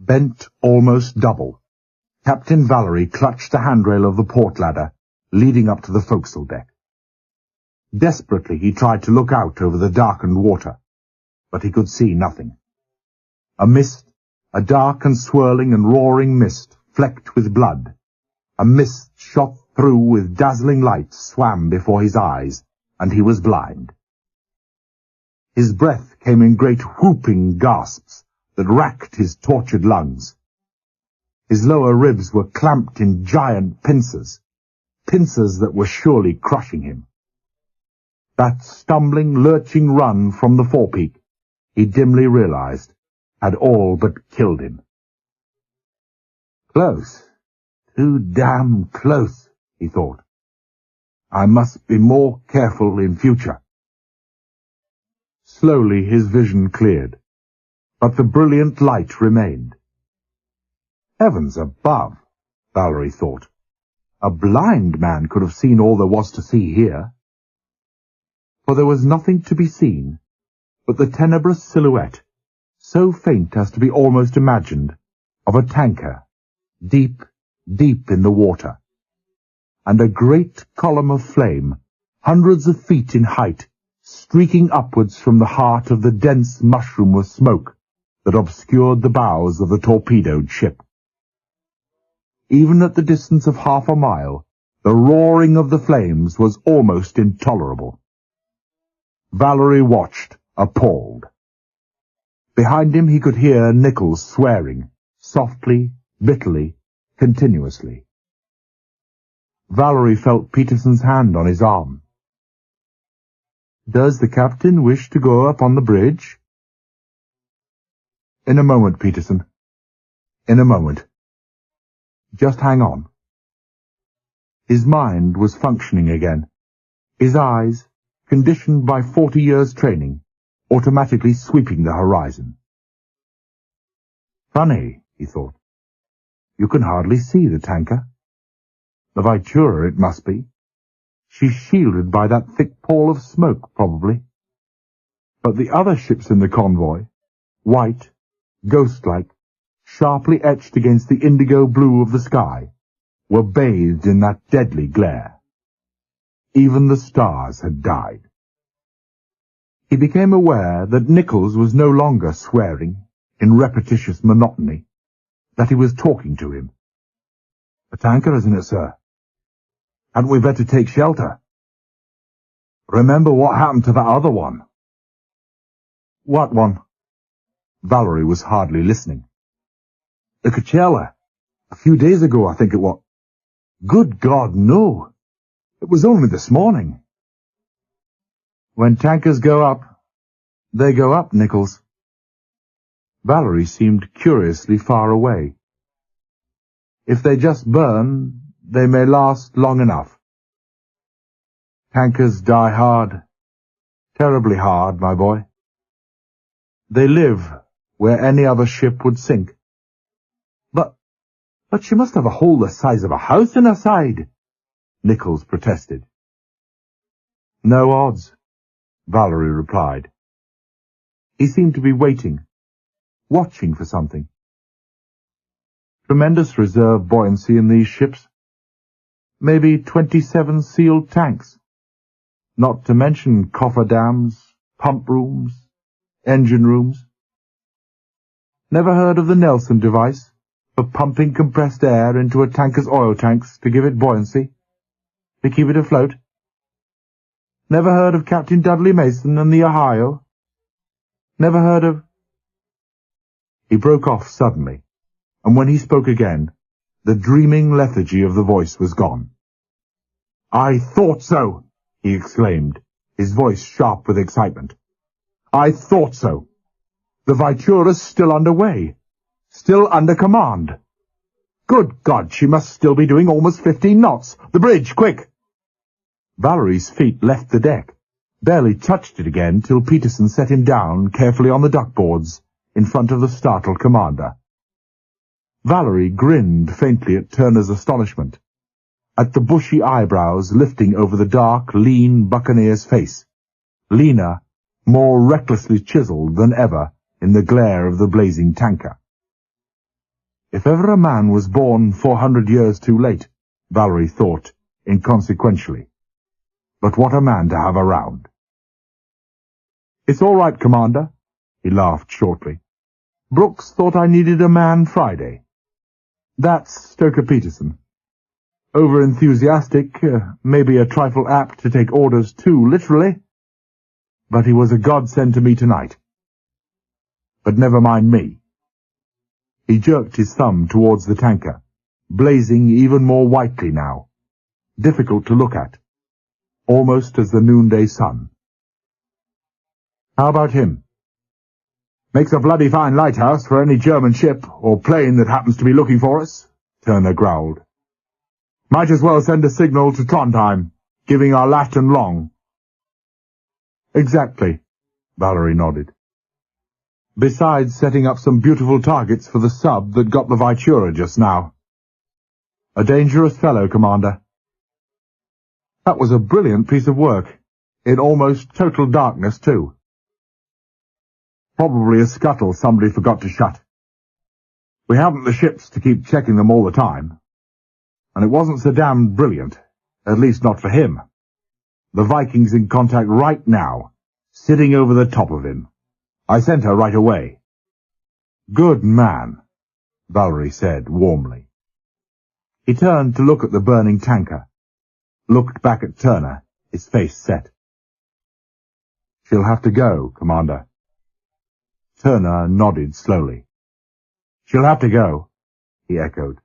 Bent almost double, Captain Vallery clutched the handrail of the port ladder leading up to the forecastle deck. Desperately he tried to look out over the darkened water, but he could see nothing. A mist, a dark and swirling and roaring mist, flecked with blood. A mist shot through with dazzling light swam before his eyes, and he was blind. His breath came in great whooping gasps that racked his tortured lungs. His lower ribs were clamped in giant pincers, pincers that were surely crushing him. That stumbling, lurching run from the forepeak, he dimly realized, had all but killed him. Close. Too damn close, he thought. I must be more careful in future. Slowly his vision cleared, but the brilliant light remained. Heavens above, Vallery thought. A blind man could have seen all there was to see here. For there was nothing to be seen but the tenebrous silhouette, so faint as to be almost imagined, of a tanker, deep, deep in the water, and a great column of flame, hundreds of feet in height, streaking upwards from the heart of the dense mushroom of smoke that obscured the bows of the torpedoed ship. Even at the distance of half a mile, the roaring of the flames was almost intolerable. Vallery watched, appalled. Behind him he could hear Nichols swearing, softly, bitterly, continuously. Vallery felt Peterson's hand on his arm. "Does the captain wish to go up on the bridge?" "In a moment, Peterson. In a moment. Just hang on." His mind was functioning again. His eyes, conditioned by 40 years' training, automatically sweeping the horizon. Funny, he thought. You can hardly see the tanker. The Vitura, it must be. She's shielded by that thick pall of smoke, probably. But the other ships in the convoy, white, ghost-like, sharply etched against the indigo blue of the sky, were bathed in that deadly glare. Even the stars had died. He became aware that Nichols was no longer swearing in repetitious monotony, that he was talking to him. "A tanker, isn't it, sir? Hadn't we better take shelter? Remember what happened to that other one?" "What one?" Vallery was hardly listening. "The Coachella. A few days ago, I think it was." "Good God, no. It was only this morning." "When tankers go up, they go up, Nichols." Vallery seemed curiously far away. "If they just burn, they may last long enough. Tankers die hard, terribly hard, my boy. They live where any other ship would sink." But she must have a hole the size of a house in her side," Nichols protested. "No odds," Vallery replied. He seemed to be waiting, watching for something. Tremendous reserve buoyancy in these ships. Maybe 27 sealed tanks. Not to mention cofferdams, pump rooms, engine rooms. Never heard of the Nelson device for pumping compressed air into a tanker's oil tanks to give it buoyancy, to keep it afloat? Never heard of Captain Dudley Mason and the Ohio? Never heard of— He broke off suddenly, and when he spoke again, the dreaming lethargy of the voice was gone. "I thought so!" he exclaimed, his voice sharp with excitement. "I thought so! The Vitura's still under way. Still under command. Good God, she must still be doing almost 15 knots. The bridge, quick!" Vallery's feet left the deck, barely touched it again till Peterson set him down carefully on the duckboards in front of the startled commander. Vallery grinned faintly at Turner's astonishment, at the bushy eyebrows lifting over the dark, lean buccaneer's face, leaner, more recklessly chiseled than ever in the glare of the blazing tanker. If ever a man was born 400 years too late, Vallery thought, inconsequentially. But what a man to have around. It's all right, Commander, he laughed shortly. Brooks thought I needed a man Friday. That's Stoker Peterson. Over-enthusiastic, maybe a trifle apt to take orders too literally, but he was a godsend to me tonight. But never mind me. He jerked his thumb towards the tanker, blazing even more whitely now, difficult to look at, almost as the noonday sun. How about him? Makes a bloody fine lighthouse for any German ship or plane that happens to be looking for us, Turner growled. Might as well send a signal to Trondheim, giving our lat and long. Exactly, Vallery nodded. Besides setting up some beautiful targets for the sub that got the Vitura just now. A dangerous fellow, Commander. That was a brilliant piece of work, in almost total darkness, too. Probably a scuttle somebody forgot to shut. We haven't the ships to keep checking them all the time. And it wasn't so damn brilliant, at least not for him. The Viking's in contact right now, sitting over the top of him. I sent her right away. Good man, Vallery said warmly. He turned to look at the burning tanker, looked back at Turner, his face set. She'll have to go, Commander. Turner nodded slowly. She'll have to go, he echoed.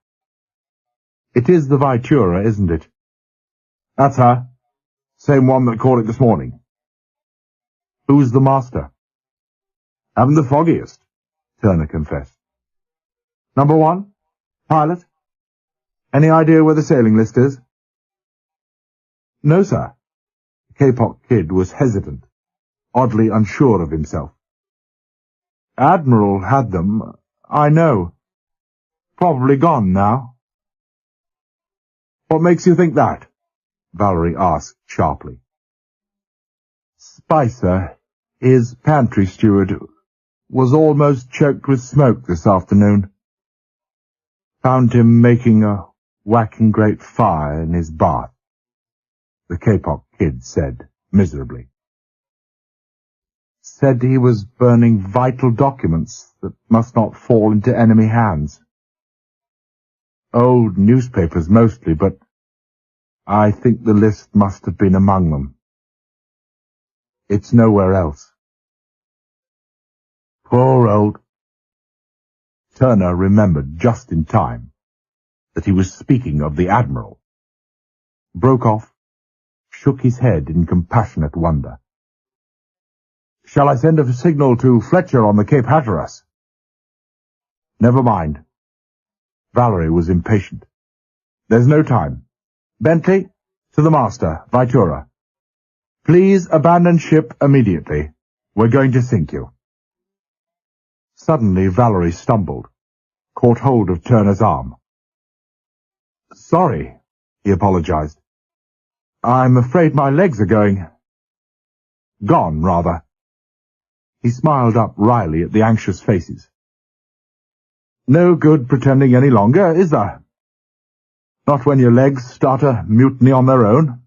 It is the Vitura, isn't it? That's her. Same one that caught it this morning. Who's the master? Haven't the foggiest, Turner confessed. Number one? Pilot? Any idea where the sailing list is? No, sir. The Kapok kid was hesitant, oddly unsure of himself. Admiral had them, I know. Probably gone now. What makes you think that? Vallery asked sharply. Spicer, his pantry steward, was almost choked with smoke this afternoon. Found him making a whacking great fire in his bath, the Kapok kid said miserably. Said he was burning vital documents that must not fall into enemy hands. Old newspapers mostly, but I think the list must have been among them. It's nowhere else. Poor old... Turner remembered just in time that he was speaking of the Admiral. Broke off, shook his head in compassionate wonder. Shall I send a signal to Fletcher on the Cape Hatteras? Never mind. Vallery was impatient. There's no time. Bentley, to the master, Vitura. Please abandon ship immediately. We're going to sink you. Suddenly Vallery stumbled, caught hold of Turner's arm. Sorry, he apologized. I'm afraid my legs are going... gone, rather. He smiled up wryly at the anxious faces. No good pretending any longer, is there? Not when your legs start a mutiny on their own.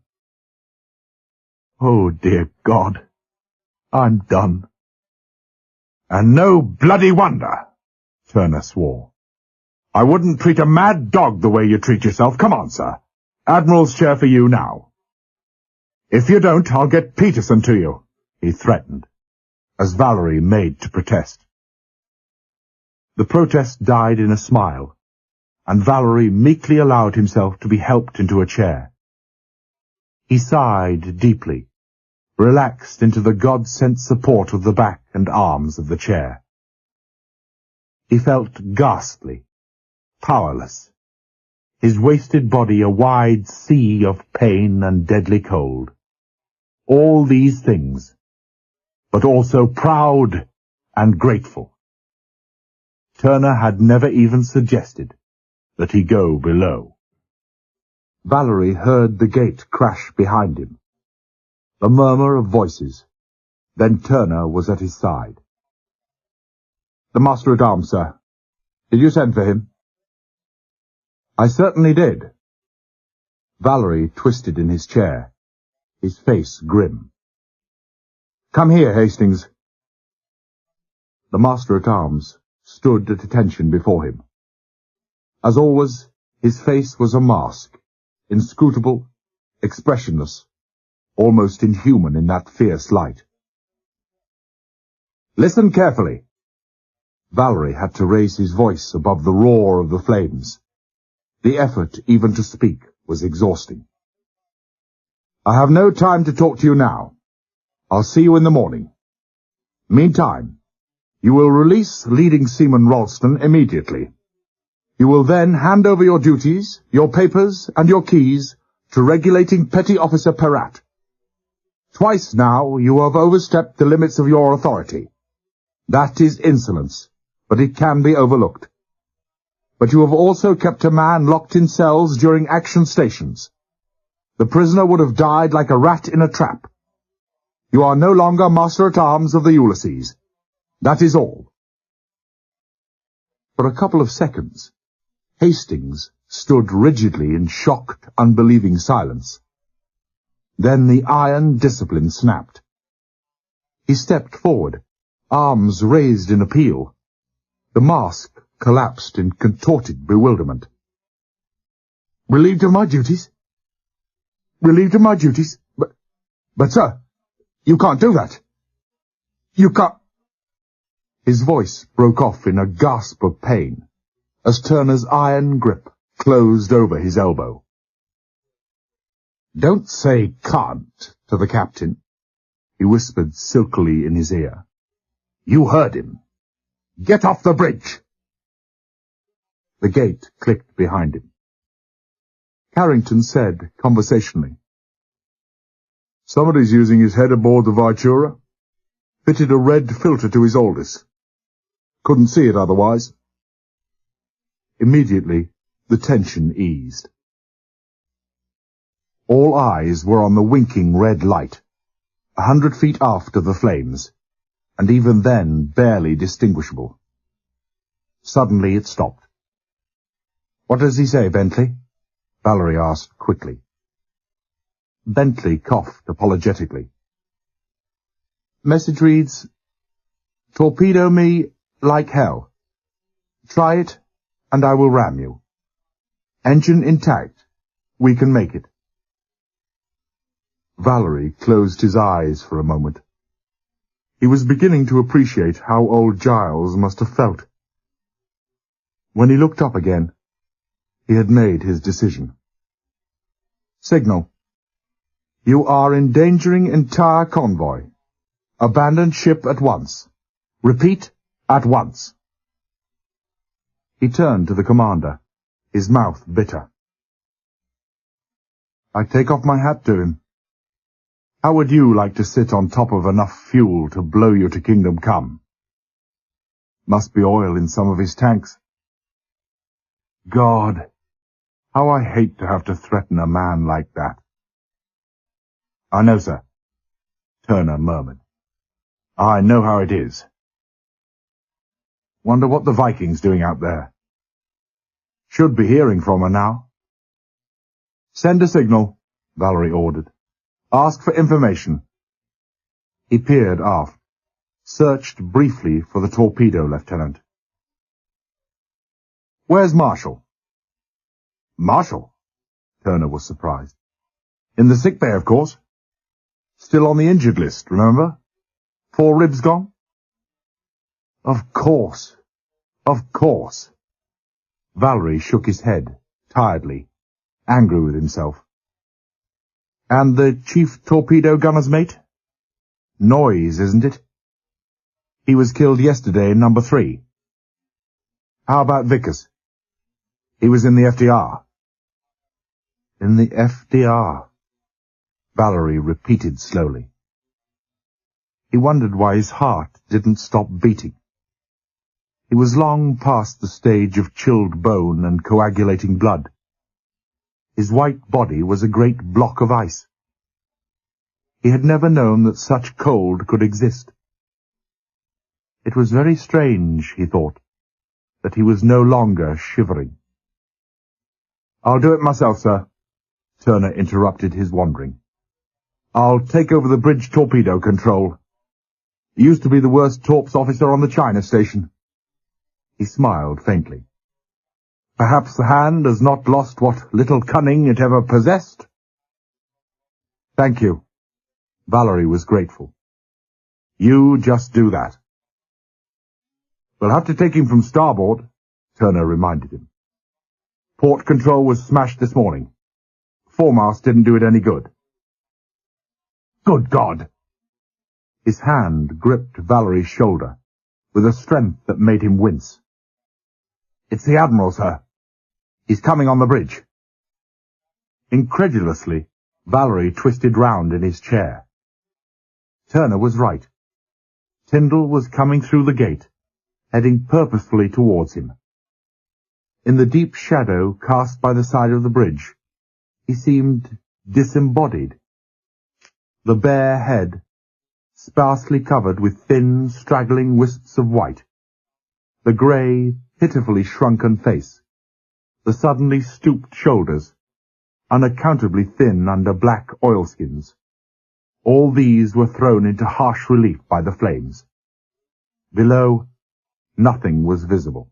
Oh, dear God, I'm done. And no bloody wonder, Turner swore. I wouldn't treat a mad dog the way you treat yourself. Come on, sir. Admiral's chair for you now. If you don't, I'll get Peterson to you, he threatened, as Vallery made to protest. The protest died in a smile, and Vallery meekly allowed himself to be helped into a chair. He sighed deeply, relaxed into the God-sent support of the back and arms of the chair. He felt ghastly, powerless, his wasted body a wide sea of pain and deadly cold. All these things, but also proud and grateful. Turner had never even suggested that he go below. Vallery heard the gate crash behind him. A murmur of voices. Then Turner was at his side. The master-at-arms, sir. Did you send for him? I certainly did. Vallery twisted in his chair, his face grim. Come here, Hastings. The master-at-arms stood at attention before him. As always, his face was a mask, inscrutable, expressionless, almost inhuman in that fierce light. Listen carefully. Vallery had to raise his voice above the roar of the flames. The effort even to speak was exhausting. I have no time to talk to you now. I'll see you in the morning. Meantime, you will release leading seaman Ralston immediately. You will then hand over your duties, your papers, and your keys to Regulating Petty Officer Perat. Twice now you have overstepped the limits of your authority. That is insolence, but it can be overlooked. But you have also kept a man locked in cells during action stations. The prisoner would have died like a rat in a trap. You are no longer master-at-arms of the Ulysses. That is all. For a couple of seconds, Hastings stood rigidly in shocked, unbelieving silence. Then the iron discipline snapped. He stepped forward, arms raised in appeal. The mask collapsed in contorted bewilderment. Relieved of my duties? Relieved of my duties? But sir, you can't do that. You can't... His voice broke off in a gasp of pain, as Turner's iron grip closed over his elbow. Don't say can't to the captain, he whispered silkily in his ear. You heard him. Get off the bridge. The gate clicked behind him. Carrington said conversationally, Somebody's using his head aboard the Vitura. Fitted a red filter to his Aldous. Couldn't see it otherwise. Immediately, the tension eased. All eyes were on the winking red light, 100 feet aft of the flames, and even then barely distinguishable. Suddenly it stopped. What does he say, Bentley? Vallery asked quickly. Bentley coughed apologetically. Message reads, Torpedo me like hell. Try it, and I will ram you. Engine intact. We can make it. Vallery closed his eyes for a moment. He was beginning to appreciate how old Giles must have felt. When he looked up again, he had made his decision. Signal. You are endangering entire convoy. Abandon ship at once. Repeat, at once. He turned to the commander, his mouth bitter. I take off my hat to him. How would you like to sit on top of enough fuel to blow you to kingdom come? Must be oil in some of his tanks. God, how I hate to have to threaten a man like that. I know, sir, Turner murmured. I know how it is. Wonder what the Viking's doing out there. Should be hearing from her now. Send a signal, Vallery ordered. Ask for information. He peered aft, searched briefly for the torpedo lieutenant. Where's Marshall? Marshall? Turner was surprised. In the sick bay, of course. Still on the injured list, remember? 4 ribs gone? Of course. Of course. Vallery shook his head, tiredly, angry with himself. And the chief torpedo gunner's mate? Noyes, isn't it? He was killed yesterday in number 3. How about Vickers? He was in the FDR. In the FDR, Vallery repeated slowly. He wondered why his heart didn't stop beating. He was long past the stage of chilled bone and coagulating blood. His white body was a great block of ice. He had never known that such cold could exist. It was very strange, he thought, that he was no longer shivering. I'll do it myself, sir. Turner interrupted his wandering. I'll take over the bridge torpedo control. He used to be the worst torps officer on the China station. He smiled faintly. Perhaps the hand has not lost what little cunning it ever possessed? Thank you. Vallery was grateful. You just do that. We'll have to take him from starboard, Turner reminded him. Port control was smashed this morning. Foremast didn't do it any good. Good God! His hand gripped Vallery's shoulder with a strength that made him wince. It's the Admiral, sir. He's coming on the bridge. Incredulously, Vallery twisted round in his chair. Turner was right. Tyndall was coming through the gate, heading purposefully towards him. In the deep shadow cast by the side of the bridge, he seemed disembodied. The bare head, sparsely covered with thin, straggling wisps of white, the grey, pitifully shrunken face, the suddenly stooped shoulders, unaccountably thin under black oilskins. All these were thrown into harsh relief by the flames. Below, nothing was visible.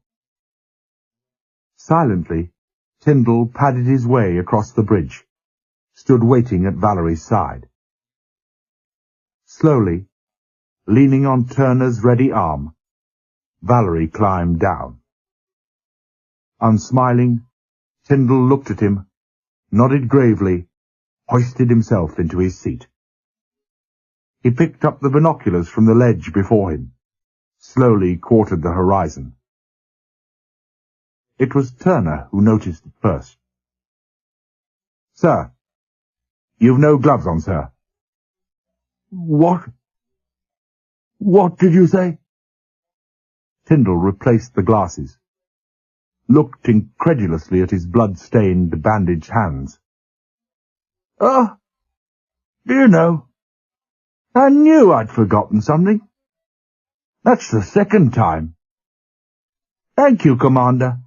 Silently, Tyndall padded his way across the bridge, stood waiting at Vallery's side. Slowly, leaning on Turner's ready arm, Vallery climbed down. Unsmiling, Tyndall looked at him, nodded gravely, hoisted himself into his seat. He picked up the binoculars from the ledge before him, slowly quartered the horizon. It was Turner who noticed it first. Sir, you've no gloves on, sir. What did you say? Tyndall replaced the glasses, looked incredulously at his blood-stained, bandaged hands. Do you know, I knew I'd forgotten something. That's the second time. Thank you, Commander.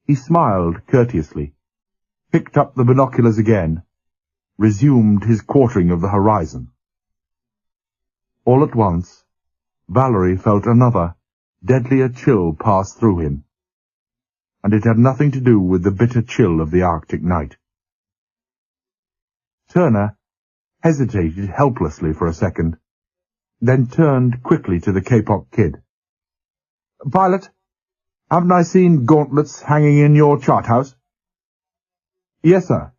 He smiled courteously, picked up the binoculars again, resumed his quartering of the horizon. All at once, Vallery felt another, deadlier chill pass through him, and it had nothing to do with the bitter chill of the Arctic night. Turner hesitated helplessly for a second, then turned quickly to the Kapok Kid. Pilot, haven't I seen gauntlets hanging in your chart house? Yes, sir.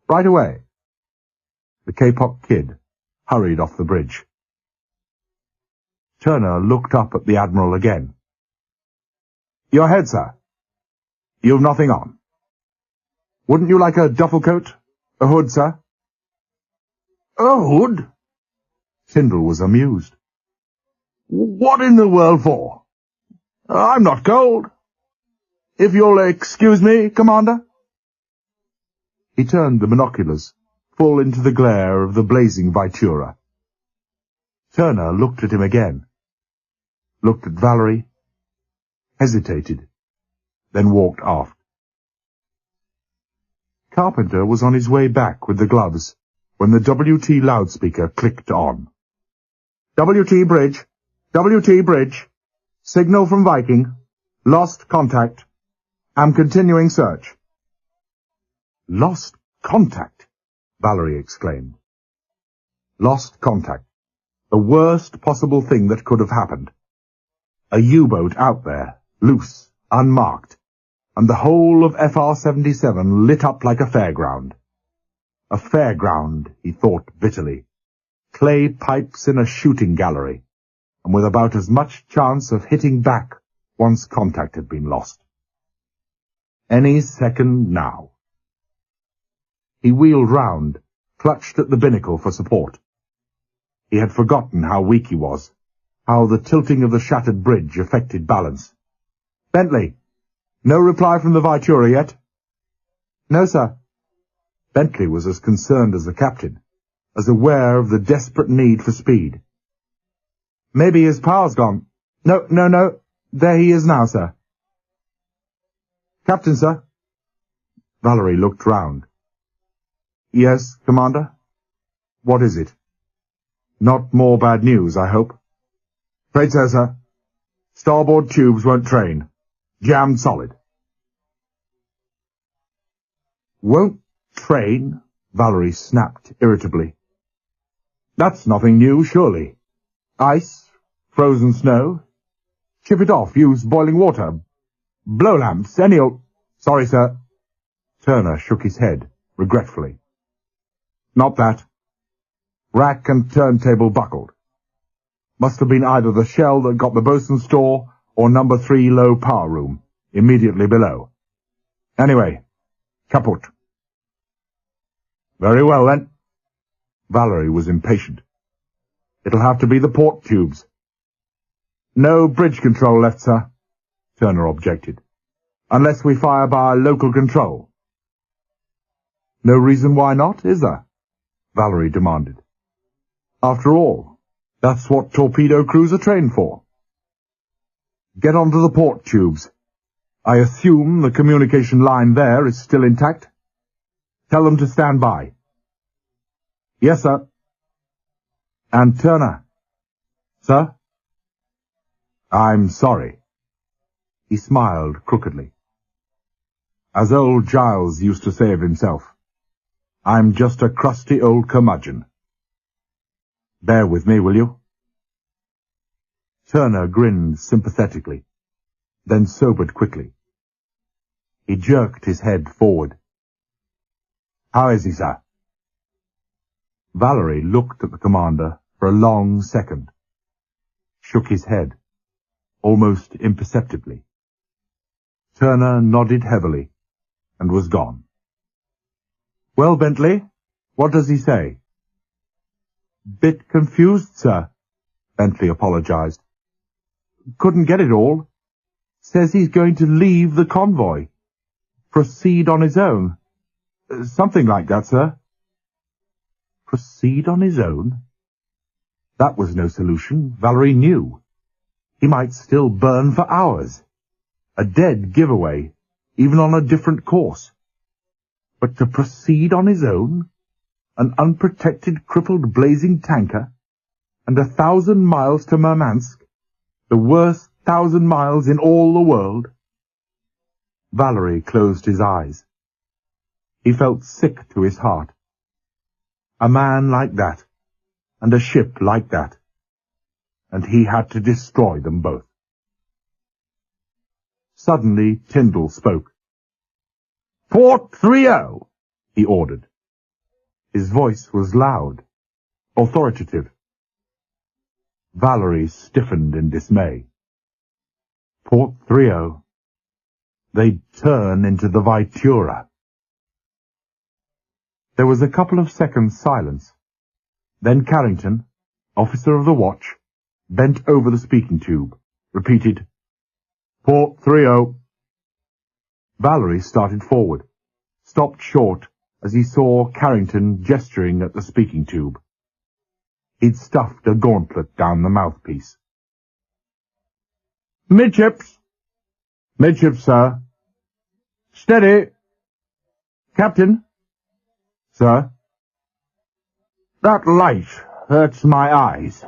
Right away. The Kapok Kid hurried off the bridge. Turner looked up at the Admiral again. Your head, sir. You've nothing on. Wouldn't you like a duffel coat? A hood, sir? A hood? Tyndall was amused. What in the world for? I'm not cold. If you'll excuse me, Commander. He turned the binoculars full into the glare of the blazing Vitura. Turner looked at him again, looked at Vallery, hesitated, then walked aft. Carpenter was on his way back with the gloves when the WT loudspeaker clicked on. WT bridge, WT bridge, signal from Viking, lost contact, am continuing search. Lost contact, Vallery exclaimed. Lost contact. The worst possible thing that could have happened. A U-boat out there, loose, unmarked, and the whole of FR-77 lit up like a fairground. A fairground, he thought bitterly. Clay pipes in a shooting gallery, and with about as much chance of hitting back once contact had been lost. Any second now. He wheeled round, clutched at the binnacle for support. He had forgotten how weak he was, how the tilting of the shattered bridge affected balance. Bentley, no reply from the Vitura yet? No, sir. Bentley was as concerned as the captain, as aware of the desperate need for speed. Maybe his power's gone. No. There he is now, sir. Captain, sir. Vallery looked round. Yes, Commander? What is it? Not more bad news, I hope. Afraid so, sir. Starboard tubes won't train. Jammed solid. Won't train? Vallery snapped irritably. That's nothing new, surely. Ice, frozen snow. Chip it off, use boiling water. Blow lamps, any old... Sorry, sir. Turner shook his head, regretfully. Not that. Rack and turntable buckled. Must have been either the shell that got the bosun's store or number 3 low power room, immediately below. Anyway, kaput. Very well, then. Vallery was impatient. It'll have to be the port tubes. No bridge control left, sir, Turner objected. Unless we fire by local control. No reason why not, is there? Vallery demanded. After all, that's what torpedo crews are trained for. Get onto the port tubes. I assume the communication line there is still intact. Tell them to stand by. Yes, sir. And Turner. Sir? I'm sorry. He smiled crookedly. As old Giles used to say of himself, I'm just a crusty old curmudgeon. Bear with me, will you? Turner grinned sympathetically, then sobered quickly. He jerked his head forward. How is he, sir? Vallery looked at the commander for a long second, shook his head, almost imperceptibly. Turner nodded heavily, and was gone. Well, Bentley, what does he say? Bit confused, sir, Bentley apologized. Couldn't get it all. Says he's going to leave the convoy. Proceed on his own. Something like that, sir. Proceed on his own? That was no solution, Vallery knew. He might still burn for hours. A dead giveaway, even on a different course. But to proceed on his own? An unprotected, crippled, blazing tanker? And 1,000 miles to Murmansk? The worst 1,000 miles in all the world? Vallery closed his eyes. He felt sick to his heart. A man like that, and a ship like that, and he had to destroy them both. Suddenly Tyndall spoke. Port 3-0, he ordered. His voice was loud, authoritative. Vallery stiffened in dismay. Port 3-0. They'd turn into the Vitura. There was a couple of seconds' silence. Then Carrington, officer of the watch, bent over the speaking tube, repeated, Port 3-0. Vallery started forward, stopped short as he saw Carrington gesturing at the speaking tube. He'd stuffed a gauntlet down the mouthpiece. Midships! Midships, sir. Steady! Captain! Sir? That light hurts my eyes,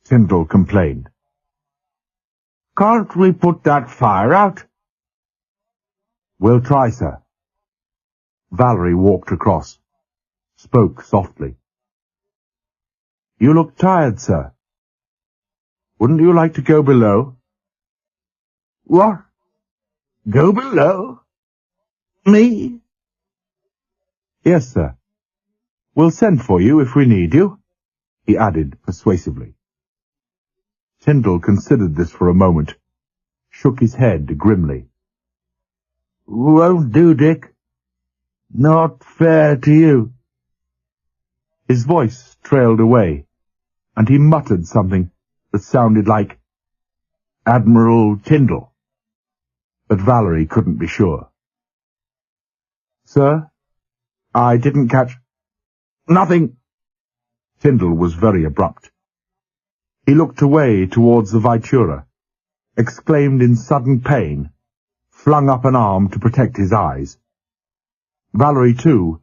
Tyndall complained. Can't we put that fire out? We'll try, sir. Vallery walked across, spoke softly. You look tired, sir. Wouldn't you like to go below? What? Go below? Me? Yes, sir. We'll send for you if we need you, he added persuasively. Tyndall considered this for a moment, shook his head grimly. Won't do, Dick. Not fair to you. His voice trailed away, and he muttered something that sounded like Admiral Tyndall. But Vallery couldn't be sure. Sir, I didn't catch... Nothing. Tyndall was very abrupt. He looked away towards the Vitura, exclaimed in sudden pain, flung up an arm to protect his eyes, Vallery, too,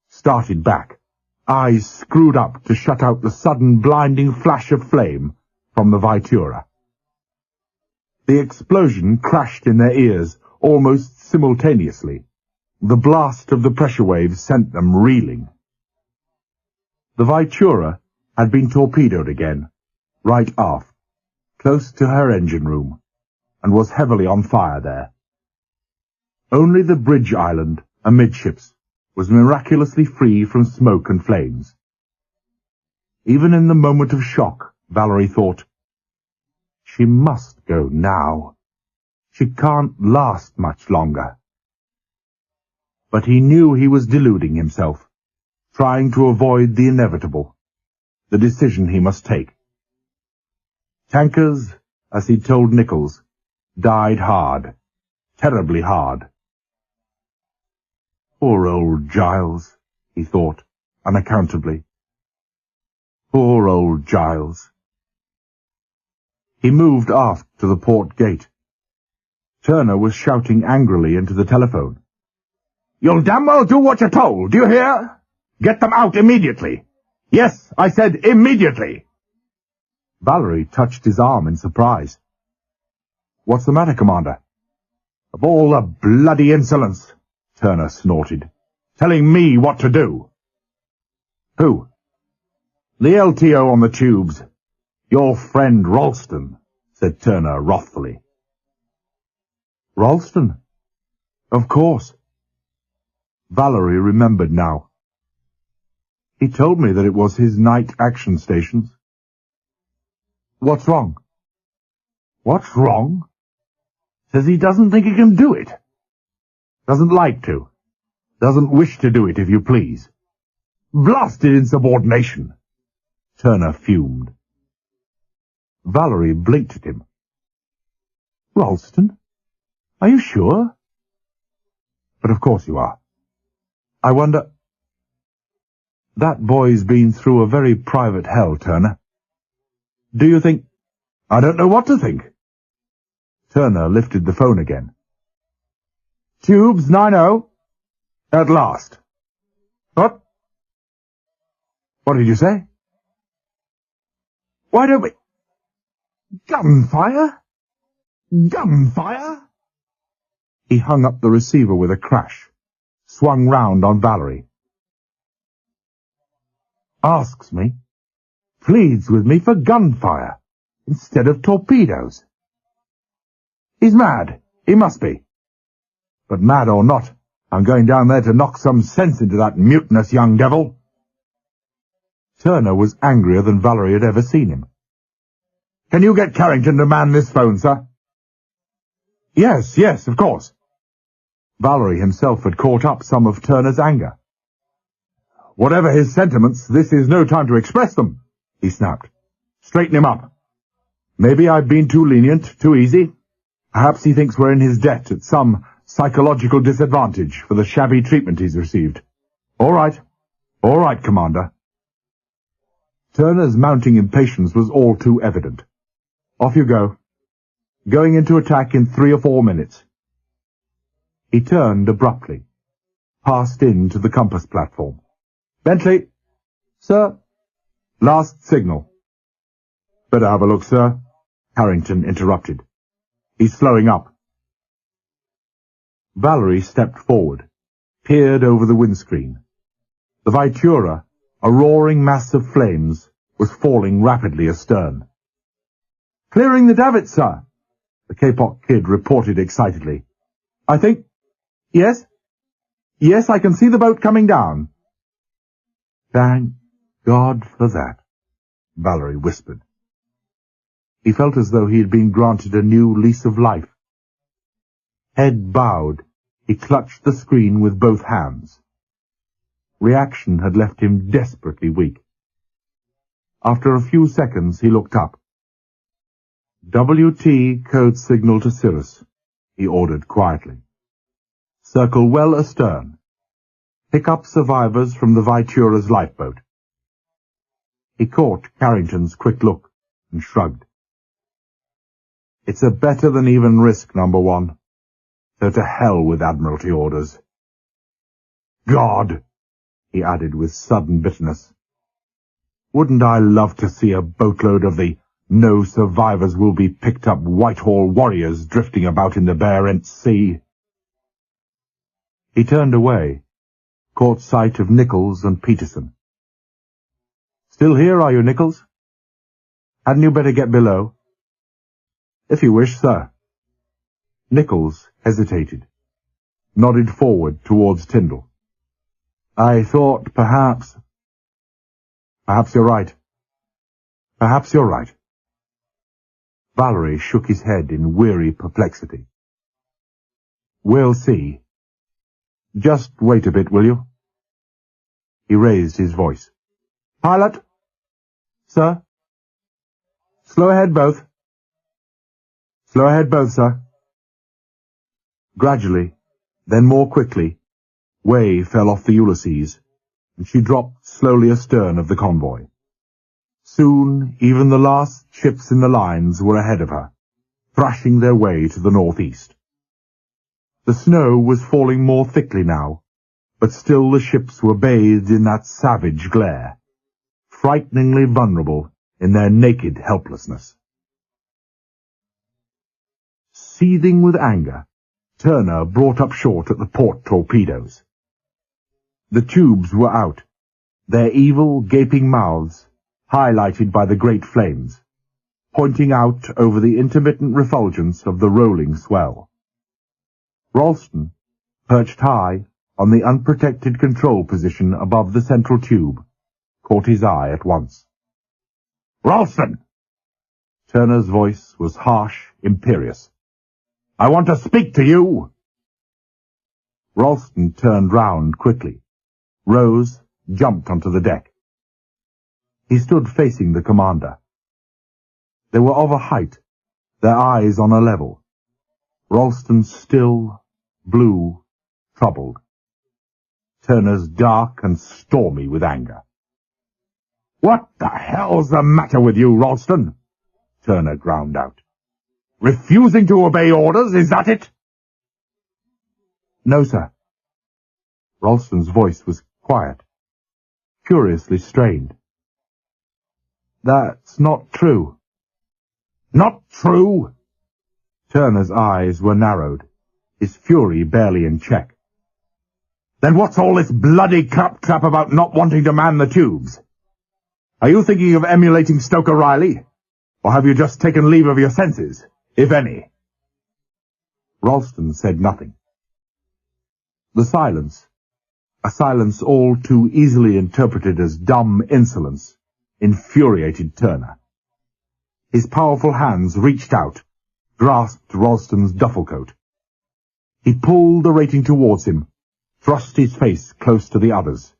started back, eyes screwed up to shut out the sudden blinding flash of flame from the Vitura. The explosion crashed in their ears almost simultaneously. The blast of the pressure waves sent them reeling. The Vitura had been torpedoed again, right aft, close to her engine room, and was heavily on fire there. Only the bridge island, amidships, was miraculously free from smoke and flames. Even in the moment of shock, Vallery thought, she must go now. She can't last much longer. But he knew he was deluding himself, trying to avoid the inevitable, the decision he must take. Tankers, as he told Nichols, died hard, terribly hard. Poor old Giles, he thought, unaccountably. Poor old Giles. He moved aft to the port gate. Turner was shouting angrily into the telephone. "You'll damn well do what you're told, do you hear? Get them out immediately. Yes, I said immediately." Vallery touched his arm in surprise. "What's the matter, Commander?" "Of all the bloody insolence," Turner snorted, "telling me what to do." "Who?" "The LTO on the tubes. Your friend Ralston," said Turner wrathfully. "Ralston? Of course." Vallery remembered now. He told me that it was his night action stations. "What's wrong?" "What's wrong? Says he doesn't think he can do it. Doesn't like to. Doesn't wish to do it, if you please. Blasted insubordination." Turner fumed. Vallery blinked at him. "Ralston? Are you sure?" "But of course you are. I wonder—" "That boy's been through a very private hell, Turner. Do you think—" "I don't know what to think." Turner lifted the phone again. "Tubes 90. At last." "What? What did you say?" "Why don't we—" "Gunfire? Gunfire?" He hung up the receiver with a crash, swung round on Vallery. "Asks me, pleads with me for gunfire, instead of torpedoes. He's mad, he must be. But mad or not, I'm going down there to knock some sense into that mutinous young devil." Turner was angrier than Vallery had ever seen him. "Can you get Carrington to man this phone, sir?" Yes, of course." Vallery himself had caught up some of Turner's anger. "Whatever his sentiments, this is no time to express them," he snapped. "Straighten him up. Maybe I've been too lenient, too easy. Perhaps he thinks we're in his debt at some psychological disadvantage for the shabby treatment he's received. All right, Commander." Turner's mounting impatience was all too evident. "Off you go. Going into attack in 3 or 4 minutes." He turned abruptly, passed in to the compass platform. "Bentley." "Sir?" "Last signal." "Better have a look, sir," Carrington interrupted. "He's slowing up." Vallery stepped forward, peered over the windscreen. The Vitura, a roaring mass of flames, was falling rapidly astern. "Clearing the davits, sir," the Kapok Kid reported excitedly. "I think— Yes? Yes, I can see the boat coming down." "Thank God for that," Vallery whispered. He felt as though he had been granted a new lease of life. Head bowed, he clutched the screen with both hands. Reaction had left him desperately weak. After a few seconds he looked up. "WT code signal to Cirrus," he ordered quietly. "Circle well astern. Pick up survivors from the Vitura's lifeboat." He caught Carrington's quick look and shrugged. "It's a better than even risk, number one. So to hell with Admiralty orders." God!" he added with sudden bitterness. "Wouldn't I love to see a boatload of the no survivors will be picked up Whitehall warriors drifting about in the Barents Sea." He turned away, caught sight of Nichols and Peterson. "Still here, are you, Nichols? Hadn't you better get below?" "If you wish, sir." Nichols hesitated, nodded forward towards Tyndall. "I thought perhaps—" "Perhaps you're right. Perhaps you're right." Vallery shook his head in weary perplexity. "We'll see. Just wait a bit, will you?" He raised his voice. "Pilot? Sir? Slow ahead, both. Slow ahead, both, sir." Gradually, then more quickly, way fell off the Ulysses, and she dropped slowly astern of the convoy. Soon even the last ships in the lines were ahead of her, thrashing their way to the northeast. The snow was falling more thickly now, but still the ships were bathed in that savage glare, frighteningly vulnerable in their naked helplessness. Seething with anger, Turner brought up short at the port torpedoes. The tubes were out, their evil, gaping mouths highlighted by the great flames, pointing out over the intermittent refulgence of the rolling swell. Ralston, perched high on the unprotected control position above the central tube, caught his eye at once. "Ralston!" Turner's voice was harsh, imperious. "I want to speak to you!" Ralston turned round quickly, rose, jumped onto the deck. He stood facing the commander. They were of a height, their eyes on a level. Ralston still, blue, troubled. Turner's dark and stormy with anger. "What the hell's the matter with you, Ralston?" Turner ground out. "Refusing to obey orders, is that it?" "No, sir." Ralston's voice was quiet, curiously strained. "That's not true." "Not true?" Turner's eyes were narrowed, his fury barely in check. "Then what's all this bloody claptrap about not wanting to man the tubes? Are you thinking of emulating Stoker Riley? Or have you just taken leave of your senses, if any?" Ralston said nothing. The silence, a silence all too easily interpreted as dumb insolence, infuriated Turner. His powerful hands reached out, grasped Ralston's duffel coat. He pulled the rating towards him, thrust his face close to the others.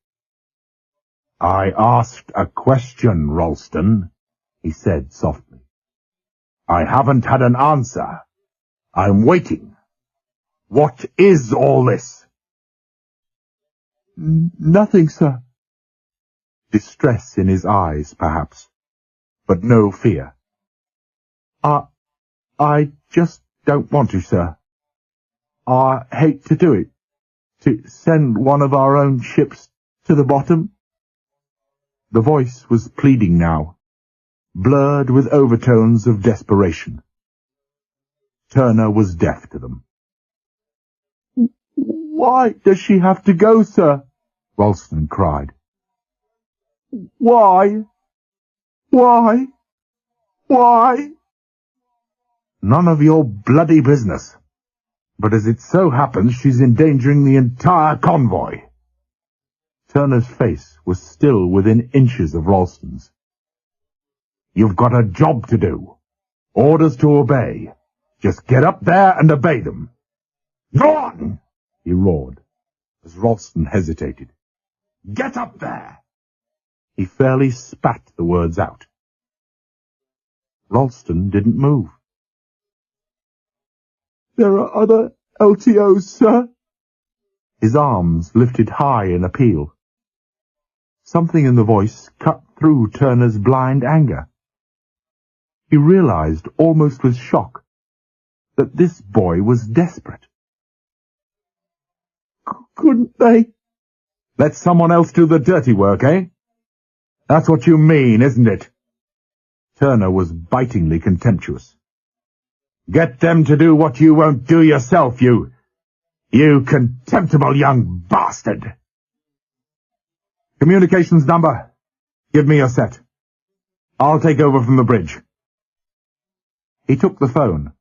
"I asked a question, Ralston," he said softly. "I haven't had an answer. I'm waiting. What is all this?" "Nothing, sir." Distress in his eyes, perhaps, but no fear. I just don't want to, sir. I hate to do it, to send one of our own ships to the bottom." The voice was pleading now, blurred with overtones of desperation. Turner was deaf to them. "Why does she have to go, sir?" Ralston cried. "Why? Why? Why?" "None of your bloody business. But as it so happens, she's endangering the entire convoy." Turner's face was still within inches of Ralston's. "You've got a job to do. Orders to obey. Just get up there and obey them. Go on!" he roared, as Ralston hesitated. "Get up there!" He fairly spat the words out. Ralston didn't move. "There are other LTOs, sir." His arms lifted high in appeal. Something in the voice cut through Turner's blind anger. He realized, almost with shock, that this boy was desperate. "Couldn't they Let someone else do the dirty work, eh? That's what you mean, isn't it? Turner was bitingly contemptuous. Get them to do what you won't do yourself, you contemptible young bastard! Communications number. Give me your set. I'll take over from the bridge. He took the phone,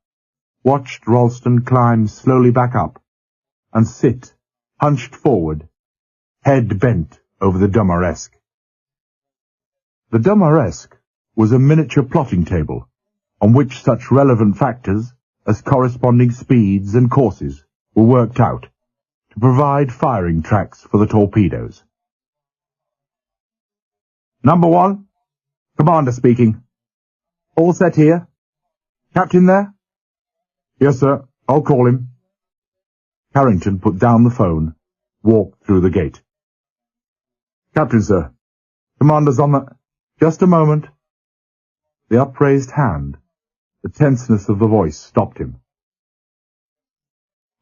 watched Ralston climb slowly back up, and sit, hunched forward, head bent over the Dummeresque. The Dummeresque was a miniature plotting table, on which such relevant factors as corresponding speeds and courses were worked out to provide firing tracks for the torpedoes. Number 1, Commander speaking. All set here? Captain there? Yes, sir. I'll call him. Carrington put down the phone, walked through the gate. Captain, sir. Commander's on the... Just a moment. The upraised hand, the tenseness of the voice stopped him.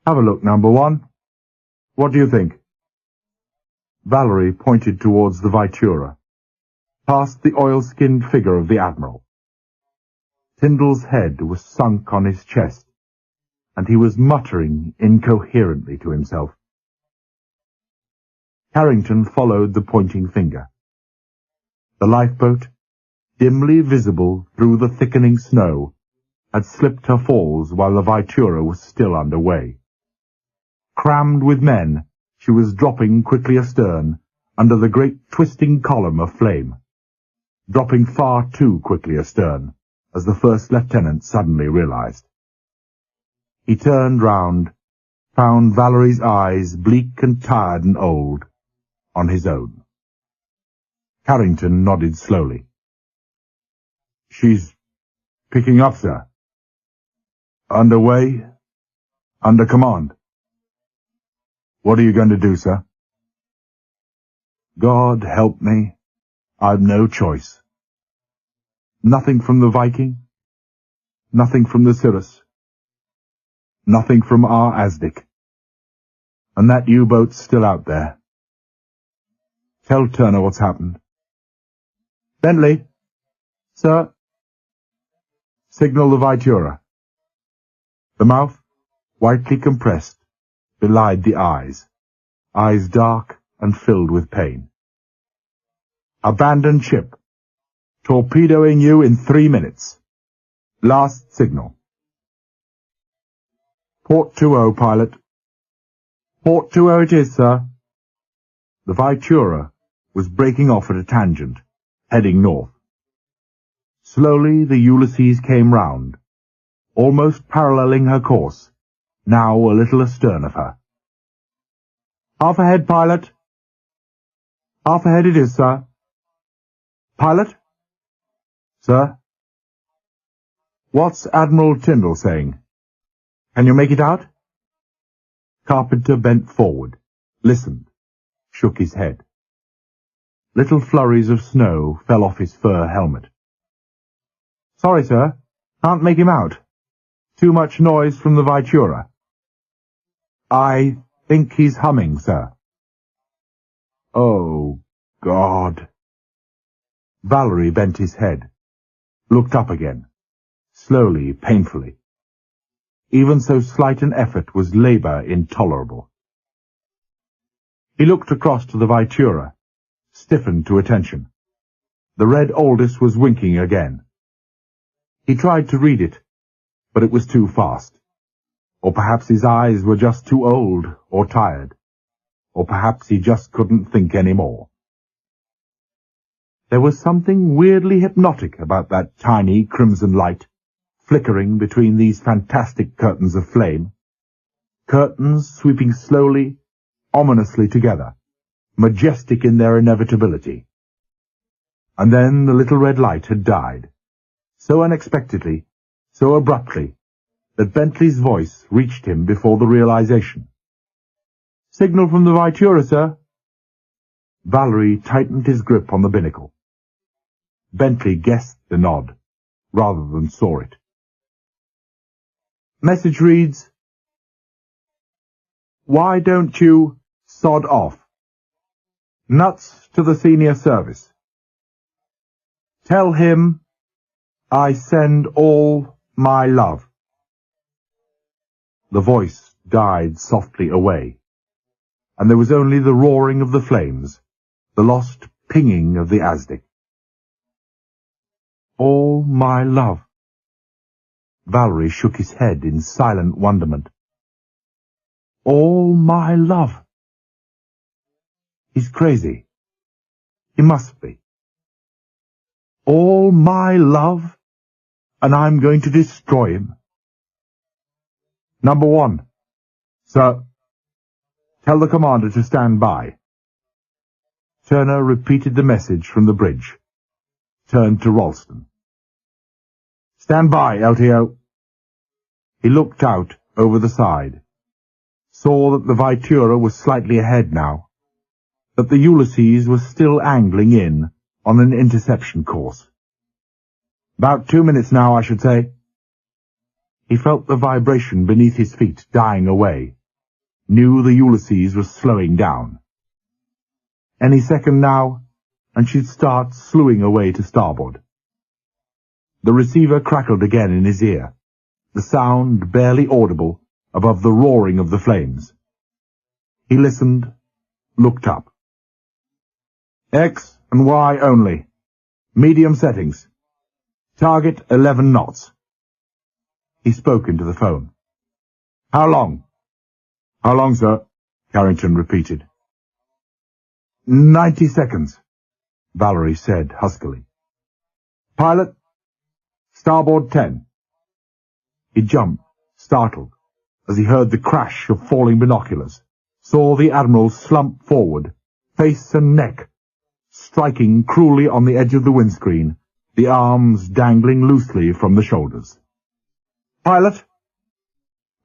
Have a look, number 1. What do you think? Vallery pointed towards the Vitura, past the oil-skinned figure of the Admiral. Tyndall's head was sunk on his chest, and he was muttering incoherently to himself. Carrington followed the pointing finger. The lifeboat, dimly visible through the thickening snow, had slipped her falls while the Vitura was still under way. Crammed with men, she was dropping quickly astern under the great twisting column of flame, dropping far too quickly astern, as the first lieutenant suddenly realized. He turned round, found Vallery's eyes, bleak and tired and old, on his own. Carrington nodded slowly. She's picking up, sir. Under way? Under command. What are you going to do, sir? God help me. I've no choice. Nothing from the Viking. Nothing from the Cirrus. Nothing from our Azdic. And that U-boat's still out there. Tell Turner what's happened. Bentley. Sir. Signal the Vitura. The mouth, whitely compressed, belied the eyes dark and filled with pain. Abandon ship. Torpedoing you in 3 minutes. Last signal. Port 20, pilot. Port 20 it is, sir. The Vitura was breaking off at a tangent, heading north. Slowly the Ulysses came round, almost paralleling her course, now a little astern of her. Half ahead, pilot. Half ahead it is, sir. Pilot? Sir? What's Admiral Tyndall saying? Can you make it out? Carpenter bent forward, listened, shook his head. Little flurries of snow fell off his fur helmet. Sorry, sir. Can't make him out. Too much noise from the Vitura. I think he's humming, sir. Oh, God. Vallery bent his head, looked up again, slowly, painfully. Even so slight an effort was labour intolerable. He looked across to the Vitura, stiffened to attention. The red Aldous was winking again. He tried to read it, but it was too fast. Or perhaps his eyes were just too old or tired. Or perhaps he just couldn't think any more. There was something weirdly hypnotic about that tiny crimson light, flickering between these fantastic curtains of flame. Curtains sweeping slowly, ominously together, majestic in their inevitability. And then the little red light had died, so unexpectedly, so abruptly, that Bentley's voice reached him before the realization. Signal from the Vitura, sir. Vallery tightened his grip on the binnacle. Bentley guessed the nod, rather than saw it. Message reads, Why don't you sod off? Nuts to the senior service. Tell him I send all my love. The voice died softly away, and there was only the roaring of the flames, the lost pinging of the Aztec. All my love. Vallery shook his head in silent wonderment. All my love. He's crazy. He must be. All my love, and I'm going to destroy him. Number 1. Sir, tell the commander to stand by. Turner repeated the message from the bridge, turned to Ralston. Stand by, LTO. He looked out over the side, saw that the Vitura was slightly ahead now, that the Ulysses was still angling in on an interception course. About 2 minutes now, I should say. He felt the vibration beneath his feet dying away, knew the Ulysses was slowing down. Any second now, and she'd start slewing away to starboard. The receiver crackled again in his ear, the sound barely audible above the roaring of the flames. He listened, looked up. X and Y only. Medium settings. Target 11 knots. He spoke into the phone. How long? How long, sir? Carrington repeated. 90 seconds, Vallery said huskily. Pilot, starboard 10. He jumped, startled, as he heard the crash of falling binoculars, saw the Admiral slump forward, face and neck, striking cruelly on the edge of the windscreen, the arms dangling loosely from the shoulders. Pilot!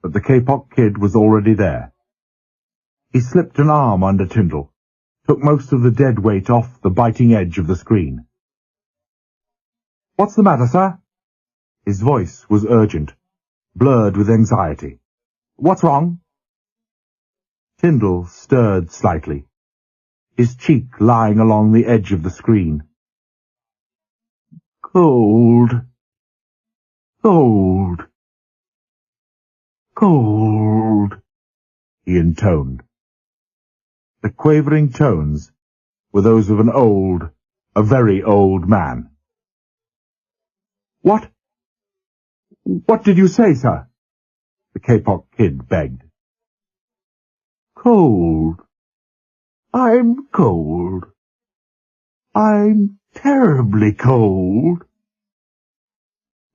But the Kapok Kid was already there. He slipped an arm under Tyndall, took most of the dead weight off the biting edge of the screen. What's the matter, sir? His voice was urgent, blurred with anxiety. What's wrong? Tyndall stirred slightly, his cheek lying along the edge of the screen. Cold. Cold. Cold, he intoned. The quavering tones were those of a very old man. What? What did you say, sir? The Kapok Kid begged. Cold. I'm cold. I'm terribly cold.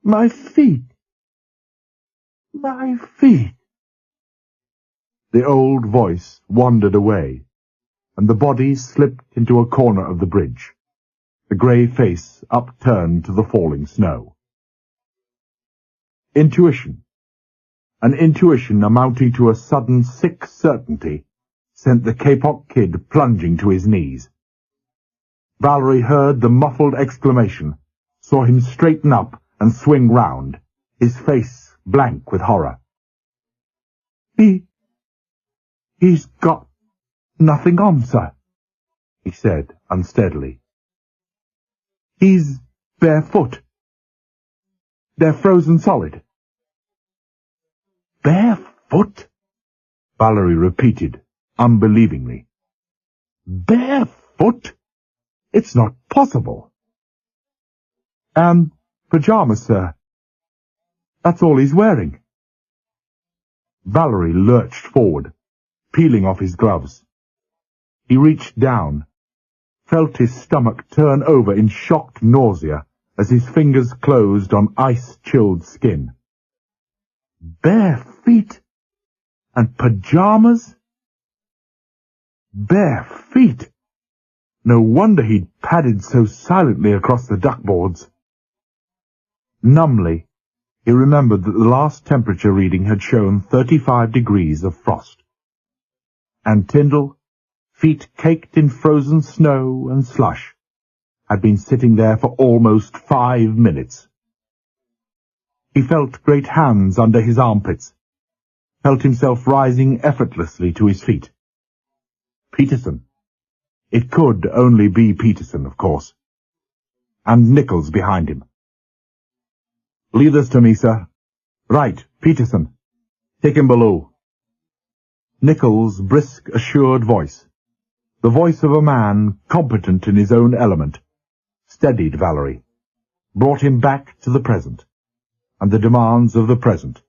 My feet. My feet. The old voice wandered away, and the body slipped into a corner of the bridge, the grey face upturned to the falling snow. Intuition. An intuition amounting to a sudden sick certainty sent the Kapok Kid plunging to his knees. Vallery heard the muffled exclamation, saw him straighten up and swing round, his face blank with horror. He's got nothing on, sir, he said unsteadily. He's barefoot. They're frozen solid. Barefoot? Vallery repeated, unbelievingly. Barefoot? It's not possible. And pajamas, sir. That's all he's wearing. Vallery lurched forward, peeling off his gloves. He reached down, felt his stomach turn over in shocked nausea as his fingers closed on ice-chilled skin. Bare feet and pajamas? Bare feet! No wonder he'd padded so silently across the duckboards. Numbly, he remembered that the last temperature reading had shown 35 degrees of frost. And Tyndall, feet caked in frozen snow and slush, had been sitting there for almost 5 minutes. He felt great hands under his armpits, felt himself rising effortlessly to his feet. Peterson. It could only be Peterson, of course. And Nichols behind him. "Leave this to me, sir." "Right, Peterson. Take him below." Nichols' brisk, assured voice, the voice of a man competent in his own element, steadied Vallery, brought him back to the present, and the demands of the present,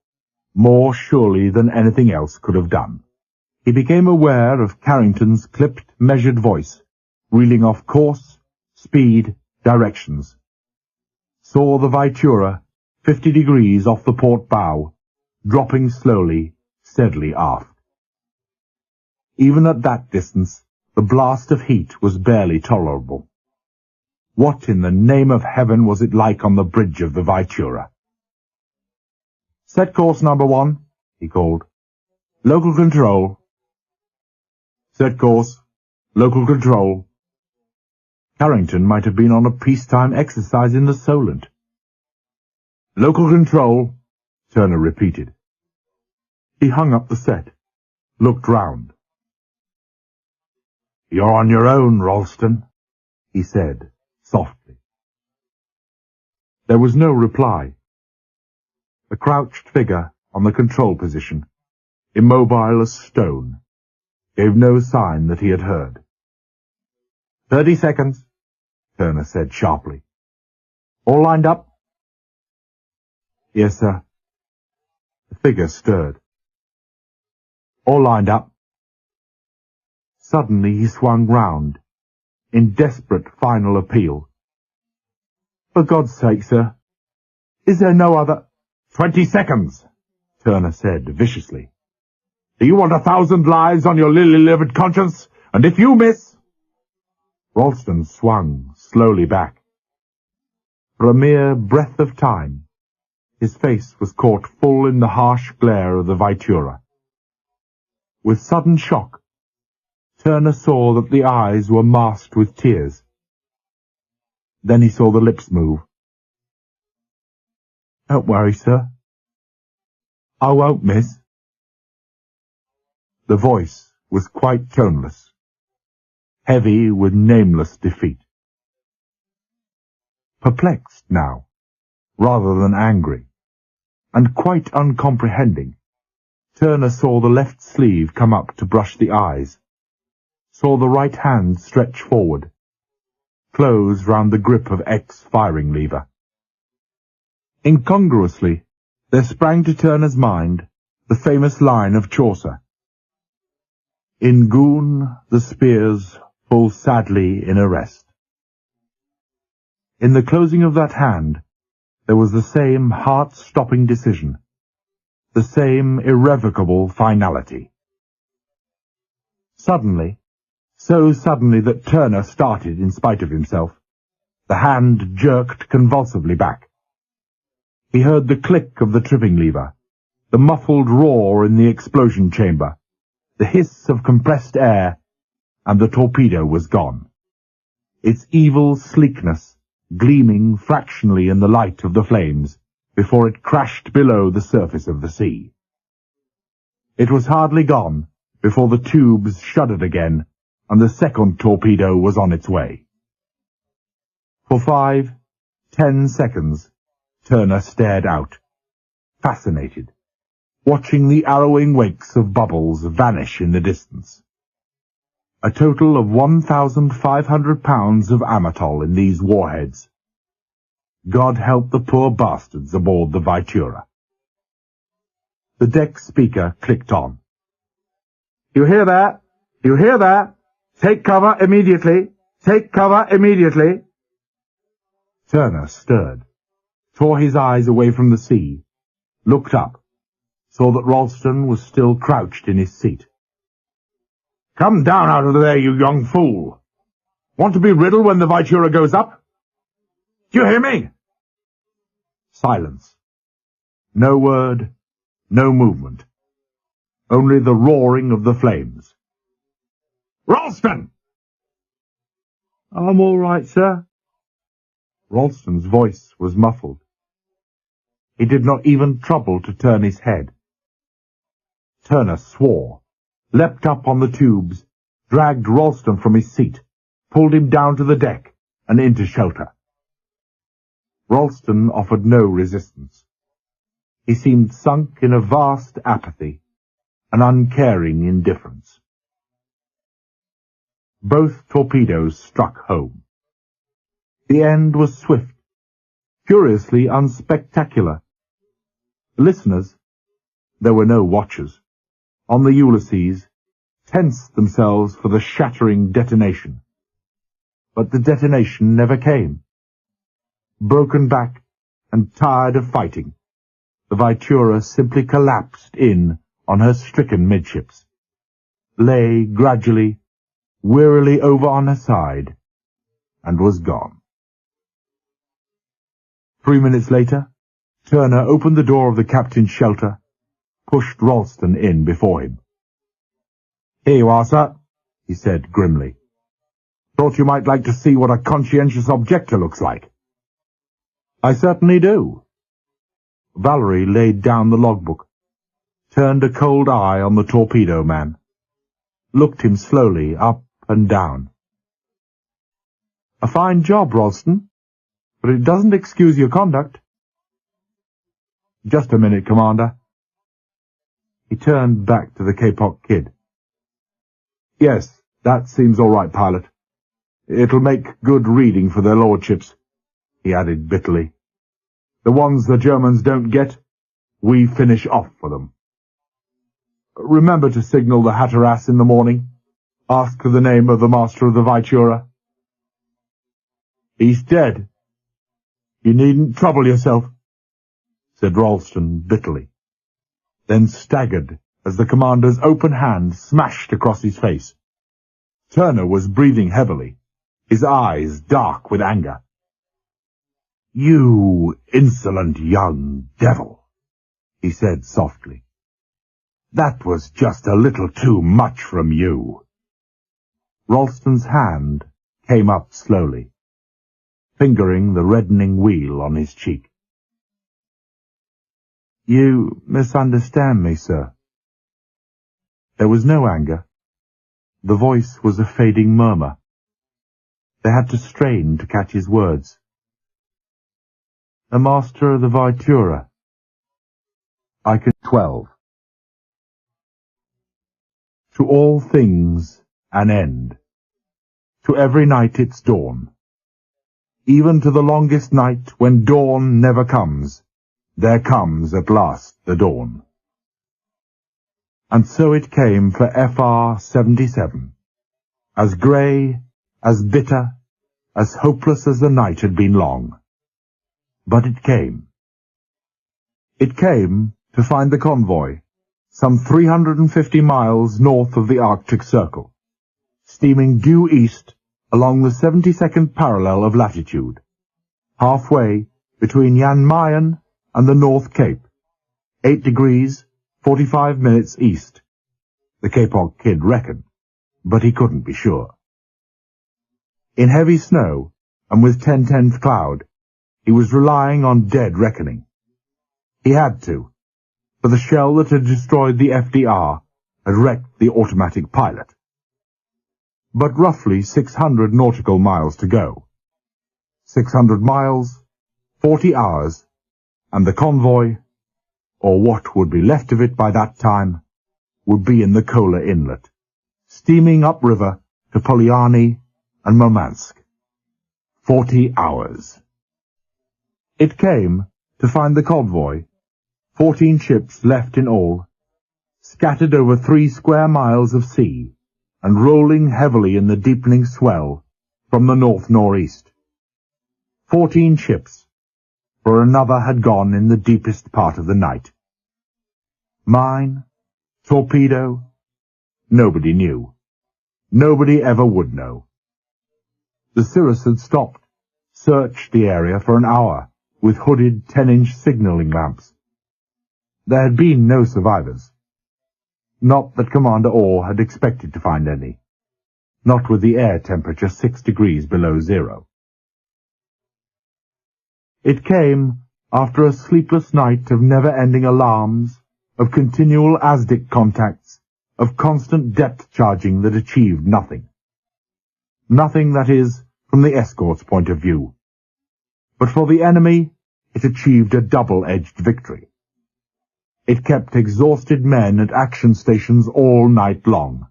more surely than anything else could have done. He became aware of Carrington's clipped, measured voice, reeling off course, speed, directions. Saw the Vitura 50 degrees off the port bow, dropping slowly, steadily aft. Even at that distance, the blast of heat was barely tolerable. What in the name of heaven was it like on the bridge of the Vitura? "Set course, number 1, he called. "Local control." "Set course. Local control." Carrington might have been on a peacetime exercise in the Solent. "Local control," Turner repeated. He hung up the set, looked round. "You're on your own, Ralston," he said, softly. There was no reply. The crouched figure on the control position, immobile as stone, gave no sign that he had heard. 30 seconds, Turner said sharply. "All lined up?" "Yes, sir." The figure stirred. "All lined up." Suddenly he swung round, in desperate final appeal. "For God's sake, sir, is there no other—" 20 seconds, Turner said viciously. "Do you want 1,000 lives on your lily-livered conscience? And if you miss—" Ralston swung slowly back. For a mere breath of time, his face was caught full in the harsh glare of the Vitura. With sudden shock, Turner saw that the eyes were masked with tears. Then he saw the lips move. "Don't worry, sir. I won't miss." The voice was quite toneless, heavy with nameless defeat. Perplexed now, rather than angry, and quite uncomprehending, Turner saw the left sleeve come up to brush the eyes, saw the right hand stretch forward, close round the grip of X's firing lever. Incongruously, there sprang to Turner's mind the famous line of Chaucer. "In Goun the spears fall sadly in arrest." In the closing of that hand, there was the same heart-stopping decision, the same irrevocable finality. Suddenly, so suddenly that Turner started in spite of himself, the hand jerked convulsively back. He heard the click of the tripping lever, the muffled roar in the explosion chamber, the hiss of compressed air, and the torpedo was gone, its evil sleekness gleaming fractionally in the light of the flames before it crashed below the surface of the sea. It was hardly gone before the tubes shuddered again, and the second torpedo was on its way. For 5-10 seconds, Turner stared out, fascinated, watching the arrowing wakes of bubbles vanish in the distance. A total of 1,500 pounds of amatol in these warheads. God help the poor bastards aboard the Vitura. The deck speaker clicked on. "You hear that? You hear that? Take cover immediately! Take cover immediately!" Turner stirred, tore his eyes away from the sea, looked up, saw that Ralston was still crouched in his seat. "Come down out of there, you young fool! Want to be riddled when the Vitura goes up? Do you hear me?" Silence. No word, no movement. Only the roaring of the flames. "Ralston!" "I'm all right, sir." Ralston's voice was muffled. He did not even trouble to turn his head. Turner swore, leapt up on the tubes, dragged Ralston from his seat, pulled him down to the deck and into shelter. Ralston offered no resistance. He seemed sunk in a vast apathy, an uncaring indifference. Both torpedoes struck home. The end was swift, curiously unspectacular. The listeners, there were no watchers, on the Ulysses, tensed themselves for the shattering detonation. But the detonation never came. Broken back and tired of fighting, the Vitura simply collapsed in on her stricken midships, lay gradually, wearily over on her side, and was gone. 3 minutes later, Turner opened the door of the captain's shelter, pushed Ralston in before him. "Here you are, sir," he said grimly. "Thought you might like to see what a conscientious objector looks like." "I certainly do." Vallery laid down the logbook, turned a cold eye on the torpedo man, looked him slowly up and down. "A fine job, Ralston, but it doesn't excuse your conduct." "Just a minute, Commander." He turned back to the Kapok Kid. "Yes, that seems all right, pilot. It'll make good reading for their lordships," he added bitterly. "The ones the Germans don't get, we finish off for them. Remember to signal the Hatteras in the morning. Ask for the name of the master of the Vitura." "He's dead. You needn't trouble yourself," said Ralston bitterly, then staggered as the commander's open hand smashed across his face. Turner was breathing heavily, his eyes dark with anger. "You insolent young devil," he said softly. "That was just a little too much from you." Ralston's hand came up slowly, fingering the reddening wheal on his cheek. "You misunderstand me, sir." There was no anger. The voice was a fading murmur. They had to strain to catch his words. "The master of the Vitura. I can 12. To all things an end. To every night its dawn. Even to the longest night, when dawn never comes, there comes at last the dawn." And so it came for FR 77, as grey, as bitter, as hopeless as the night had been long. But it came. It came to find the convoy, some 350 miles north of the Arctic Circle, steaming due east along the 72nd parallel of latitude, halfway between Jan Mayen and the North Cape, 8 degrees, 45 minutes east. The Kapok Kid reckoned, but he couldn't be sure. In heavy snow, and with 10/10th cloud, he was relying on dead reckoning. He had to, for the shell that had destroyed the FDR had wrecked the automatic pilot. But roughly 600 nautical miles to go. 600 miles, 40 hours, and the convoy, or what would be left of it by that time, would be in the Kola Inlet, steaming upriver to Polyarny and Murmansk. 40 hours. It came to find the convoy, 14 ships left in all, scattered over 3 square miles of sea, and rolling heavily in the deepening swell from the north-northeast. 14 ships, for another had gone in the deepest part of the night. Mine, torpedo, nobody knew. Nobody ever would know. The Cirrus had stopped, searched the area for an hour with hooded 10-inch signalling lamps. There had been no survivors. Not that Commander Orr had expected to find any. Not with the air temperature 6 degrees below zero. It came after a sleepless night of never-ending alarms, of continual ASDIC contacts, of constant depth charging that achieved nothing. Nothing, that is, from the escort's point of view. But for the enemy, it achieved a double-edged victory. It kept exhausted men at action stations all night long,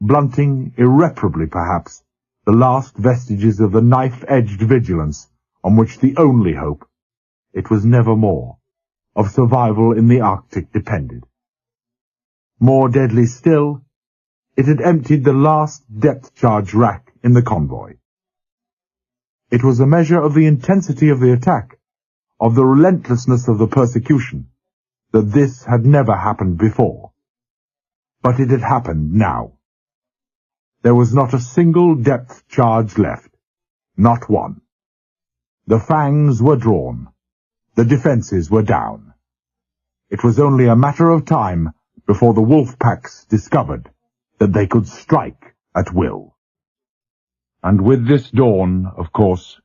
blunting, irreparably perhaps, the last vestiges of the knife-edged vigilance on which the only hope, it was never more, of survival in the Arctic depended. More deadly still, it had emptied the last depth-charge rack in the convoy. It was a measure of the intensity of the attack, of the relentlessness of the persecution, that this had never happened before. But it had happened now. There was not a single depth charge left, not one. The fangs were drawn, the defences were down. It was only a matter of time before the wolf packs discovered that they could strike at will. And with this dawn, of course,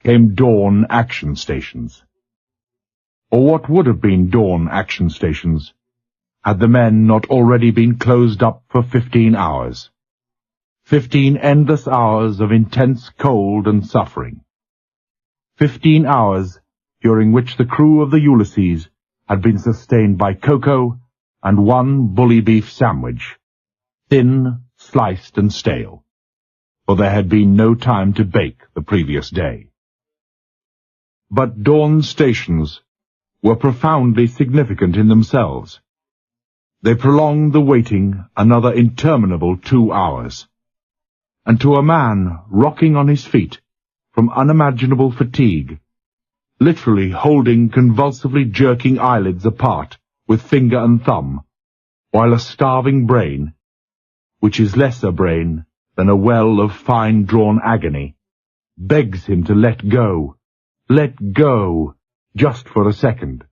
came dawn action stations. Or what would have been dawn action stations, had the men not already been closed up for 15 hours. 15 endless hours of intense cold and suffering. 15 hours during which the crew of the Ulysses had been sustained by cocoa and one bully beef sandwich, thin, sliced and stale, for there had been no time to bake the previous day. But dawn stations were profoundly significant in themselves. They prolonged the waiting another interminable 2 hours. And to a man rocking on his feet from unimaginable fatigue, literally holding convulsively jerking eyelids apart with finger and thumb, while a starving brain, which is less a brain than a well of fine-drawn agony, begs him to let go, just for a second,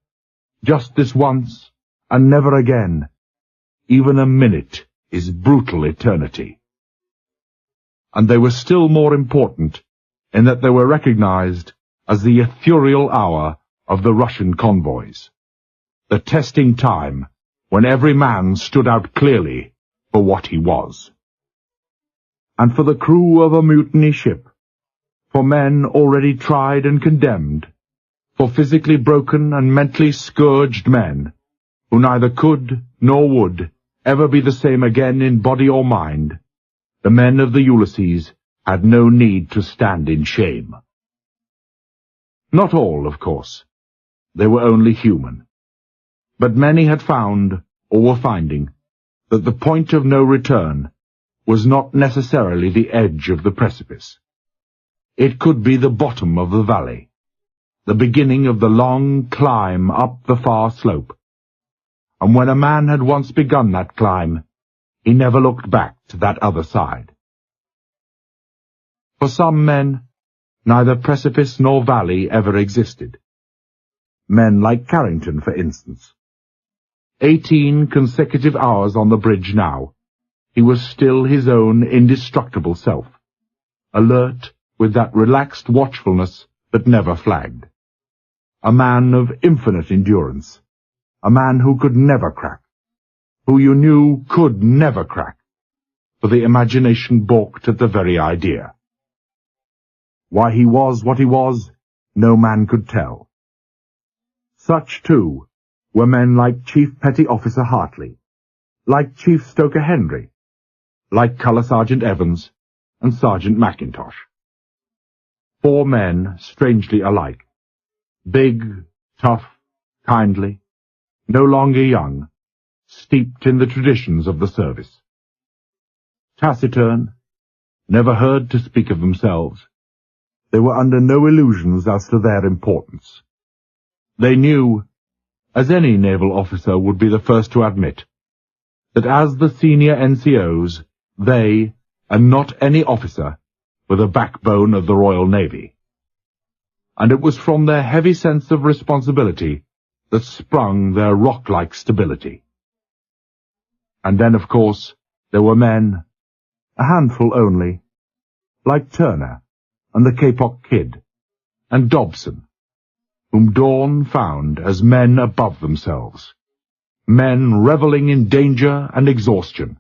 just this once, and never again. Even a minute is brutal eternity. And they were still more important in that they were recognized as the ethereal hour of the Russian convoys, the testing time when every man stood out clearly for what he was. And for the crew of a mutiny ship, for men already tried and condemned, for physically broken and mentally scourged men, who neither could nor would ever be the same again in body or mind, the men of the Ulysses had no need to stand in shame. Not all, of course. They were only human. But many had found, or were finding, that the point of no return was not necessarily the edge of the precipice. It could be the bottom of the valley, the beginning of the long climb up the far slope. And when a man had once begun that climb, he never looked back to that other side. For some men, neither precipice nor valley ever existed. Men like Carrington, for instance. 18 consecutive hours on the bridge now, he was still his own indestructible self, alert with that relaxed watchfulness that never flagged. A man of infinite endurance, a man who could never crack, who you knew could never crack, for the imagination balked at the very idea. Why he was what he was, no man could tell. Such, too, were men like Chief Petty Officer Hartley, like Chief Stoker Henry, like Colour Sergeant Evans and Sergeant Mackintosh. 4 men strangely alike, big, tough, kindly, no longer young, steeped in the traditions of the service. Taciturn, never heard to speak of themselves, they were under no illusions as to their importance. They knew, as any naval officer would be the first to admit, that as the senior NCOs, they, and not any officer, were the backbone of the Royal Navy. And it was from their heavy sense of responsibility that sprung their rock-like stability. And then, of course, there were men, a handful only, like Turner and the Kapok Kid, and Dobson, whom Dawn found as men above themselves, men revelling in danger and exhaustion,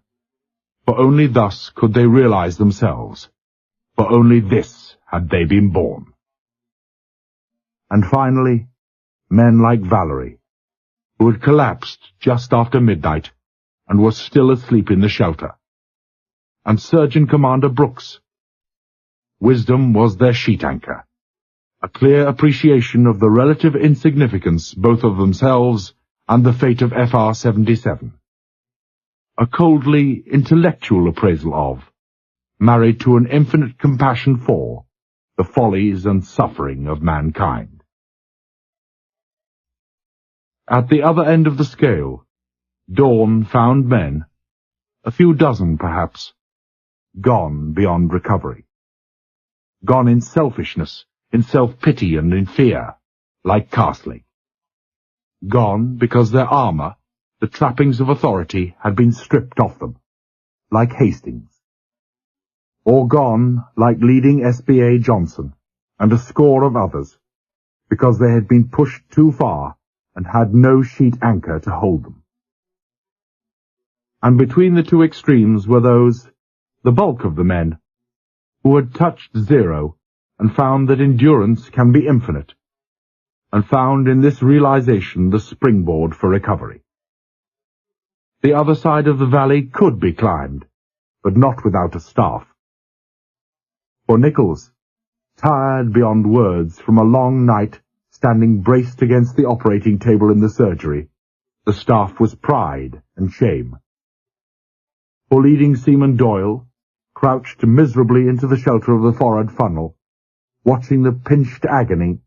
for only thus could they realize themselves, for only this had they been born. And finally, men like Vallery, who had collapsed just after midnight and was still asleep in the shelter, and Surgeon Commander Brooks. Wisdom was their sheet anchor, a clear appreciation of the relative insignificance both of themselves and the fate of FR-77. A coldly intellectual appraisal of, married to an infinite compassion for, the follies and suffering of mankind. At the other end of the scale, dawn found men, a few dozen perhaps, gone beyond recovery. Gone in selfishness, in self-pity and in fear, like Castley. Gone because their armour, the trappings of authority, had been stripped off them, like Hastings. Or gone, like leading S.B.A. Johnson, and a score of others, because they had been pushed too far and had no sheet anchor to hold them. And between the two extremes were those, the bulk of the men, who had touched zero and found that endurance can be infinite, and found in this realization the springboard for recovery. The other side of the valley could be climbed, but not without a staff. For Nichols, tired beyond words from a long night standing braced against the operating table in the surgery, the staff was pride and shame. For leading seaman Doyle, crouched miserably into the shelter of the forward funnel, watching the pinched agony,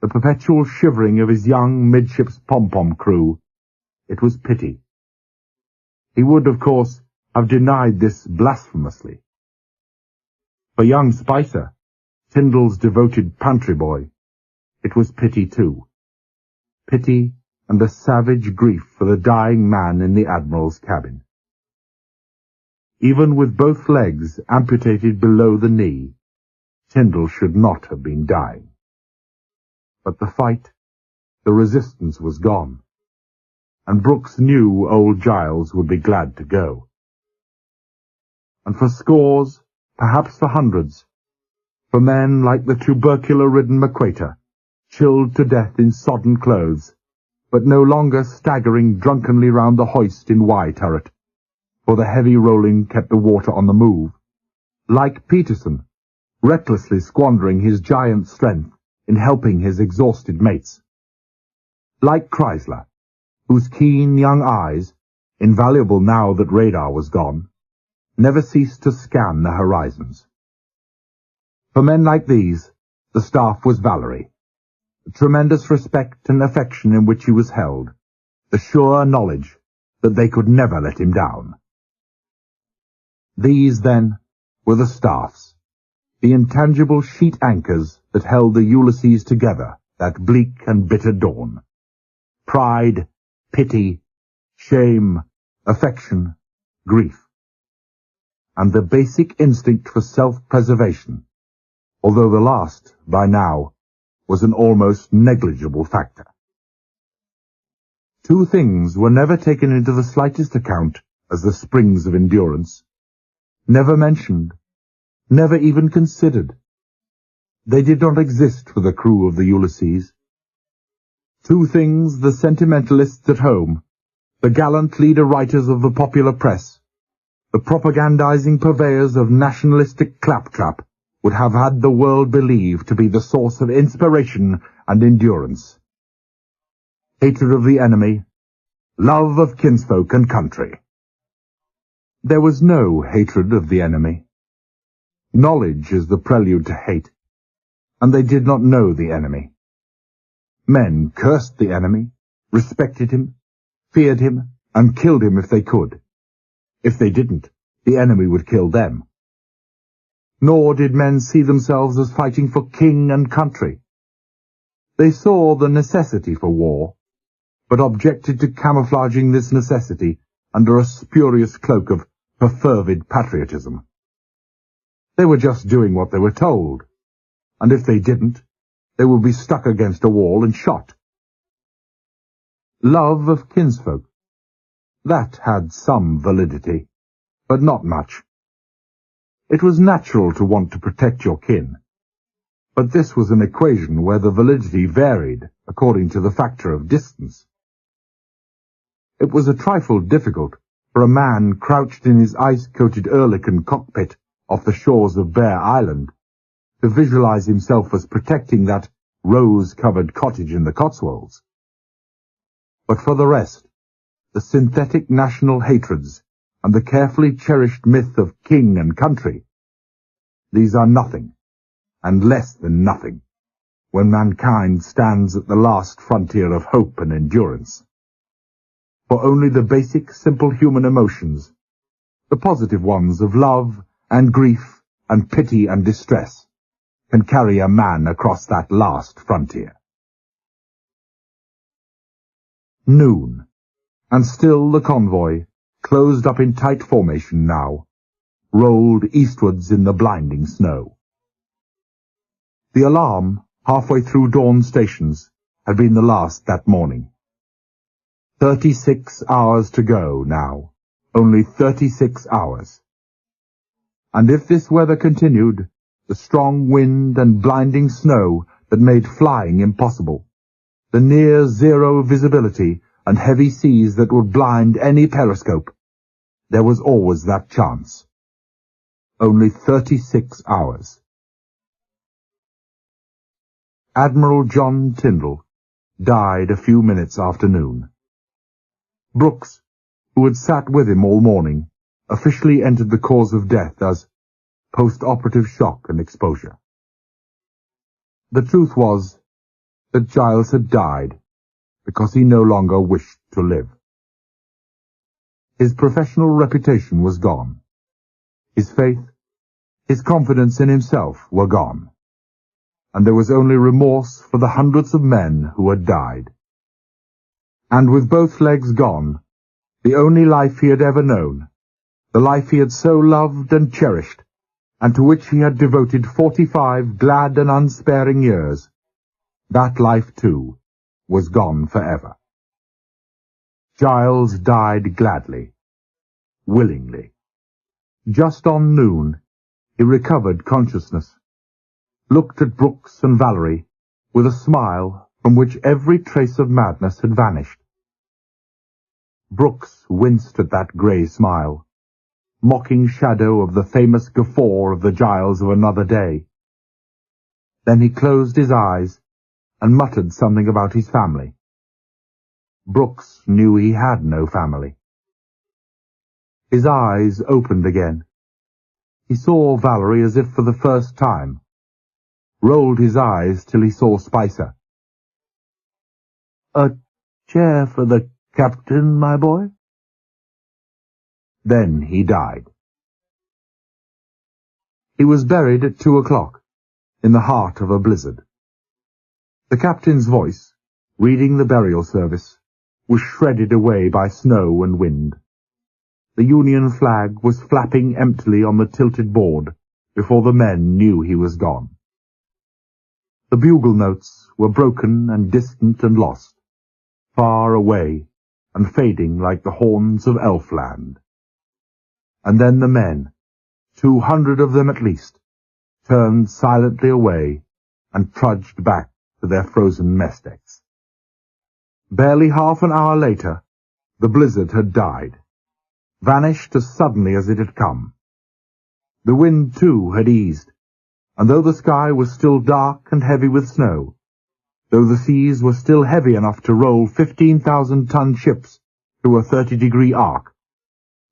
the perpetual shivering of his young midships pom-pom crew, it was pity. He would, of course, have denied this blasphemously. For young Spicer, Tyndall's devoted pantry boy, it was pity too. Pity and a savage grief for the dying man in the Admiral's cabin. Even with both legs amputated below the knee, Tyndall should not have been dying. But the fight, the resistance was gone, and Brooks knew old Giles would be glad to go. And for scores, perhaps for hundreds, for men like the tubercular-ridden McQuater, chilled to death in sodden clothes, but no longer staggering drunkenly round the hoist in Y turret, for the heavy rolling kept the water on the move, like Peterson, recklessly squandering his giant strength in helping his exhausted mates, like Chrysler, whose keen young eyes, invaluable now that radar was gone, never ceased to scan the horizons. For men like these, the staff was Vallery, the tremendous respect and affection in which he was held, the sure knowledge that they could never let him down. These, then, were the staffs, the intangible sheet anchors that held the Ulysses together that bleak and bitter dawn. Pride, pity, shame, affection, grief, and the basic instinct for self-preservation, although the last, by now, was an almost negligible factor. Two things were never taken into the slightest account as the springs of endurance, never mentioned, never even considered. They did not exist for the crew of the Ulysses. Two things the sentimentalists at home, the gallant leader-writers of the popular press, the propagandizing purveyors of nationalistic claptrap, would have had the world believe to be the source of inspiration and endurance. Hatred of the enemy, love of kinsfolk and country. There was no hatred of the enemy. Knowledge is the prelude to hate, and they did not know the enemy. Men cursed the enemy, respected him, feared him, and killed him if they could. If they didn't, the enemy would kill them. Nor did men see themselves as fighting for king and country. They saw the necessity for war, but objected to camouflaging this necessity under a spurious cloak of perfervid patriotism. They were just doing what they were told, and if they didn't, they would be stuck against a wall and shot. Love of kinsfolk. That had some validity, but not much. It was natural to want to protect your kin, but this was an equation where the validity varied according to the factor of distance. It was a trifle difficult for a man crouched in his ice-coated Oerlikon cockpit off the shores of Bear Island to visualize himself as protecting that rose-covered cottage in the Cotswolds. But for the rest, the synthetic national hatreds and the carefully cherished myth of king and country, these are nothing, and less than nothing, when mankind stands at the last frontier of hope and endurance. For only the basic, simple human emotions, the positive ones of love and grief and pity and distress, can carry a man across that last frontier. Noon, and still the convoy, closed up in tight formation now, rolled eastwards in the blinding snow. The alarm, halfway through dawn stations, had been the last that morning. 36 hours to go now, only 36 hours. And if this weather continued, the strong wind and blinding snow that made flying impossible, the near-zero visibility and heavy seas that would blind any periscope, there was always that chance. Only 36 hours. Admiral John Tyndall died a few minutes after noon. Brooks, who had sat with him all morning, officially entered the cause of death as post-operative shock and exposure. The truth was that Giles had died because he no longer wished to live. His professional reputation was gone. His faith, his confidence in himself were gone, and there was only remorse for the hundreds of men who had died. And with both legs gone, the only life he had ever known, the life he had so loved and cherished, and to which he had devoted 45 glad and unsparing years, that life, too, was gone forever. Giles died gladly, willingly. Just on noon, he recovered consciousness, looked at Brooks and Vallery with a smile from which every trace of madness had vanished. Brooks winced at that grey smile, mocking shadow of the famous guffaw of the Giles of another day. Then he closed his eyes and muttered something about his family. Brooks knew he had no family. His eyes opened again. He saw Vallery as if for the first time, rolled his eyes till he saw Spicer. "A chair for the captain, my boy?" Then he died. He was buried at 2 o'clock, in the heart of a blizzard. The captain's voice, reading the burial service, was shredded away by snow and wind. The Union flag was flapping emptily on the tilted board before the men knew he was gone. The bugle notes were broken and distant and lost, far away and fading like the horns of Elfland. And then the men, 200 of them at least, turned silently away and trudged back to their frozen mess decks. Barely half an hour later, the blizzard had died, vanished as suddenly as it had come. The wind, too, had eased, and though the sky was still dark and heavy with snow, though the seas were still heavy enough to roll 15,000-ton ships through a 30-degree arc,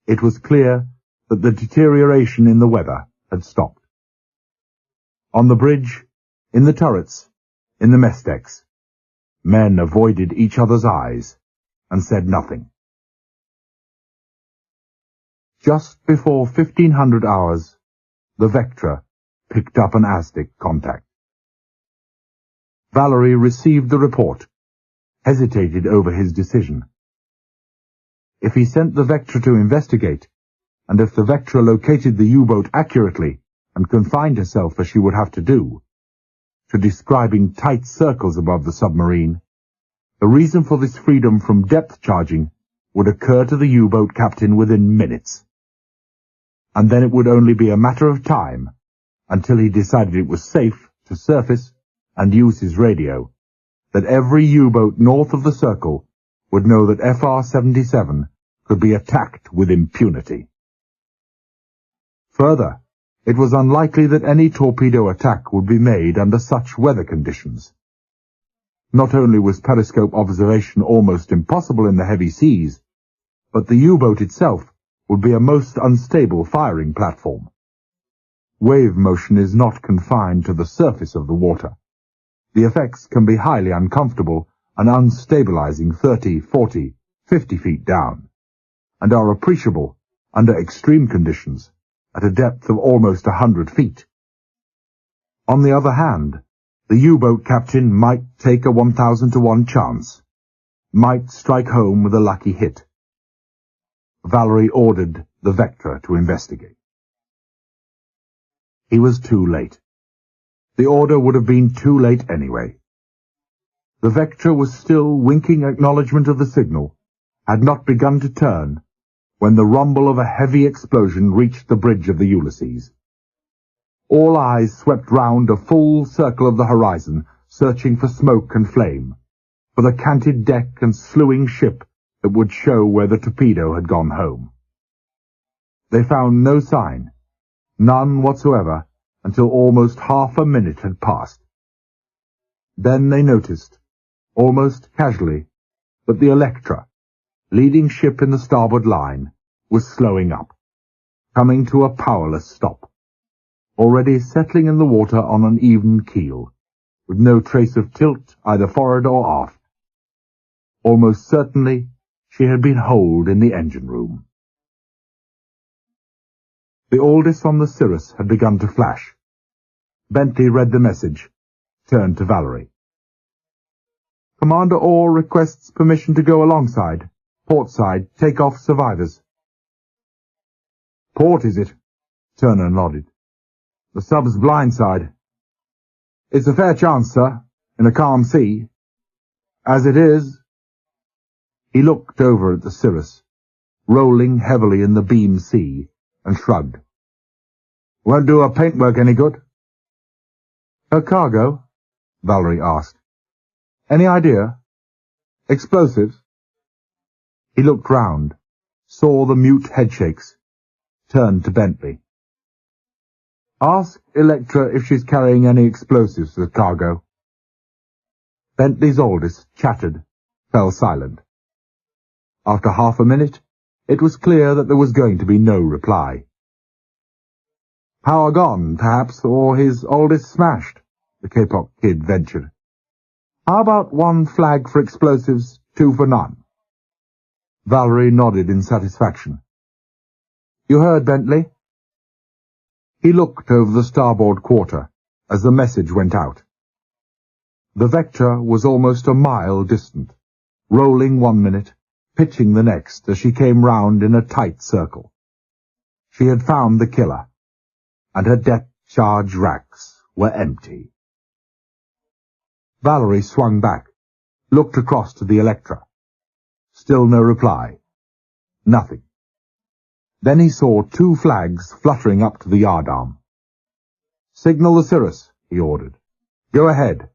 it was clear that the deterioration in the weather had stopped. On the bridge, in the turrets, in the mess decks, men avoided each other's eyes and said nothing. Just before 1500 hours, the Vectra picked up an Aztec contact. Vallery received the report, hesitated over his decision. If he sent the Vectra to investigate, and if the Vectra located the U-boat accurately and confined herself, as she would have to do, to describing tight circles above the submarine, the reason for this freedom from depth charging would occur to the U-boat captain within minutes. and then it would only be a matter of time until he decided it was safe to surface and use his radio, that every U-boat north of the Circle would know that FR-77 could be attacked with impunity. Further, it was unlikely that any torpedo attack would be made under such weather conditions. Not only was periscope observation almost impossible in the heavy seas, but the U-boat itself would be a most unstable firing platform. Wave motion is not confined to the surface of the water. The effects can be highly uncomfortable and unstabilizing 30, 40, 50 feet down, and are appreciable under extreme conditions at a depth of almost 100 feet. On the other hand, the U-boat captain might take a 1,000-to-1 chance, might strike home with a lucky hit. Vallery ordered the Vectra to investigate. He was too late. The order would have been too late anyway. The Vectra was still winking acknowledgement of the signal, had not begun to turn, when the rumble of a heavy explosion reached the bridge of the Ulysses. All eyes swept round a full circle of the horizon, searching for smoke and flame, for the canted deck and slewing ship that would show where the torpedo had gone home. They found no sign, none whatsoever, until almost half a minute had passed. Then they noticed, almost casually, that the Electra, leading ship in the starboard line, was slowing up, coming to a powerless stop, already settling in the water on an even keel, with no trace of tilt either forward or aft. Almost certainly she had been holed in the engine room. The Aldous on the Cirrus had begun to flash. Bentley read the message, turned to Vallery. Commander Orr requests permission to go alongside, port side, take off survivors. Port, is it? Turner nodded. The sub's blind side. It's a fair chance, sir, in a calm sea. As it is... He looked over at the Cirrus, rolling heavily in the beam sea, and shrugged. Won't do her paintwork any good. Her cargo? Vallery asked. Any idea? Explosives? He looked round, saw the mute headshakes, turned to Bentley. Ask Electra if she's carrying any explosives as cargo. Bentley's oldest chattered, fell silent. After half a minute, it was clear that there was going to be no reply. Power gone, perhaps, or his oldest smashed, the Kapok kid ventured. How about 1 flag for explosives, 2 for none? Vallery nodded in satisfaction. You heard, Bentley? He looked over the starboard quarter as the message went out. The Vectra was almost a mile distant, rolling 1 minute, pitching the next as she came round in a tight circle. She had found the killer, and her depth-charge racks were empty. Vallery swung back, looked across to the Electra. Still no reply. Nothing. Then he saw 2 flags fluttering up to the yardarm. Signal the Cirrus, he ordered. Go ahead.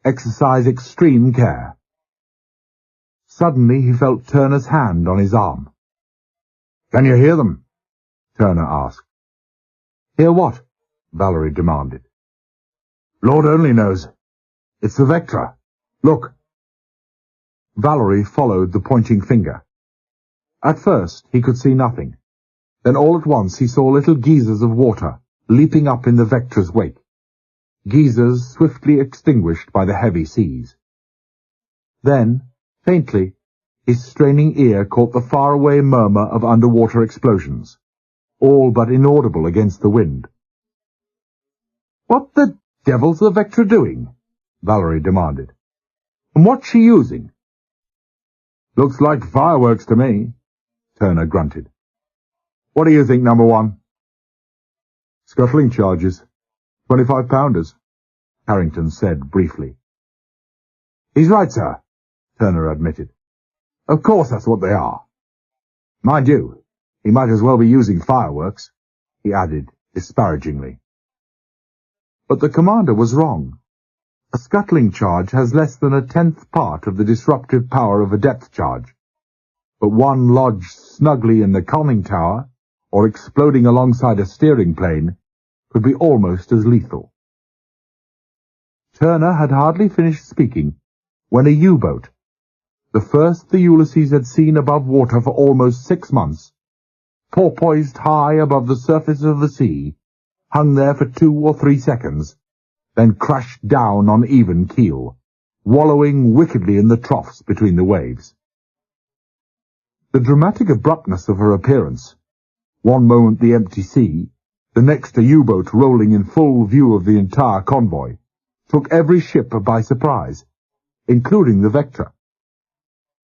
Exercise extreme care. Suddenly he felt Turner's hand on his arm. Can you hear them? Turner asked. Hear what? Vallery demanded. Lord only knows. It's the Vectra. Look. Vallery followed the pointing finger. At first he could see nothing. Then all at once he saw little geysers of water leaping up in the Vectra's wake. Geysers swiftly extinguished by the heavy seas. Then, faintly, his straining ear caught the faraway murmur of underwater explosions, all but inaudible against the wind. What the devil's the Vectra doing? Vallery demanded. And what's she using? Looks like fireworks to me, Turner grunted. What do you think, number 1? Scuttling charges. 25-pounders, Harrington said briefly. He's right, sir, Turner admitted. Of course that's what they are. Mind you, he might as well be using fireworks. he added disparagingly. But the commander was wrong. A scuttling charge has less than a tenth part of the disruptive power of a depth charge, but one lodged snugly in the conning tower, or exploding alongside a steering plane, could be almost as lethal. Turner had hardly finished speaking when a U-boat, the first the Ulysses had seen above water for almost 6 months, porpoised high above the surface of the sea, hung there for 2 or 3 seconds, then crashed down on even keel, wallowing wickedly in the troughs between the waves. The dramatic abruptness of her appearance, one moment the empty sea, the next a U-boat rolling in full view of the entire convoy, took every ship by surprise, including the Vectra.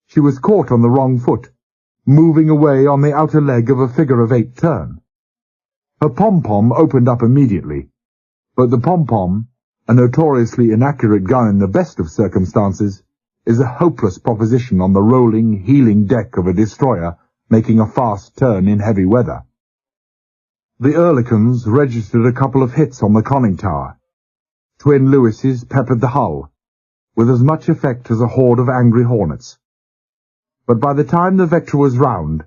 She was caught on the wrong foot, moving away on the outer leg of a figure-of-8 turn. Her pom-pom opened up immediately, but the pom-pom, a notoriously inaccurate gun in the best of circumstances, is a hopeless proposition on the rolling, heeling deck of a destroyer making a fast turn in heavy weather. The Earlicans registered a couple of hits on the conning tower. Twin Lewises peppered the hull, with as much effect as a horde of angry hornets. But by the time the Vectra was round,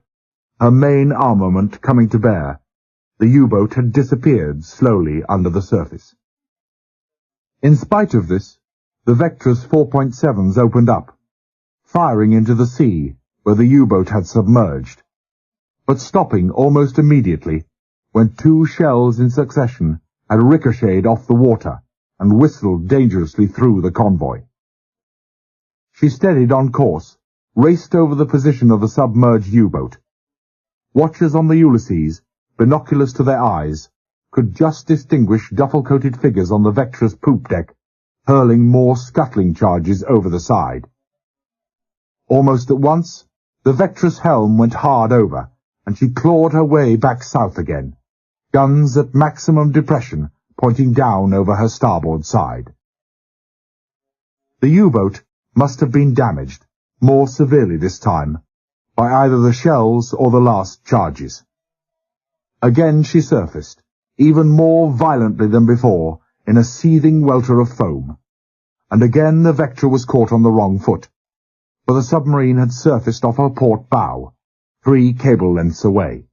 her main armament coming to bear, the U-boat had disappeared slowly under the surface. In spite of this, the Vectra's 4.7s opened up, firing into the sea where the U-boat had submerged, but stopping almost immediately when 2 shells in succession had ricocheted off the water and whistled dangerously through the convoy. She steadied on course, raced over the position of the submerged U-boat. Watchers on the Ulysses, binoculars to their eyes, could just distinguish duffel-coated figures on the Vectra's poop deck, hurling more scuttling charges over the side. Almost at once, the Vectra's helm went hard over, and she clawed her way back south again, guns at maximum depression pointing down over her starboard side. The U-boat must have been damaged, more severely this time, by either the shells or the last charges. Again she surfaced, even more violently than before, in a seething welter of foam, and again the Vectra was caught on the wrong foot, for the submarine had surfaced off her port bow, 3 cable lengths away.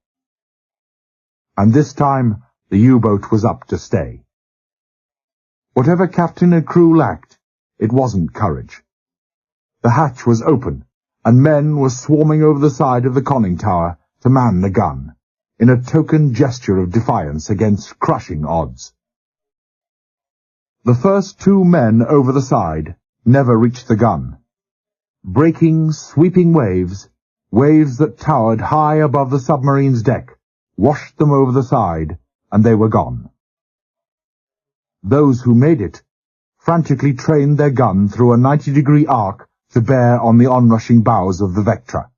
And this time the U-boat was up to stay. Whatever captain and crew lacked, it wasn't courage. The hatch was open, and men were swarming over the side of the conning tower to man the gun, in a token gesture of defiance against crushing odds. The first 2 men over the side never reached the gun. Breaking, sweeping waves, waves that towered high above the submarine's deck, washed them over the side, and they were gone. Those who made it frantically trained their gun through a 90-degree arc to bear on the onrushing bows of the Vectra.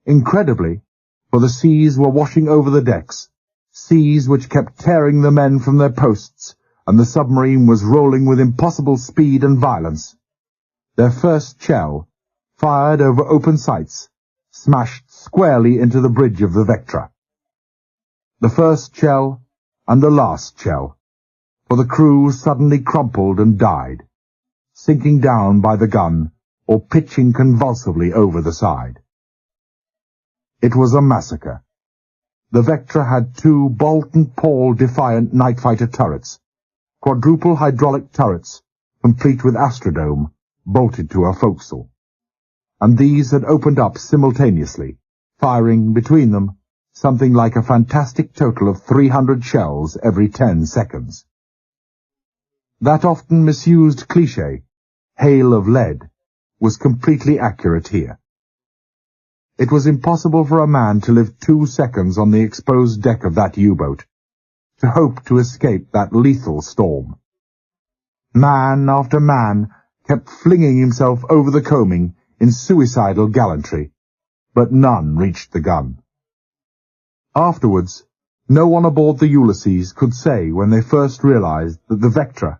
Incredibly, for the seas were washing over the decks, seas which kept tearing the men from their posts, and the submarine was rolling with impossible speed and violence. Their first shell, fired over open sights, smashed squarely into the bridge of the Vectra. The first shell and the last shell, for the crew suddenly crumpled and died, sinking down by the gun or pitching convulsively over the side. It was a massacre. The Vectra had 2 Bolt and Paul Defiant night fighter turrets, quadruple hydraulic turrets, complete with astrodome, bolted to her forecastle, and these had opened up simultaneously, firing between them something like a fantastic total of 300 shells every 10 seconds. That often misused cliché, hail of lead, was completely accurate here. It was impossible for a man to live 2 seconds on the exposed deck of that U-boat, to hope to escape that lethal storm. Man after man kept flinging himself over the coaming in suicidal gallantry, but none reached the gun. Afterwards, no one aboard the Ulysses could say when they first realized that the Vectra,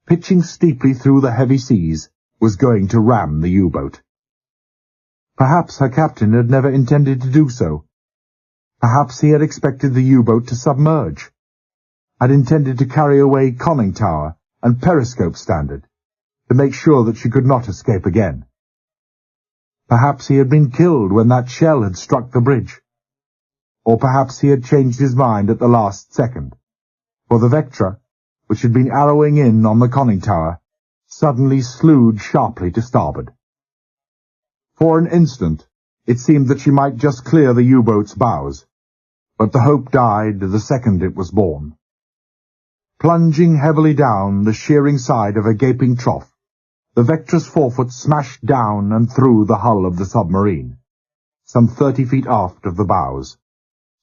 pitching steeply through the heavy seas, was going to ram the U-boat. Perhaps her captain had never intended to do so. Perhaps he had expected the U-boat to submerge, had intended to carry away conning tower and periscope standard, to make sure that she could not escape again. Perhaps he had been killed when that shell had struck the bridge. Or perhaps he had changed his mind at the last second, for the Vectra, which had been arrowing in on the conning tower, suddenly slewed sharply to starboard. For an instant, it seemed that she might just clear the U-boat's bows, but the hope died the second it was born. Plunging heavily down the shearing side of a gaping trough, the Vectra's forefoot smashed down and through the hull of the submarine, some 30 feet aft of the bows,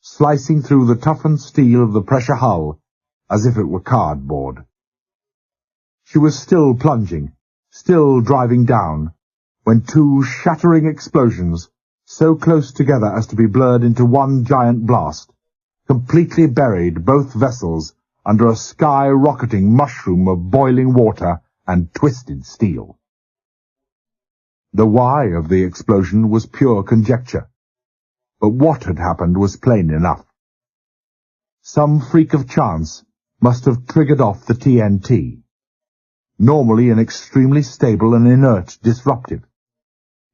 slicing through the toughened steel of the pressure hull as if it were cardboard. She was still plunging, still driving down, when two shattering explosions, so close together as to be blurred into one giant blast, completely buried both vessels under a sky-rocketing mushroom of boiling water and twisted steel. The why of the explosion was pure conjecture, but what had happened was plain enough. Some freak of chance must have triggered off the TNT, normally an extremely stable and inert disruptive,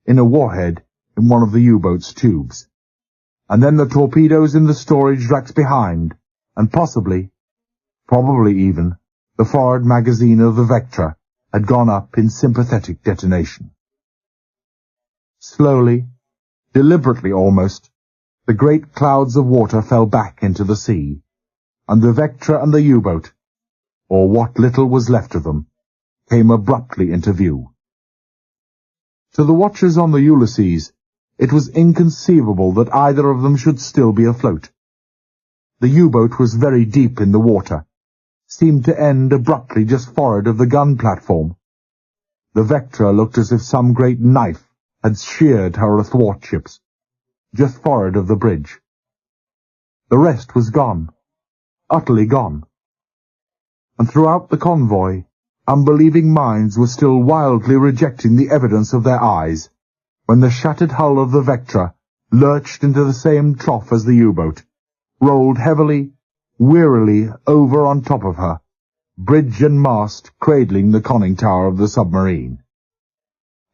in a warhead in one of the U-boat's tubes, and then the torpedoes in the storage racks behind, and probably even, the forward magazine of the Vectra had gone up in sympathetic detonation. Slowly, deliberately almost, the great clouds of water fell back into the sea, and the Vectra and the U-boat, or what little was left of them, came abruptly into view. To the watchers on the Ulysses, it was inconceivable that either of them should still be afloat. The U-boat was very deep in the water, seemed to end abruptly just forward of the gun platform. The Vectra looked as if some great knife had sheared her athwartships, just forward of the bridge. The rest was gone, utterly gone. And throughout the convoy, unbelieving minds were still wildly rejecting the evidence of their eyes, when the shattered hull of the Vectra lurched into the same trough as the U-boat, rolled heavily, wearily over on top of her, bridge and mast cradling the conning tower of the submarine.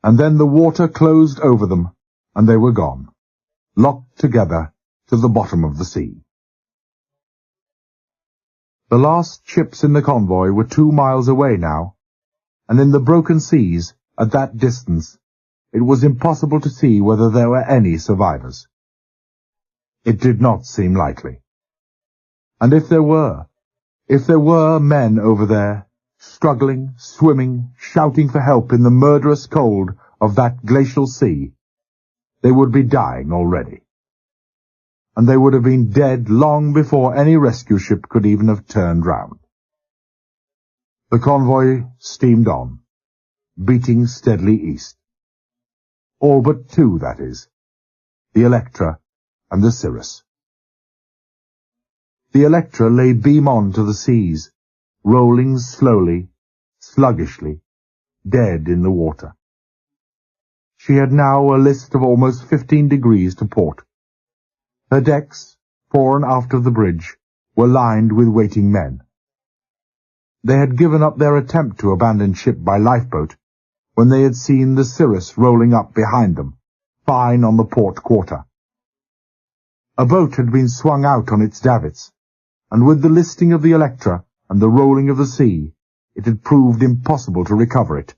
And then the water closed over them, and they were gone, locked together to the bottom of the sea. The last ships in the convoy were 2 miles away now, and in the broken seas, at that distance, it was impossible to see whether there were any survivors. It did not seem likely. And if there were men over there, struggling, swimming, shouting for help in the murderous cold of that glacial sea, they would be dying already. And they would have been dead long before any rescue ship could even have turned round. The convoy steamed on, beating steadily east. All but two, that is, the Electra and the Cirrus. The Electra lay beam on to the seas, rolling slowly, sluggishly, dead in the water. She had now a list of almost 15 degrees to port. Her decks, fore and aft of the bridge, were lined with waiting men. They had given up their attempt to abandon ship by lifeboat when they had seen the Cirrus rolling up behind them, fine on the port quarter. A boat had been swung out on its davits, and with the listing of the Electra and the rolling of the sea, it had proved impossible to recover it.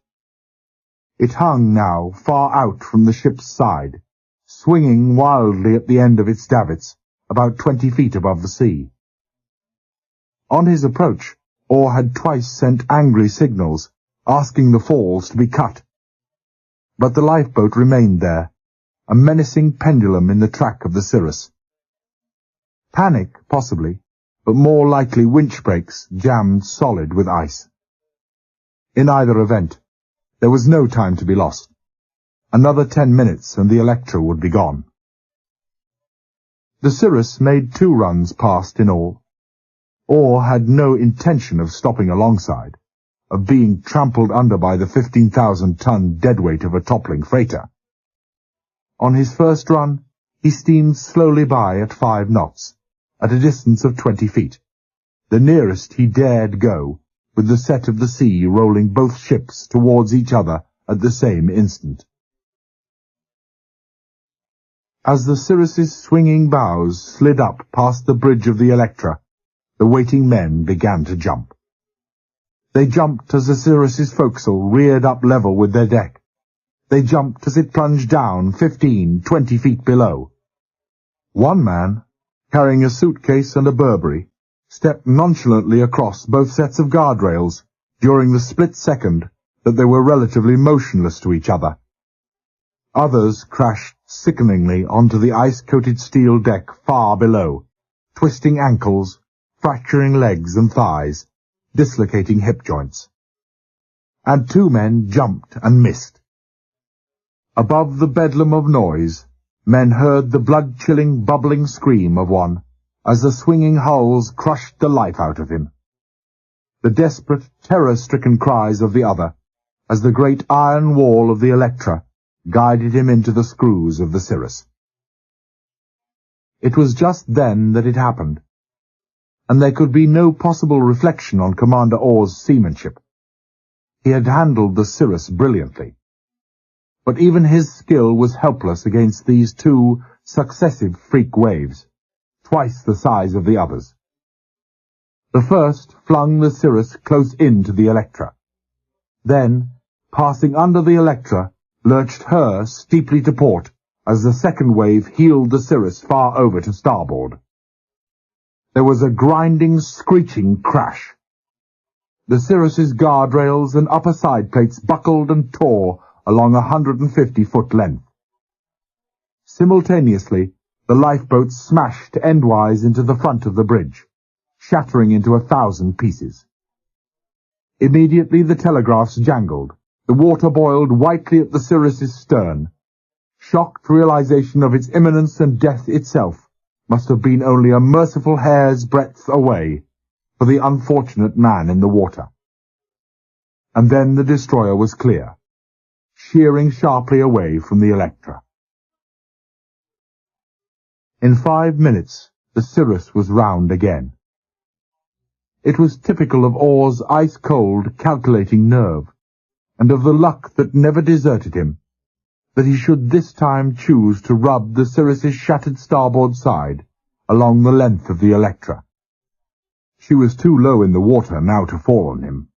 It hung now far out from the ship's side, swinging wildly at the end of its davits, about 20 feet above the sea. On his approach, Orr had twice sent angry signals, asking the falls to be cut. But the lifeboat remained there, a menacing pendulum in the track of the Cirrus. Panic, possibly, but more likely winch brakes jammed solid with ice. In either event, there was no time to be lost. Another 10 minutes and the Electra would be gone. The Cirrus made 2 runs past in all. Orr had no intention of stopping alongside, of being trampled under by the 15,000-ton deadweight of a toppling freighter. On his first run, He steamed slowly by at 5 knots, at a distance of 20 feet, the nearest he dared go, with the set of the sea rolling both ships towards each other at the same instant. As the Cyrus's swinging bows slid up past the bridge of the Electra, the waiting men began to jump. They jumped as the Cyrus's forecastle reared up level with their deck. They jumped as it plunged down 15, 20 feet below. One man, carrying a suitcase and a Burberry, stepped nonchalantly across both sets of guardrails during the split second that they were relatively motionless to each other. Others crashed sickeningly onto the ice-coated steel deck far below, twisting ankles, fracturing legs and thighs, dislocating hip joints. And 2 men jumped and missed. Above the bedlam of noise, men heard the blood-chilling, bubbling scream of one as the swinging hulls crushed the life out of him. The desperate, terror-stricken cries of the other as the great iron wall of the Electra guided him into the screws of the Cyrus. It was just then that it happened, and there could be no possible reflection on Commander Orr's seamanship. He had handled the Cyrus brilliantly, but even his skill was helpless against these 2 successive freak waves, twice the size of the others. The first flung the Cyrus close into the Electra. Then, passing under the Electra, lurched her steeply to port as the second wave heeled the Cyrus far over to starboard. There was a grinding, screeching crash. The Cyrus's guardrails and upper side plates buckled and tore along a 150-foot length. Simultaneously, the lifeboats smashed endwise into the front of the bridge, shattering into 1,000 pieces. Immediately the telegraphs jangled. The water boiled whitely at the Cyrus's stern. Shocked realization of its imminence and death itself must have been only a merciful hair's breadth away for the unfortunate man in the water. And then the destroyer was clear, sheering sharply away from the Electra. In 5 minutes, the Cyrus was round again. It was typical of Orr's ice-cold, calculating nerve, and of the luck that never deserted him, that he should this time choose to rub the Cyrus's shattered starboard side along the length of the Electra. She was too low in the water now to fall on him,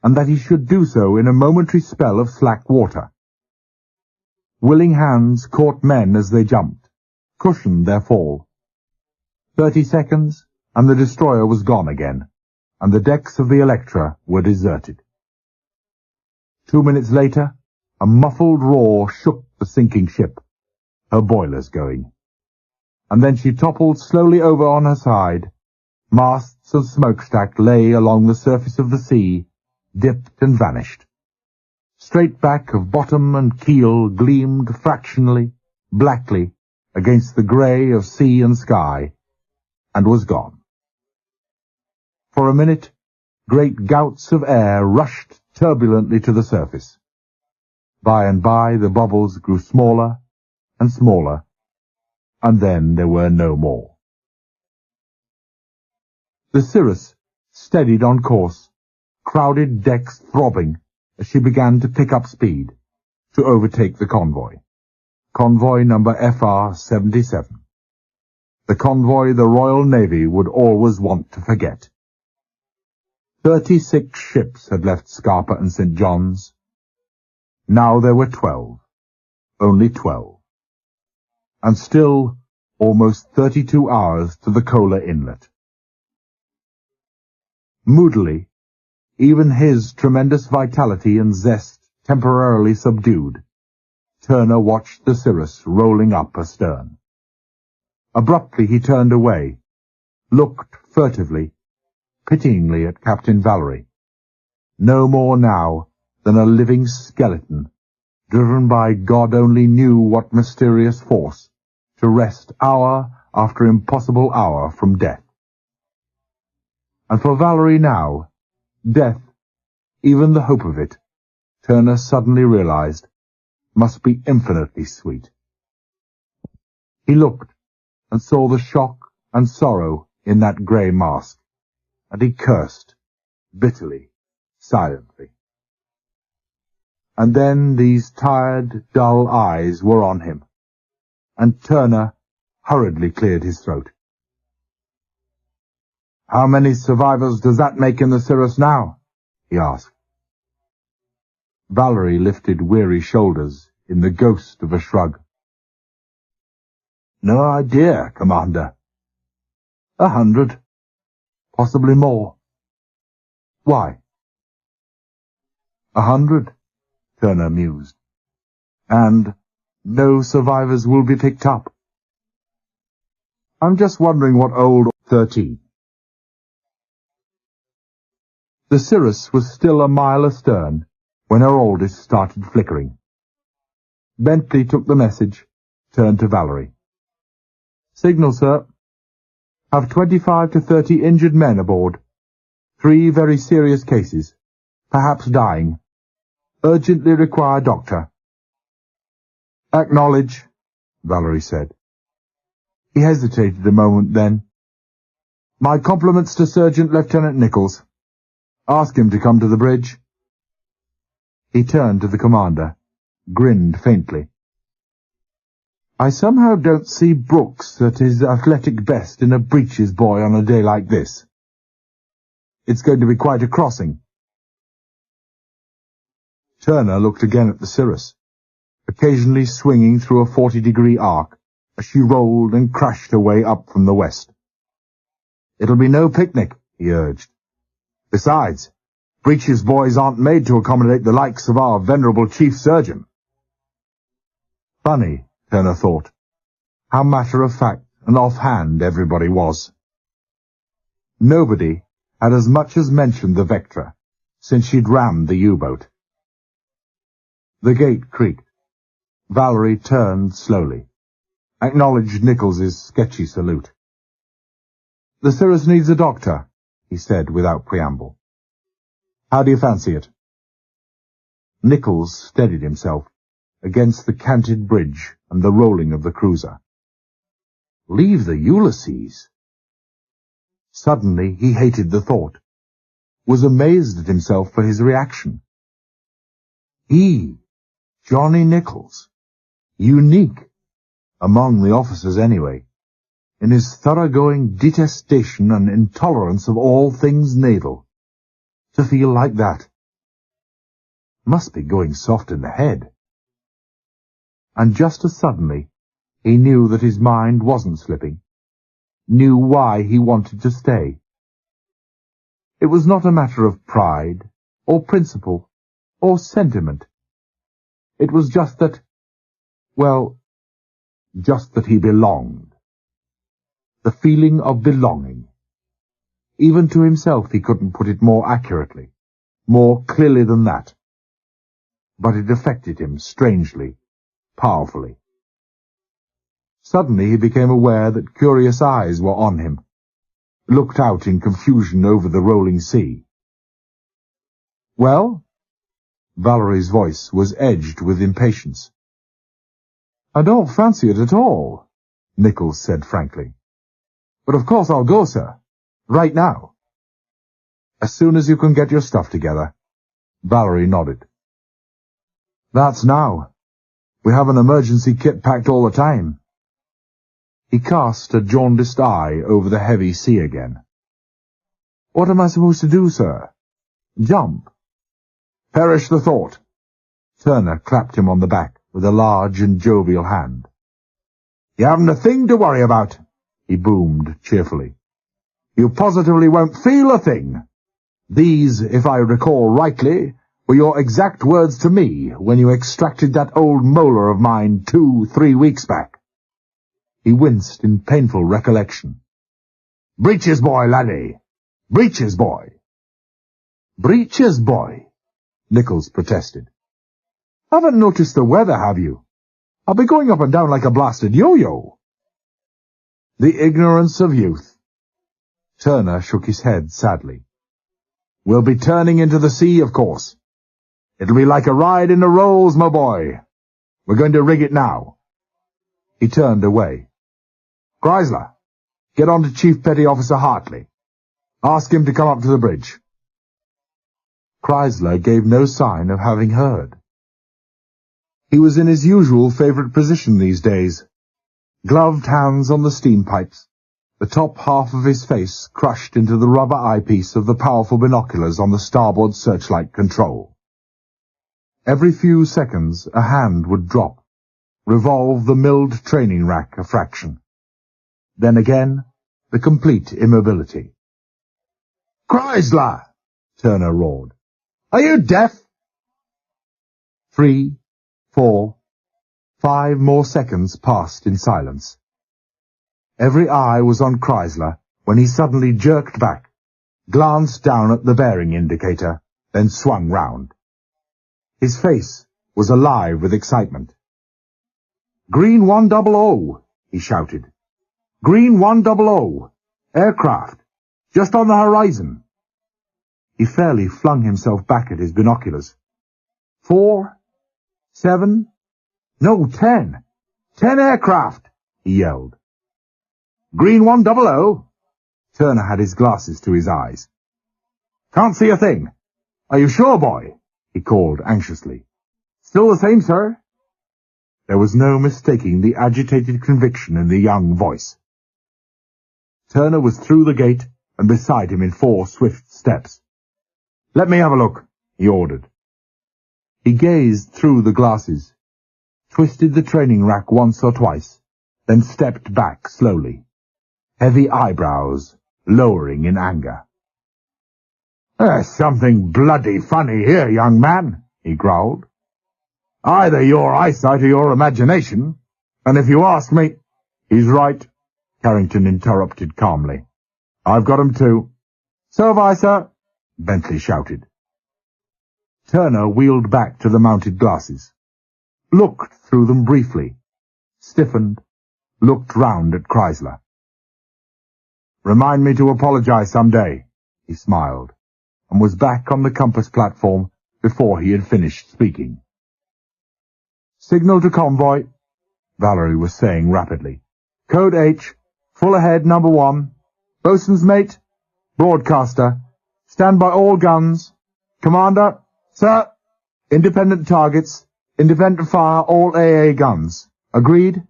and that he should do so in a momentary spell of slack water. Willing hands caught men as they jumped, cushioned their fall. 30 seconds, and the destroyer was gone again, and the decks of the Electra were deserted. 2 minutes later, a muffled roar shook the sinking ship, her boilers going. And then she toppled slowly over on her side. Masts and smokestack lay along the surface of the sea, dipped and vanished. Straight back of bottom and keel gleamed fractionally, blackly, against the grey of sea and sky, and was gone. For a minute, great gouts of air rushed turbulently to the surface. By and by the bubbles grew smaller and smaller, and then there were no more. The Cyrus steadied on course, crowded decks throbbing as she began to pick up speed, to overtake the convoy. Convoy number FR-77. The convoy the Royal Navy would always want to forget. 36 ships had left Scapa and St. John's. Now there were 12. Only 12. And still almost 32 hours to the Kola Inlet. Moodily, even his tremendous vitality and zest temporarily subdued, Turner watched the Cyrus rolling up astern. Abruptly he turned away, looked furtively, pityingly at Captain Vallery, no more now than a living skeleton, driven by God only knew what mysterious force, to rest hour after impossible hour from death. And for Vallery now, death, even the hope of it, Turner suddenly realized, must be infinitely sweet. He looked and saw the shock and sorrow in that grey mask, and he cursed, bitterly, silently. And then these tired, dull eyes were on him, and Turner hurriedly cleared his throat. "How many survivors does that make in the cirrus now?" he asked. Vallery lifted weary shoulders in the ghost of a shrug. "No idea, Commander. 100. Possibly more." "Why?" 100, Turner mused. "And no survivors will be picked up. I'm just wondering what old 13. The cirrus was still a mile astern when her oldest started flickering. Bentley took the message, turned to Vallery. "Signal, sir. Have 25 to 30 injured men aboard. 3 very serious cases, perhaps dying. Urgently require doctor." "Acknowledge," Vallery said. He hesitated a moment, then. "My compliments to Sergeant Lieutenant Nichols. Ask him to come to the bridge." He turned to the commander, grinned faintly. "I somehow don't see Brooks at his athletic best in a breeches boy on a day like this. It's going to be quite a crossing." Turner looked again at the cirrus, occasionally swinging through a 40-degree arc as she rolled and crashed her way up from the west. "It'll be no picnic," he urged. "Besides, breeches boys aren't made to accommodate the likes of our venerable chief surgeon." Funny, Turner thought, how matter-of-fact and off-hand everybody was. Nobody had as much as mentioned the Vectra since she'd rammed the U-boat. The gate creaked. Vallery turned slowly, acknowledged Nichols's sketchy salute. "The cirrus needs a doctor," he said without preamble. "How do you fancy it?" Nichols steadied himself against the canted bridge and the rolling of the cruiser. Leave the Ulysses? Suddenly he hated the thought, was amazed at himself for his reaction. He, Johnny Nichols, unique, among the officers anyway, in his thoroughgoing detestation and intolerance of all things naval, to feel like that. Must be going soft in the head. And just as suddenly, he knew that his mind wasn't slipping, knew why he wanted to stay. It was not a matter of pride, or principle, or sentiment. It was just that, well, just that he belonged. The feeling of belonging. Even to himself he couldn't put it more accurately, more clearly than that. But it affected him strangely, powerfully. Suddenly he became aware that curious eyes were on him, looked out in confusion over the rolling sea. "Well?" Vallery's voice was edged with impatience. "I don't fancy it at all," Nichols said frankly. "But of course I'll go, sir. Right now." "As soon as you can get your stuff together." Vallery nodded. "That's now. We have an emergency kit packed all the time." He cast a jaundiced eye over the heavy sea again. "What am I supposed to do, sir? Jump?" "Perish the thought." Turner clapped him on the back with a large and jovial hand. "You haven't a thing to worry about," he boomed cheerfully. "You positively won't feel a thing. These, if I recall rightly, were your exact words to me when you extracted that old molar of mine 2-3 weeks back." He winced in painful recollection. "Breeches boy, laddie! Breeches boy!" "Breeches boy!" Nichols protested. "Haven't noticed the weather, have you? I'll be going up and down like a blasted yo-yo." "The ignorance of youth." Turner shook his head sadly. "We'll be turning into the sea, of course. It'll be like a ride in the Rolls, my boy. We're going to rig it now." He turned away. Chrysler, get on to Chief Petty Officer Hartley. Ask him to come up to the bridge. Chrysler gave no sign of having heard. He was in his usual favourite position these days, gloved hands on the steam pipes, the top half of his face crushed into the rubber eyepiece of the powerful binoculars on the starboard searchlight control. Every few seconds a hand would drop, revolve the milled training rack a fraction. Then again, the complete immobility. "Chrysler!" Turner roared. "Are you deaf?" 3, 4, 5 more seconds passed in silence. Every eye was on Chrysler when he suddenly jerked back, glanced down at the bearing indicator, then swung round. His face was alive with excitement. "Green 100, he shouted. "Green 100, aircraft, just on the horizon." He fairly flung himself back at his binoculars. 4, 7, no, 10. 10 aircraft, he yelled. "Green 100? Turner had his glasses to his eyes. "Can't see a thing. Are you sure, boy?" he called anxiously. "Still the same, sir." There was no mistaking the agitated conviction in the young voice. Turner was through the gate and beside him in 4 swift steps. "Let me have a look," he ordered. He gazed through the glasses, twisted the training rack once or twice, then stepped back slowly, heavy eyebrows lowering in anger. "There's something bloody funny here, young man," he growled. "Either your eyesight or your imagination, and if you ask me—" "He's right," Carrington interrupted calmly. "I've got 'em too." "So have I, sir," Bentley shouted. Turner wheeled back to the mounted glasses, looked through them briefly, stiffened, looked round at Chrysler. "Remind me to apologize some day," he smiled, and was back on the compass platform before he had finished speaking. "Signal to convoy," Vallery was saying rapidly. "Code H, full ahead number 1. Bosun's mate, broadcaster, stand by all guns. Commander, sir, independent targets, independent fire all AA guns. Agreed?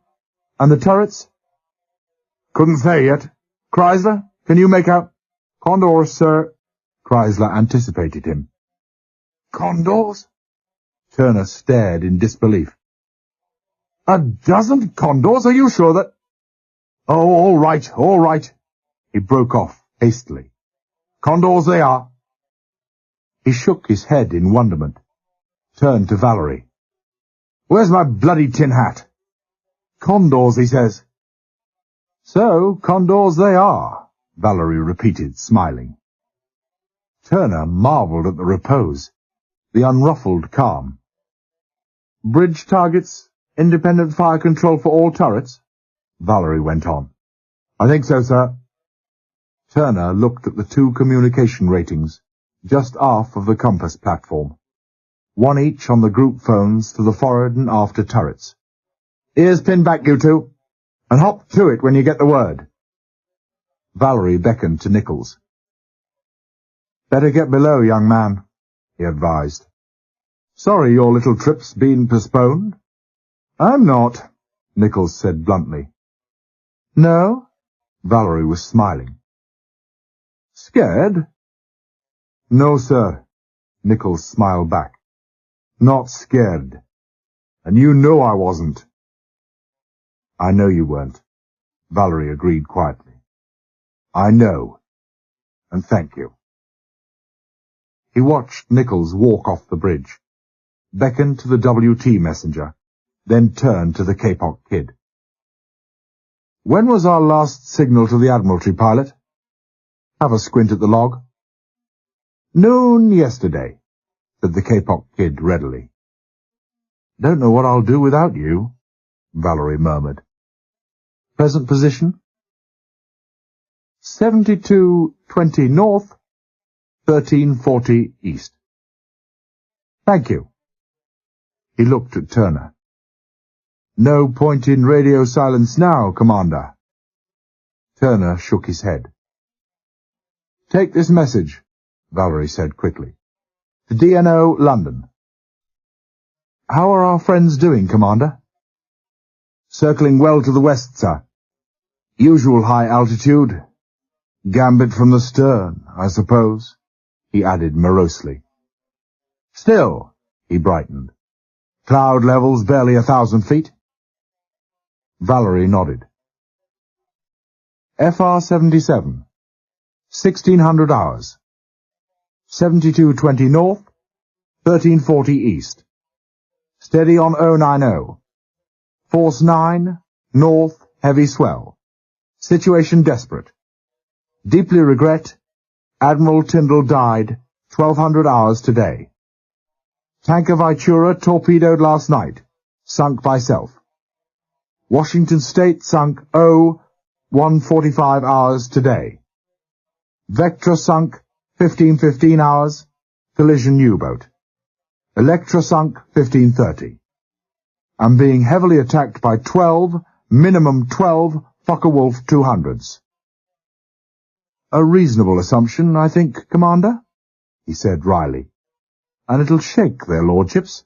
And the turrets?" "Couldn't say yet. Chrysler, can you make out?" "Condors, sir." Chrysler anticipated him. "Condors?" Turner stared in disbelief. "A dozen condors? Are you sure that—" "Oh, all right, all right." He broke off hastily. "Condors they are." He shook his head in wonderment, turned to Vallery. "Where's my bloody tin hat?" "Condors, he says." "So, condors they are," Vallery repeated, smiling. Turner marvelled at the repose, the unruffled calm. "Bridge targets, independent fire control for all turrets?" Vallery went on. "I think so, sir." Turner looked at the 2 communication ratings just aft of the compass platform, 1 each on the group phones to the forward and after turrets. "Ears pinned back, you 2, and hop to it when you get the word." Vallery beckoned to Nichols. "Better get below, young man," he advised. "Sorry your little trip's been postponed." "I'm not," Nichols said bluntly. "No?" Vallery was smiling. "Scared?" "No, sir," Nichols smiled back. "Not scared. And you know I wasn't." "I know you weren't," Vallery agreed quietly. "I know. And thank you." He watched Nichols walk off the bridge, beckoned to the WT messenger, then turned to the Kapok kid. "When was our last signal to the Admiralty pilot?" "Have a squint at the log." "Noon yesterday," said the Kapok kid readily. "Don't know what I'll do without you," Vallery murmured. "Present position?" 7220 north, 1340 east. "Thank you." He looked at Turner. "No point in radio silence now, Commander." Turner shook his head. "Take this message," Vallery said quickly. "To DNO, London." "How are our friends doing, Commander?" "Circling well to the west, sir. Usual high altitude. Gambit from the stern, I suppose," he added morosely. "Still," he brightened, "cloud levels barely 1,000 feet." Vallery nodded. FR-77, 1600 hours, 7220 north, 1340 east. Steady on 090. Force 9, north, heavy swell. Situation desperate. Deeply regret, Admiral Tyndall died 1200 hours today. Tanker Vitura torpedoed last night, sunk by self. Washington State sunk 1:45 hours today. Vectra sunk 15:15 hours, collision U-boat. Electra sunk 15:30. I'm being heavily attacked by 12, minimum 12, Focke-Wulf 200s. "A reasonable assumption, I think, Commander," he said wryly. "And it'll shake their lordships.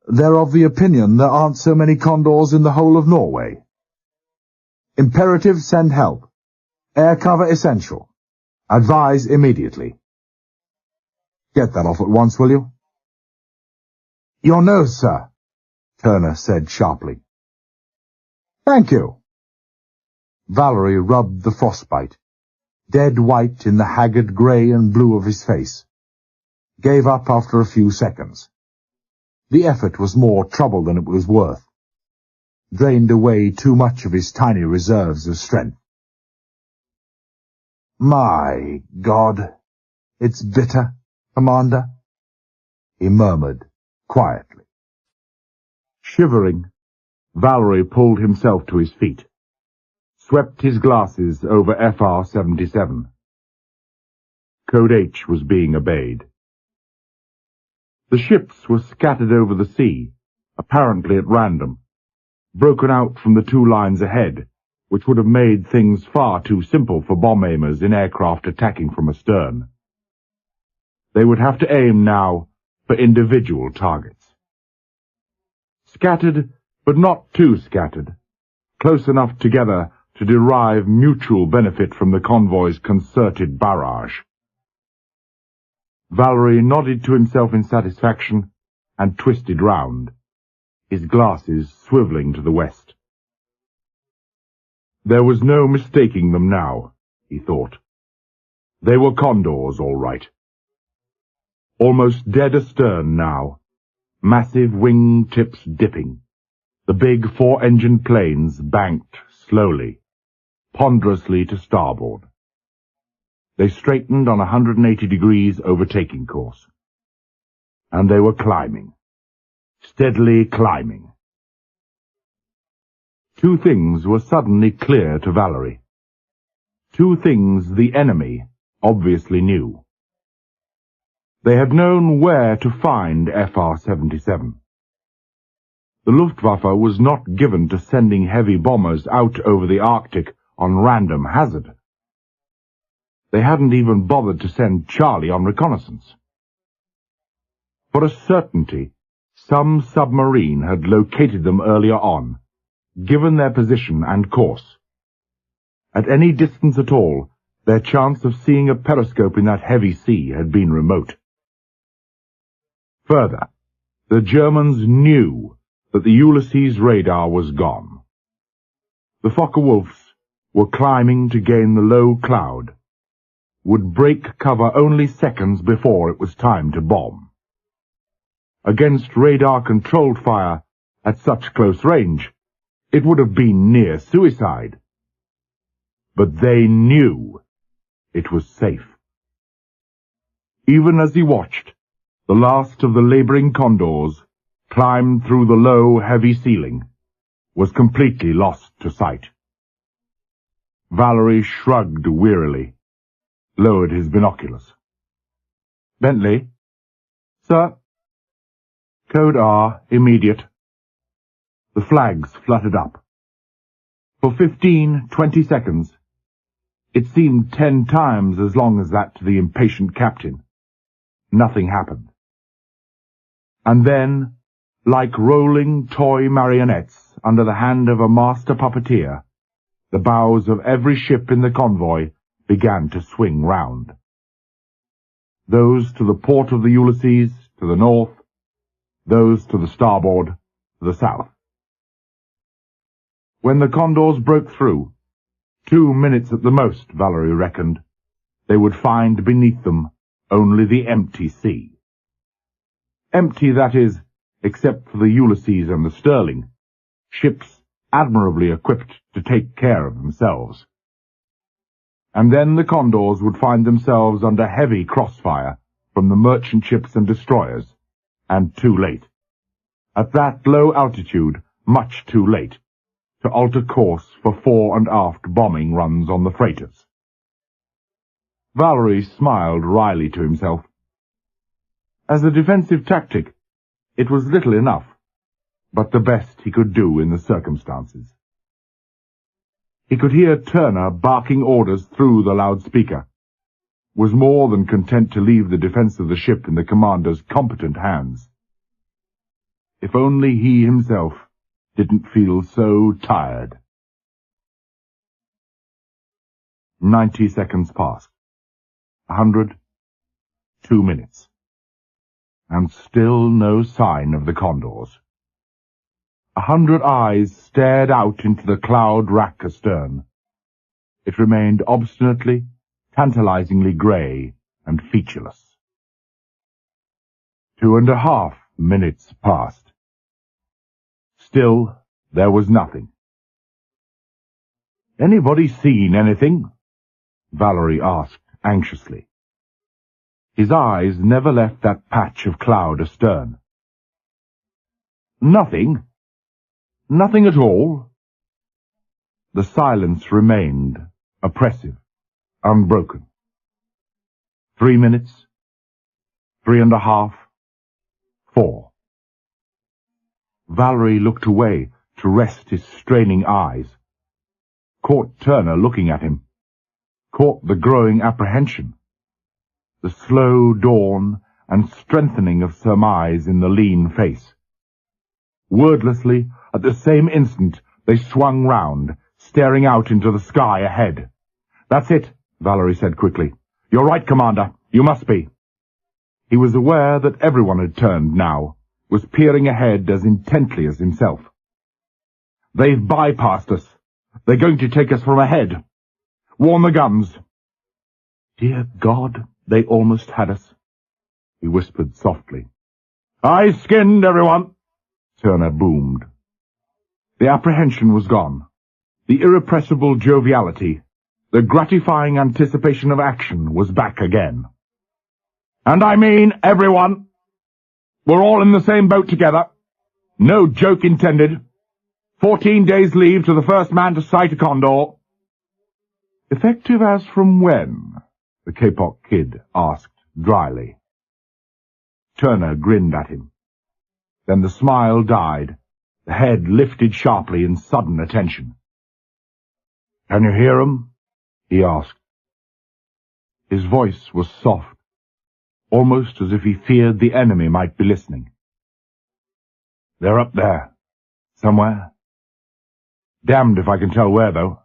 They're of the opinion there aren't so many condors in the whole of Norway. Imperative, send help. Air cover essential. Advise immediately." "Get that off at once, will you?" "Your nose, sir," Turner said sharply. "Thank you." Vallery rubbed the frostbite, dead white in the haggard grey and blue of his face. Gave up after a few seconds. The effort was more trouble than it was worth. Drained away too much of his tiny reserves of strength. "My God, it's bitter, Commander," he murmured quietly. Shivering, Vallery pulled himself to his feet, swept his glasses over FR-77. Code H was being obeyed. The ships were scattered over the sea, apparently at random, broken out from the two lines ahead, which would have made things far too simple for bomb-aimers in aircraft attacking from astern. They would have to aim now for individual targets. Scattered, but not too scattered, close enough together to derive mutual benefit from the convoy's concerted barrage. Vallery nodded to himself in satisfaction and twisted round, his glasses swivelling to the west. There was no mistaking them now, he thought. They were condors, all right. Almost dead astern now, massive wing tips dipping, the big four-engine planes banked slowly, ponderously to starboard. They straightened on 180 degrees overtaking course. And they were climbing, steadily climbing. Two things were suddenly clear to Vallery. Two things the enemy obviously knew. They had known where to find FR-77. The Luftwaffe was not given to sending heavy bombers out over the Arctic on random hazard. They hadn't even bothered to send Charlie on reconnaissance. For a certainty, some submarine had located them earlier on, given their position and course. At any distance at all, their chance of seeing a periscope in that heavy sea had been remote. Further, the Germans knew that the Ulysses radar was gone. The Focke-Wulfs were climbing to gain the low cloud, would break cover only seconds before it was time to bomb. Against radar-controlled fire at such close range, it would have been near suicide. But they knew it was safe. Even as he watched, the last of the labouring condors climbed through the low, heavy ceiling, was completely lost to sight. Vallery shrugged wearily, lowered his binoculars. "Bentley?" "Sir?" "Code R, immediate." The flags fluttered up. For 15-20 seconds, it seemed 10 times as long as that to the impatient captain, nothing happened. And then, like rolling toy marionettes under the hand of a master puppeteer, the bows of every ship in the convoy began to swing round. Those to the port of the Ulysses, to the north, those to the starboard, to the south. When the condors broke through, 2 minutes at the most, Vallery reckoned, they would find beneath them only the empty sea. Empty, that is, except for the Ulysses and the Sterling, ships admirably equipped to take care of themselves. And then the condors would find themselves under heavy crossfire from the merchant ships and destroyers, and too late. At that low altitude, much too late, to alter course for fore and aft bombing runs on the freighters. Vallery smiled wryly to himself. As a defensive tactic, it was little enough, but the best he could do in the circumstances. He could hear Turner barking orders through the loudspeaker, was more than content to leave the defense of the ship in the commander's competent hands. If only he himself didn't feel so tired. 90 seconds passed. 100. 2 minutes. And still no sign of the condors. 100 eyes stared out into the cloud rack astern. It remained obstinately, tantalizingly grey and featureless. 2.5 minutes passed. Still, there was nothing. "Anybody seen anything?" Vallery asked anxiously. His eyes never left that patch of cloud astern. "Nothing? Nothing at all?" The silence remained oppressive, unbroken. 3 minutes, 3.5, 4. Vallery looked away to rest his straining eyes, caught Turner looking at him, caught the growing apprehension, the slow dawn and strengthening of surmise in the lean face. Wordlessly, at the same instant, they swung round, staring out into the sky ahead. "That's it," Vallery said quickly. "You're right, Commander. You must be." He was aware that everyone had turned now, was peering ahead as intently as himself. "They've bypassed us. They're going to take us from ahead. Warn the guns." "Dear God, they almost had us," he whispered softly. "Eyes skinned, everyone," Turner boomed. The apprehension was gone. The irrepressible joviality, the gratifying anticipation of action was back again. "And I mean everyone. We're all in the same boat together. No joke intended. 14 days leave to the first man to sight a condor." "Effective as from when?" the Kapok Kid asked dryly. Turner grinned at him. Then the smile died, the head lifted sharply in sudden attention. "Can you hear 'em?" he asked. His voice was soft, almost as if he feared the enemy might be listening. "They're up there, somewhere. Damned if I can tell where, though.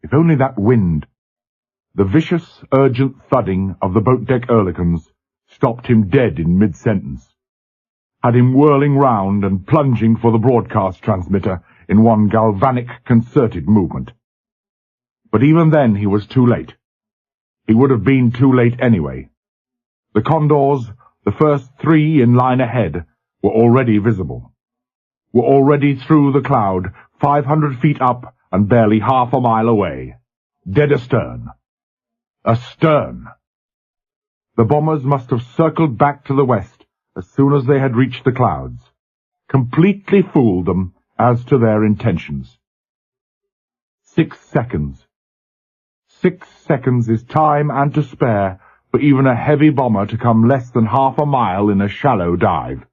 If only that wind." The vicious, urgent thudding of the boat-deck Oerlikons stopped him dead in mid-sentence, had him whirling round and plunging for the broadcast transmitter in one galvanic, concerted movement. But even then he was too late. He would have been too late anyway. The condors, the first 3 in line ahead, were already visible, were already through the cloud, 500 feet up and barely half a mile away, dead astern. Astern! The bombers must have circled back to the west as soon as they had reached the clouds, completely fooled them as to their intentions. 6 seconds. 6 seconds is time and to spare for even a heavy bomber to come less than half a mile in a shallow dive.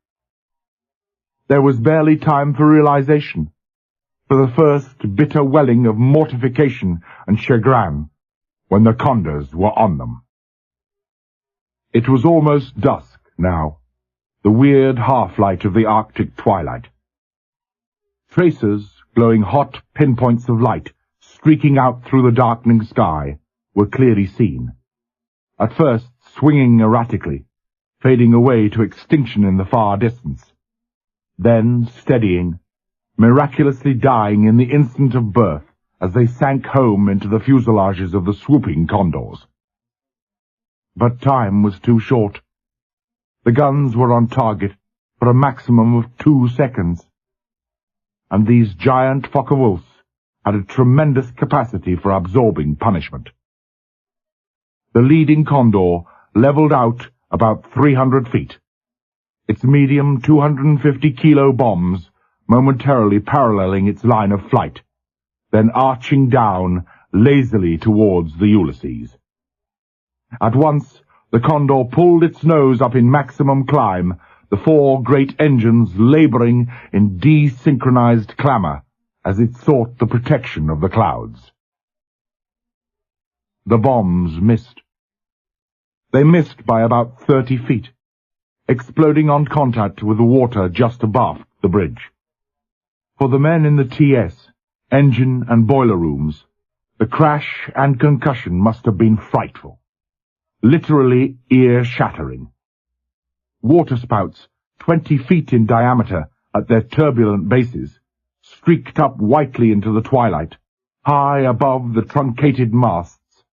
There was barely time for realization. for the first bitter welling of mortification and chagrin when the condors were on them. It was almost dusk now, the weird half-light of the Arctic twilight. Tracers, glowing hot pinpoints of light, streaking out through the darkening sky, were clearly seen, at first swinging erratically, fading away to extinction in the far distance, then steadying, miraculously dying in the instant of birth as they sank home into the fuselages of the swooping condors. But time was too short. The guns were on target for a maximum of 2 seconds, and these giant Focke-Wulfs had a tremendous capacity for absorbing punishment. The leading condor leveled out about 300 feet, its medium 250-kilo bombs momentarily paralleling its line of flight, then arching down lazily towards the Ulysses. At once, the condor pulled its nose up in maximum climb, the 4 great engines laboring in desynchronized clamor as it sought the protection of the clouds. The bombs missed. They missed by about 30 feet, exploding on contact with the water just above the bridge. For the men in the TS, engine and boiler rooms, the crash and concussion must have been frightful, literally ear-shattering. Waterspouts, 20 feet in diameter at their turbulent bases, streaked up whitely into the twilight, high above the truncated masts,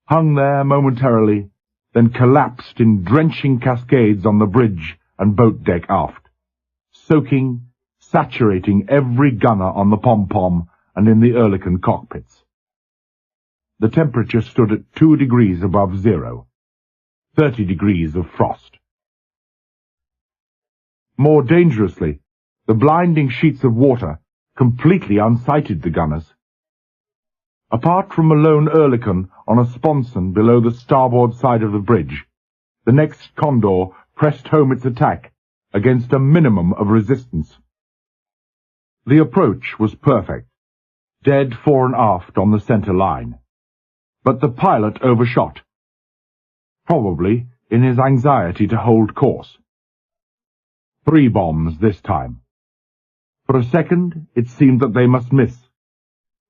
hung there momentarily, then collapsed in drenching cascades on the bridge and boat deck aft, soaking, saturating every gunner on the pom-pom and in the Oerlikon cockpits. The temperature stood at 2 degrees above zero, 30 degrees of frost. More dangerously, the blinding sheets of water completely unsighted the gunners. Apart from a lone Oerlikon on a sponson below the starboard side of the bridge, the next condor pressed home its attack against a minimum of resistance. The approach was perfect, dead fore and aft on the center line, but the pilot overshot, probably in his anxiety to hold course. 3 bombs this time. For a second it seemed that they must miss,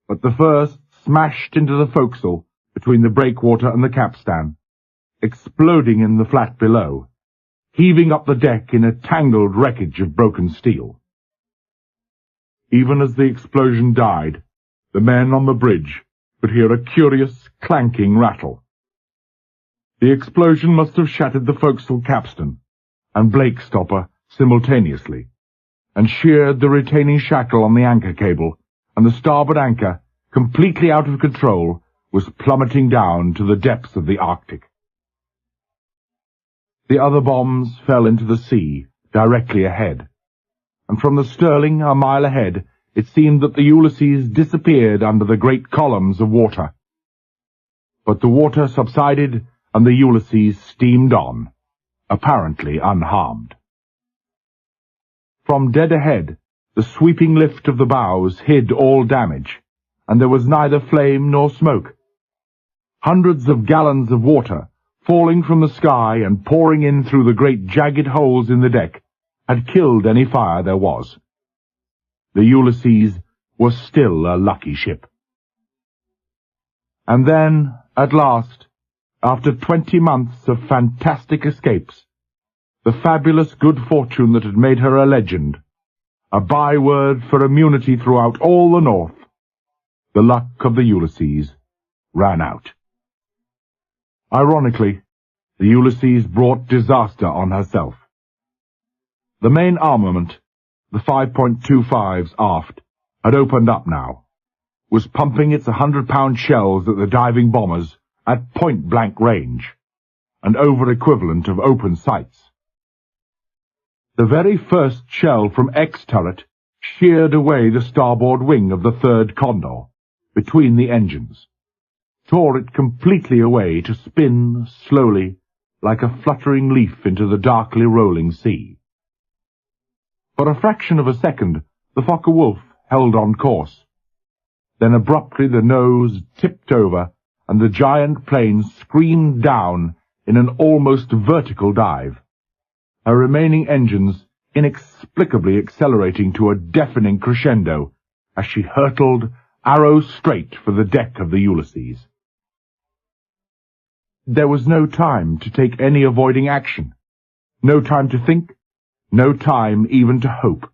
but the first smashed into the forecastle between the breakwater and the capstan, exploding in the flat below, heaving up the deck in a tangled wreckage of broken steel. Even as the explosion died, the men on the bridge could hear a curious clanking rattle. The explosion must have shattered the forecastle capstan and Blake stopper simultaneously, and sheared the retaining shackle on the anchor cable, and the starboard anchor, completely out of control, was plummeting down to the depths of the Arctic. The other bombs fell into the sea, directly ahead, and from the Sterling, a mile ahead, it seemed that the Ulysses disappeared under the great columns of water. But the water subsided, and the Ulysses steamed on, apparently unharmed. From dead ahead, the sweeping lift of the bows hid all damage, and there was neither flame nor smoke. Hundreds of gallons of water, falling from the sky and pouring in through the great jagged holes in the deck, had killed any fire there was. The Ulysses was still a lucky ship. And then, at last, after 20 months of fantastic escapes, the fabulous good fortune that had made her a legend, a byword for immunity throughout all the North, the luck of the Ulysses ran out. Ironically, the Ulysses brought disaster on herself. The main armament, the 5.25s aft, had opened up now, was pumping its 100-pound shells at the diving bombers at point-blank range, and over-equivalent of open sights. The very first shell from X turret sheared away the starboard wing of the 3rd Condor, between the engines, tore it completely away to spin slowly like a fluttering leaf into the darkly rolling sea. For a fraction of a second, the Focke-Wulf held on course. Then abruptly the nose tipped over, and the giant plane screamed down in an almost vertical dive, her remaining engines inexplicably accelerating to a deafening crescendo as she hurtled arrow straight for the deck of the Ulysses. There was no time to take any avoiding action, no time to think, no time even to hope.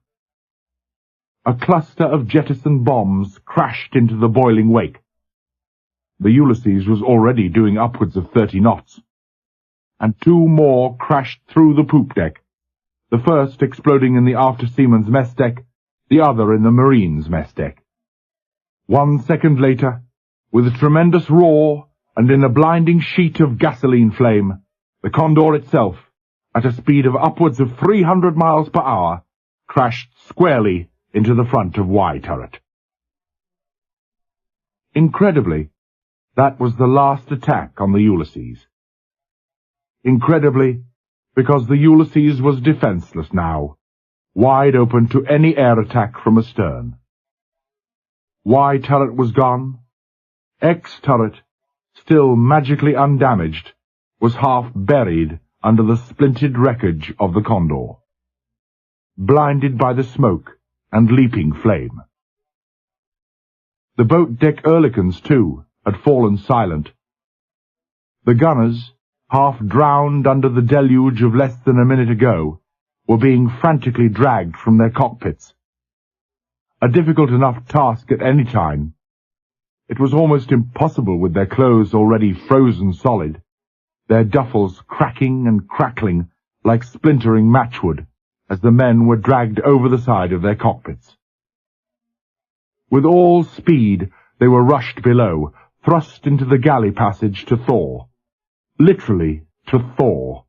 A cluster of jettisoned bombs crashed into the boiling wake. The Ulysses was already doing upwards of 30 knots, and two more crashed through the poop deck, the first exploding in the after-seaman's mess deck, the other in the marine's mess deck. 1 second later, with a tremendous roar and in a blinding sheet of gasoline flame, the Condor itself, at a speed of upwards of 300 miles per hour, crashed squarely into the front of Y turret. Incredibly, that was the last attack on the Ulysses. Incredibly, because the Ulysses was defenseless now, wide open to any air attack from astern. Y turret was gone. X turret, still magically undamaged, was half buried under the splintered wreckage of the Condor, blinded by the smoke and leaping flame. The boat deck Oerlikons, too, had fallen silent. The gunners, half drowned under the deluge of less than a minute ago, were being frantically dragged from their cockpits. A difficult enough task at any time. It was almost impossible with their clothes already frozen solid, their duffels cracking and crackling like splintering matchwood as the men were dragged over the side of their cockpits. With all speed they were rushed below, thrust into the galley passage to thaw. Literally to thaw.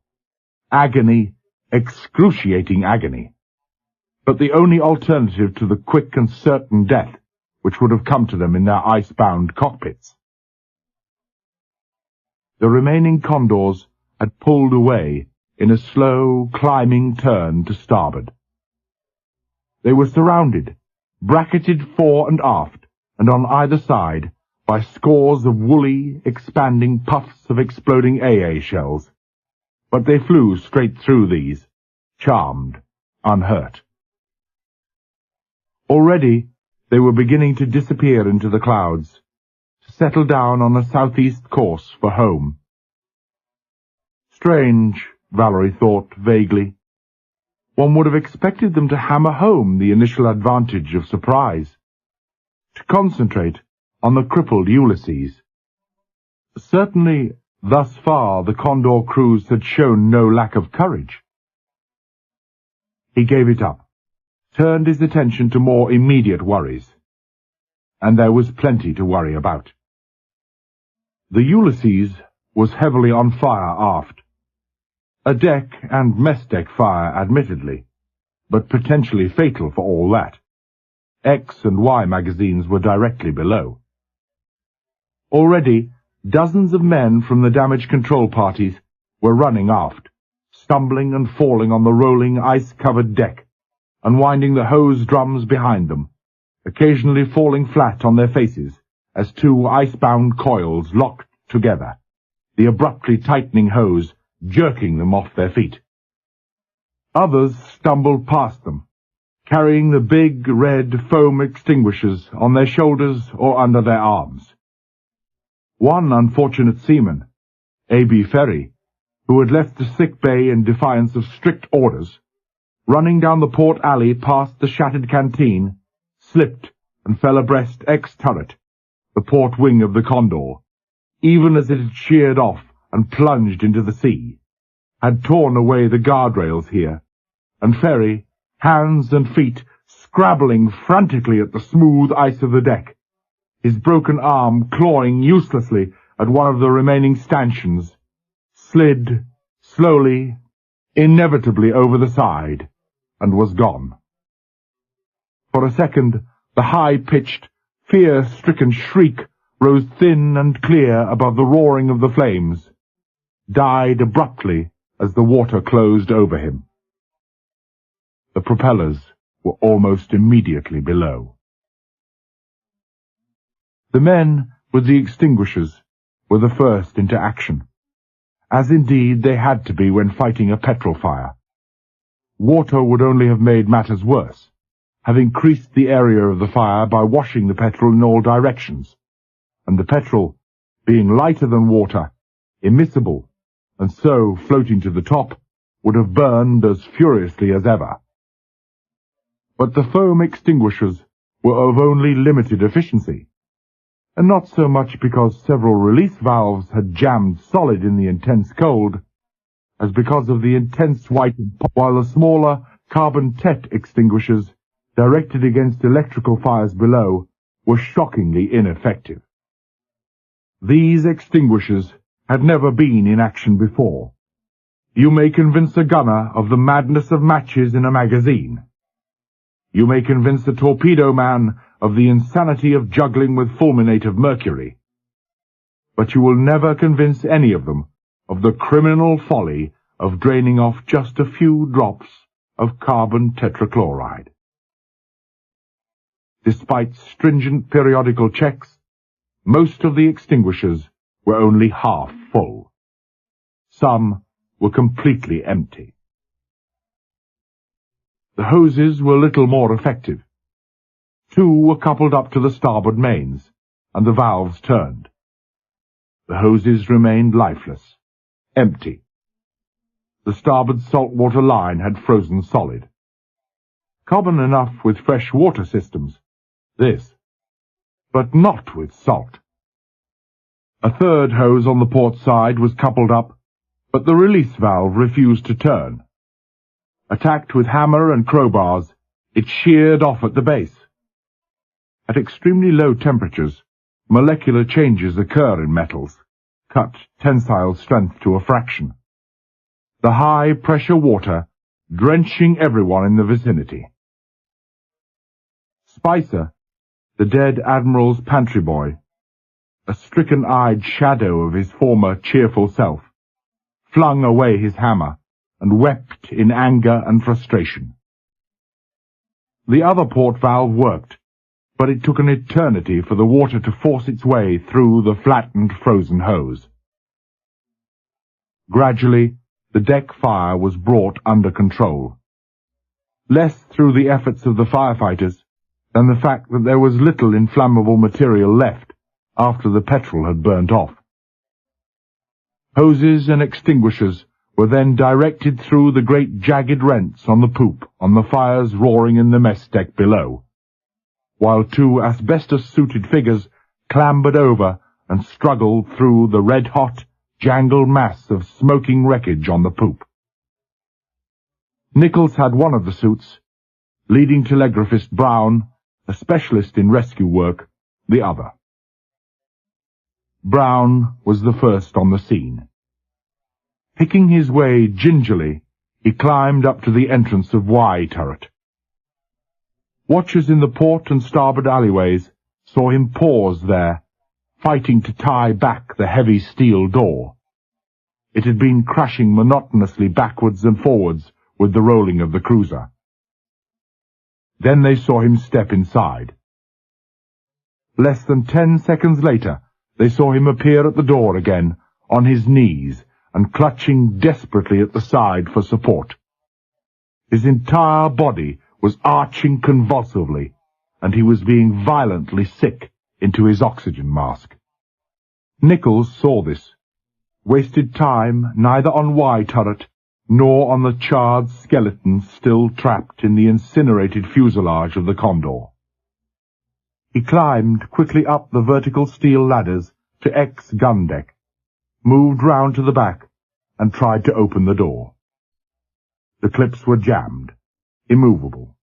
Agony, excruciating agony. But the only alternative to the quick and certain death which would have come to them in their ice-bound cockpits. The remaining Condors had pulled away in a slow, climbing turn to starboard. They were surrounded, bracketed fore and aft, and on either side, by scores of woolly, expanding puffs of exploding AA shells. But they flew straight through these, charmed, unhurt. Already they were beginning to disappear into the clouds, to settle down on a southeast course for home. Strange, Vallery thought vaguely. One would have expected them to hammer home the initial advantage of surprise, to concentrate on the crippled Ulysses. Certainly, thus far, the Condor crews had shown no lack of courage. He gave it up, turned his attention to more immediate worries. And there was plenty to worry about. The Ulysses was heavily on fire aft. A deck and mess deck fire, admittedly, but potentially fatal for all that. X and Y magazines were directly below. Already, dozens of men from the damage control parties were running aft, stumbling and falling on the rolling, ice-covered deck, unwinding the hose drums behind them, occasionally falling flat on their faces as two ice-bound coils locked together, the abruptly tightening hose jerking them off their feet. Others stumbled past them, carrying the big red foam extinguishers on their shoulders or under their arms. One unfortunate seaman, A.B. Ferry, who had left the sick bay in defiance of strict orders, running down the port alley past the shattered canteen, slipped and fell abreast X turret, the port wing of the Condor, even as it had sheared off and plunged into the sea, had torn away the guardrails here, and Ferry, hands and feet scrabbling frantically at the smooth ice of the deck, his broken arm clawing uselessly at one of the remaining stanchions, slid slowly, inevitably over the side, and was gone. For a second, the high-pitched, fear-stricken shriek rose thin and clear above the roaring of the flames, died abruptly as the water closed over him. The propellers were almost immediately below. The men with the extinguishers were the first into action, as indeed they had to be when fighting a petrol fire. Water would only have made matters worse, have increased the area of the fire by washing the petrol in all directions, and the petrol, being lighter than water, immiscible, and so floating to the top, would have burned as furiously as ever. But the foam extinguishers were of only limited efficiency, and not so much because several release valves had jammed solid in the intense cold, as because of the intense white, while the smaller carbon tet extinguishers directed against electrical fires below were shockingly ineffective. These extinguishers had never been in action before. You may convince a gunner of the madness of matches in a magazine. You may convince a torpedo man of the insanity of juggling with fulminate of mercury. But you will never convince any of them of the criminal folly of draining off just a few drops of carbon tetrachloride. Despite stringent periodical checks, most of the extinguishers were only half full. Some were completely empty. The hoses were little more effective. 2 were coupled up to the starboard mains, and the valves turned. The hoses remained lifeless, empty. The starboard saltwater line had frozen solid. Common enough with fresh water systems, this, but not with salt. A 3rd hose on the port side was coupled up, but the release valve refused to turn. Attacked with hammer and crowbars, it sheared off at the base. At extremely low temperatures, molecular changes occur in metals, cut tensile strength to a fraction. The high-pressure water drenching everyone in the vicinity. Spicer, the dead Admiral's pantry boy, a stricken-eyed shadow of his former cheerful self, flung away his hammer and wept in anger and frustration. The other port valve worked, but it took an eternity for the water to force its way through the flattened frozen hose. Gradually, the deck fire was brought under control, less through the efforts of the firefighters than the fact that there was little inflammable material left after the petrol had burnt off. Hoses and extinguishers were then directed through the great jagged rents on the poop on the fires roaring in the mess deck below, while 2 asbestos-suited figures clambered over and struggled through the red-hot, jangled mass of smoking wreckage on the poop. Nichols had one of the suits, leading telegraphist Brown, a specialist in rescue work, the other. Brown was the first on the scene. Picking his way gingerly, he climbed up to the entrance of Y turret. Watchers in the port and starboard alleyways saw him pause there, fighting to tie back the heavy steel door. It had been crashing monotonously backwards and forwards with the rolling of the cruiser. Then they saw him step inside. Less than 10 seconds later, they saw him appear at the door again, on his knees, and clutching desperately at the side for support. His entire body was arching convulsively, and he was being violently sick into his oxygen mask. Nichols saw this, wasted time neither on Y turret nor on the charred skeletons still trapped in the incinerated fuselage of the Condor. He climbed quickly up the vertical steel ladders to X gun deck, moved round to the back, and tried to open the door. The clips were jammed, immovable.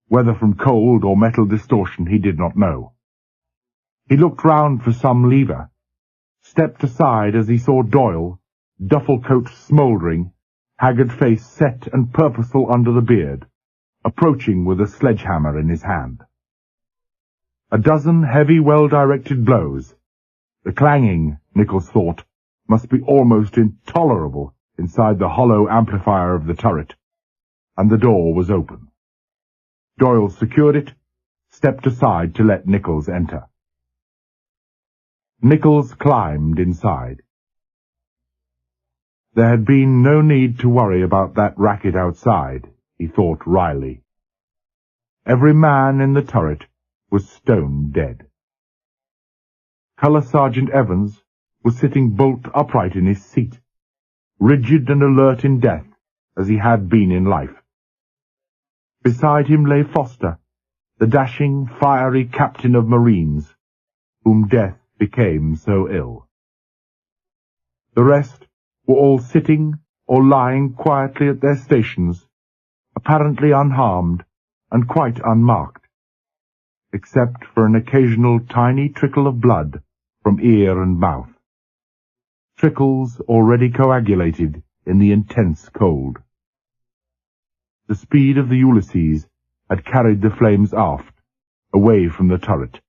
Whether from cold or metal distortion he did not know. He looked round for some lever, stepped aside as he saw Doyle, duffel coat smouldering, haggard face set and purposeful under the beard, approaching with a sledgehammer in his hand. A dozen heavy, well-directed blows. The clanging, Nichols thought, must be almost intolerable inside the hollow amplifier of the turret, and the door was open. Doyle secured it, stepped aside to let Nichols enter. Nichols climbed inside. There had been no need to worry about that racket outside, he thought wryly. Every man in the turret was stone dead. Colour Sergeant Evans was sitting bolt upright in his seat, rigid and alert in death as he had been in life. Beside him lay Foster, the dashing, fiery captain of Marines, whom death became so ill. The rest were all sitting or lying quietly at their stations, apparently unharmed and quite unmarked, except for an occasional tiny trickle of blood from ear and mouth. Trickles already coagulated in the intense cold. The speed of the Ulysses had carried the flames aft, away from the turret.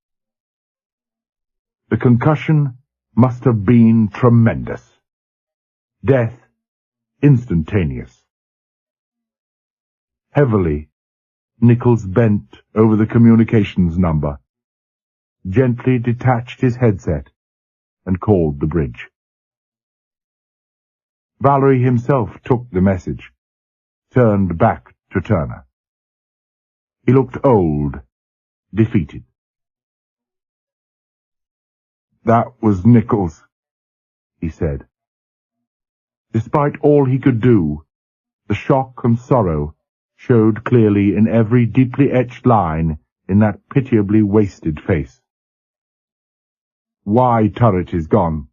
The concussion must have been tremendous. Death instantaneous. Heavily, Nichols bent over the communications number, gently detached his headset, and called the bridge. Vallery himself took the message, turned back to Turner. He looked old, defeated. "That was Nichols," he said. Despite all he could do, the shock and sorrow showed clearly in every deeply etched line in that pitiably wasted face. "Y turret is gone.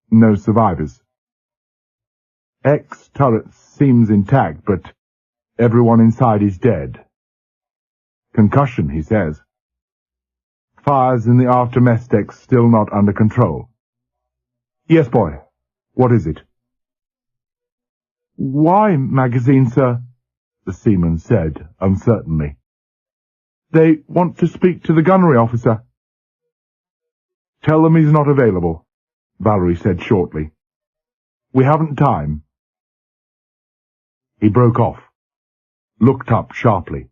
No survivors. X turret seems intact, but everyone inside is dead. Concussion, he says. Fires in the after mess decks still not under control." "Yes, boy. What is it?" "Y magazine, sir," the seaman said uncertainly. "They want to speak to the gunnery officer." "Tell them he's not available," Vallery said shortly. "We haven't time." He broke off, looked up sharply.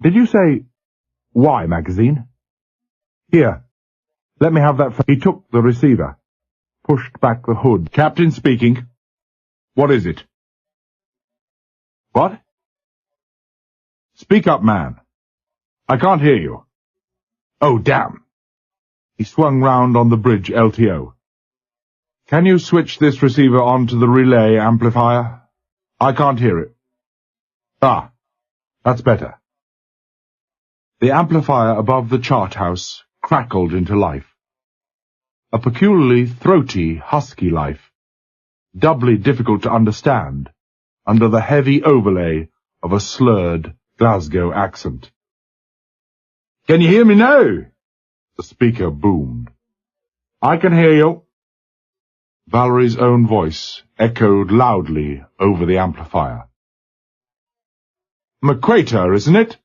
"Did you say Y magazine? Here, let me have that." He took the receiver, pushed back the hood. "Captain speaking. What is it?" "What?" "Speak up, man. I can't hear you." "Oh, damn." He swung round on the bridge LTO. "Can you switch this receiver onto the relay amplifier? I can't hear it." "Ah, that's better." The amplifier above the chart house crackled into life. A peculiarly throaty, husky life, doubly difficult to understand under the heavy overlay of a slurred Glasgow accent. "Can you hear me now?" the speaker boomed. "I can hear you." Vallery's own voice echoed loudly over the amplifier. "McQuater, isn't it?"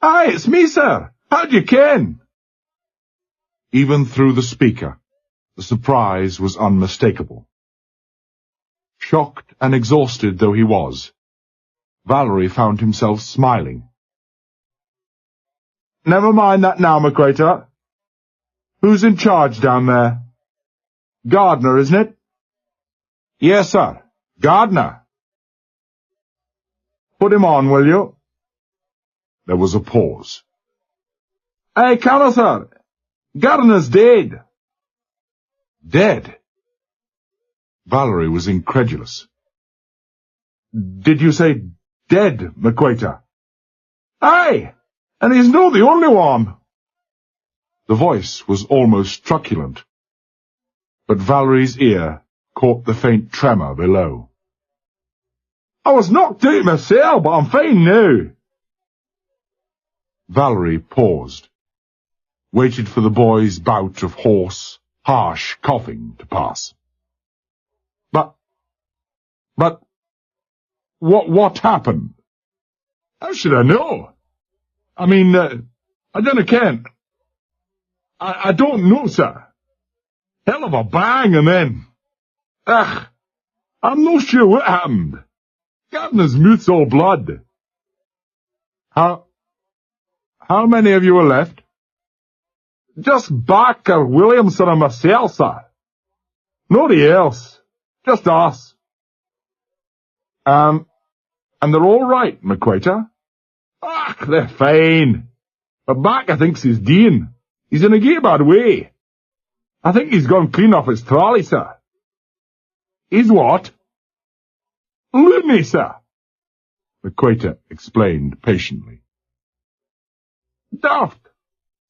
"Aye, it's me, sir. How do you ken?" Even through the speaker, the surprise was unmistakable. Shocked and exhausted though he was, Vallery found himself smiling. "Never mind that now, McQuater. Who's in charge down there? Gardner, isn't it?" "Yes, sir. Gardner." "Put him on, will you?" There was a pause. "Hey, Colonel, sir. Gardner's dead." "Dead?" Vallery was incredulous. "Did you say dead, McQuater?" "Aye, and he's not the only one." The voice was almost truculent, but Vallery's ear caught the faint tremor below. "I was knocked out myself, but I'm fine now." Vallery paused, waited for the boy's bout of hoarse, harsh coughing to pass. But, what happened?" "How should I know? I mean, I dunno ken. I don't know, sir. Hell of a bang, and then... Ugh, I'm not sure what happened. Gardner's mouth's all blood." How many of you are left?" Just Barker, Williamson and myself, sir. Nobody else. Just us. And they're all right, McQuater? Ah, they're fine. But Barker thinks he's Dean. He's in a gay bad way. I think he's gone clean off his trolley, sir. He's what? Loony, sir. McQuater explained patiently. Daft.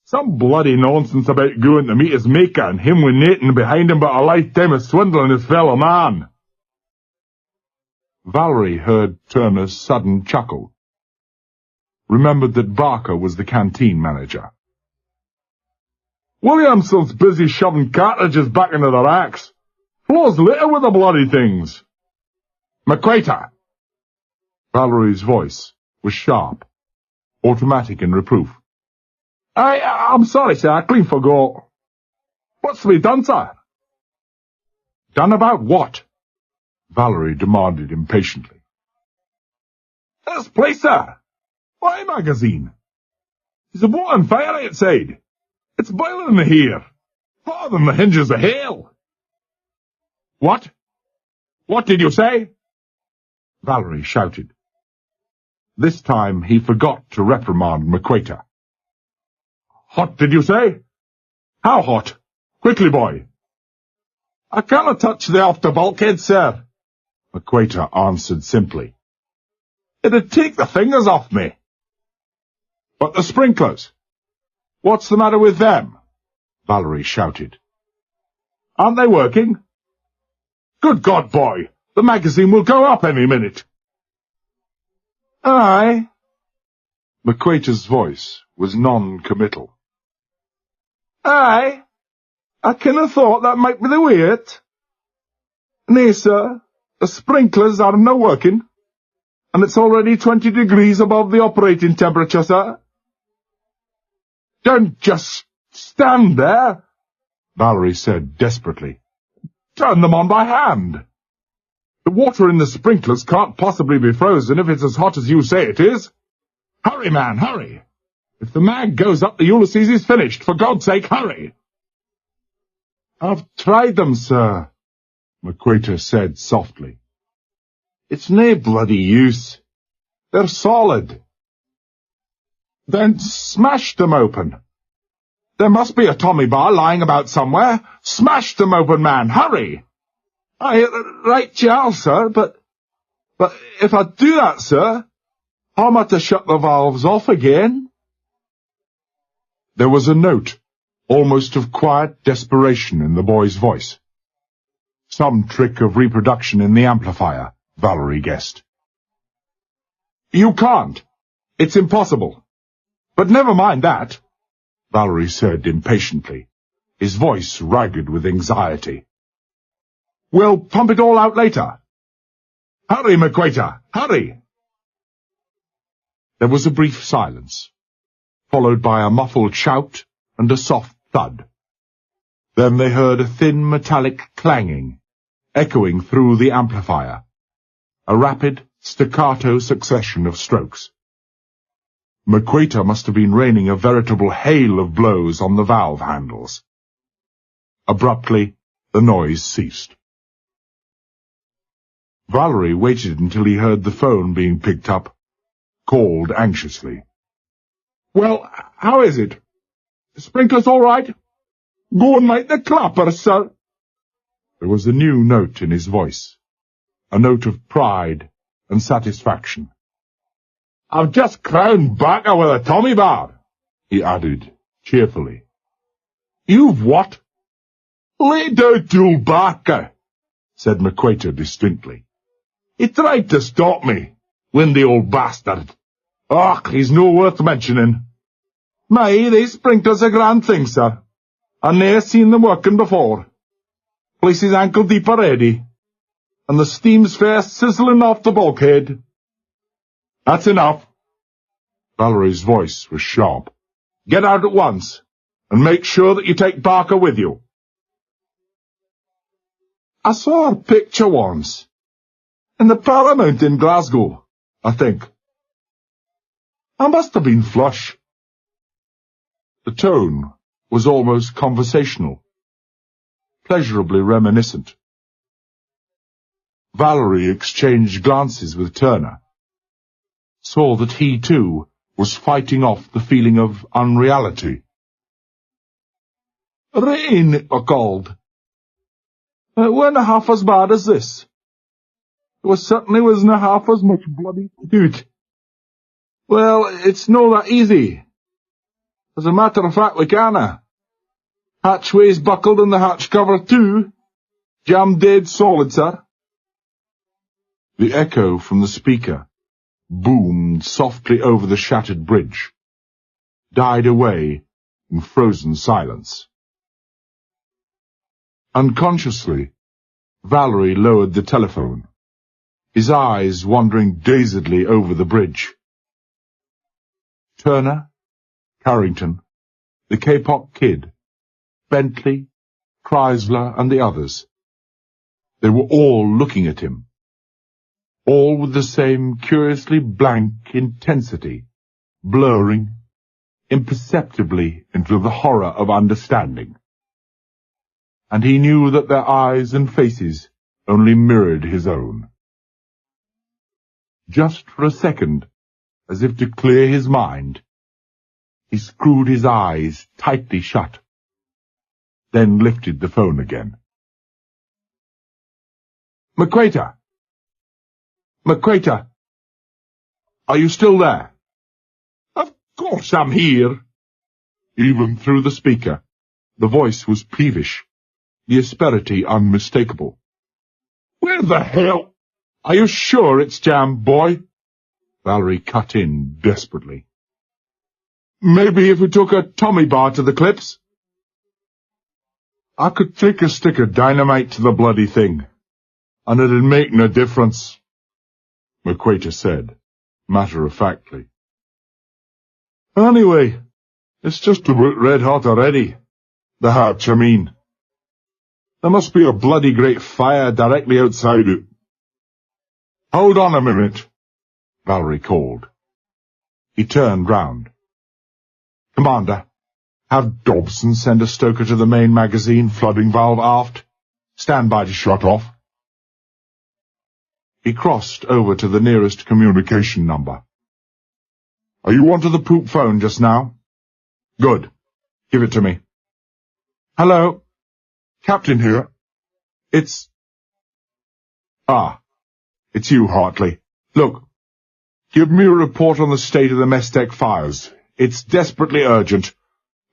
Some bloody nonsense about going to meet his maker and him with Nathan behind him but a lifetime of swindling his fellow man. Vallery heard Turner's sudden chuckle. Remembered that Barker was the canteen manager. Williamson's busy shoving cartridges back into the racks. Floor's littered with the bloody things. McQuater! Vallery's voice was sharp, automatic in reproof. I'm sorry, sir, I clean forgot. What's to be done, sir? Done about what? Vallery demanded impatiently. This place, sir. My magazine. There's a boat on fire outside. It's boiling in here. Hotter than the hinges of hell. What? What did you say? Vallery shouted. This time he forgot to reprimand McQuater. Hot, did you say? How hot? Quickly, boy. I cannot touch the after bulkhead, sir. McQuater answered simply. It'd take the fingers off me. But the sprinklers? What's the matter with them? Vallery shouted. Aren't they working? Good God, boy, the magazine will go up any minute. Aye. McQuater's voice was non-committal. Aye. I kinda thought that might be the way it. Nay, sir, the sprinklers are no working, and it's already 20 degrees above the operating temperature, sir. Don't just stand there, Vallery said desperately. Turn them on by hand. The water in the sprinklers can't possibly be frozen if it's as hot as you say it is. Hurry, man, hurry. If the mag goes up, the Ulysses is finished. For God's sake, hurry. I've tried them, sir, McQuater said softly. It's nae bloody use. They're solid. Then smash them open. There must be a Tommy bar lying about somewhere. Smash them open, man, hurry. Aye, right you are, sir, but if I do that, sir, how am I to shut the valves off again? There was a note, almost of quiet desperation in the boy's voice. Some trick of reproduction in the amplifier, Vallery guessed. You can't. It's impossible. But never mind that, Vallery said impatiently, his voice ragged with anxiety. We'll pump it all out later. Hurry, McQuater, hurry! There was a brief silence, followed by a muffled shout and a soft thud. Then they heard a thin metallic clanging, echoing through the amplifier, a rapid, staccato succession of strokes. McQuater must have been raining a veritable hail of blows on the valve handles. Abruptly, the noise ceased. Vallery waited until he heard the phone being picked up, called anxiously. Well, how is it? Sprinklers all right? Go and light the clappers, sir. There was a new note in his voice, a note of pride and satisfaction. I've just crowned Barker with a Tommy bar, he added cheerfully. You've what? Laid out to old Barker, said McQuater distinctly. He tried to stop me, windy old bastard. Och, he's no worth mentioning. My, these sprinklers are grand things, sir. I ne'er seen them working before. Place is ankle deep already, and the steam's fair sizzling off the bulkhead. That's enough. Vallery's voice was sharp. Get out at once, and make sure that you take Barker with you. I saw a picture once, in the Paramount in Glasgow, I think. I must have been flush. The tone was almost conversational, pleasurably reminiscent. Vallery exchanged glances with Turner, saw that he, too, was fighting off the feeling of unreality. "Rain," it were called. It weren't half as bad as this. It certainly wasn't half as much bloody good. Well, it's no that easy. As a matter of fact, we canna. Hatchways buckled and the hatch cover too. Jammed dead solid, sir. The echo from the speaker boomed softly over the shattered bridge, died away in frozen silence. Unconsciously, Vallery lowered the telephone, his eyes wandering dazedly over the bridge. Turner, Carrington, the Kapok Kid, Bentley, Chrysler, and the others. They were all looking at him, all with the same curiously blank intensity, blurring imperceptibly into the horror of understanding. And he knew that their eyes and faces only mirrored his own. Just for a second, as if to clear his mind, he screwed his eyes tightly shut, then lifted the phone again. "MacQuater! MacQuater! Are you still there?" "Of course I'm here." Even through the speaker, the voice was peevish, the asperity unmistakable. "Where the hell—" "Are you sure it's jammed, boy?" Vallery cut in desperately. "Maybe if we took a Tommy bar to the clips?" "I could take a stick of dynamite to the bloody thing, and it'd make no difference," MacQuater said, matter-of-factly. "Anyway, it's just about red-hot already. The hatch, I mean. There must be a bloody great fire directly outside it." "Hold on a minute," Vallery called. He turned round. "Commander, have Dobson send a stoker to the main magazine flooding valve aft. Stand by to shut off." He crossed over to the nearest communication number. "Are you onto the poop phone just now?" "Good. Give it to me." "Hello. Captain here. It's—" "Ah, it's you, Hartley. Look, give me a report on the state of the mess deck fires. It's desperately urgent.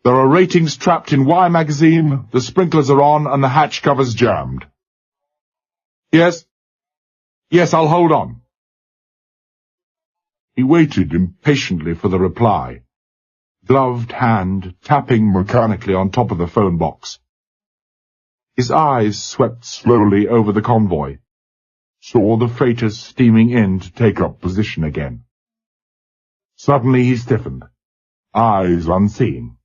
There are ratings trapped in Y magazine, the sprinklers are on, and the hatch cover's jammed." "Yes? Yes, I'll hold on." He waited impatiently for the reply, gloved hand tapping mechanically on top of the phone box. His eyes swept slowly over the convoy, saw the freighters steaming in to take up position again. Suddenly he stiffened, eyes unseeing.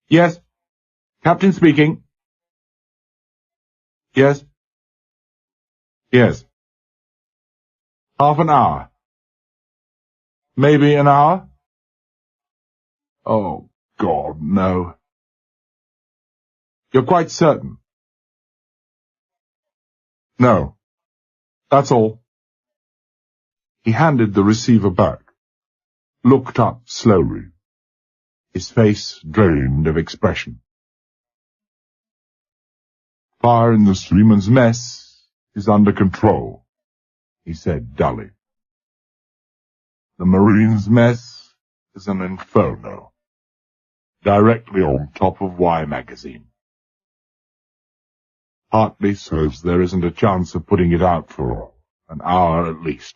"Yes? Captain speaking." "Yes? Yes. Half an hour. Maybe an hour?" "Oh, God, no." "You're quite certain?" "No. That's all." He handed the receiver back, looked up slowly, his face drained of expression. "Fire in the Seaman's Mess is under control," he said dully. "The Marine's Mess is an inferno, directly on top of Y magazine. Hartley says there isn't a chance of putting it out for an hour at least.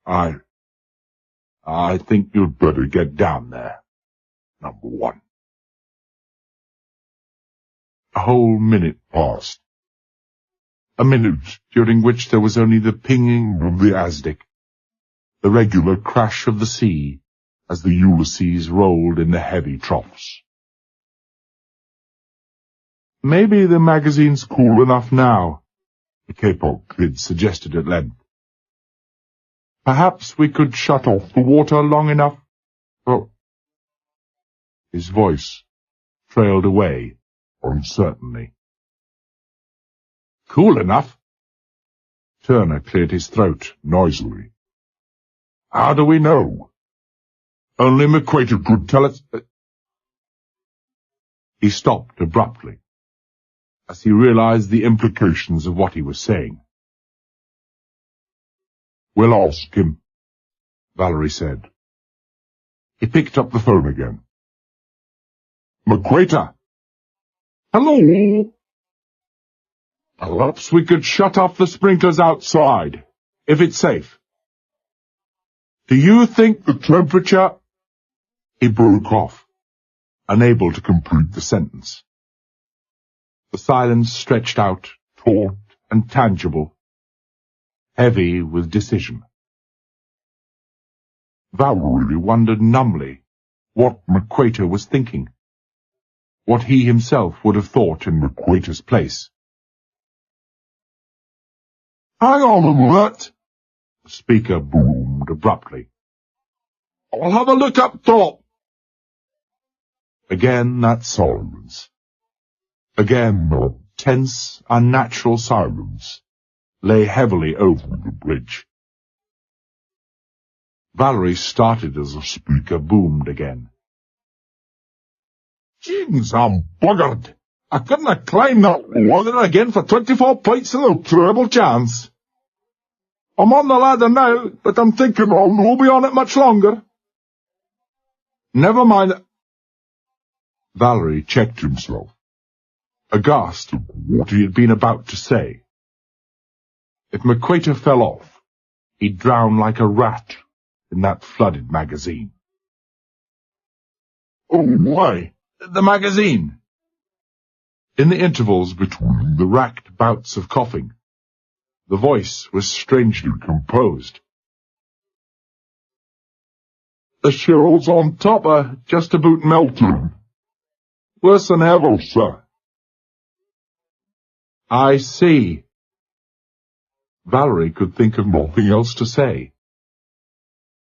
I think you'd better get down there, number one." A whole minute passed. A minute during which there was only the pinging of the Aztec, the regular crash of the sea as the Ulysses rolled in the heavy troughs. "Maybe the magazine's cool enough now," the Kapok Kid suggested at length. "Perhaps we could shut off the water long enough for—" His voice trailed away uncertainly. Cool enough. Turner cleared his throat noisily. How do we know? Only MacQuater could tell us. He stopped abruptly, as he realized the implications of what he was saying. We'll ask him, Vallery said. He picked up the phone again. MacQuater! Hello? Perhaps we could shut off the sprinklers outside, if it's safe. Do you think the temperature... He broke off, unable to complete the sentence. The silence stretched out, taut and tangible, heavy with decision. Vallery wondered numbly what MacQuater was thinking, what he himself would have thought in MacQuater's place. Hang on a minute, the speaker boomed abruptly. I'll have a look up top. Again that silence. Again the tense, unnatural silence lay heavily over the bridge. Vallery started as the speaker boomed again. Jeans, I'm buggered. I couldn't have climbed that ladder again for 24 points and a terrible chance. I'm on the ladder now, but I'm thinking I'll not be on it much longer. Never mind. Vallery checked himself, aghast at what he had been about to say. If MacQuater fell off, he'd drown like a rat in that flooded magazine. Oh, why? The magazine! In the intervals between the racked bouts of coughing, the voice was strangely composed. The shells on top are just about melting. Worse than ever, sir. I see. Vallery could think of nothing else to say.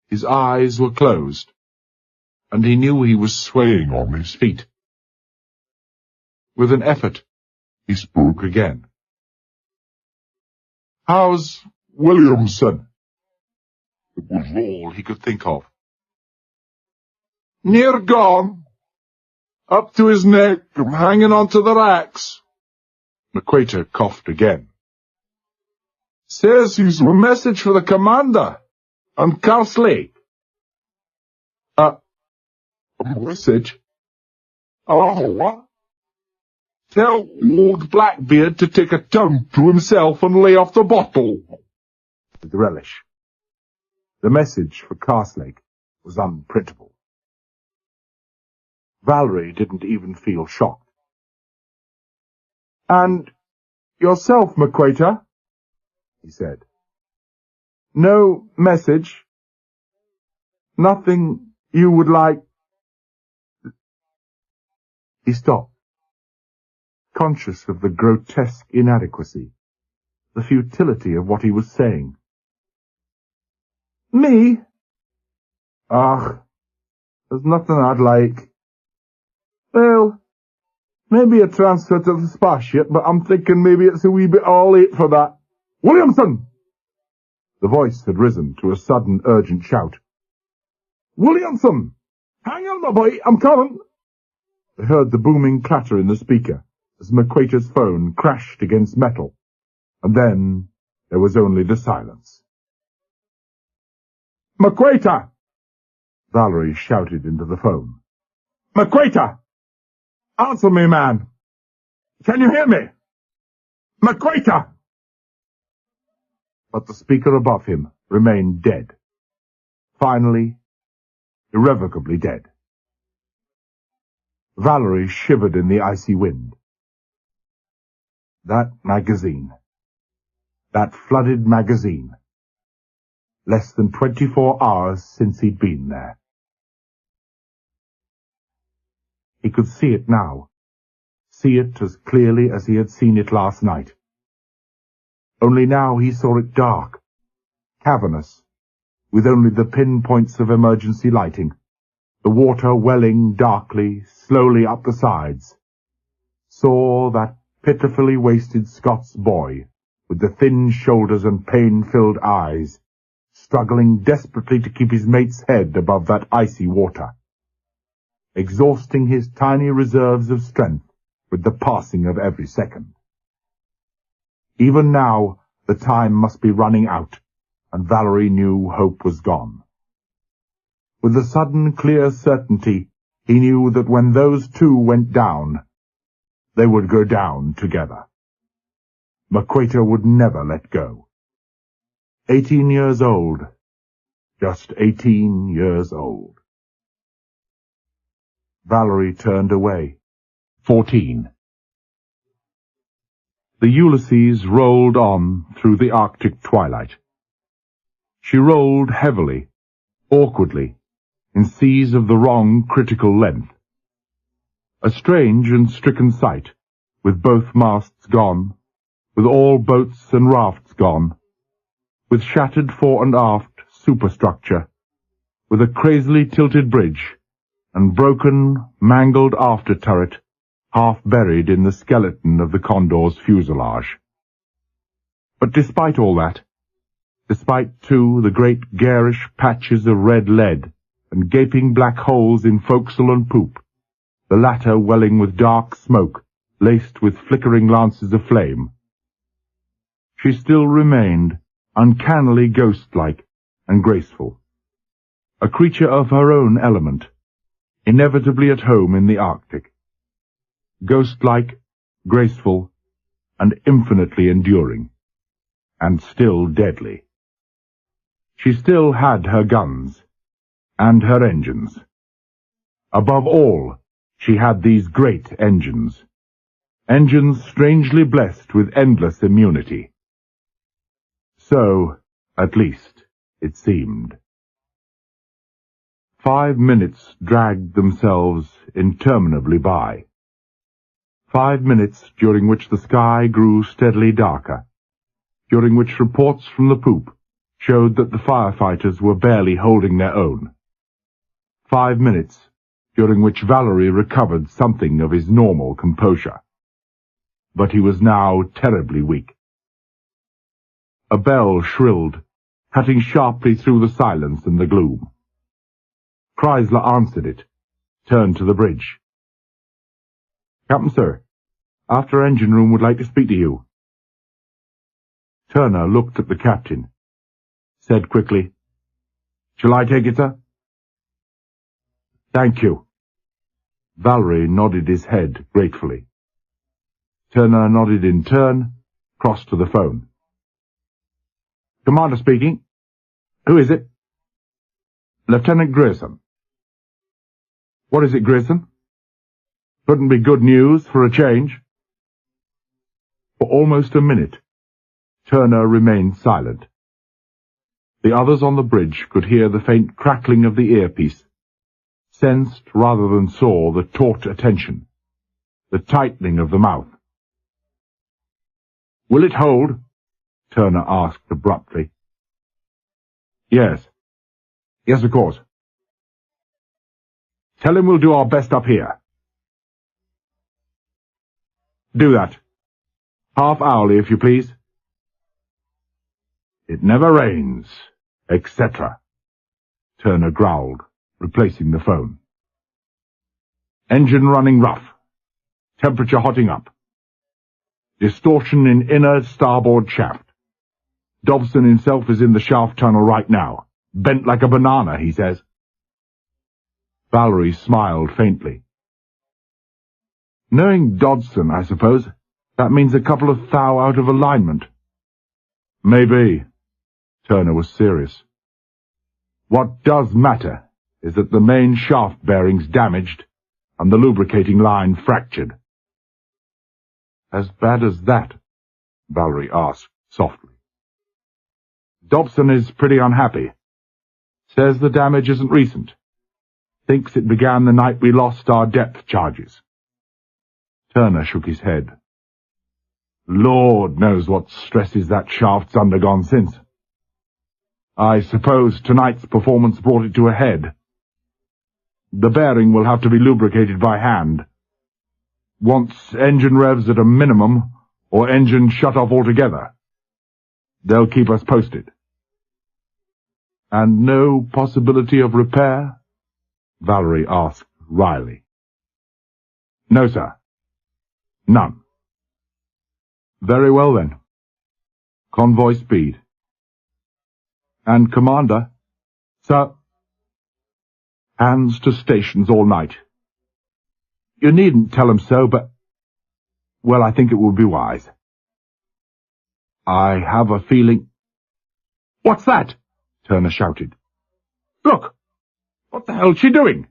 His eyes were closed, and he knew he was swaying on his feet. With an effort, he spoke again. How's Williamson? It was all he could think of. Near gone. Up to his neck and hanging onto the racks. MacQuater coughed again. Says he's a message for the commander on Carslake. A message? Oh, what? Tell old Blackbeard to take a tongue to himself and lay off the bottle. With relish. The message for Carslake was unprintable. Vallery didn't even feel shocked. And yourself, MacQuater? He said. No message? Nothing you would like? He stopped, conscious of the grotesque inadequacy, the futility of what he was saying. Me? Ach, there's nothing I'd like. Well, maybe a transfer to the spaceship, but I'm thinking maybe it's a wee bit all late for that. Williamson! The voice had risen to a sudden urgent shout. Williamson! Hang on, my boy, I'm coming! They heard the booming clatter in the speaker as MacQuater's phone crashed against metal, and then there was only the silence. MacQuater! Vallery shouted into the phone. MacQuater! Answer me, man! Can you hear me? MacQuater! But the speaker above him remained dead. Finally, irrevocably dead. Vallery shivered in the icy wind. That magazine. That flooded magazine. Less than 24 hours since he'd been there. He could see it now. See it as clearly as he had seen it last night. Only now he saw it dark, cavernous, with only the pinpoints of emergency lighting, the water welling darkly, slowly up the sides, saw that pitifully wasted Scots boy, with the thin shoulders and pain-filled eyes, struggling desperately to keep his mate's head above that icy water, exhausting his tiny reserves of strength with the passing of every second. Even now the time must be running out, and Vallery knew hope was gone. With a sudden clear certainty, he knew that when those two went down, they would go down together. MacQuater would never let go. 18 years old. Just 18 years old. Vallery turned away. 14. The Ulysses rolled on through the Arctic twilight. She rolled heavily, awkwardly, in seas of the wrong critical length. A strange and stricken sight, with both masts gone, with all boats and rafts gone, with shattered fore and aft superstructure, with a crazily tilted bridge, and broken, mangled after turret, half buried in the skeleton of the Condor's fuselage. But despite all that, despite, too, the great garish patches of red lead and gaping black holes in forecastle and poop, the latter welling with dark smoke laced with flickering lances of flame, she still remained uncannily ghost-like and graceful, a creature of her own element, inevitably at home in the Arctic, ghost-like, graceful, and infinitely enduring, and still deadly. She still had her guns, and her engines. Above all, she had these great engines, engines strangely blessed with endless immunity. So, at least, it seemed. 5 minutes dragged themselves interminably by. 5 minutes during which the sky grew steadily darker, during which reports from the poop showed that the firefighters were barely holding their own. 5 minutes during which Vallery recovered something of his normal composure. But he was now terribly weak. A bell shrilled, cutting sharply through the silence and the gloom. Chrysler answered it, turned to the bridge. "Captain, sir, after engine room would like to speak to you." Turner looked at the captain, said quickly, "Shall I take it, sir?" "Thank you." Vallery nodded his head gratefully. Turner nodded in turn, crossed to the phone. "Commander speaking. Who is it?" "Lieutenant Grierson." "What is it, Grierson?" "Couldn't be good news for a change." For almost a minute, Turner remained silent. The others on the bridge could hear the faint crackling of the earpiece, sensed rather than saw the taut attention, the tightening of the mouth. "Will it hold?" Turner asked abruptly. "Yes. Yes, of course." "Tell him we'll do our best up here." "Do that. Half hourly, if you please." "It never rains, etc." Turner growled, replacing the phone. "Engine running rough. Temperature hotting up. Distortion in inner starboard shaft. Dobson himself is in the shaft tunnel right now. Bent like a banana, he says." Vallery smiled faintly. "Knowing Dodson, I suppose, that means a couple of thou out of alignment." "Maybe." Turner was serious. "What does matter is that the main shaft bearing's damaged and the lubricating line fractured." "As bad as that?" Vallery asked softly. "Dobson is pretty unhappy. Says the damage isn't recent. Thinks it began the night we lost our depth charges." Turner shook his head. "Lord knows what stresses that shaft's undergone since. I suppose tonight's performance brought it to a head." The bearing will have to be lubricated by hand. Wants engine revs at a minimum, or engine shut off altogether. They'll keep us posted. And no possibility of repair? Vallery asked wryly. No, sir. None. Very well, then. Convoy speed. And, Commander? Sir? Hands to stations all night. You needn't tell 'em so, but... well, I think it would be wise. I have a feeling... What's that? Turner shouted. Look! What the hell's she doing?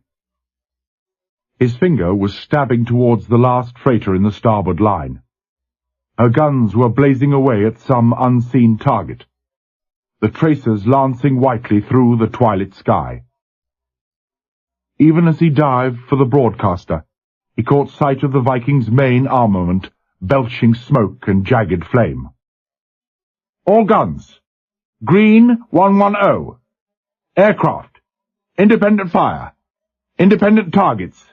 His finger was stabbing towards the last freighter in the starboard line. Her guns were blazing away at some unseen target, the tracers lancing whitely through the twilit sky. Even as he dived for the broadcaster, he caught sight of the Viking's main armament belching smoke and jagged flame. All guns! Green 110. Aircraft. Independent fire. Independent targets.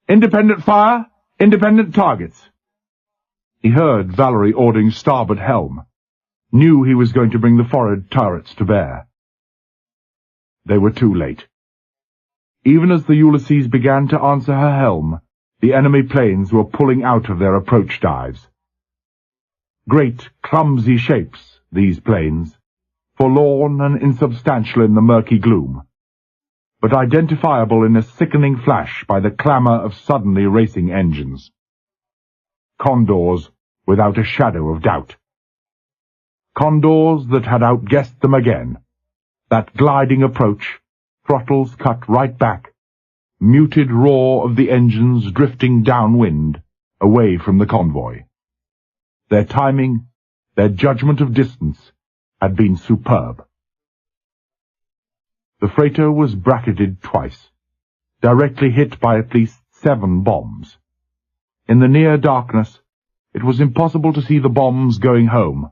Independent fire. Independent targets. He heard Vallery ordering starboard helm, knew he was going to bring the forward turrets to bear. They were too late. Even as the Ulysses began to answer her helm, the enemy planes were pulling out of their approach dives. Great, clumsy shapes, these planes, forlorn and insubstantial in the murky gloom, but identifiable in a sickening flash by the clamour of suddenly racing engines. Condors without a shadow of doubt. Condors that had outguessed them again. That gliding approach, throttles cut right back, muted roar of the engines drifting downwind, away from the convoy. Their timing, their judgment of distance, had been superb. The freighter was bracketed twice, directly hit by at least 7 bombs. In the near darkness, it was impossible to see the bombs going home,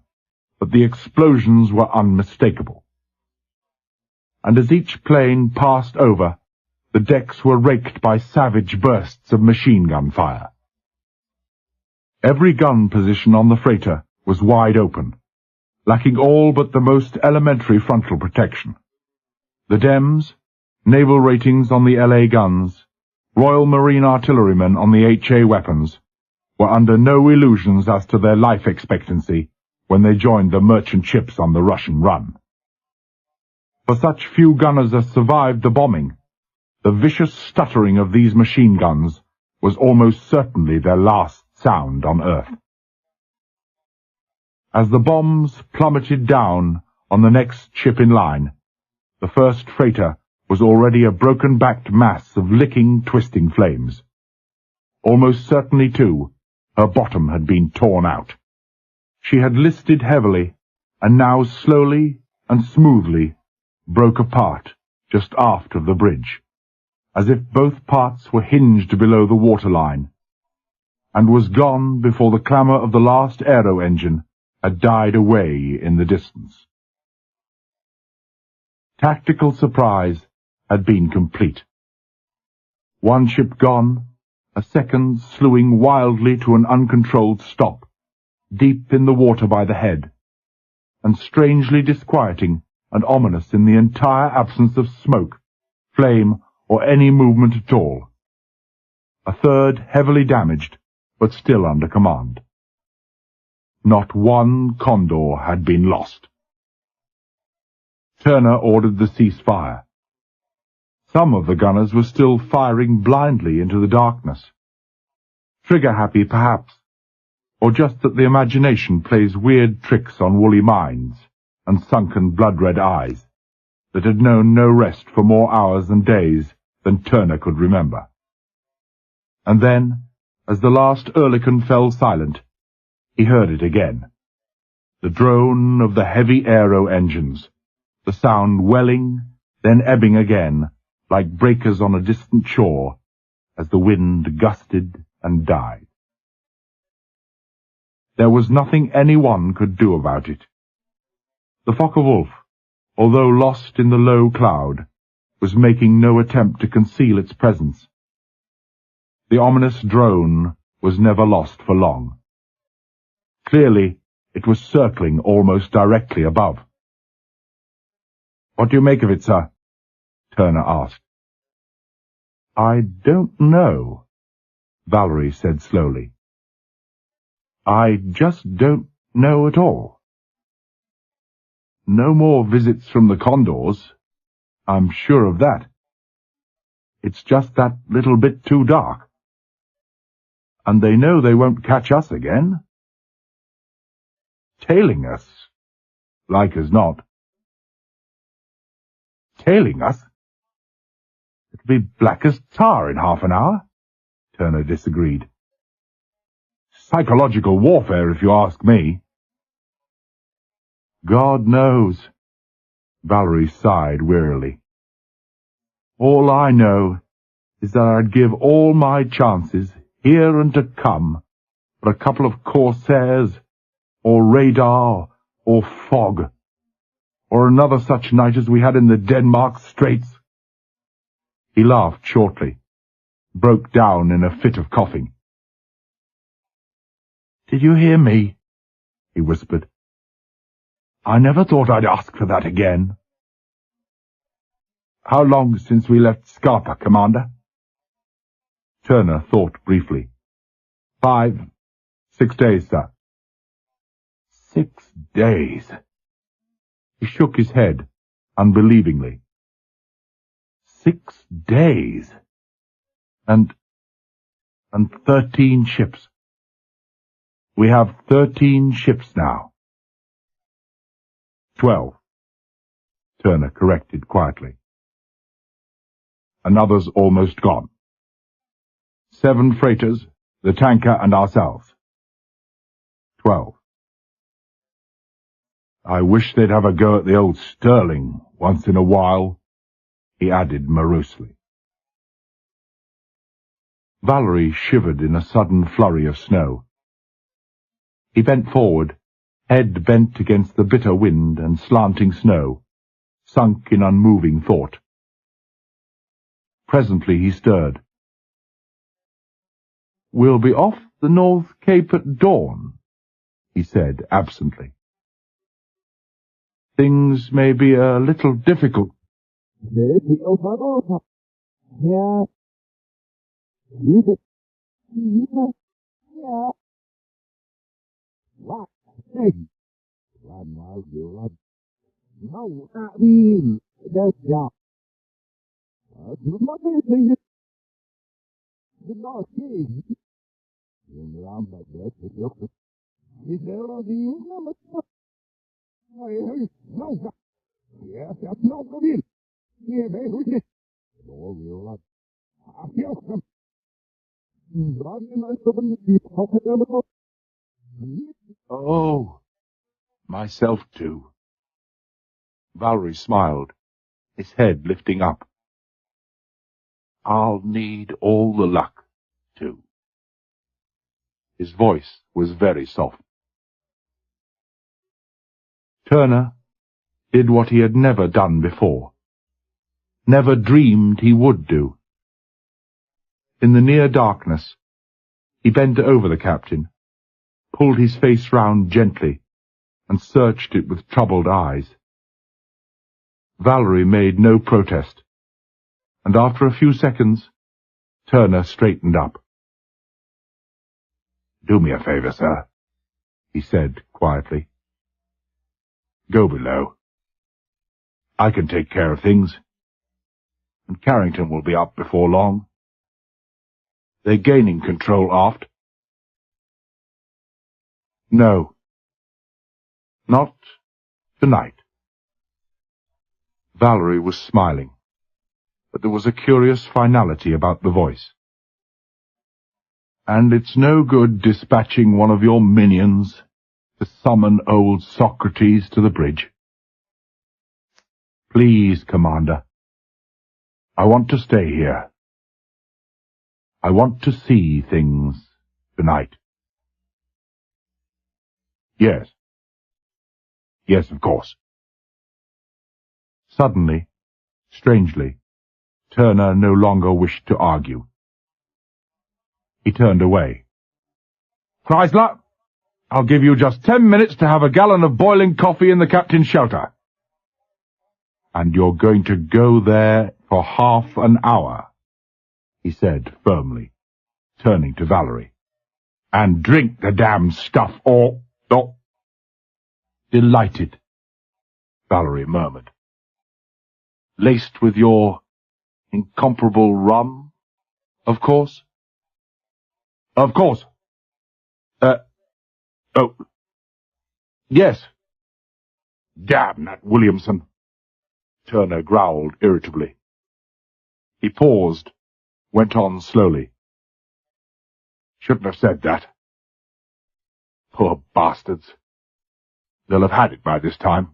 but the explosions were unmistakable. And as each plane passed over, the decks were raked by savage bursts of machine gun fire. Every gun position on the freighter was wide open, lacking all but the most elementary frontal protection. The DEMs, naval ratings on the LA guns, Royal Marine artillerymen on the HA weapons, were under no illusions as to their life expectancy when they joined the merchant ships on the Russian run. For such few gunners as survived the bombing, the vicious stuttering of these machine guns was almost certainly their last sound on Earth. As the bombs plummeted down on the next ship in line, the first freighter was already a broken-backed mass of licking, twisting flames. Almost certainly, too, her bottom had been torn out. She had listed heavily, and now slowly and smoothly broke apart just aft of the bridge, as if both parts were hinged below the waterline, and was gone before the clamour of the last aero engine had died away in the distance. Tactical surprise had been complete. One ship gone, a second slewing wildly to an uncontrolled stop, deep in the water by the head, and strangely disquieting and ominous in the entire absence of smoke, flame, or any movement at all. A third heavily damaged, but still under command. Not one Condor had been lost. Turner ordered the ceasefire. Some of the gunners were still firing blindly into the darkness. Trigger-happy, perhaps, or just that the imagination plays weird tricks on woolly minds and sunken blood-red eyes that had known no rest for more hours and days than Turner could remember. And then, as the last Oerlikon fell silent, he heard it again. The drone of the heavy aero engines, the sound welling, then ebbing again, like breakers on a distant shore, as the wind gusted and died. There was nothing anyone could do about it. The Focke-Wulf, although lost in the low cloud, was making no attempt to conceal its presence. The ominous drone was never lost for long. Clearly, it was circling almost directly above. "What do you make of it, sir?" Turner asked. "I don't know," Vallery said slowly. "I just don't know at all. No more visits from the condors, I'm sure of that. It's just that little bit too dark. And they know they won't catch us again. Tailing us, like as not." "Tailing us? It'll be black as tar in half an hour," Turner disagreed. "Psychological warfare, if you ask me." "God knows," Vallery sighed wearily. "All I know is that I'd give all my chances, here and to come, for a couple of corsairs, or radar, or fog, or another such night as we had in the Denmark Straits." He laughed shortly, broke down in a fit of coughing. "Did you hear me?" he whispered. "I never thought I'd ask for that again." "How long since we left Scarpa, Commander?" Turner thought briefly. 5, 6 days, sir." 6 days. He shook his head, unbelievingly. 6 days. And 13 ships. We have 13 ships now. 12, Turner corrected quietly. Another's almost gone. 7 freighters, the tanker and ourselves. 12. I wish they'd have a go at the old Sterling once in a while, he added morosely. Vallery shivered in a sudden flurry of snow. He bent forward, head bent against the bitter wind and slanting snow, sunk in unmoving thought. Presently he stirred. "We'll be off the North Cape at dawn," he said absently. "Things may be a little difficult." "Oh, myself too." Vallery smiled, his head lifting up. "I'll need all the luck, too." His voice was very soft. Turner did what he had never done before, never dreamed he would do. In the near darkness, he bent over the captain, pulled his face round gently, and searched it with troubled eyes. Vallery made no protest, and after a few seconds, Turner straightened up. "Do me a favour, sir," he said quietly. "Go below. I can take care of things, and Carrington will be up before long. They're gaining control aft." "No. Not tonight." Vallery was smiling, but there was a curious finality about the voice. "And it's no good dispatching one of your minions to summon old Socrates to the bridge. Please, Commander. I want to stay here. I want to see things tonight." "Yes. Yes, of course." Suddenly, strangely, Turner no longer wished to argue. He turned away. Chrysler, I'll give you just 10 minutes to have a gallon of boiling coffee in the captain's shelter. And you're going to go there for half an hour, he said firmly, turning to Vallery. And drink the damn stuff, or... Delighted, Vallery murmured. Laced with your incomparable rum, of course? Of course. Oh. Yes. Damn that Williamson, Turner growled irritably. He paused, went on slowly. Shouldn't have said that. Poor bastards. They'll have had it by this time.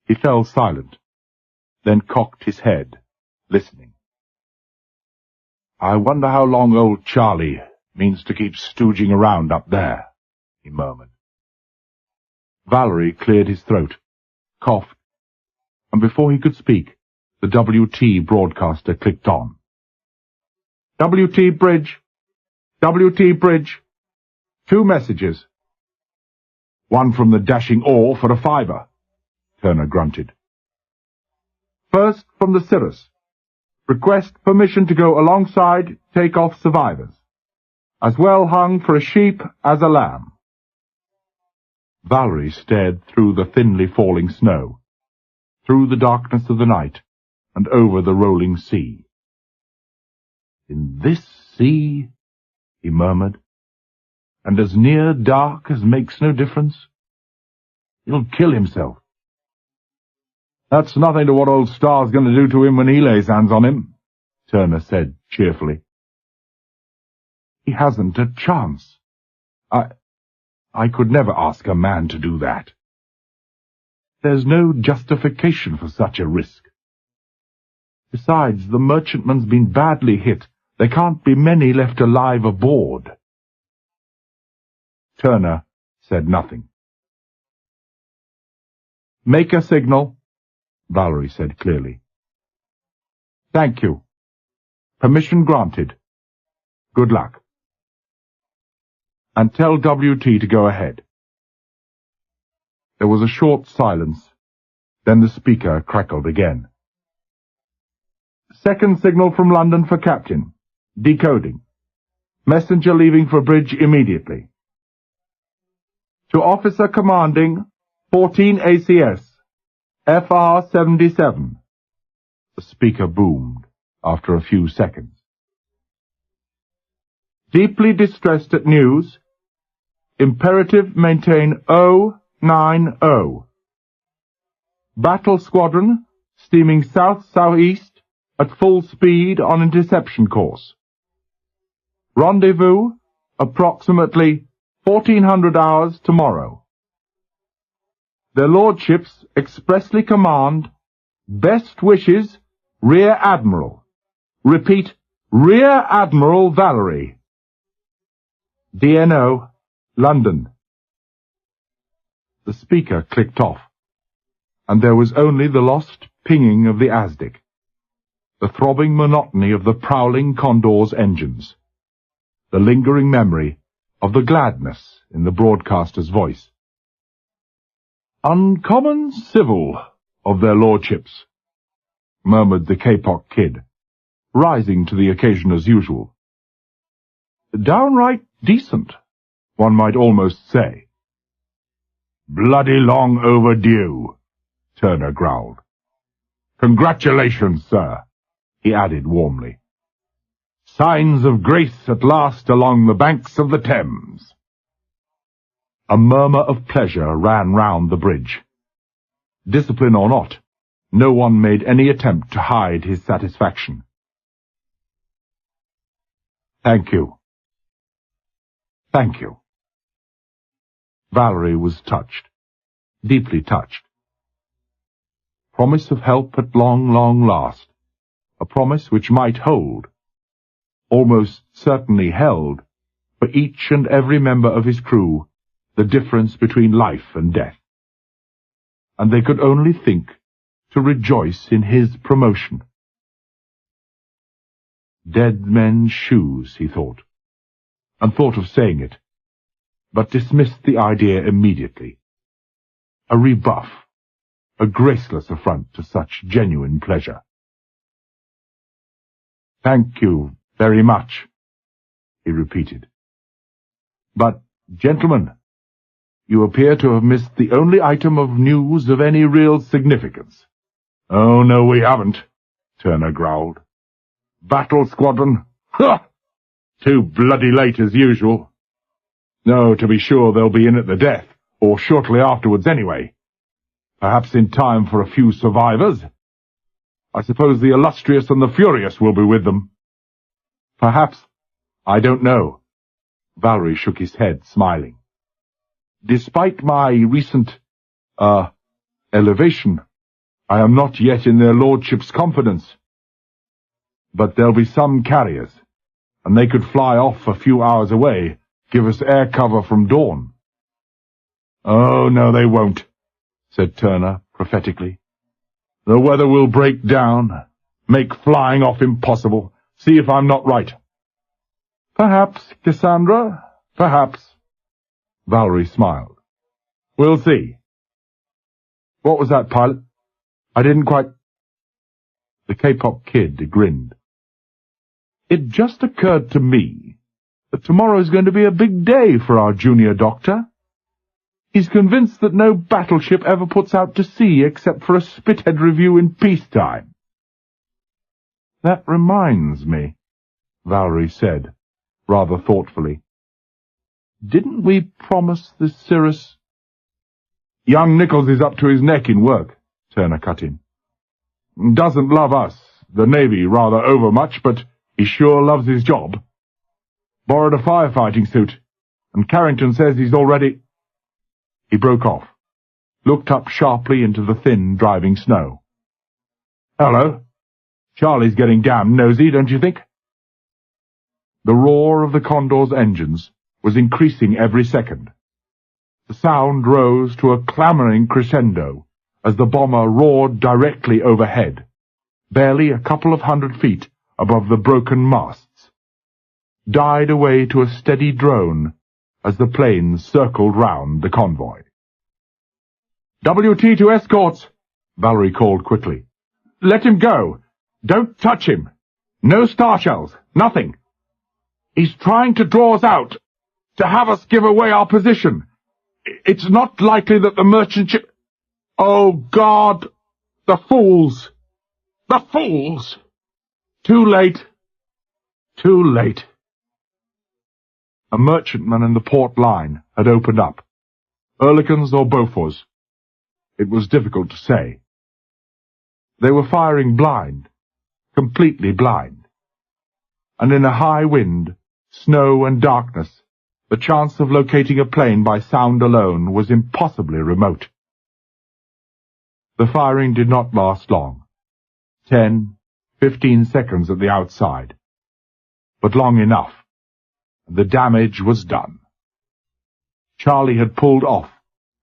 He fell silent, then cocked his head, listening. I wonder how long old Charlie means to keep stooging around up there, he murmured. Vallery cleared his throat, coughed, and before he could speak, the WT broadcaster clicked on. WT Bridge! WT Bridge! 2 messages. One from the dashing oar for a fiver, Turner grunted. First from the Cirrus. Request permission to go alongside take-off survivors. As well hung for a sheep as a lamb. Vallery stared through the thinly falling snow, through the darkness of the night, and over the rolling sea. In this sea, he murmured, and as near dark as makes no difference. He'll kill himself. That's nothing to what old Star's going to do to him when he lays hands on him, Turner said cheerfully. He hasn't a chance. I could never ask a man to do that. There's no justification for such a risk. Besides, the merchantman's been badly hit. There can't be many left alive aboard. Turner said nothing. Make a signal, Vallery said clearly. Thank you. Permission granted. Good luck. And tell WT to go ahead. There was a short silence. Then the speaker crackled again. Second signal from London for Captain. Decoding. Messenger leaving for bridge immediately. To Officer Commanding 14 ACS, FR 77. The speaker boomed after a few seconds. Deeply distressed at news. Imperative maintain 090. Battle squadron steaming south-southeast at full speed on interception course. Rendezvous approximately 1400 hours tomorrow. Their lordships expressly command best wishes Rear Admiral. Repeat, Rear Admiral Vallery. DNO, London. The speaker clicked off, and there was only the lost pinging of the ASDIC, the throbbing monotony of the prowling Condor's engines, the lingering memory of the gladness in the broadcaster's voice. Uncommon civil of their lordships, murmured the Kapok kid, rising to the occasion as usual. Downright decent, one might almost say. Bloody long overdue, Turner growled. Congratulations, sir, he added warmly. Signs of grace at last along the banks of the Thames. A murmur of pleasure ran round the bridge. Discipline or not, no one made any attempt to hide his satisfaction. Thank you. Thank you. Vallery was touched, deeply touched. Promise of help at long, long last, a promise which might hold, almost certainly held, for each and every member of his crew, the difference between life and death. And they could only think to rejoice in his promotion. Dead men's shoes, he thought, and thought of saying it, but dismissed the idea immediately. A rebuff, a graceless affront to such genuine pleasure. "Thank you very much," he repeated. "But, gentlemen, you appear to have missed the only item of news of any real significance." "Oh, no, we haven't," Turner growled. "Battle squadron? Ha! Too bloody late as usual. No, to be sure, they'll be in at the death, or shortly afterwards anyway. Perhaps in time for a few survivors. I suppose the illustrious and the furious will be with them." "Perhaps. I don't know." Vallery shook his head, smiling. "Despite my recent, elevation, I am not yet in their lordships' confidence. But there'll be some carriers, and they could fly off a few hours away, give us air cover from dawn." "Oh, no, they won't," said Turner prophetically. "The weather will break down, make flying off impossible. See if I'm not right." "Perhaps, Cassandra, perhaps." Vallery smiled. "We'll see." "What was that, pilot? I didn't quite—" The K-pop kid grinned. "It just occurred to me that tomorrow's going to be a big day for our junior doctor. He's convinced that no battleship ever puts out to sea except for a Spithead review in peacetime." "That reminds me," Vallery said, rather thoughtfully. "Didn't we promise the Cirrus—" "Young Nichols is up to his neck in work," Turner cut in. "Doesn't love us, the Navy, rather overmuch, but he sure loves his job. Borrowed a firefighting suit, and Carrington says he's already—" He broke off, looked up sharply into the thin, driving snow. "Hello. Charlie's getting damned nosy, don't you think?" The roar of the Condor's engines was increasing every second. The sound rose to a clamouring crescendo as the bomber roared directly overhead, barely a couple of 100 feet above the broken masts, died away to a steady drone as the planes circled round the convoy. "WT to escorts," Vallery called quickly. "Let him go. Don't touch him. No star shells. Nothing. He's trying to draw us out, to have us give away our position. It's not likely that the merchant ship— Oh, God! The fools! The fools! Too late. Too late." A merchantman in the port line had opened up. Oerlikons or Bofors. It was difficult to say. They were firing blind, completely blind. And in a high wind, snow and darkness, the chance of locating a plane by sound alone was impossibly remote. The firing did not last long. 10, 15 seconds at the outside. But long enough. The damage was done. Charlie had pulled off,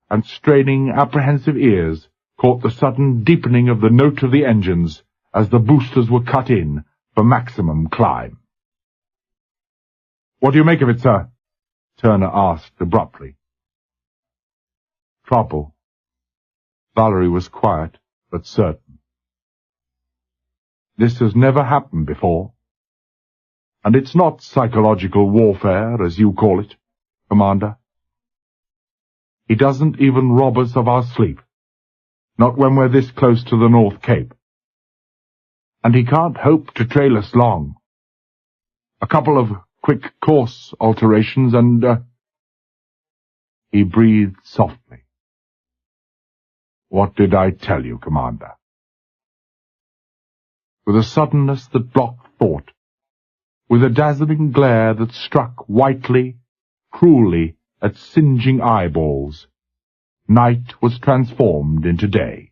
and straining apprehensive ears caught the sudden deepening of the note of the engines as the boosters were cut in for maximum climb. "What do you make of it, sir?" Turner asked abruptly. "Trouble." Vallery was quiet, but certain. "This has never happened before. And it's not psychological warfare, as you call it, Commander. He doesn't even rob us of our sleep, not when we're this close to the North Cape. And he can't hope to trail us long. A couple of quick course alterations and, He breathed softly. "What did I tell you, Commander?" With a suddenness that blocked thought, with a dazzling glare that struck whitely, cruelly at singeing eyeballs, night was transformed into day.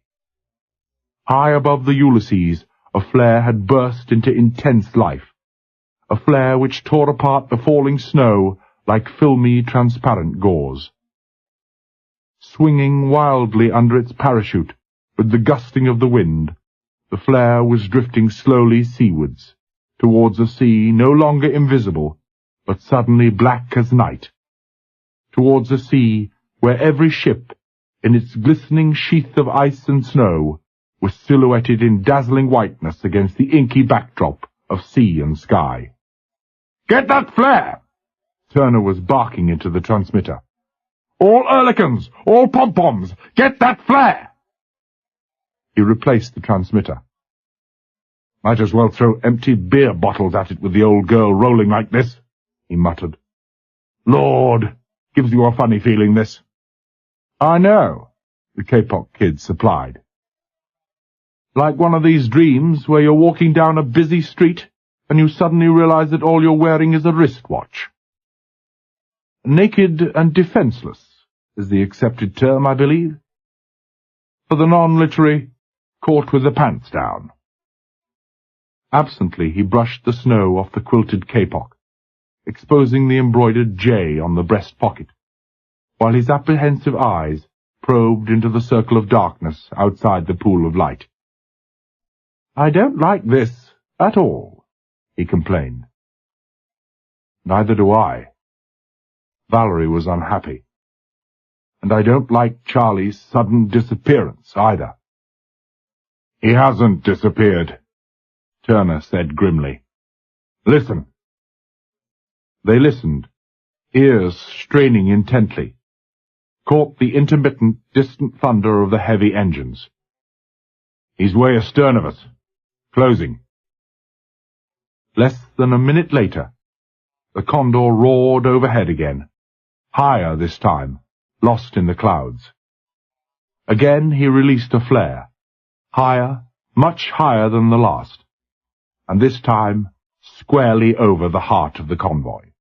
High above the Ulysses, a flare had burst into intense life, a flare which tore apart the falling snow like filmy, transparent gauze. Swinging wildly under its parachute With the gusting of the wind, the flare was drifting slowly seawards, towards a sea no longer invisible, but suddenly black as night. Towards a sea where every ship, in its glistening sheath of ice and snow, was silhouetted in dazzling whiteness against the inky backdrop of sea and sky. "Get that flare!" Turner was barking into the transmitter. "All Ehrlichans! All pom-poms! Get that flare!" He replaced the transmitter. "Might as well throw empty beer bottles at it with the old girl rolling like this," he muttered. "Lord, gives you a funny feeling, this." "I know," the Kapok kid supplied. "Like one of these dreams where you're walking down a busy street and you suddenly realize that all you're wearing is a wristwatch. Naked and defenseless is the accepted term, I believe. For the non-literary, caught with the pants down." Absently he brushed the snow off the quilted kapok, exposing the embroidered J on the breast pocket, while his apprehensive eyes probed into the circle of darkness outside the pool of light. "I don't like this at all," he complained. "Neither do I." Vallery was unhappy. "And I don't like Charlie's sudden disappearance, either." "He hasn't disappeared," Turner said grimly. "Listen." They listened, ears straining intently, caught the intermittent, distant thunder of the heavy engines. "He's way astern of us. Closing." Less than a minute later, the Condor roared overhead again, higher this time, lost in the clouds. Again he released a flare, higher, much higher than the last, and this time squarely over the heart of the convoy.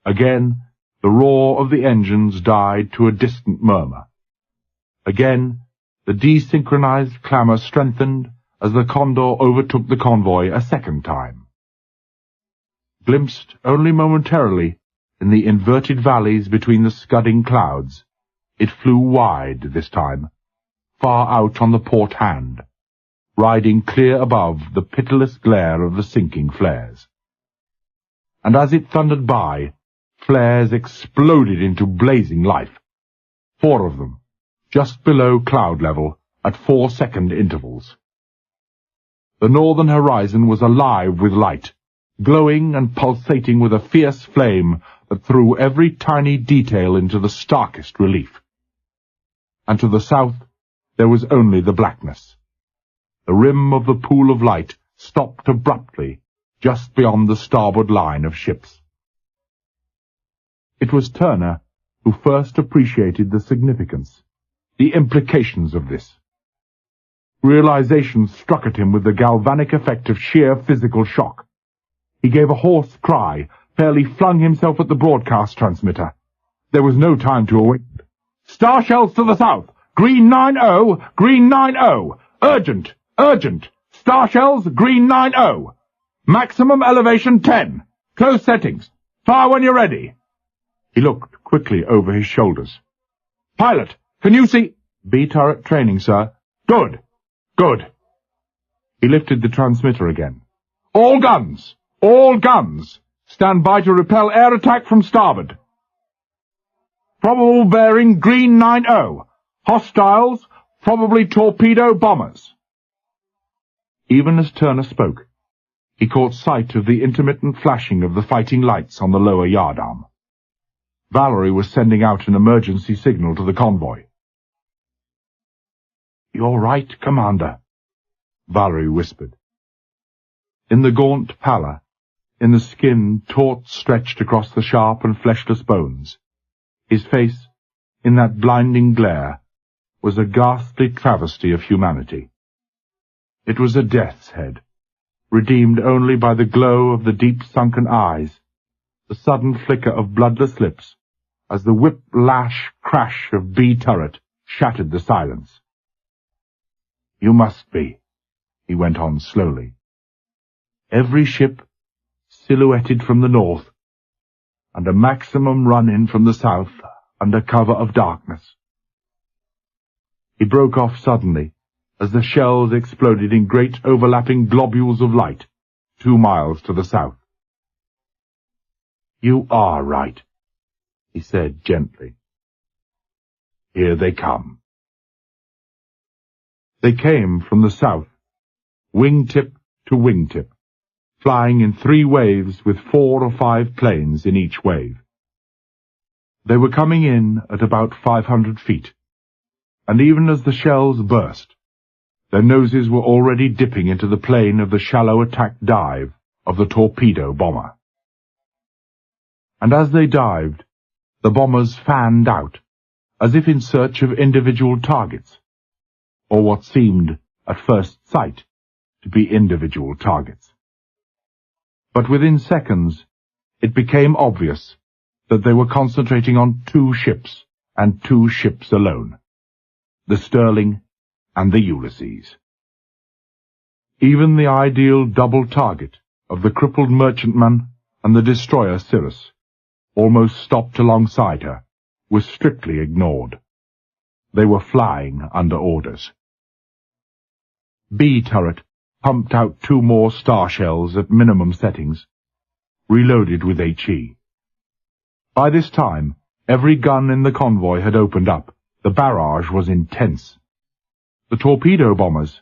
Again the roar of the engines died to a distant murmur. Again the desynchronized clamour strengthened as the Condor overtook the convoy a second time. Glimpsed only momentarily in the inverted valleys between the scudding clouds, it flew wide this time, far out on the port hand, riding clear above the pitiless glare of the sinking flares. And as it thundered by, flares exploded into blazing life, 4 of them, just below cloud level, at 4-second intervals. The northern horizon was alive with light, glowing and pulsating with a fierce flame that threw every tiny detail into the starkest relief. And to the south there was only the blackness. The rim of the pool of light stopped abruptly just beyond the starboard line of ships. It was Turner who first appreciated the significance, the implications of this. Realization struck at him with the galvanic effect of sheer physical shock. He gave a hoarse cry, fairly flung himself at the broadcast transmitter. There was no time to await. "Star shells to the south! Green 9-0! Green 9-0! Urgent! Urgent! Star shells, green 9-0! Maximum elevation 10! Close settings! Fire when you're ready!" He looked quickly over his shoulders. "Pilot, can you see—" "B-turret training, sir." "Good! Good!" He lifted the transmitter again. "All guns! All guns! Stand by to repel air attack from starboard. Probable bearing green 9-0. Hostiles, probably torpedo bombers." Even as Turner spoke, he caught sight of the intermittent flashing of the fighting lights on the lower yardarm. Vallery was sending out an emergency signal to the convoy. "You're right, Commander," Vallery whispered. In the gaunt pallor, in the skin taut stretched across the sharp and fleshless bones, his face, in that blinding glare, was a ghastly travesty of humanity. It was a death's head, redeemed only by the glow of the deep-sunken eyes, the sudden flicker of bloodless lips, as the whip-lash crash of B-turret shattered the silence. "You must be," he went on slowly. "Every ship silhouetted from the north, and a maximum run-in from the south under cover of darkness. He broke off suddenly, as the shells exploded in great overlapping globules of light, 2 miles to the south. "You are right," he said gently. "Here they come." They came from the south, wingtip to wingtip, flying in 3 waves with 4 or 5 planes in each wave. They were coming in at about 500 feet, and even as the shells burst, their noses were already dipping into the plane of the shallow attack dive of the torpedo bomber. And as they dived, the bombers fanned out, as if in search of individual targets, or what seemed, at first sight, to be individual targets. But within seconds, it became obvious that they were concentrating on 2 ships, and 2 ships alone, the Sterling and the Ulysses. Even the ideal double target of the crippled merchantman and the destroyer Cirrus, almost stopped alongside her, was strictly ignored. They were flying under orders. B turret pumped out 2 more star shells at minimum settings, reloaded with HE. By this time, every gun in the convoy had opened up. The barrage was intense. The torpedo bombers,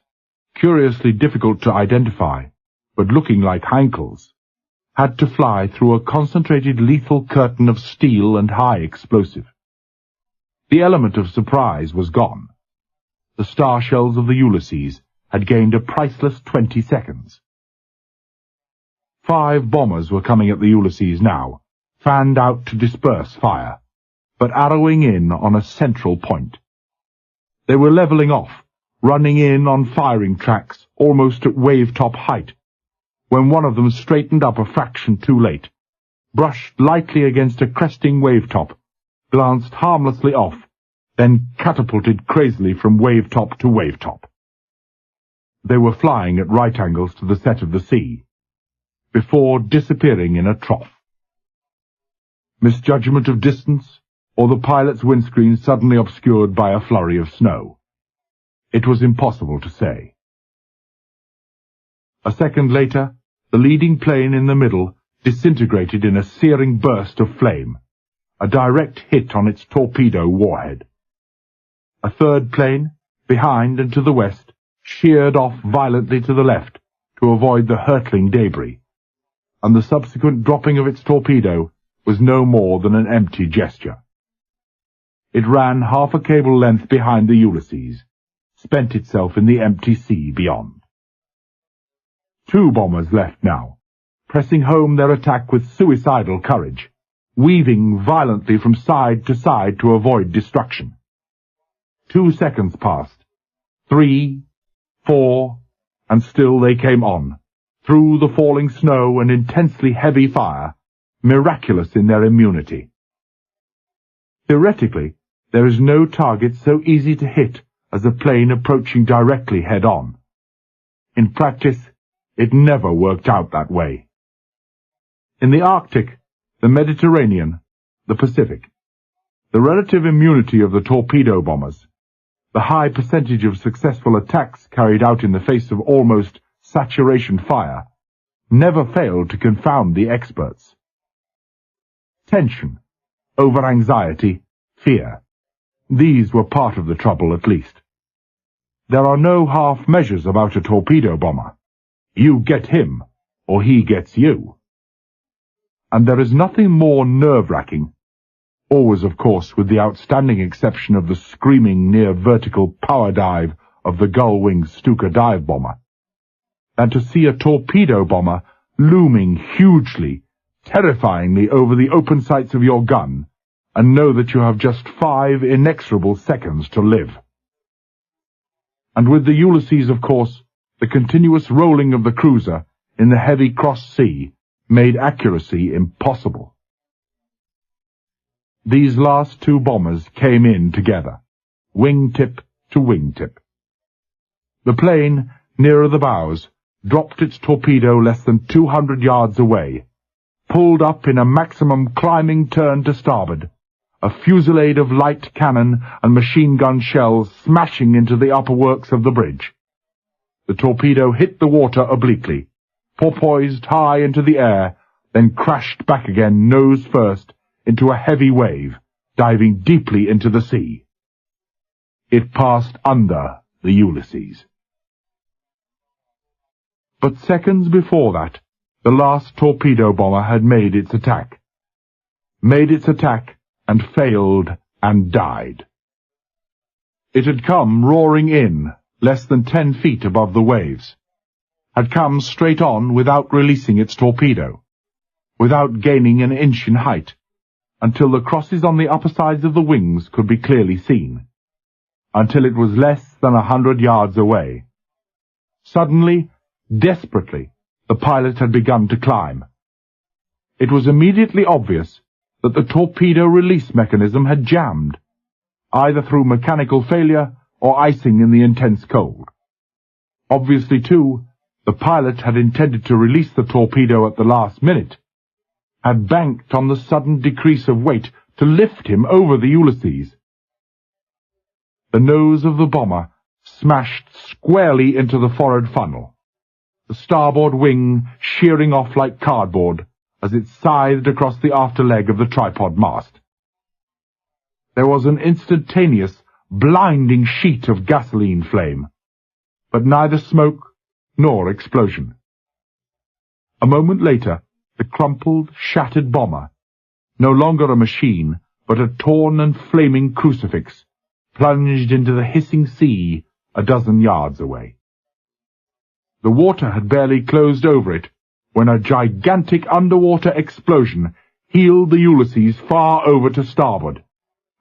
curiously difficult to identify, but looking like Heinkels, had to fly through a concentrated lethal curtain of steel and high explosive. The element of surprise was gone. The star shells of the Ulysses had gained a priceless 20 seconds. 5 bombers were coming at the Ulysses now, fanned out to disperse fire, but arrowing in on a central point. They were levelling off, running in on firing tracks almost at wave-top height, when one of them straightened up a fraction too late, brushed lightly against a cresting wave-top, glanced harmlessly off, then catapulted crazily from wave-top to wave-top. They were flying at right angles to the set of the sea, before disappearing in a trough. Misjudgment of distance, or the pilot's windscreen suddenly obscured by a flurry of snow. It was impossible to say. A second later, the leading plane in the middle disintegrated in a searing burst of flame, a direct hit on its torpedo warhead. A third plane, behind and to the west, sheared off violently to the left to avoid the hurtling debris, and the subsequent dropping of its torpedo was no more than an empty gesture. It ran half a cable length behind the Ulysses, spent itself in the empty sea beyond. 2 bombers left now, pressing home their attack with suicidal courage, weaving violently from side to side to avoid destruction. 2 seconds passed, 3, 4, and still they came on, through the falling snow and intensely heavy fire, miraculous in their immunity. Theoretically, there is no target so easy to hit as a plane approaching directly head-on. In practice, it never worked out that way. In the Arctic, the Mediterranean, the Pacific, the relative immunity of the torpedo bombers, the high percentage of successful attacks carried out in the face of almost saturation fire, never failed to confound the experts. Tension, over-anxiety, fear. These were part of the trouble at least. There are no half measures about a torpedo bomber. You get him, or he gets you. And there is nothing more nerve-wracking, always of course with the outstanding exception of the screaming near-vertical power dive of the gull-winged Stuka dive bomber, than to see a torpedo bomber looming hugely, terrifyingly over the open sights of your gun, and know that you have just 5 inexorable seconds to live. And with the Ulysses, of course, the continuous rolling of the cruiser in the heavy cross sea made accuracy impossible. These last 2 bombers came in together, wingtip to wingtip. The plane, nearer the bows, dropped its torpedo less than 200 yards away, pulled up in a maximum climbing turn to starboard, a fusillade of light cannon and machine-gun shells smashing into the upper works of the bridge. The torpedo hit the water obliquely, porpoised high into the air, then crashed back again nose first into a heavy wave, diving deeply into the sea. It passed under the Ulysses. But seconds before that, the last torpedo bomber had made its attack. Made its attack and failed and died. It had come roaring in, less than 10 feet above the waves, had come straight on without releasing its torpedo, without gaining an inch in height, until the crosses on the upper sides of the wings could be clearly seen, until it was less than 100 yards away. Suddenly, desperately, the pilot had begun to climb. It was immediately obvious that the torpedo release mechanism had jammed, either through mechanical failure or icing in the intense cold. Obviously, too, the pilot had intended to release the torpedo at the last minute, had banked on the sudden decrease of weight to lift him over the Ulysses. The nose of the bomber smashed squarely into the forward funnel, the starboard wing shearing off like cardboard as it scythed across the after leg of the tripod mast. There was an instantaneous, blinding sheet of gasoline flame, but neither smoke nor explosion. A moment later, the crumpled, shattered bomber, no longer a machine, but a torn and flaming crucifix, plunged into the hissing sea a dozen yards away. The water had barely closed over it when a gigantic underwater explosion heeled the Ulysses far over to starboard,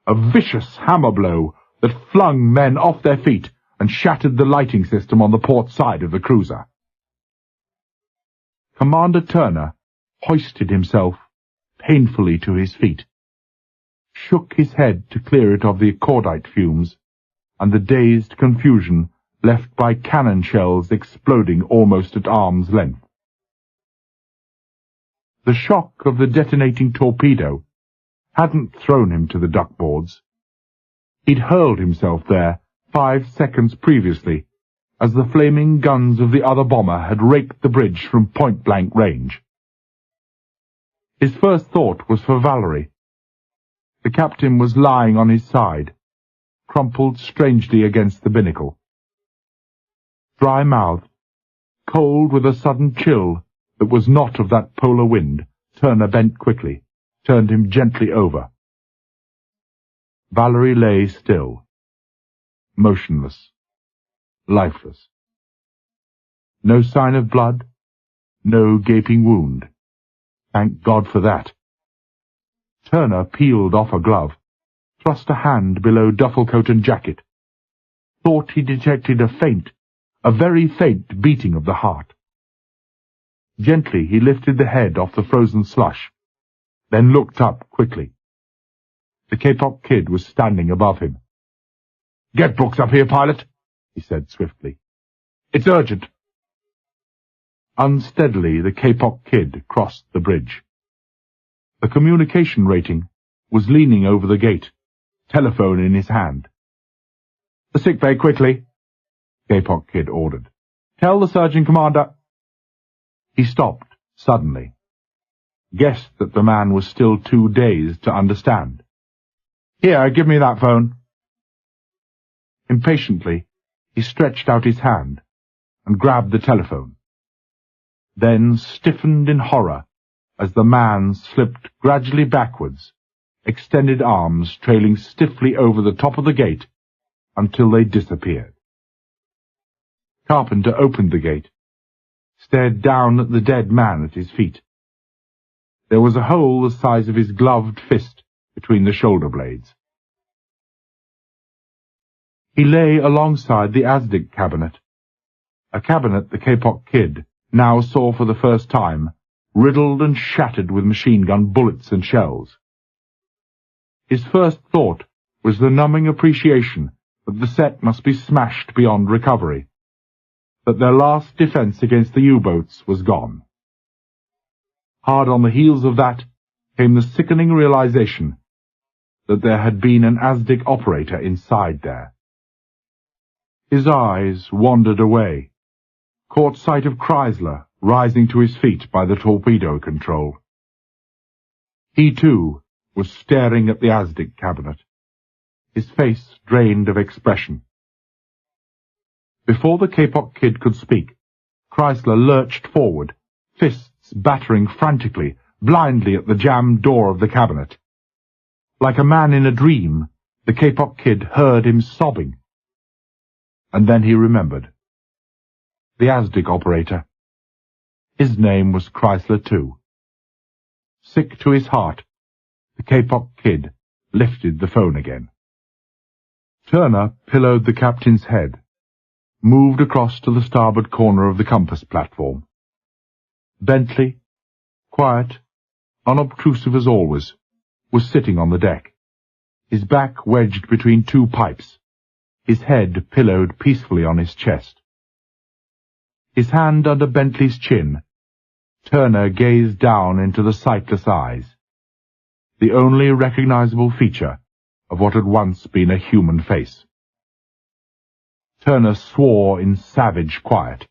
a vicious hammer blow that flung men off their feet and shattered the lighting system on the port side of the cruiser. Commander Turner hoisted himself painfully to his feet, shook his head to clear it of the cordite fumes, and the dazed confusion left by cannon shells exploding almost at arm's length. The shock of the detonating torpedo hadn't thrown him to the duckboards. He'd hurled himself there 5 seconds previously, as the flaming guns of the other bomber had raked the bridge from point-blank range. His first thought was for Vallery. The captain was lying on his side, crumpled strangely against the binnacle. Dry-mouthed, cold with a sudden chill that was not of that polar wind, Turner bent quickly, turned him gently over. Vallery lay still, motionless, lifeless. No sign of blood, no gaping wound. Thank God for that. Turner peeled off a glove, thrust a hand below duffel coat and jacket, thought he detected a very faint beating of the heart. Gently he lifted the head off the frozen slush, then looked up quickly. The Kapok Kid was standing above him. "Get Brooks up here, pilot," he said swiftly. "It's urgent." Unsteadily the Kapok Kid crossed the bridge. The communication rating was leaning over the gate, telephone in his hand. "The sick bay, quickly," Kapok Kid ordered. "Tell the Surgeon Commander—" He stopped suddenly, guessed that the man was still too dazed to understand. "Here, give me that phone." Impatiently, he stretched out his hand and grabbed the telephone, then stiffened in horror as the man slipped gradually backwards, extended arms trailing stiffly over the top of the gate until they disappeared. Carpenter opened the gate, stared down at the dead man at his feet. There was a hole the size of his gloved fist between the shoulder blades. He lay alongside the Azdic cabinet, a cabinet the Kapok Kid now saw for the first time, riddled and shattered with machine-gun bullets and shells. His first thought was the numbing appreciation that the set must be smashed beyond recovery, that their last defense against the U-boats was gone. Hard on the heels of that came the sickening realization that there had been an Aztec operator inside there. His eyes wandered away, caught sight of Chrysler rising to his feet by the torpedo control. He, too, was staring at the Aztec cabinet, his face drained of expression. Before the Kapok Kid could speak, Chrysler lurched forward, fists battering frantically, blindly at the jammed door of the cabinet. Like a man in a dream, the Kapok Kid heard him sobbing. And then he remembered. The Aztec operator. His name was Chrysler, too. Sick to his heart, the Kapok Kid lifted the phone again. Turner pillowed the captain's head, moved across to the starboard corner of the compass platform. Bentley, quiet, unobtrusive as always, was sitting on the deck, his back wedged between two pipes, his head pillowed peacefully on his chest. His hand under Bentley's chin, Turner gazed down into the sightless eyes, the only recognizable feature of what had once been a human face. Turner swore in savage quiet,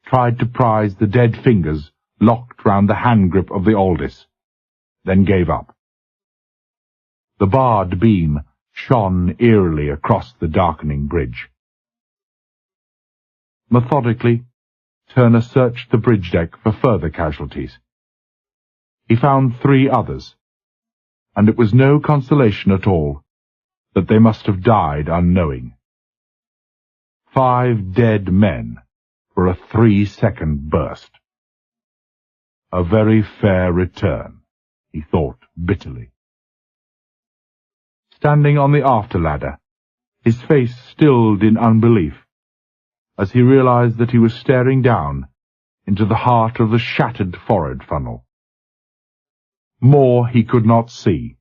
tried to prise the dead fingers locked round the hand-grip of the Aldis, then gave up. The barred beam shone eerily across the darkening bridge. Methodically, Turner searched the bridge deck for further casualties. He found 3 others, and it was no consolation at all that they must have died unknowing. 5 dead men for a 3-second burst. A very fair return, he thought bitterly. Standing on the after-ladder, his face stilled in unbelief, as he realized that he was staring down into the heart of the shattered forward funnel. More he could not see.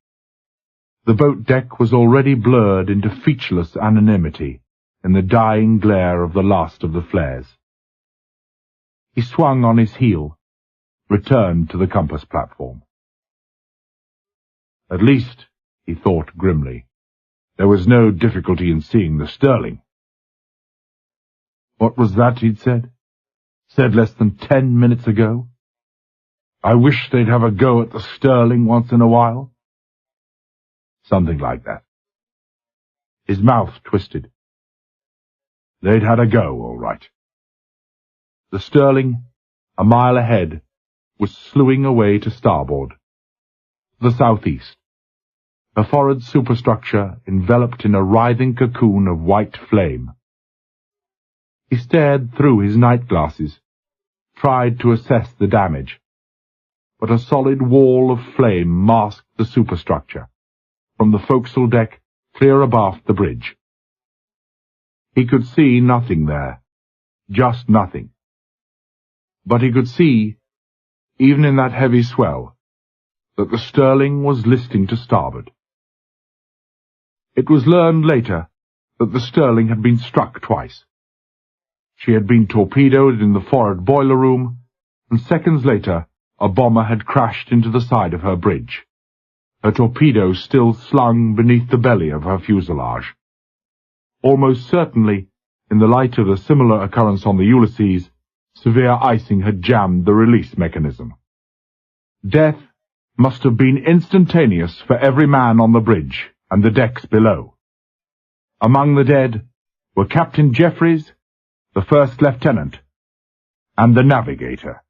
The boat deck was already blurred into featureless anonymity in the dying glare of the last of the flares. He swung on his heel, returned to the compass platform. At least, he thought grimly, there was no difficulty in seeing the Sterling. What was that he'd said? Said less than 10 minutes ago? I wish they'd have a go at the Sterling once in a while. Something like that. His mouth twisted. They'd had a go, all right. The Sterling, a mile ahead, was slewing away to starboard, to the southeast, her forward superstructure enveloped in a writhing cocoon of white flame. He stared through his night glasses, tried to assess the damage, but a solid wall of flame masked the superstructure, from the forecastle deck clear abaft the bridge. He could see nothing there, just nothing. But he could see, even in that heavy swell, that the Sterling was listing to starboard. It was learned later that the Sterling had been struck twice. She had been torpedoed in the forward boiler room, and seconds later a bomber had crashed into the side of her bridge, her torpedo still slung beneath the belly of her fuselage. Almost certainly, in the light of a similar occurrence on the Ulysses, severe icing had jammed the release mechanism. Death must have been instantaneous for every man on the bridge and the decks below. Among the dead were Captain Jeffries, the first lieutenant, and the navigator.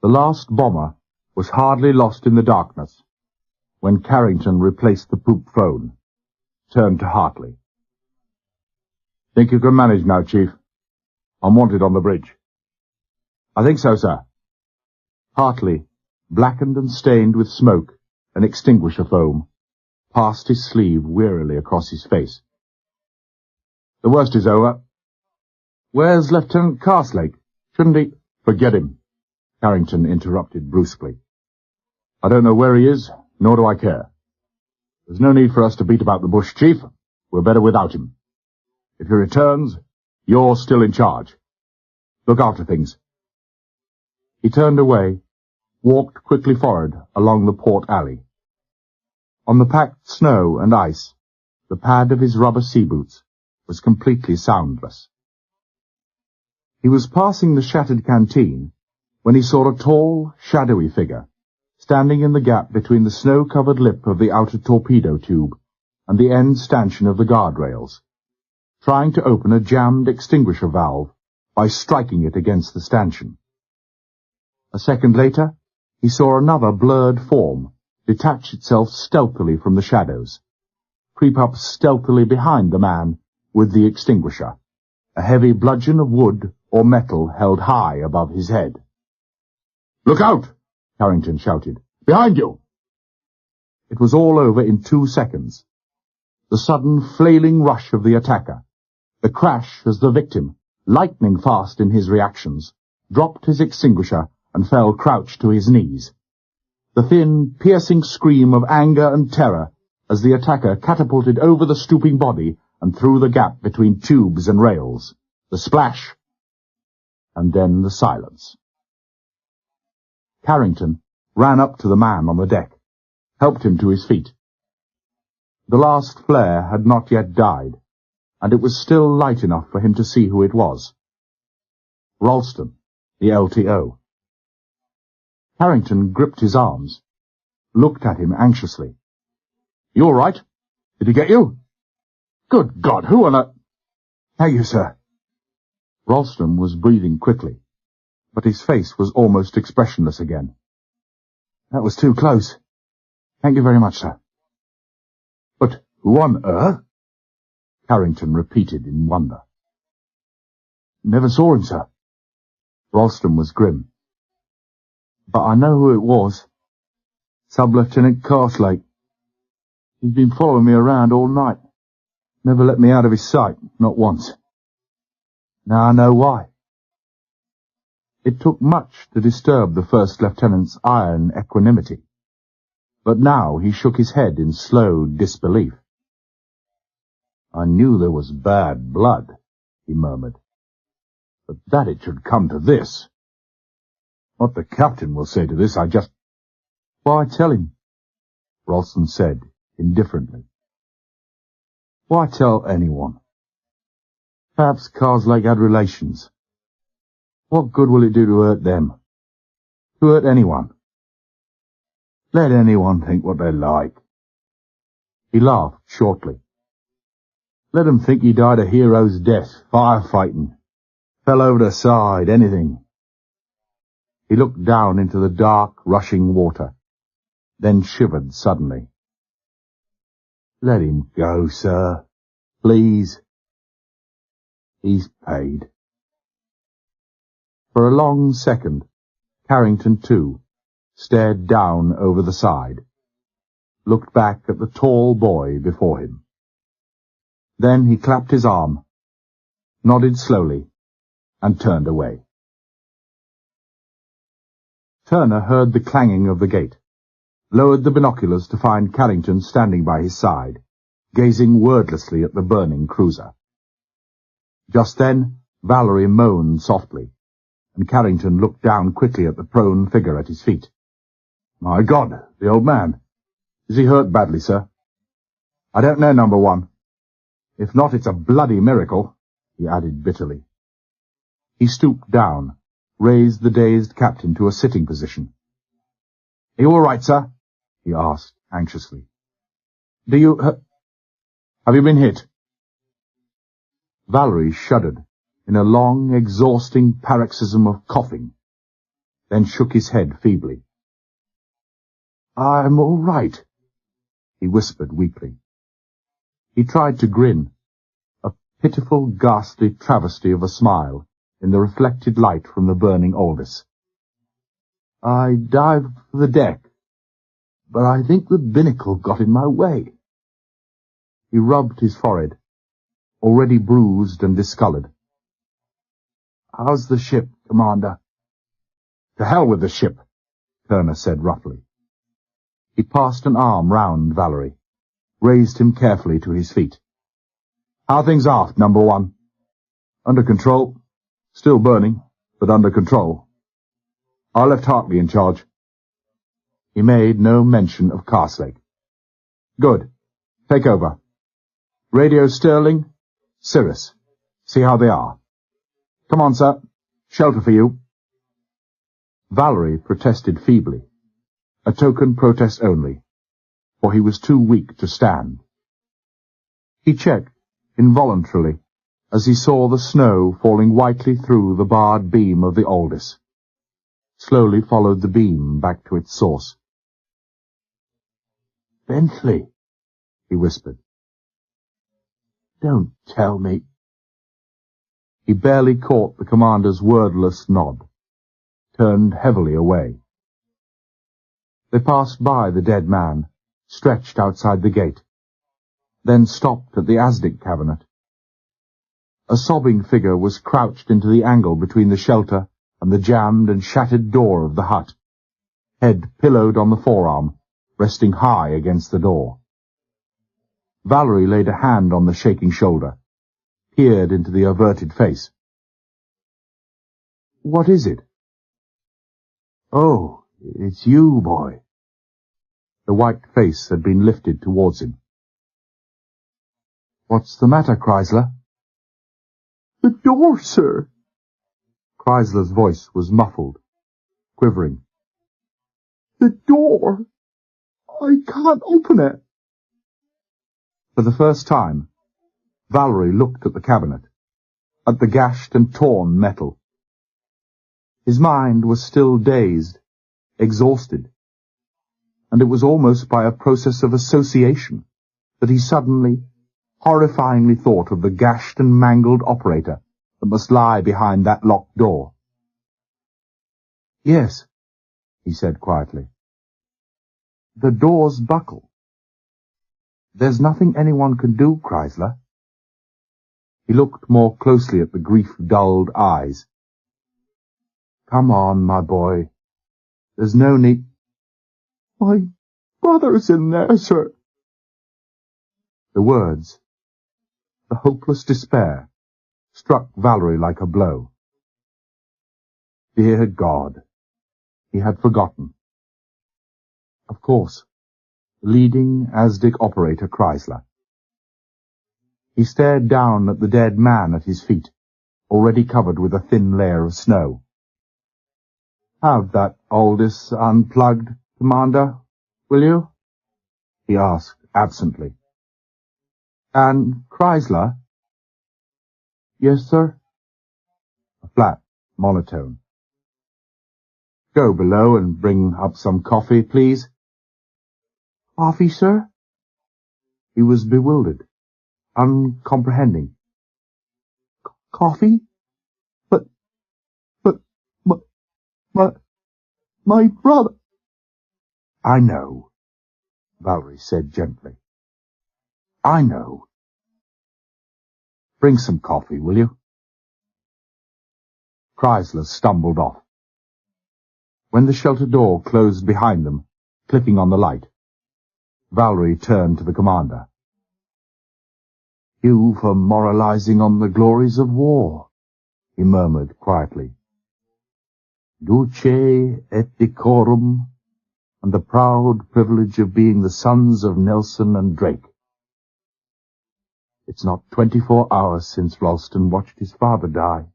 The last bomber was hardly lost in the darkness when Carrington replaced the poop phone, turned to Hartley. Think you can manage now, Chief? I'm wanted on the bridge. I think so, sir. Hartley, blackened and stained with smoke and extinguisher foam, passed his sleeve wearily across his face. The worst is over. Where's Lieutenant Carslake? Shouldn't he— Forget him, Carrington interrupted brusquely. I don't know where he is, nor do I care. There's no need for us to beat about the bush, Chief. We're better without him. If he returns, you're still in charge. Look after things. He turned away, walked quickly forward along the port alley. On the packed snow and ice, the pad of his rubber sea boots was completely soundless. He was passing the shattered canteen when he saw a tall, shadowy figure standing in the gap between the snow-covered lip of the outer torpedo tube and the end stanchion of the guardrails, trying to open a jammed extinguisher valve by striking it against the stanchion. A second later, he saw another blurred form detach itself stealthily from the shadows, creep up stealthily behind the man with the extinguisher, a heavy bludgeon of wood or metal held high above his head. "Look out!" Carrington shouted. "Behind you!" It was all over in 2 seconds. The sudden flailing rush of the attacker, the crash as the victim, lightning fast in his reactions, dropped his extinguisher and fell crouched to his knees. The thin, piercing scream of anger and terror as the attacker catapulted over the stooping body and through the gap between tubes and rails, the splash, and then the silence. Carrington ran up to the man on the deck, helped him to his feet. The last flare had not yet died, and it was still light enough for him to see who it was. Ralston, the LTO. Carrington gripped his arms, looked at him anxiously. "You all right? Did he get you? Good God, who on earth—" "Thank you, sir." Ralston was breathing quickly, but his face was almost expressionless again. "That was too close. Thank you very much, sir." "But who on earth?" Carrington repeated in wonder. "Never saw him, sir." Ralston was grim. "But I know who it was. Sub-Lieutenant Carslake. He's been following me around all night. Never let me out of his sight, not once. Now I know why." It took much to disturb the first lieutenant's iron equanimity, but now he shook his head in slow disbelief. "I knew there was bad blood," he murmured, "but that it should come to this. What the captain will say to this, I just—" "Why tell him?" Ralston said, indifferently. "Why tell anyone? Perhaps Carslake had relations. What good will it do to hurt them? To hurt anyone? Let anyone think what they like." He laughed shortly. "Let them think he died a hero's death, firefighting. Fell over the side, anything." He looked down into the dark, rushing water, then shivered suddenly. "Let him go, sir. Please. He's paid." For a long second, Carrington, too, stared down over the side, looked back at the tall boy before him. Then he clapped his arm, nodded slowly, and turned away. Turner heard the clanging of the gate, lowered the binoculars to find Carrington standing by his side, gazing wordlessly at the burning cruiser. Just then, Vallery moaned softly, and Carrington looked down quickly at the prone figure at his feet. "My God, the old man. Is he hurt badly, sir?" "I don't know, number one. If not, it's a bloody miracle," he added bitterly. He stooped down, raised the dazed captain to a sitting position. "Are you all right, sir?" he asked anxiously. "Have you been hit?" Vallery shuddered in a long, exhausting paroxysm of coughing, then shook his head feebly. "I'm all right," he whispered weakly. He tried to grin, a pitiful, ghastly travesty of a smile in the reflected light from the burning Aldous. "I dived for the deck, but I think the binnacle got in my way." He rubbed his forehead, already bruised and discoloured. "How's the ship, Commander?" "To hell with the ship," Turner said roughly. He passed an arm round Vallery, raised him carefully to his feet. "How are things aft, number one?" "Under control. Still burning, but under control. I left Hartley in charge." He made no mention of Carslake. Good. Take over. Radio Sterling, Cirrus. See how they are. Come on, sir. Shelter for you. Vallery protested feebly. A token protest only, for he was too weak to stand. He checked, involuntarily, as he saw the snow falling whitely through the barred beam of the Aldous. Slowly followed the beam back to its source. "Bentley," he whispered. "Don't tell me." He barely caught the commander's wordless nod, turned heavily away. They passed by the dead man, stretched outside the gate, then stopped at the Azdic cabinet. A sobbing figure was crouched into the angle between the shelter and the jammed and shattered door of the hut, head pillowed on the forearm, resting high against the door. Vallery laid a hand on the shaking shoulder, peered into the averted face. "What is it?" "Oh, it's you, boy." The white face had been lifted towards him. "What's the matter, Chrysler?" "The door, sir." Chrysler's voice was muffled, quivering. "The door. I can't open it." For the first time, Vallery looked at the cabinet, at the gashed and torn metal. His mind was still dazed, exhausted, and it was almost by a process of association that he suddenly, horrifyingly thought of the gashed and mangled operator that must lie behind that locked door. "Yes," he said quietly. "The doors buckle. There's nothing anyone can do, Chrysler." He looked more closely at the grief-dulled eyes. "Come on, my boy. There's no need—" "My brother's in there, sir." The words, the hopeless despair, struck Vallery like a blow. Dear God, he had forgotten. Of course, leading Azdic operator Chrysler. He stared down at the dead man at his feet, already covered with a thin layer of snow. "Have that Aldous unplugged, Commander, will you?" he asked absently. "And Chrysler?" "Yes, sir." A flat monotone. "Go below and bring up some coffee, please." "Coffee, sir?" He was bewildered, uncomprehending. "Coffee? But, my brother—" "I know," Vallery said gently. "I know. Bring some coffee, will you?" Chrysler stumbled off. When the shelter door closed behind them, clicking on the light, Vallery turned to the commander. "You for moralizing on the glories of war," he murmured quietly. "Duce et decorum, and the proud privilege of being the sons of Nelson and Drake. It's not 24 hours since Ralston watched his father die.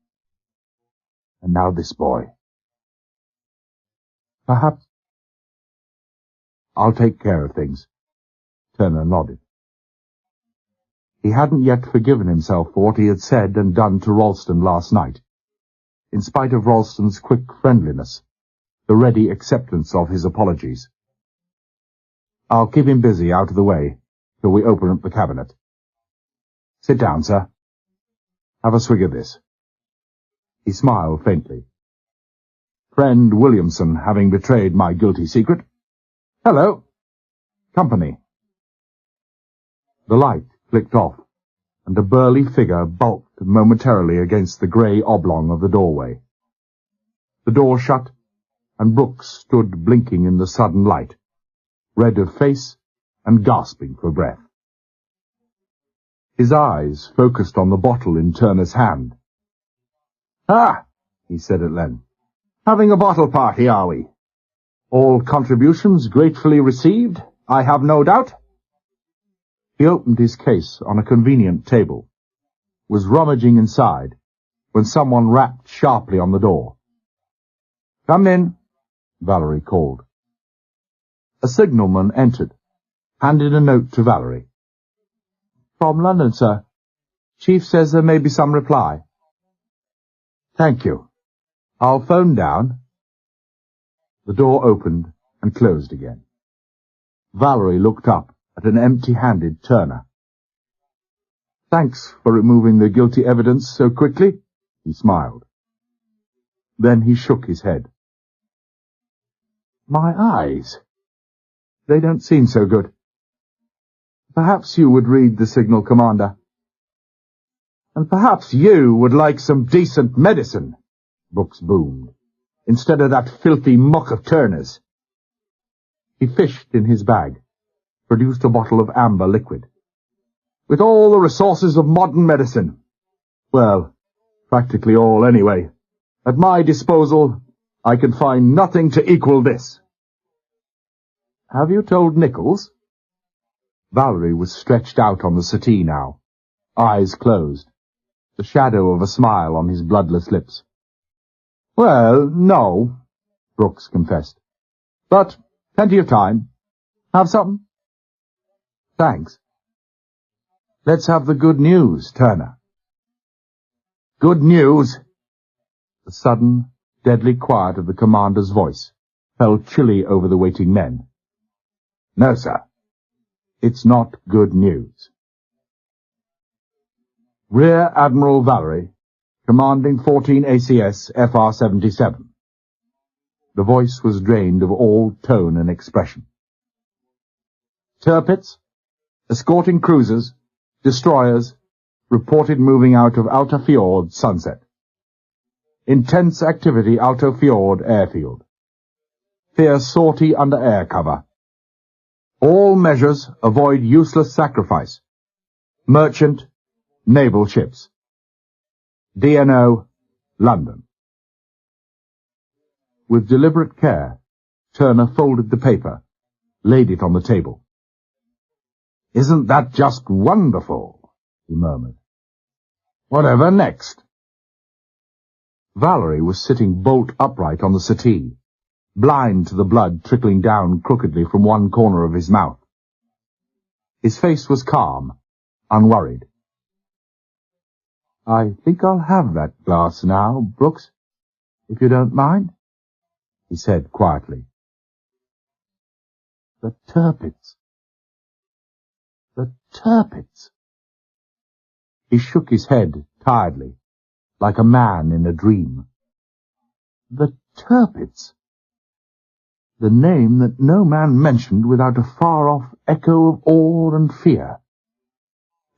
And now this boy. Perhaps—" "I'll take care of things," Turner nodded. He hadn't yet forgiven himself for what he had said and done to Ralston last night, in spite of Ralston's quick friendliness, the ready acceptance of his apologies. "I'll keep him busy out of the way till we open up the cabinet. Sit down, sir. Have a swig of this." He smiled faintly. "Friend Williamson having betrayed my guilty secret. Hello. Company." The light flicked off, and a burly figure bulked momentarily against the grey oblong of the doorway. The door shut, and Brooks stood blinking in the sudden light, red of face and gasping for breath. His eyes focused on the bottle in Turner's hand. "Ah," he said at length, "having a bottle party, are we? All contributions gratefully received, I have no doubt." He opened his case on a convenient table, was rummaging inside, when someone rapped sharply on the door. "Come in," Vallery called. A signalman entered, handed a note to Vallery. "From London, sir. Chief says there may be some reply." "Thank you. I'll phone down." The door opened and closed again. Vallery looked up at an empty-handed Turner. "Thanks for removing the guilty evidence so quickly," he smiled. Then he shook his head. "My eyes. They don't seem so good. Perhaps you would read the signal, Commander. And perhaps you would like some decent medicine," Brooks boomed, "instead of that filthy muck of Turner's." He fished in his bag, produced a bottle of amber liquid. "With all the resources of modern medicine, well, practically all anyway, at my disposal, I can find nothing to equal this." "Have you told Nichols?" Vallery was stretched out on the settee now, eyes closed, the shadow of a smile on his bloodless lips. "Well, no," Brooks confessed. "But plenty of time. Have something?" "Thanks. Let's have the good news, Turner." "Good news?" The sudden, deadly quiet of the commander's voice fell chilly over the waiting men. "No, sir. It's not good news." "Rear Admiral Vallery, commanding 14 ACS FR 77. The voice was drained of all tone and expression. "Tirpitz, escorting cruisers, destroyers, reported moving out of Alta Fjord sunset. Intense activity Alta Fjord airfield. Fear sortie under air cover. All measures avoid useless sacrifice. Merchant, naval ships. DNO, London." With deliberate care, Turner folded the paper, laid it on the table. "Isn't that just wonderful?" he murmured. "Whatever next?" Vallery was sitting bolt upright on the settee, blind to the blood trickling down crookedly from one corner of his mouth. His face was calm, unworried. "I think I'll have that glass now, Brooks, if you don't mind," he said quietly. "The Tirpitz. The Tirpitz." He shook his head tiredly, like a man in a dream. The Tirpitz. The name that no man mentioned without a far-off echo of awe and fear.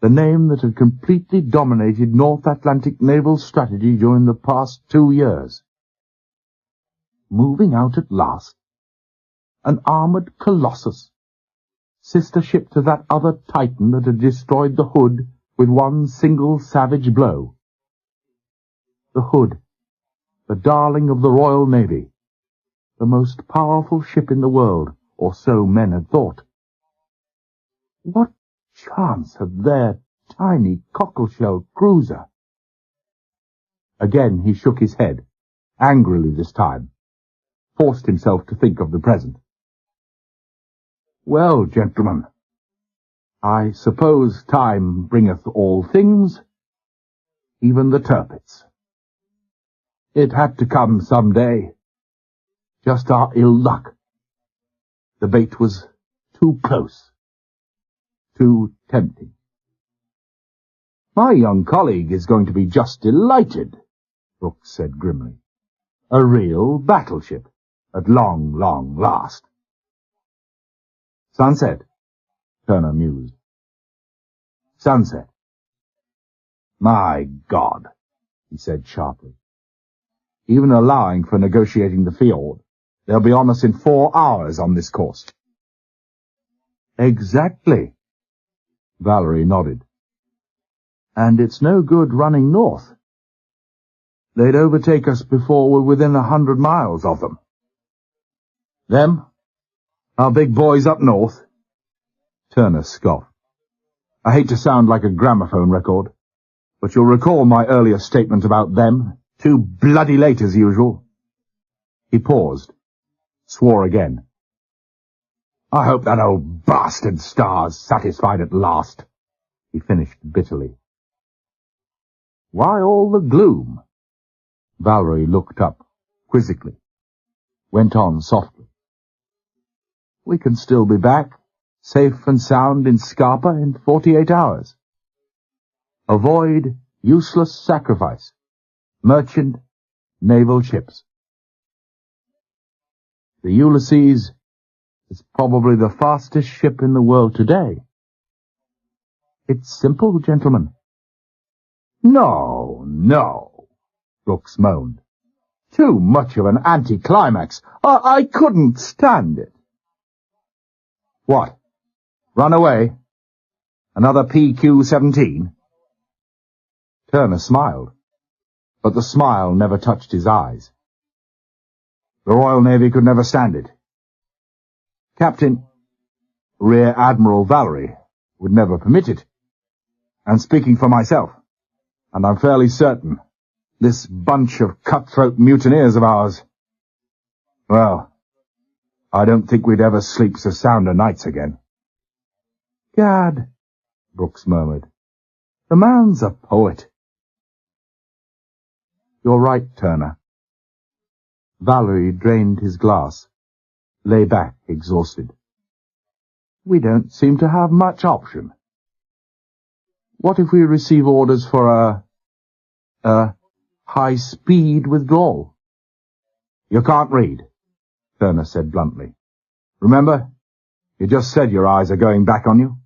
The name that had completely dominated North Atlantic naval strategy during the past 2 years. Moving out at last. An armoured colossus. Sister ship to that other Titan that had destroyed the Hood with one single savage blow. The Hood, the darling of the Royal Navy. The most powerful ship in the world, or so men had thought. What chance had their tiny cockleshell cruiser? Again he shook his head, angrily this time, forced himself to think of the present. "Well, gentlemen, I suppose time bringeth all things, even the Tirpitz. It had to come some day. Just our ill luck. The bait was too close, too tempting." "My young colleague is going to be just delighted," Brooks said grimly. "A real battleship, at long, long last." "Sunset," Turner mused. "Sunset. My God," he said sharply. "Even allowing for negotiating the fjord, they'll be on us in 4 hours on this course." "Exactly." Vallery nodded. "And it's no good running north. They'd overtake us before we're within 100 miles of them." "Them? Our big boys up north?" Turner scoffed. I hate to sound like a gramophone record, but you'll recall my earlier statement about them, too bloody late as usual. He paused, swore again. I hope that old bastard Star's satisfied at last, he finished bitterly. Why all the gloom? Vallery looked up, quizzically, went on softly. We can still be back, safe and sound in Scarpa in 48 hours. Avoid useless sacrifice. Merchant, naval ships. The Ulysses is probably the fastest ship in the world today. It's simple, gentlemen. No, Brooks moaned. Too much of an anticlimax. I couldn't stand it. What? Run away? Another PQ-17? Turner smiled, but the smile never touched his eyes. The Royal Navy could never stand it. Captain Rear Admiral Vallery would never permit it. And speaking for myself, and I'm fairly certain, this bunch of cutthroat mutineers of ours, well, I don't think we'd ever sleep so sound o' nights again. Gad, Brooks murmured, the man's a poet. You're right, Turner. Vallery drained his glass, lay back exhausted. We don't seem to have much option. What if we receive orders for a high-speed withdrawal? You can't read, Turner said bluntly. Remember, you just said your eyes are going back on you.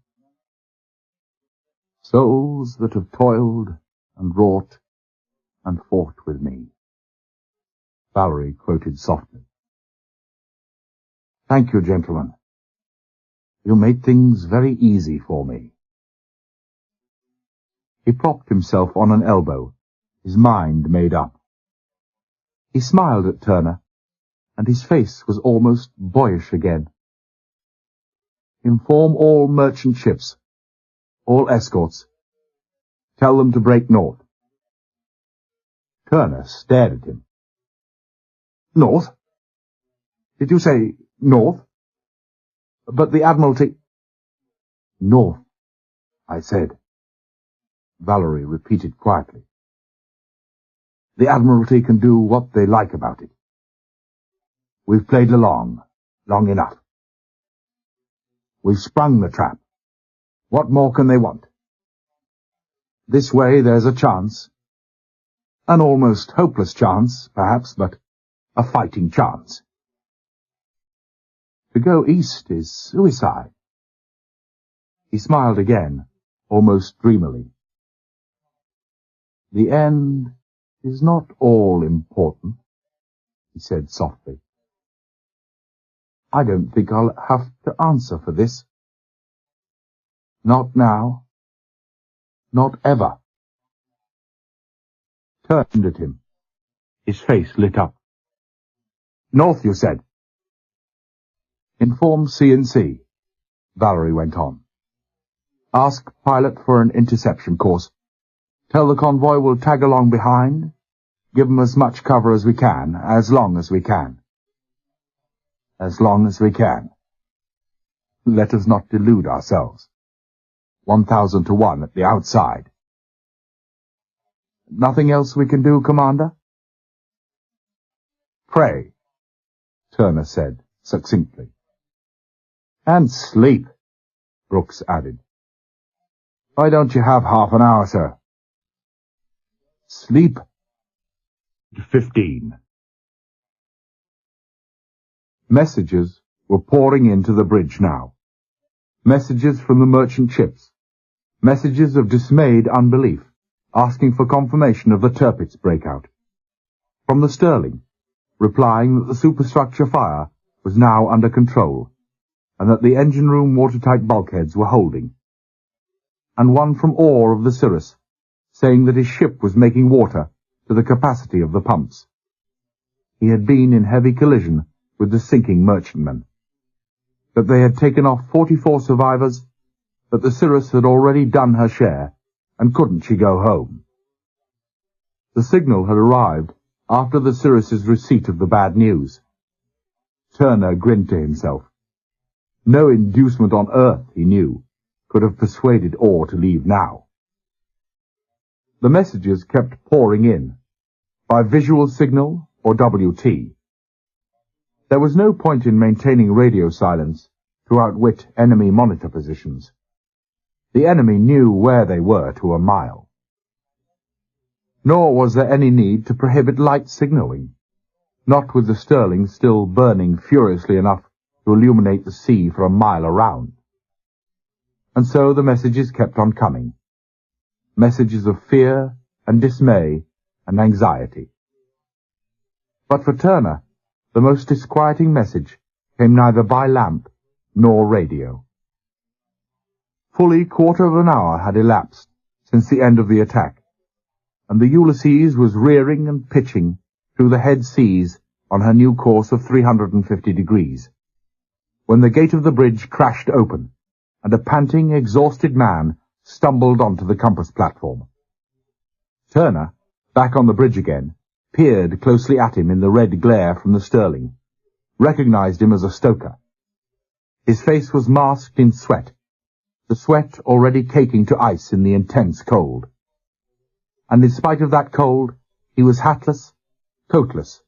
Souls that have toiled and wrought and fought with me, Vallery quoted softly. Thank you, gentlemen. You made things very easy for me. He propped himself on an elbow, his mind made up. He smiled at Turner, and his face was almost boyish again. Inform all merchant ships, all escorts. Tell them to break north. Turner stared at him. North? Did you say north? But the Admiralty... North, I said. Vallery repeated quietly. The Admiralty can do what they like about it. We've played along, long enough. We've sprung the trap. What more can they want? This way there's a chance. An almost hopeless chance, perhaps, but a fighting chance. To go east is suicide. He smiled again, almost dreamily. The end is not all important, he said softly. I don't think I'll have to answer for this. Not now. Not ever. Turned at him. His face lit up. North, you said. Inform C&C, Vallery went on. Ask pilot for an interception course. Tell the convoy we'll tag along behind. Give them as much cover as we can, as long as we can. As long as we can. Let us not delude ourselves. 1,000 to 1 at the outside. Nothing else we can do, Commander? Pray, Turner said succinctly. And sleep, Brooks added. Why don't you have half an hour, sir? Sleep. 15. Messages were pouring into the bridge now. Messages from the merchant ships. Messages of dismayed unbelief, asking for confirmation of the Tirpitz breakout. From the Sterling, replying that the superstructure fire was now under control, and that the engine room watertight bulkheads were holding. And one from Orr of the Cirrus, saying that his ship was making water to the capacity of the pumps. He had been in heavy collision with the sinking merchantman. That they had taken off 44 survivors, that the Cirrus had already done her share, and couldn't she go home? The signal had arrived after the Cirrus's receipt of the bad news. Turner grinned to himself. No inducement on earth, he knew, could have persuaded Orr to leave now. The messages kept pouring in, by visual signal or WT. There was no point in maintaining radio silence to outwit enemy monitor positions. The enemy knew where they were to a mile. Nor was there any need to prohibit light signalling, not with the Sterling still burning furiously enough to illuminate the sea for a mile around. And so the messages kept on coming. Messages of fear and dismay and anxiety. But for Turner, the most disquieting message came neither by lamp nor radio. Fully quarter of an hour had elapsed since the end of the attack, and the Ulysses was rearing and pitching through the head seas on her new course of 350 degrees, when the gate of the bridge crashed open, and a panting, exhausted man stumbled onto the compass platform. Turner, back on the bridge again, peered closely at him in the red glare from the Sterling, recognized him as a stoker. His face was masked in sweat, the sweat already caking to ice in the intense cold. And in spite of that cold, he was hatless, coatless,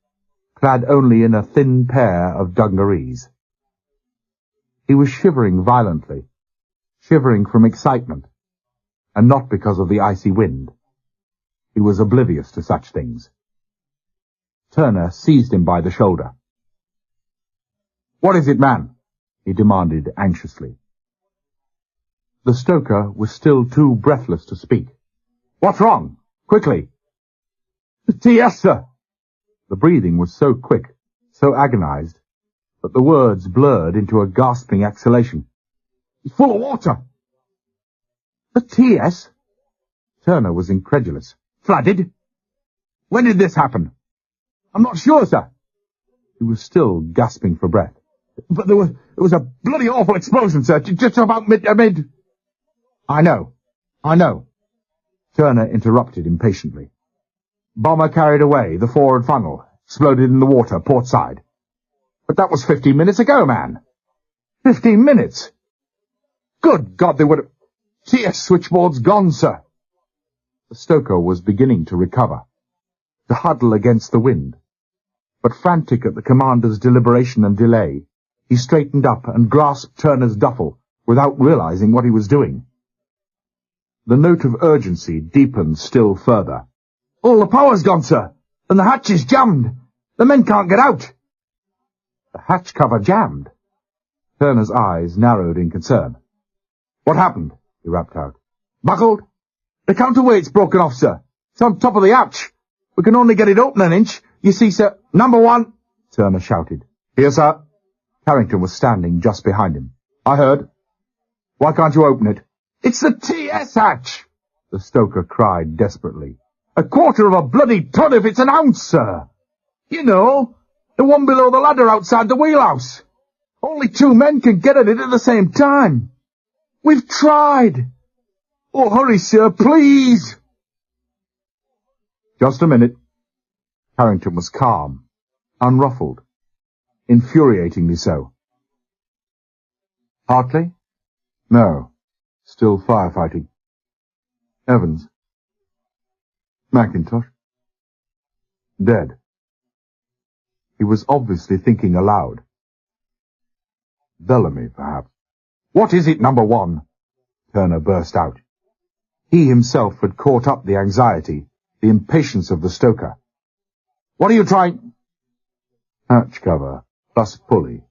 clad only in a thin pair of dungarees. He was shivering violently, shivering from excitement, and not because of the icy wind. He was oblivious to such things. Turner seized him by the shoulder. "What is it, man?" he demanded anxiously. The stoker was still too breathless to speak. "What's wrong? Quickly!" "The TS, sir!" The breathing was so quick, so agonized, that the words blurred into a gasping exhalation. "It's full of water!" "The TS?" Turner was incredulous. "Flooded? When did this happen?" "I'm not sure, sir." He was still gasping for breath. "But there was a bloody awful explosion, sir, just about mid... I know. Turner interrupted impatiently. "Bomber carried away, the forward funnel, exploded in the water, port side. But that was 15 minutes ago, man." 15 minutes? Good God, they would have... TS switchboard's gone, sir." The stoker was beginning to recover, to huddle against the wind. But frantic at the commander's deliberation and delay, he straightened up and grasped Turner's duffel without realizing what he was doing. The note of urgency deepened still further. "All the power's gone, sir, and the hatch is jammed. The men can't get out." The hatch cover jammed? Turner's eyes narrowed in concern. "What happened?" he rapped out. "Buckled? The counterweight's broken off, sir. It's on top of the hatch. We can only get it open an inch. You see, sir..." "Number one!" Turner shouted. "Here, sir." Carrington was standing just behind him. "I heard. Why can't you open it?" "It's the TS hatch!" the stoker cried desperately. "A quarter of a bloody ton if it's an ounce, sir. You know, the one below the ladder outside the wheelhouse. Only 2 men can get at it at the same time. We've tried. Oh, hurry, sir, please." "Just a minute." Carrington was calm, unruffled, infuriatingly so. "Hartley?" "No. Still firefighting." "Evans?" "McIntosh?" "Dead." He was obviously thinking aloud. "Bellamy, perhaps." "What is it, number one?" Turner burst out. He himself had caught up the anxiety, the impatience of the stoker. "What are you trying—" "Hatch cover, plus pulley.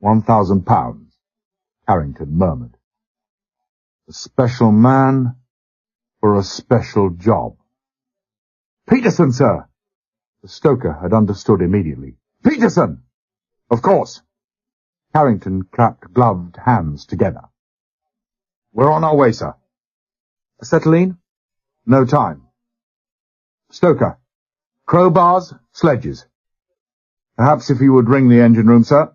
£1,000, Carrington murmured. "A special man for a special job." "Peterson, sir!" The stoker had understood immediately. "Peterson!" "Of course." Carrington clapped gloved hands together. "We're on our way, sir." "Acetylene?" "No time." "Stoker, crowbars, sledges." "Perhaps if you would ring the engine room, sir."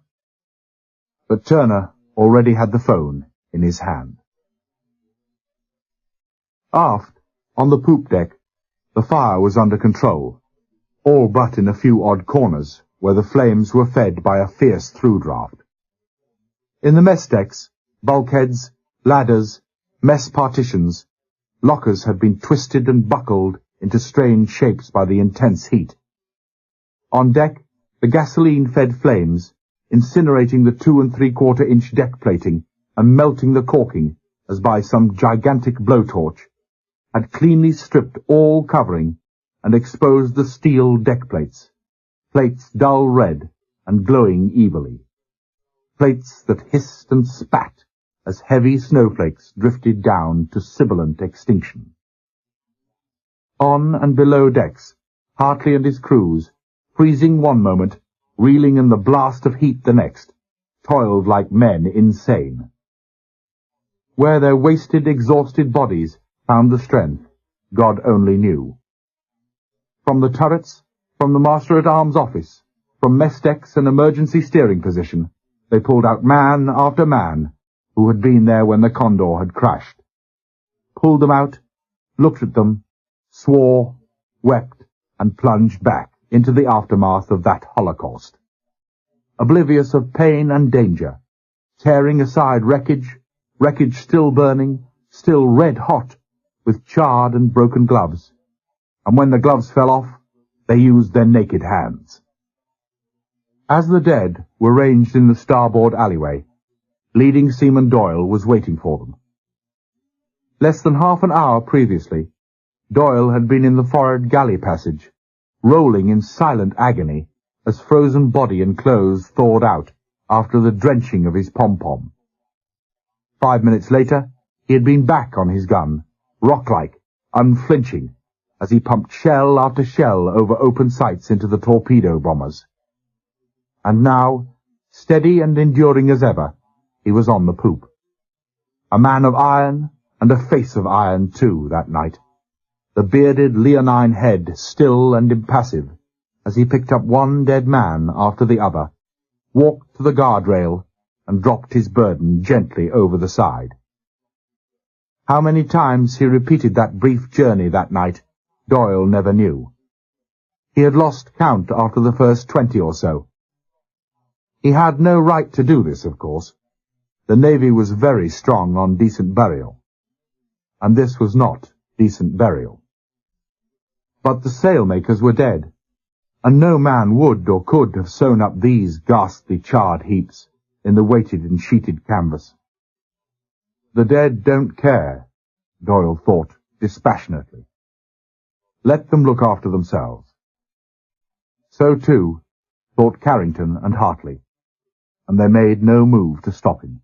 But Turner already had the phone in his hand. Aft, on the poop deck, the fire was under control, all but in a few odd corners where the flames were fed by a fierce through-draught. In the mess decks, bulkheads, ladders, mess partitions, lockers had been twisted and buckled into strange shapes by the intense heat. On deck, the gasoline-fed flames, incinerating the 2 3/4-inch deck plating and melting the caulking as by some gigantic blowtorch, had cleanly stripped all covering and exposed the steel deck plates, plates dull red and glowing evilly, plates that hissed and spat as heavy snowflakes drifted down to sibilant extinction. On and below decks, Hartley and his crews, freezing one moment, reeling in the blast of heat the next, toiled like men insane. Where their wasted, exhausted bodies found the strength, God only knew. From the turrets, from the Master-at-Arms office, from mess decks and emergency steering position, they pulled out man after man who had been there when the Condor had crashed. Pulled them out, looked at them, swore, wept, and plunged back into the aftermath of that Holocaust. Oblivious of pain and danger, tearing aside wreckage still burning, still red-hot, with charred and broken gloves, and when the gloves fell off, they used their naked hands. As the dead were ranged in the starboard alleyway, leading Seaman Doyle was waiting for them. Less than half an hour previously, Doyle had been in the forward galley passage, rolling in silent agony as frozen body and clothes thawed out after the drenching of his pom-pom. 5 minutes later, he had been back on his gun, rock-like, unflinching, as he pumped shell after shell over open sights into the torpedo bombers. And now, steady and enduring as ever, he was on the poop. A man of iron, and a face of iron too, that night. The bearded leonine head still and impassive, as he picked up one dead man after the other, walked to the guardrail, and dropped his burden gently over the side. How many times he repeated that brief journey that night, Doyle never knew. He had lost count after the first 20 or so. He had no right to do this, of course. The Navy was very strong on decent burial. And this was not decent burial. But the sailmakers were dead, and no man would or could have sewn up these ghastly charred heaps in the weighted and sheeted canvas. The dead don't care, Doyle thought dispassionately. Let them look after themselves. So, too, thought Carrington and Hartley, and they made no move to stop him.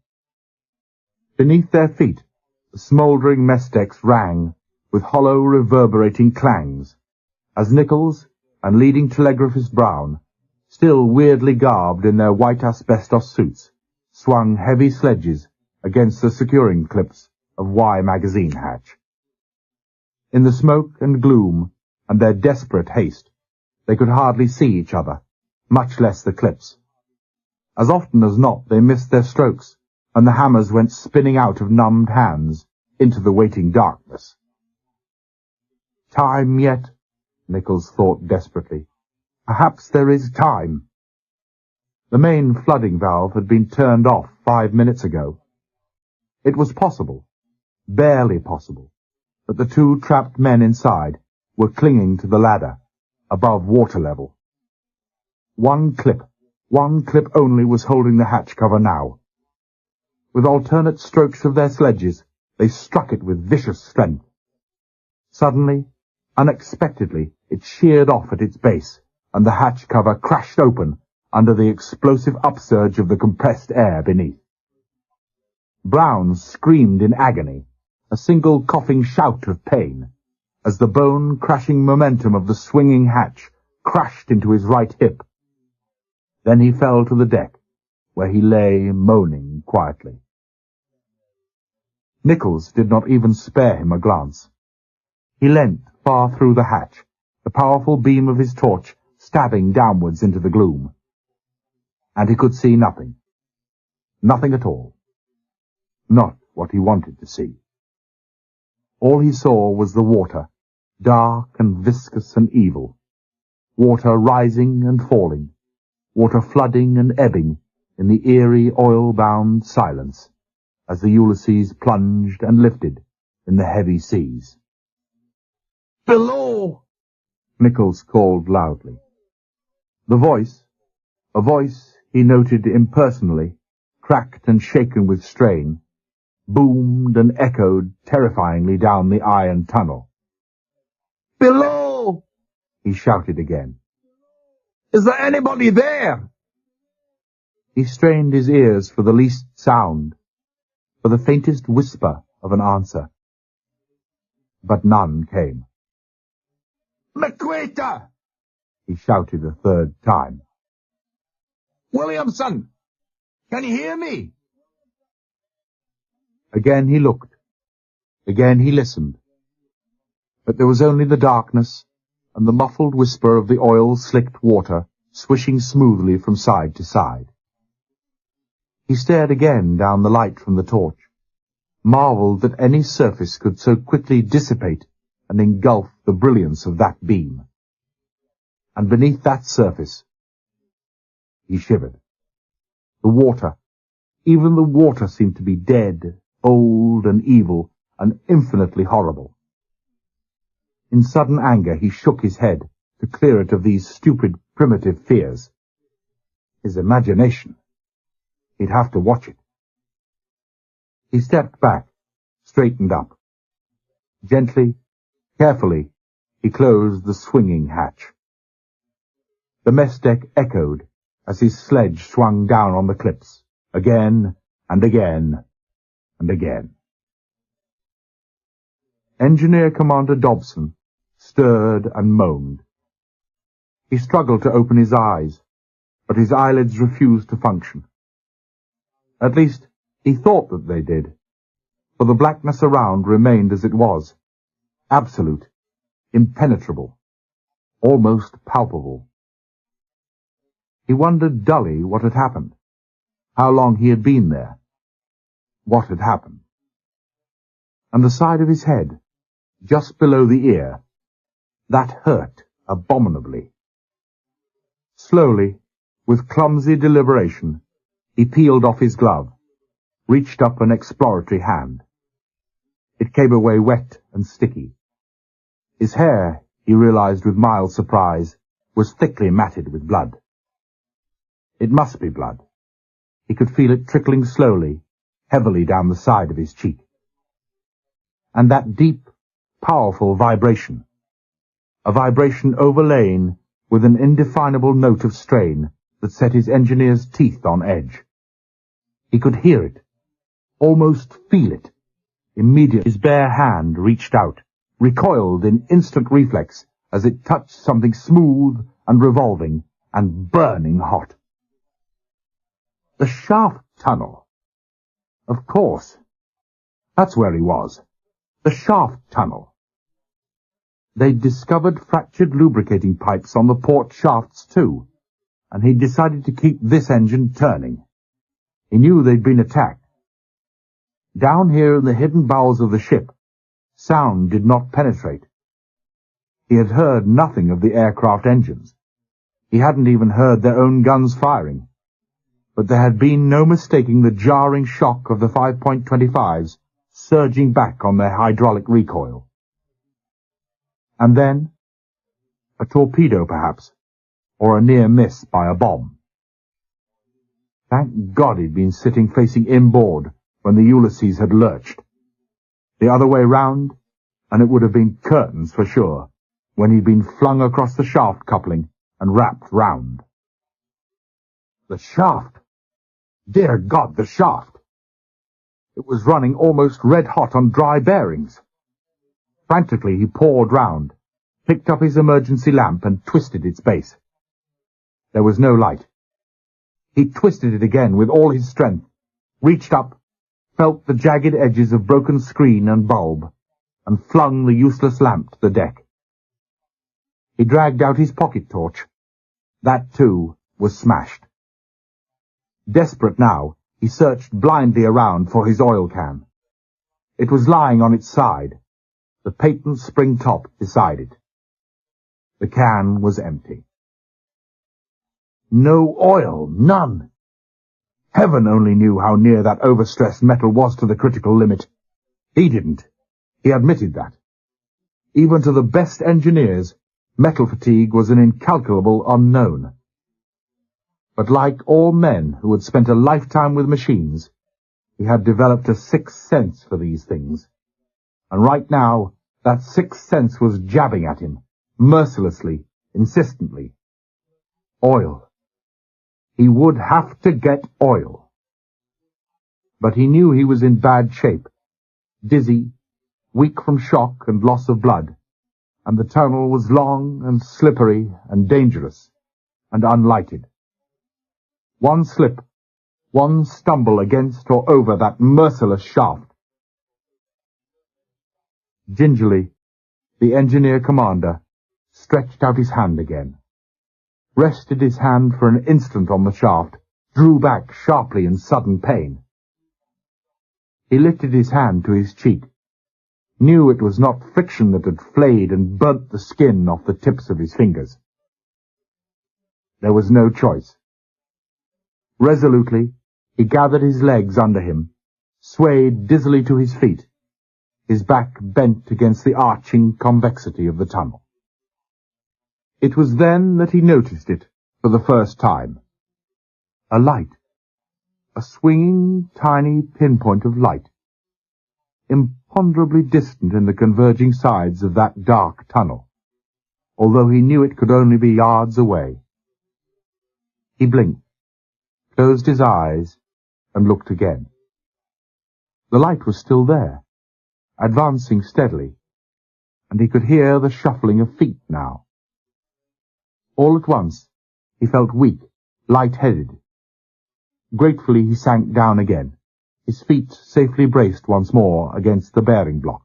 Beneath their feet, the smouldering mess decks rang with hollow, reverberating clangs, as Nichols and leading telegraphist Brown, still weirdly garbed in their white asbestos suits, swung heavy sledges against the securing clips of Y magazine hatch. In the smoke and gloom and their desperate haste, they could hardly see each other, much less the clips. As often as not they missed their strokes, and the hammers went spinning out of numbed hands into the waiting darkness. Time yet, Nichols thought desperately. Perhaps there is time. The main flooding valve had been turned off 5 minutes ago. It was possible, barely possible, that the two trapped men inside were clinging to the ladder, above water level. One clip only was holding the hatch cover now. With alternate strokes of their sledges, they struck it with vicious strength. Suddenly, unexpectedly, it sheared off at its base, and the hatch cover crashed open under the explosive upsurge of the compressed air beneath. Brown screamed in agony, a single coughing shout of pain, as the bone-crashing momentum of the swinging hatch crashed into his right hip. Then he fell to the deck, where he lay moaning quietly. Nichols did not even spare him a glance. He leant far through the hatch, the powerful beam of his torch stabbing downwards into the gloom. And he could see nothing. Nothing at all. Not what he wanted to see. All he saw was the water, dark and viscous and evil. Water rising and falling, water flooding and ebbing in the eerie oil-bound silence as the Ulysses plunged and lifted in the heavy seas. "Below!" Nichols called loudly. The voice, a voice he noted impersonally, cracked and shaken with strain, boomed and echoed terrifyingly down the iron tunnel. "Below!" he shouted again. "Is there anybody there?" He strained his ears for the least sound, for the faintest whisper of an answer. But none came. "MacQuater!" he shouted a third time. "Williamson! Can you hear me?" Again he looked. Again he listened. But there was only the darkness and the muffled whisper of the oil-slicked water swishing smoothly from side to side. He stared again down the light from the torch, marveled that any surface could so quickly dissipate and engulf the brilliance of that beam. And beneath that surface, he shivered. The water, even the water seemed to be dead, old and evil and infinitely horrible. In sudden anger he shook his head to clear it of these stupid, primitive fears. His imagination. He'd have to watch it. He stepped back, straightened up. Gently, carefully, he closed the swinging hatch. The mess deck echoed as his sledge swung down on the cliffs, again and again and again. Engineer Commander Dobson stirred and moaned. He struggled to open his eyes, but his eyelids refused to function. At least, he thought that they did, for the blackness around remained as it was, absolute, impenetrable, almost palpable. He wondered dully what had happened, how long he had been there, what had happened. And the side of his head, just below the ear, that hurt abominably. Slowly, with clumsy deliberation, he peeled off his glove, reached up an exploratory hand. It came away wet and sticky. His hair, he realized with mild surprise, was thickly matted with blood. It must be blood. He could feel it trickling slowly, heavily down the side of his cheek. And that deep, powerful vibration, a vibration overlain with an indefinable note of strain that set his engineer's teeth on edge. He could hear it, almost feel it. Immediately his bare hand reached out, recoiled in instant reflex as it touched something smooth and revolving and burning hot. The shaft tunnel. Of course. That's where he was. The shaft tunnel. They'd discovered fractured lubricating pipes on the port shafts too, and he'd decided to keep this engine turning. He knew they'd been attacked. Down here in the hidden bowels of the ship, sound did not penetrate. He had heard nothing of the aircraft engines. He hadn't even heard their own guns firing. But there had been no mistaking the jarring shock of the 5.25s surging back on their hydraulic recoil. And then, a torpedo perhaps, or a near miss by a bomb. Thank God he'd been sitting facing inboard when the Ulysses had lurched. The other way round, and it would have been curtains for sure, when he'd been flung across the shaft coupling and wrapped round. The shaft! Dear God, the shaft! It was running almost red-hot on dry bearings. Frantically he pawed round, picked up his emergency lamp and twisted its base. There was no light. He twisted it again with all his strength, reached up, felt the jagged edges of broken screen and bulb, and flung the useless lamp to the deck. He dragged out his pocket torch. That, too, was smashed. Desperate now, he searched blindly around for his oil can. It was lying on its side, the patent spring top beside it. The can was empty. No oil, none. Heaven only knew how near that overstressed metal was to the critical limit. He didn't. He admitted that. Even to the best engineers, metal fatigue was an incalculable unknown. But like all men who had spent a lifetime with machines, he had developed a sixth sense for these things. And right now, that sixth sense was jabbing at him, mercilessly, insistently. Oil. He would have to get oil. But he knew he was in bad shape, dizzy, weak from shock and loss of blood, and the tunnel was long and slippery and dangerous and unlighted. One slip, one stumble against or over that merciless shaft. Gingerly, the engineer commander stretched out his hand again, rested his hand for an instant on the shaft, drew back sharply in sudden pain. He lifted his hand to his cheek, knew it was not friction that had flayed and burnt the skin off the tips of his fingers. There was no choice. Resolutely, he gathered his legs under him, swayed dizzily to his feet, his back bent against the arching convexity of the tunnel. It was then that he noticed it for the first time. A light. A swinging, tiny pinpoint of light. Imponderably distant in the converging sides of that dark tunnel, although he knew it could only be yards away. He blinked, closed his eyes, and looked again. The light was still there, advancing steadily, and he could hear the shuffling of feet now. All at once, he felt weak, light-headed. Gratefully he sank down again, his feet safely braced once more against the bearing block.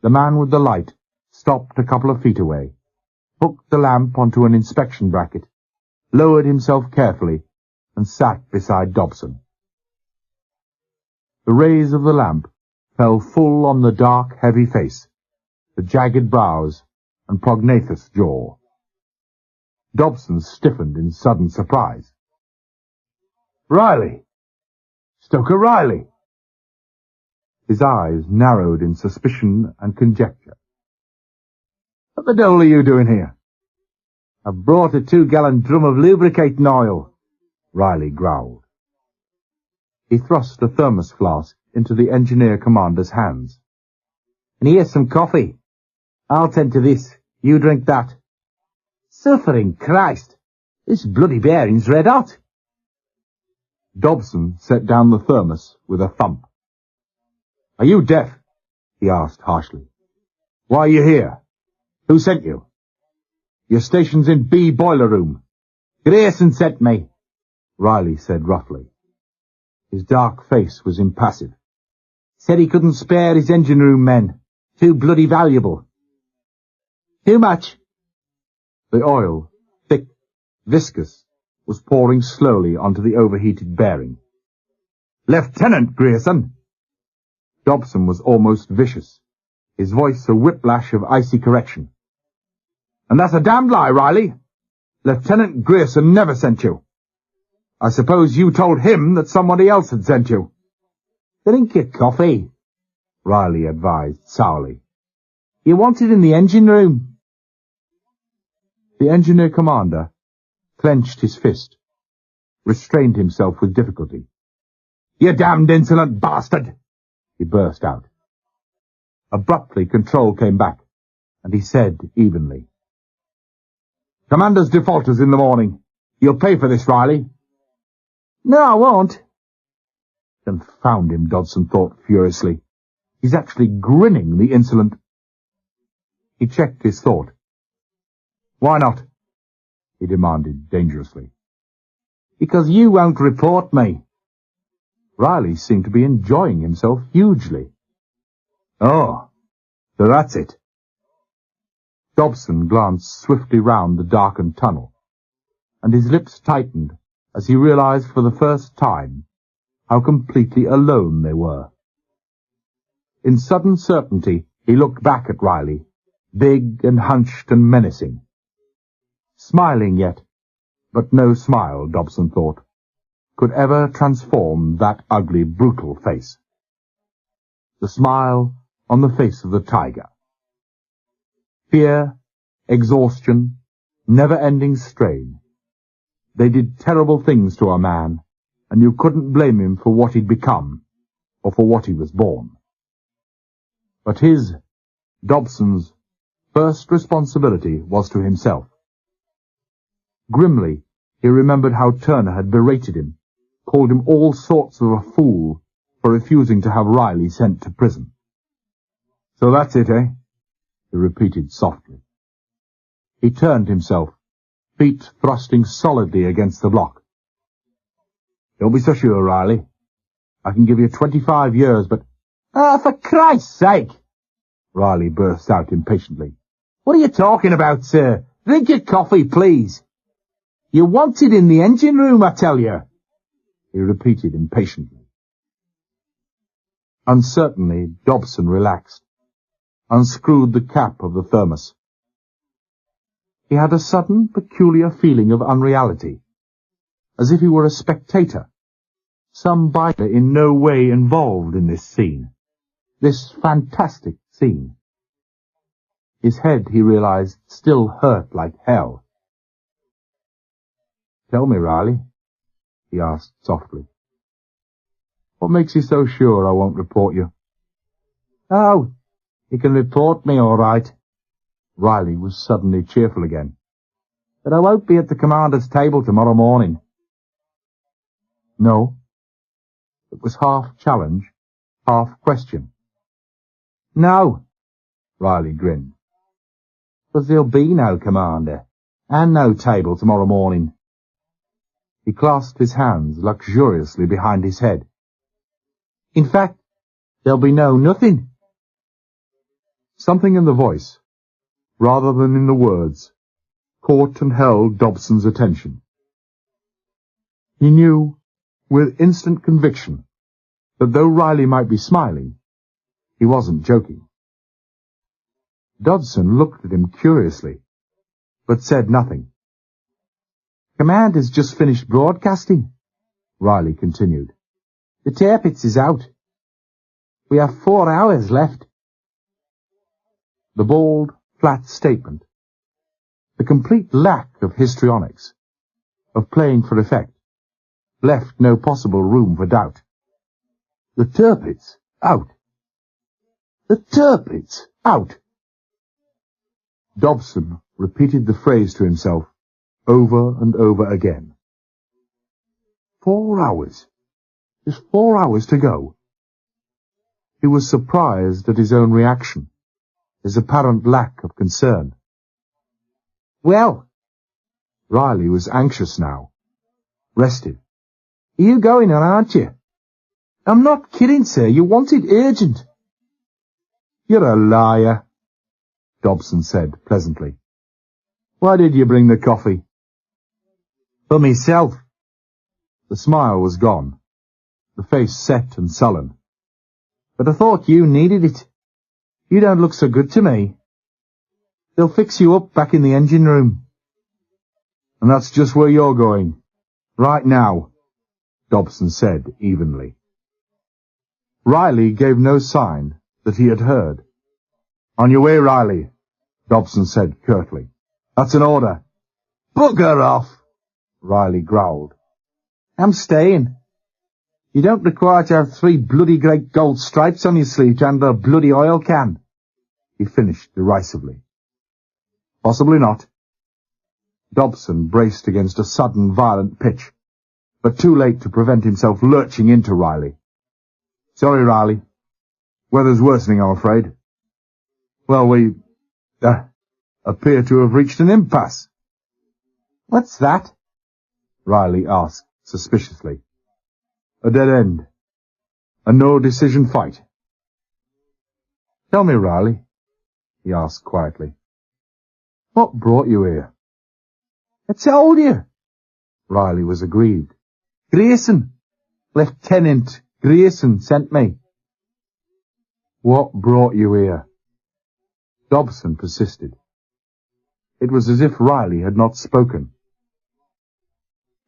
The man with the light stopped a couple of feet away, hooked the lamp onto an inspection bracket, lowered himself carefully, and sat beside Dobson. The rays of the lamp fell full on the dark, heavy face, the jagged brows, and prognathous jaw. Dobson stiffened in sudden surprise. "Riley! Stoker Riley!" His eyes narrowed in suspicion and conjecture. "What the devil are you doing here?" "I've brought a 2-gallon drum of lubricating oil," Riley growled. He thrust a thermos flask into the engineer commander's hands. "And here's some coffee. I'll tend to this. You drink that." "Suffering Christ! This bloody bearing's red hot." Dobson set down the thermos with a thump. "Are you deaf?" he asked harshly. "Why are you here? Who sent you?" "Your station's in B boiler room." "Grayson sent me," Riley said roughly. His dark face was impassive. "Said he couldn't spare his engine room men. Too bloody valuable." "Too much?" The oil, thick, viscous, was pouring slowly onto the overheated bearing. "Lieutenant Grayson!" Dobson was almost vicious, his voice a whiplash of icy correction. "And that's a damned lie, Riley. Lieutenant Grayson never sent you. I suppose you told him that somebody else had sent you." "Drink your coffee," Riley advised sourly. "You want it in the engine room." The engineer commander clenched his fist, restrained himself with difficulty. "You damned insolent bastard!" he burst out. Abruptly control came back, and he said evenly, "Commander's defaulters in the morning. You'll pay for this, Riley." "No, I won't." Confound him, Dodson thought furiously. He's actually grinning, the insolent. He checked his thought. "Why not?" he demanded dangerously. "Because you won't report me." Riley seemed to be enjoying himself hugely. "Oh, so that's it." Dobson glanced swiftly round the darkened tunnel, and his lips tightened as he realized for the first time how completely alone they were. In sudden certainty, he looked back at Riley, big and hunched and menacing. Smiling yet, but no smile, Dobson thought, could ever transform that ugly, brutal face. The smile on the face of the tiger. Fear, exhaustion, never-ending strain. They did terrible things to a man, and you couldn't blame him for what he'd become, or for what he was born. But his, Dobson's, first responsibility was to himself. Grimly, he remembered how Turner had berated him, called him all sorts of a fool for refusing to have Riley sent to prison. "So that's it, eh?" he repeated softly. He turned himself, feet thrusting solidly against the block. "Don't be so sure, Riley. I can give you 25 years, but—" "For Christ's sake!" Riley burst out impatiently. "What are you talking about, sir? Drink your coffee, please. You're wanted in the engine room, I tell you," he repeated impatiently. Uncertainly, Dobson relaxed, unscrewed the cap of the thermos. He had a sudden, peculiar feeling of unreality, as if he were a spectator, some byter in no way involved in this scene, this fantastic scene. His head, he realized, still hurt like hell. "Tell me, Riley," he asked softly. "What makes you so sure I won't report you?" "Oh, you can report me all right." Riley was suddenly cheerful again. "But I won't be at the commander's table tomorrow morning." "No?" It was half challenge, half question. "No," Riley grinned. "'Cause there'll be no commander, and no table tomorrow morning." He clasped his hands luxuriously behind his head. "In fact, there'll be no nothing." Something in the voice, rather than in the words, caught and held Dobson's attention. He knew, with instant conviction, that though Riley might be smiling, he wasn't joking. Dobson looked at him curiously, but said nothing. "Command has just finished broadcasting," Riley continued. "The Tirpitz is out. We have 4 hours left." The bald, flat statement, the complete lack of histrionics, of playing for effect, left no possible room for doubt. The Tirpitz out. The Tirpitz out. Dobson repeated the phrase to himself over and over again. 4 hours. Just 4 hours to go. He was surprised at his own reaction, his apparent lack of concern. "Well," Riley was anxious now, rested. "Are you going on, aren't you?" "I'm not kidding, sir. You wanted urgent." "You're a liar," Dobson said pleasantly. "Why did you bring the coffee?" "For myself." The smile was gone, the face set and sullen. "But I thought you needed it. You don't look so good to me. They'll fix you up back in the engine room." "And that's just where you're going, right now," Dobson said evenly. Riley gave no sign that he had heard. "On your way, Riley," Dobson said curtly. "That's an order." "Bugger off," Riley growled. "I'm staying. You don't require to have 3 bloody great gold stripes on your sleeve to handle a bloody oil can," he finished derisively. "Possibly not." Dobson braced against a sudden violent pitch, but too late to prevent himself lurching into Riley. "Sorry, Riley. Weather's worsening, I'm afraid." "Well, we appear to have reached an impasse." "What's that?" Riley asked suspiciously. "A dead end. A no-decision fight." "Tell me, Riley," he asked quietly, "what brought you here?" "I told you." Riley was aggrieved. "Grayson. Lieutenant Grayson sent me." What brought you here? Dobson persisted. It was as if Riley had not spoken.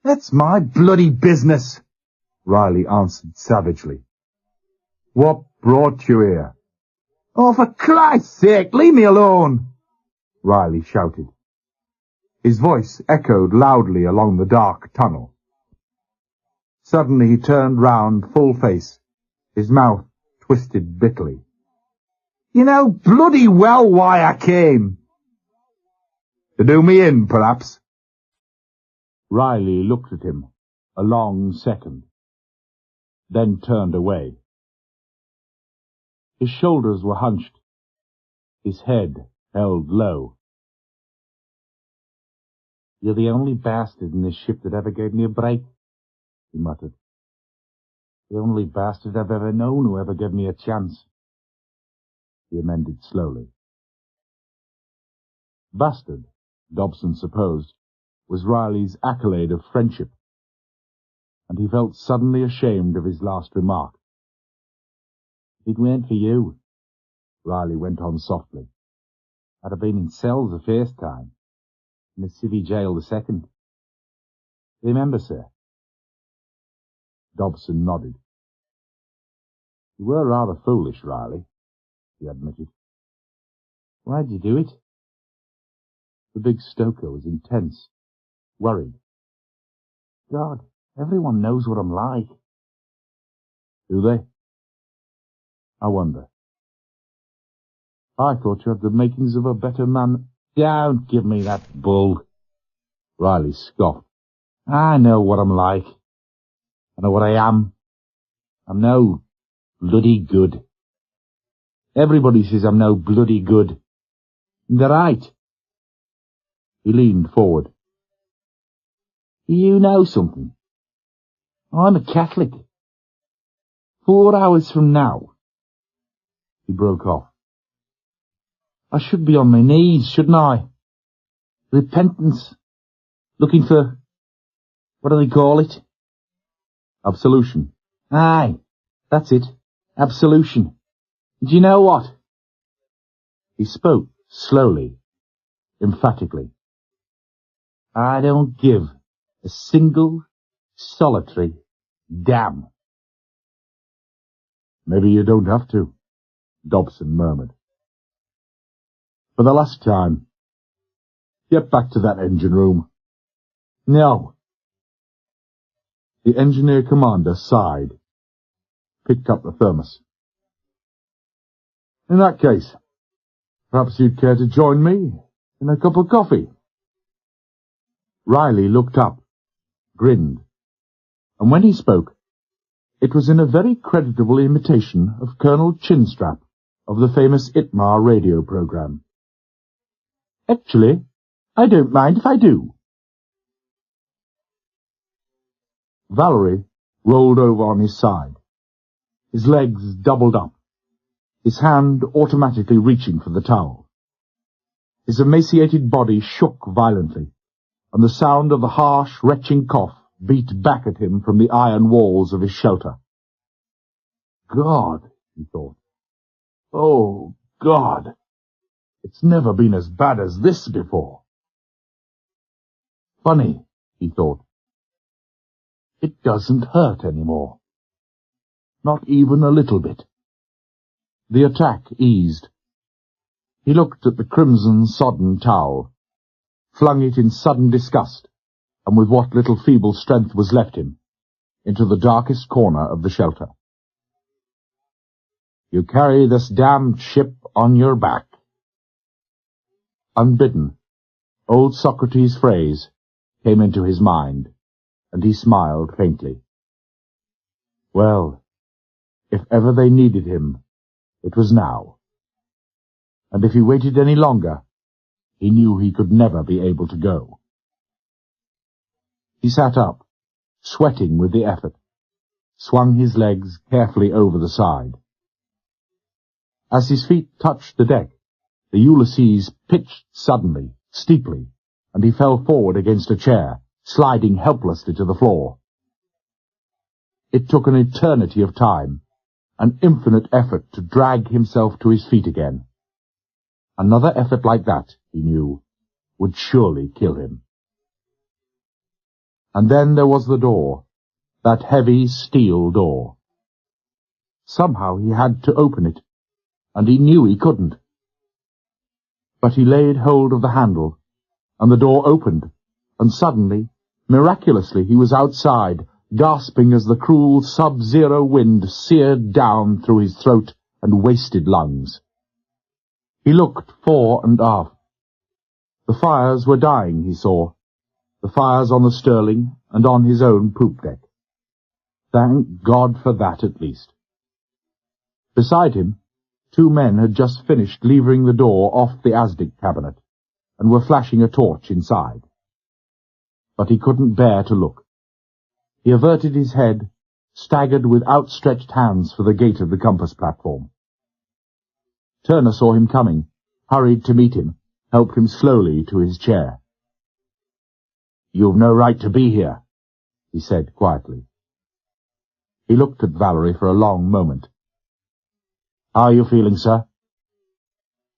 That's my bloody business, Riley answered savagely. What brought you here? Oh, for Christ's sake, leave me alone, Riley shouted. His voice echoed loudly along the dark tunnel. Suddenly he turned round, full face, his mouth twisted bitterly. You know bloody well why I came. To do me in, perhaps? Riley looked at him a long second, then turned away. His shoulders were hunched, his head held low. You're the only bastard in this ship that ever gave me a break, he muttered. The only bastard I've ever known who ever gave me a chance. He amended slowly. Bastard, Dobson supposed, was Riley's accolade of friendship, and he felt suddenly ashamed of his last remark. If it weren't for you, Riley went on softly, I'd have been in cells the first time, in the civvy jail the second. Remember, sir? Dobson nodded. You were rather foolish, Riley, he admitted. Why'd you do it? The big stoker was intense, worried. God, everyone knows what I'm like. Do they? I wonder. I thought you had the makings of a better man. Don't give me that bull, Riley scoffed. I know what I'm like. I know what I am. I'm no bloody good. Everybody says I'm no bloody good. And they're right. He leaned forward. You know something? I'm a Catholic. 4 hours from now. He broke off. I should be on my knees, shouldn't I? Repentance. Looking for... what do they call it? Absolution. Aye, that's it. Absolution. Do you know what? He spoke slowly, emphatically. I don't give a single, solitary damn. Maybe you don't have to, Dobson murmured. For the last time, get back to that engine room. No. The engineer commander sighed, picked up the thermos. In that case, perhaps you'd care to join me in a cup of coffee. Riley looked up, grinned, and when he spoke, it was in a very creditable imitation of Colonel Chinstrap of the famous Itmar radio program. Actually, I don't mind if I do. Vallery rolled over on his side, his legs doubled up, his hand automatically reaching for the towel. His emaciated body shook violently, and the sound of the harsh, retching cough beat back at him from the iron walls of his shelter. God, he thought. Oh, God. It's never been as bad as this before. Funny, he thought. It doesn't hurt anymore. Not even a little bit. The attack eased. He looked at the crimson sodden towel, flung it in sudden disgust, and with what little feeble strength was left him, into the darkest corner of the shelter. You carry this damned ship on your back. Unbidden, old Socrates' phrase came into his mind, and he smiled faintly. Well, if ever they needed him, it was now. And if he waited any longer, he knew he could never be able to go. He sat up, sweating with the effort, swung his legs carefully over the side. As his feet touched the deck, the Ulysses pitched suddenly, steeply, and he fell forward against a chair, sliding helplessly to the floor. It took an eternity of time, an infinite effort to drag himself to his feet again. Another effort like that, he knew, would surely kill him. And then there was the door, that heavy steel door. Somehow he had to open it, and he knew he couldn't. But he laid hold of the handle, and the door opened, and suddenly, miraculously, he was outside, gasping as the cruel sub-zero wind seared down through his throat and wasted lungs. He looked fore and aft. The fires were dying, he saw, the fires on the Sterling and on his own poop deck. Thank God for that at least. Beside him, 2 men had just finished levering the door off the Azdic cabinet, and were flashing a torch inside. But he couldn't bear to look. He averted his head, staggered with outstretched hands for the gate of the compass platform. Turner saw him coming, hurried to meet him, helped him slowly to his chair. "You've no right to be here," he said quietly. He looked at Vallery for a long moment. "How are you feeling, sir?"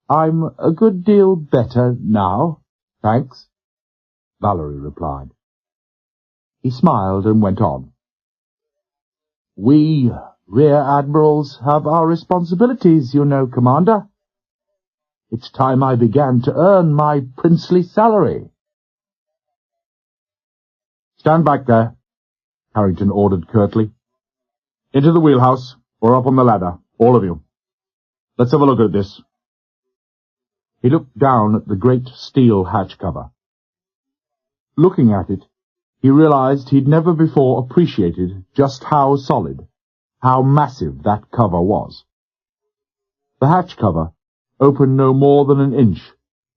"I'm a good deal better now, thanks," Vallery replied. He smiled and went on. "We rear admirals have our responsibilities, you know, Commander. It's time I began to earn my princely salary." "Stand back there," Harrington ordered curtly. "Into the wheelhouse, or up on the ladder, all of you. Let's have a look at this." He looked down at the great steel hatch cover. Looking at it, he realized he'd never before appreciated just how solid, how massive that cover was. The hatch cover, open no more than an inch,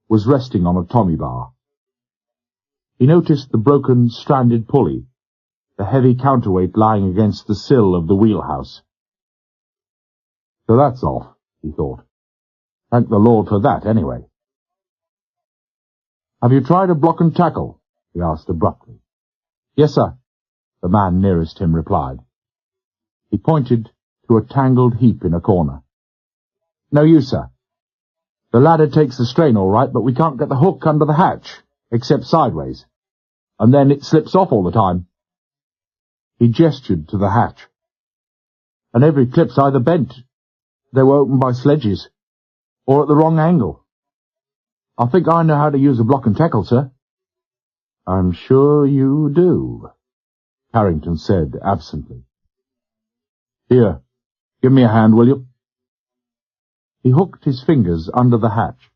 was resting on a tommy bar. He noticed the broken, stranded pulley, the heavy counterweight lying against the sill of the wheelhouse. "So that's off," he thought. "Thank the Lord for that, anyway." "Have you tried a block and tackle?" he asked abruptly. "Yes, sir," the man nearest him replied. He pointed to a tangled heap in a corner. "No use, sir. The ladder takes the strain all right, but we can't get the hook under the hatch, except sideways, and then it slips off all the time." He gestured to the hatch. "And every clip's either bent, they were opened by sledges, or at the wrong angle. I think I know how to use a block and tackle, sir." "I'm sure you do," Harrington said absently. "Here, give me a hand, will you?" He hooked his fingers under the hatch,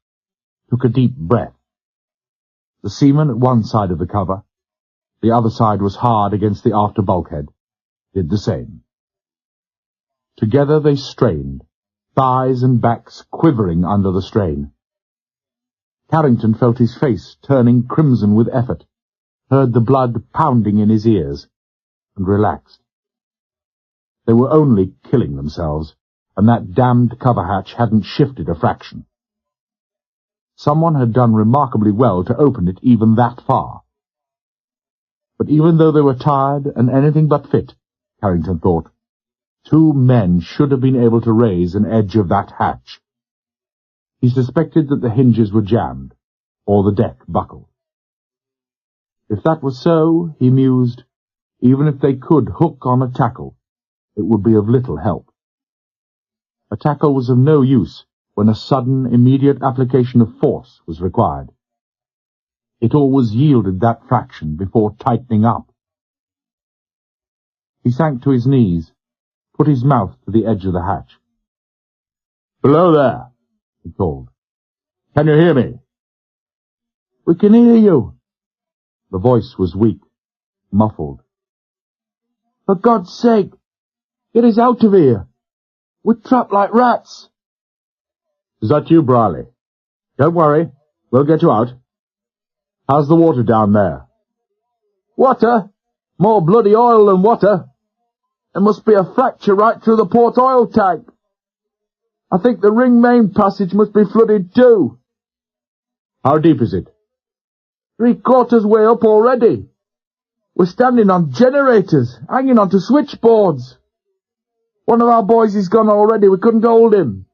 took a deep breath. The seaman at one side of the cover, the other side was hard against the after bulkhead, did the same. Together they strained, thighs and backs quivering under the strain. Harrington felt his face turning crimson with effort, heard the blood pounding in his ears, and relaxed. They were only killing themselves, and that damned cover hatch hadn't shifted a fraction. Someone had done remarkably well to open it even that far. But even though they were tired and anything but fit, Harrington thought, 2 men should have been able to raise an edge of that hatch. He suspected that the hinges were jammed, or the deck buckled. If that was so, he mused, even if they could hook on a tackle, it would be of little help. A tackle was of no use when a sudden, immediate application of force was required. It always yielded that fraction before tightening up. He sank to his knees, put his mouth to the edge of the hatch. "Below there," he called. "Can you hear me?" "We can hear you." The voice was weak, muffled. "For God's sake, get us out of here. We're trapped like rats." "Is that you, Briley? Don't worry, we'll get you out. How's the water down there?" "Water? More bloody oil than water. There must be a fracture right through the port oil tank. I think the ring main passage must be flooded too." "How deep is it?" "3/4 way up already. We're standing on generators, hanging onto switchboards." One of our boys is gone already. We couldn't hold him.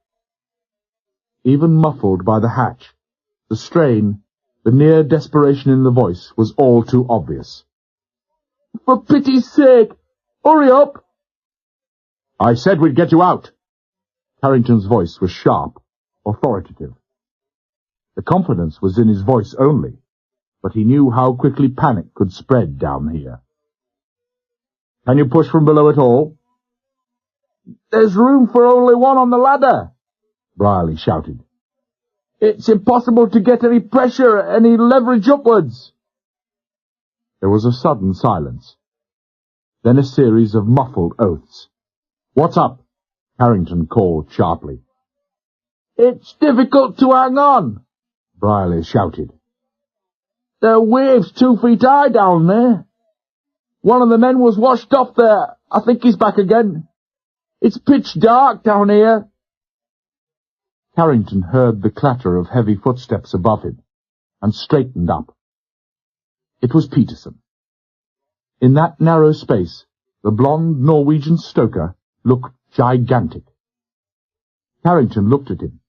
Even muffled by the hatch, the strain, the near desperation in the voice was all too obvious. For pity's sake, hurry up! I said we'd get you out. Carrington's voice was sharp, authoritative. The confidence was in his voice only, but he knew how quickly panic could spread down here. Can you push from below at all? There's room for only one on the ladder, Brierly shouted. It's impossible to get any pressure, any leverage upwards. There was a sudden silence, then a series of muffled oaths. What's up? Carrington called sharply. It's difficult to hang on, Brierly shouted. There are waves 2 feet high down there. One of the men was washed off there. I think he's back again. It's pitch dark down here. Carrington heard the clatter of heavy footsteps above him, and straightened up. It was Peterson. In that narrow space, the blond Norwegian stoker looked gigantic. Carrington looked at him,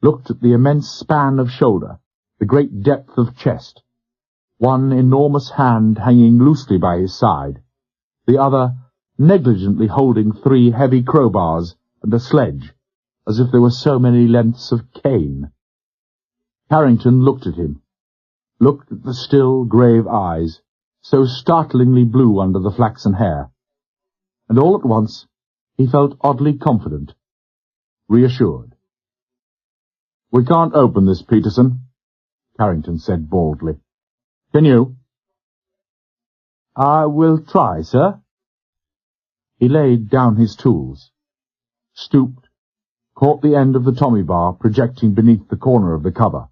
looked at the immense span of shoulder, the great depth of chest, one enormous hand hanging loosely by his side, the other negligently holding 3 heavy crowbars and a sledge, as if there were so many lengths of cane. Carrington looked at him, looked at the still, grave eyes, so startlingly blue under the flaxen hair, and all at once he felt oddly confident, reassured. We can't open this, Peterson, Carrington said baldly. Can you? I will try, sir. He laid down his tools, stooped, caught the end of the tommy bar projecting beneath the corner of the cover.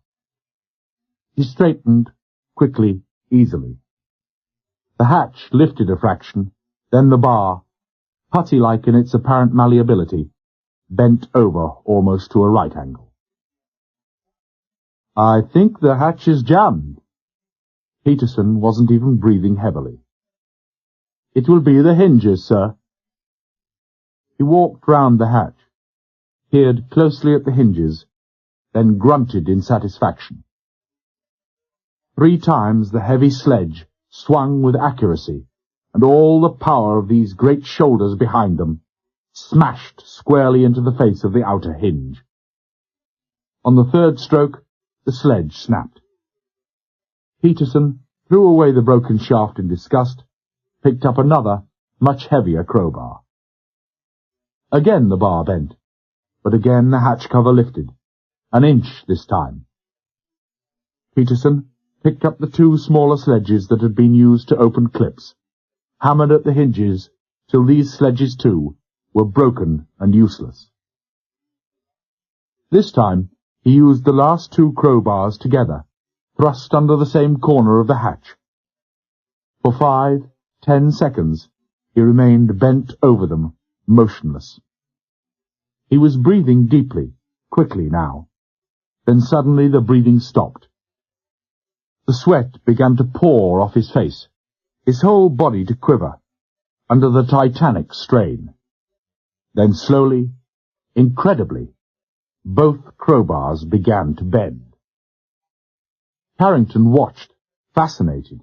He straightened, quickly, easily. The hatch lifted a fraction, then the bar, putty-like in its apparent malleability, bent over almost to a right angle. I think the hatch is jammed. Peterson wasn't even breathing heavily. It will be the hinges, sir. He walked round the hatch, peered closely at the hinges, then grunted in satisfaction. 3 times the heavy sledge swung with accuracy, and all the power of these great shoulders behind them smashed squarely into the face of the outer hinge. On the 3rd stroke, the sledge snapped. Peterson threw away the broken shaft in disgust, picked up another, much heavier crowbar. Again the bar bent, but again the hatch cover lifted, an inch this time. Peterson picked up the 2 smaller sledges that had been used to open clips, hammered at the hinges till these sledges too were broken and useless. This time he used the last 2 crowbars together, thrust under the same corner of the hatch. For 5-10 seconds he remained bent over them, motionless. He was breathing deeply, quickly now. Then suddenly the breathing stopped. The sweat began to pour off his face, his whole body to quiver, under the titanic strain. Then slowly, incredibly, both crowbars began to bend. Carrington watched, fascinated.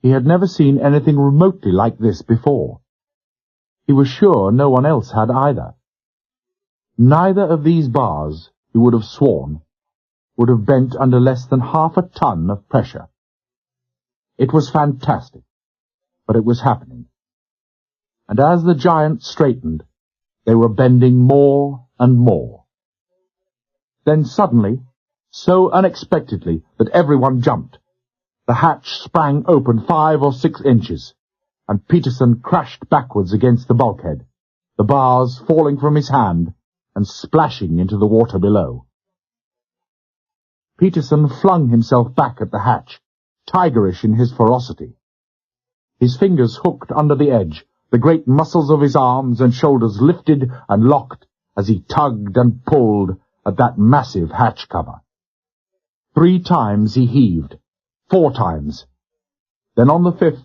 He had never seen anything remotely like this before. He was sure no one else had either. Neither of these bars, he would have sworn, would have bent under less than half a ton of pressure. It was fantastic, but it was happening. And as the giants straightened, they were bending more and more. Then suddenly, so unexpectedly that everyone jumped, the hatch sprang open 5 or 6 inches, and Peterson crashed backwards against the bulkhead, the bars falling from his hand and splashing into the water below. Peterson flung himself back at the hatch, tigerish in his ferocity. His fingers hooked under the edge, the great muscles of his arms and shoulders lifted and locked as he tugged and pulled at that massive hatch cover. 3 times he heaved, 4 times. Then on the 5th,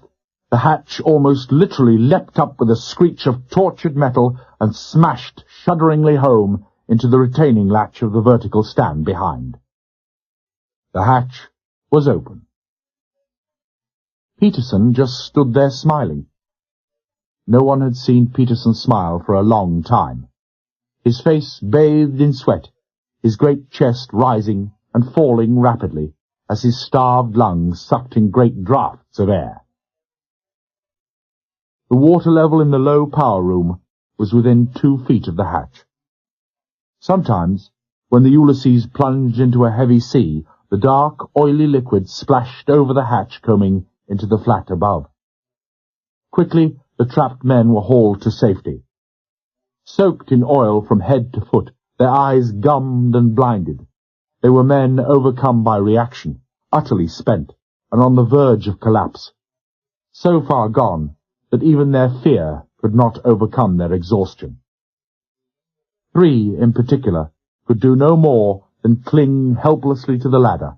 The hatch almost literally leapt up with a screech of tortured metal and smashed shudderingly home into the retaining latch of the vertical stand behind. The hatch was open. Peterson just stood there smiling. No one had seen Peterson smile for a long time. His face bathed in sweat, his great chest rising and falling rapidly as his starved lungs sucked in great draughts of air. The water level in the low power room was within 2 feet of the hatch. Sometimes, when the Ulysses plunged into a heavy sea, the dark, oily liquid splashed over the hatch combing into the flat above. Quickly, the trapped men were hauled to safety. Soaked in oil from head to foot, their eyes gummed and blinded, they were men overcome by reaction, utterly spent, and on the verge of collapse. So far gone that even their fear could not overcome their exhaustion. 3, in particular, could do no more than cling helplessly to the ladder,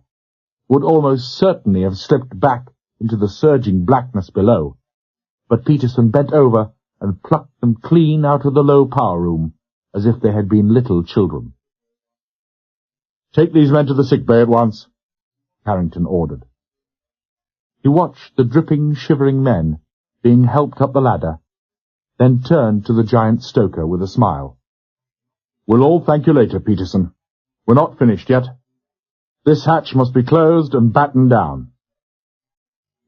would almost certainly have slipped back into the surging blackness below, but Peterson bent over and plucked them clean out of the low power room as if they had been little children. "Take these men to the sick bay at once," Carrington ordered. He watched the dripping, shivering men being helped up the ladder, then turned to the giant stoker with a smile. "We'll all thank you later, Peterson. We're not finished yet. This hatch must be closed and battened down."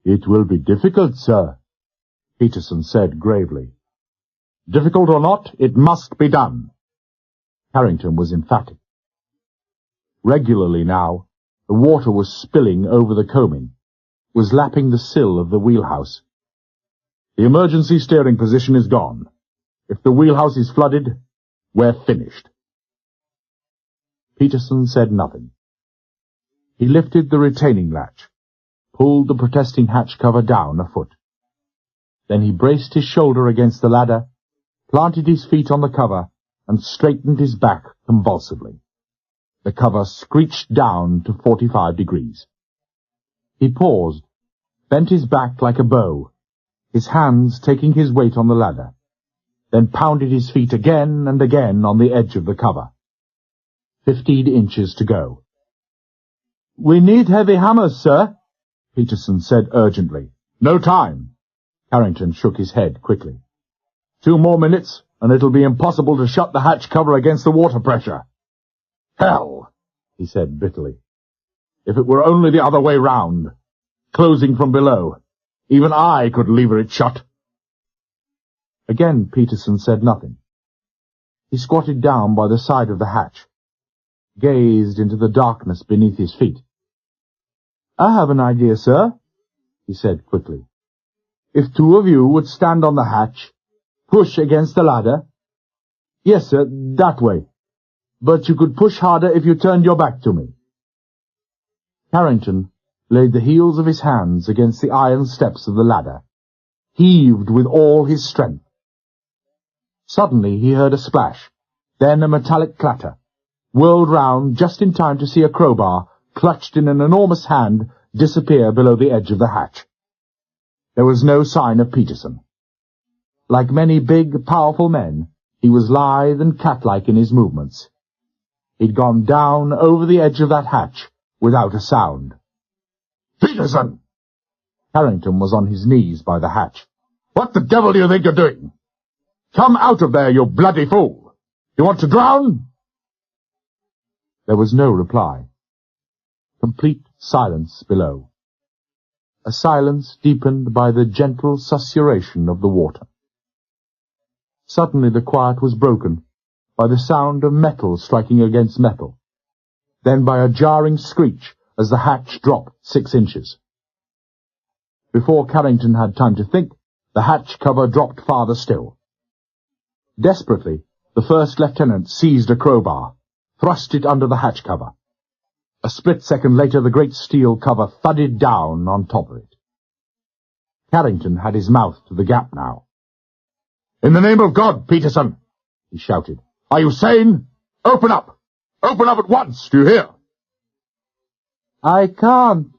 "It will be difficult, sir," Peterson said gravely. "Difficult or not, it must be done." Carrington was emphatic. Regularly now, the water was spilling over the combing, was lapping the sill of the wheelhouse. "The emergency steering position is gone. If the wheelhouse is flooded, we're finished." Peterson said nothing. He lifted the retaining latch, pulled the protesting hatch cover down a foot. Then he braced his shoulder against the ladder, planted his feet on the cover, and straightened his back convulsively. The cover screeched down to 45 degrees. He paused, bent his back like a bow, his hands taking his weight on the ladder, then pounded his feet again and again on the edge of the cover. 15 inches to go. "We need heavy hammers, sir," Peterson said urgently. "No time." Carrington shook his head quickly. 2 more minutes, and it'll be impossible to shut the hatch cover against the water pressure." "Hell," he said bitterly. "If it were only the other way round, closing from below, even I could lever it shut." Again Peterson said nothing. He squatted down by the side of the hatch, gazed into the darkness beneath his feet. "I have an idea, sir," he said quickly. "If 2 of you would stand on the hatch, push against the ladder—" "Yes, sir, that way. But you could push harder if you turned your back to me." Carrington laid the heels of his hands against the iron steps of the ladder, heaved with all his strength. Suddenly he heard a splash, then a metallic clatter, whirled round just in time to see a crowbar, clutched in an enormous hand, disappear below the edge of the hatch. There was no sign of Peterson. Like many big, powerful men, he was lithe and cat-like in his movements. He'd gone down over the edge of that hatch without a sound. "Peterson!" Carrington was on his knees by the hatch. "What the devil do you think you're doing? Come out of there, you bloody fool! You want to drown?" There was no reply. Complete silence below. A silence deepened by the gentle susurration of the water. Suddenly the quiet was broken by the sound of metal striking against metal, then by a jarring screech as the hatch dropped 6 inches. Before Carrington had time to think, the hatch cover dropped farther still. Desperately, the first lieutenant seized a crowbar, thrust it under the hatch cover. A split second later, the great steel cover thudded down on top of it. Carrington had his mouth to the gap now. "In the name of God, Peterson!" he shouted. "Are you sane? Open up! Open up at once, do you hear?" "I can't."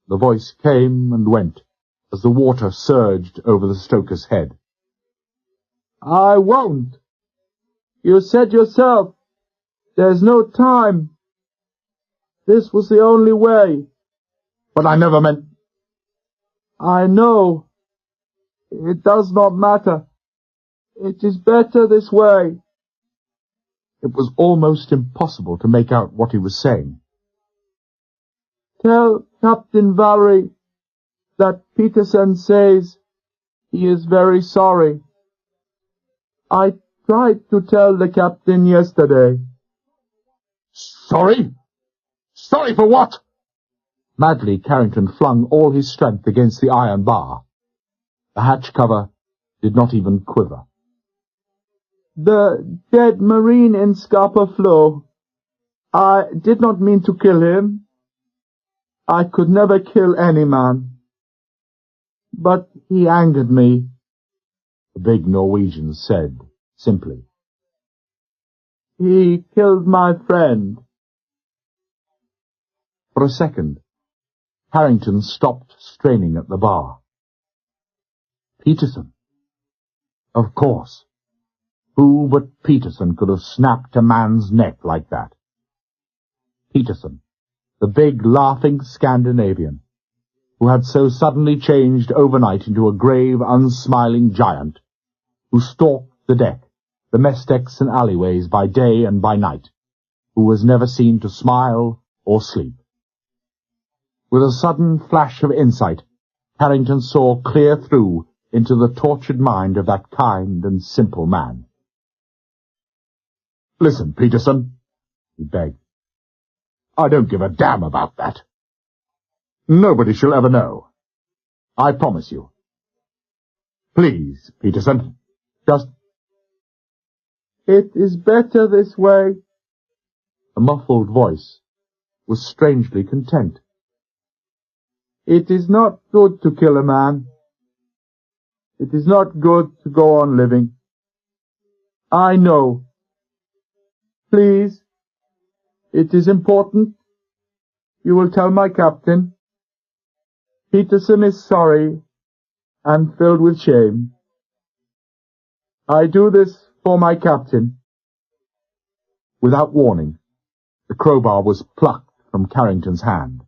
The voice came and went, as the water surged over the stoker's head. "I won't. You said yourself, there's no time. This was the only way." "But I never meant—" "I know. It does not matter. It is better this way." It was almost impossible to make out what he was saying. "Tell Captain Vallery that Peterson says he is very sorry. I tried to tell the captain yesterday." "Sorry? Sorry for what?" Madly, Carrington flung all his strength against the iron bar. The hatch cover did not even quiver. "The dead Marine in Scapa Flow. I did not mean to kill him. I could never kill any man. But he angered me," the big Norwegian said simply. "He killed my friend." For a second, Carrington stopped straining at the bar. Peterson. Of course. Who but Peterson could have snapped a man's neck like that? Peterson, the big, laughing Scandinavian, who had so suddenly changed overnight into a grave, unsmiling giant, who stalked the deck, the mess decks and alleyways by day and by night, who was never seen to smile or sleep. With a sudden flash of insight, Carrington saw clear through into the tortured mind of that kind and simple man. "Listen, Peterson," he begged. "I don't give a damn about that. Nobody shall ever know. I promise you. Please, Peterson, just—" "It is better this way." The muffled voice was strangely content. "It is not good to kill a man. It is not good to go on living. I know. Please, it is important. You will tell my captain. Peterson is sorry and filled with shame. I do this for my captain." Without warning, the crowbar was plucked from Carrington's hand.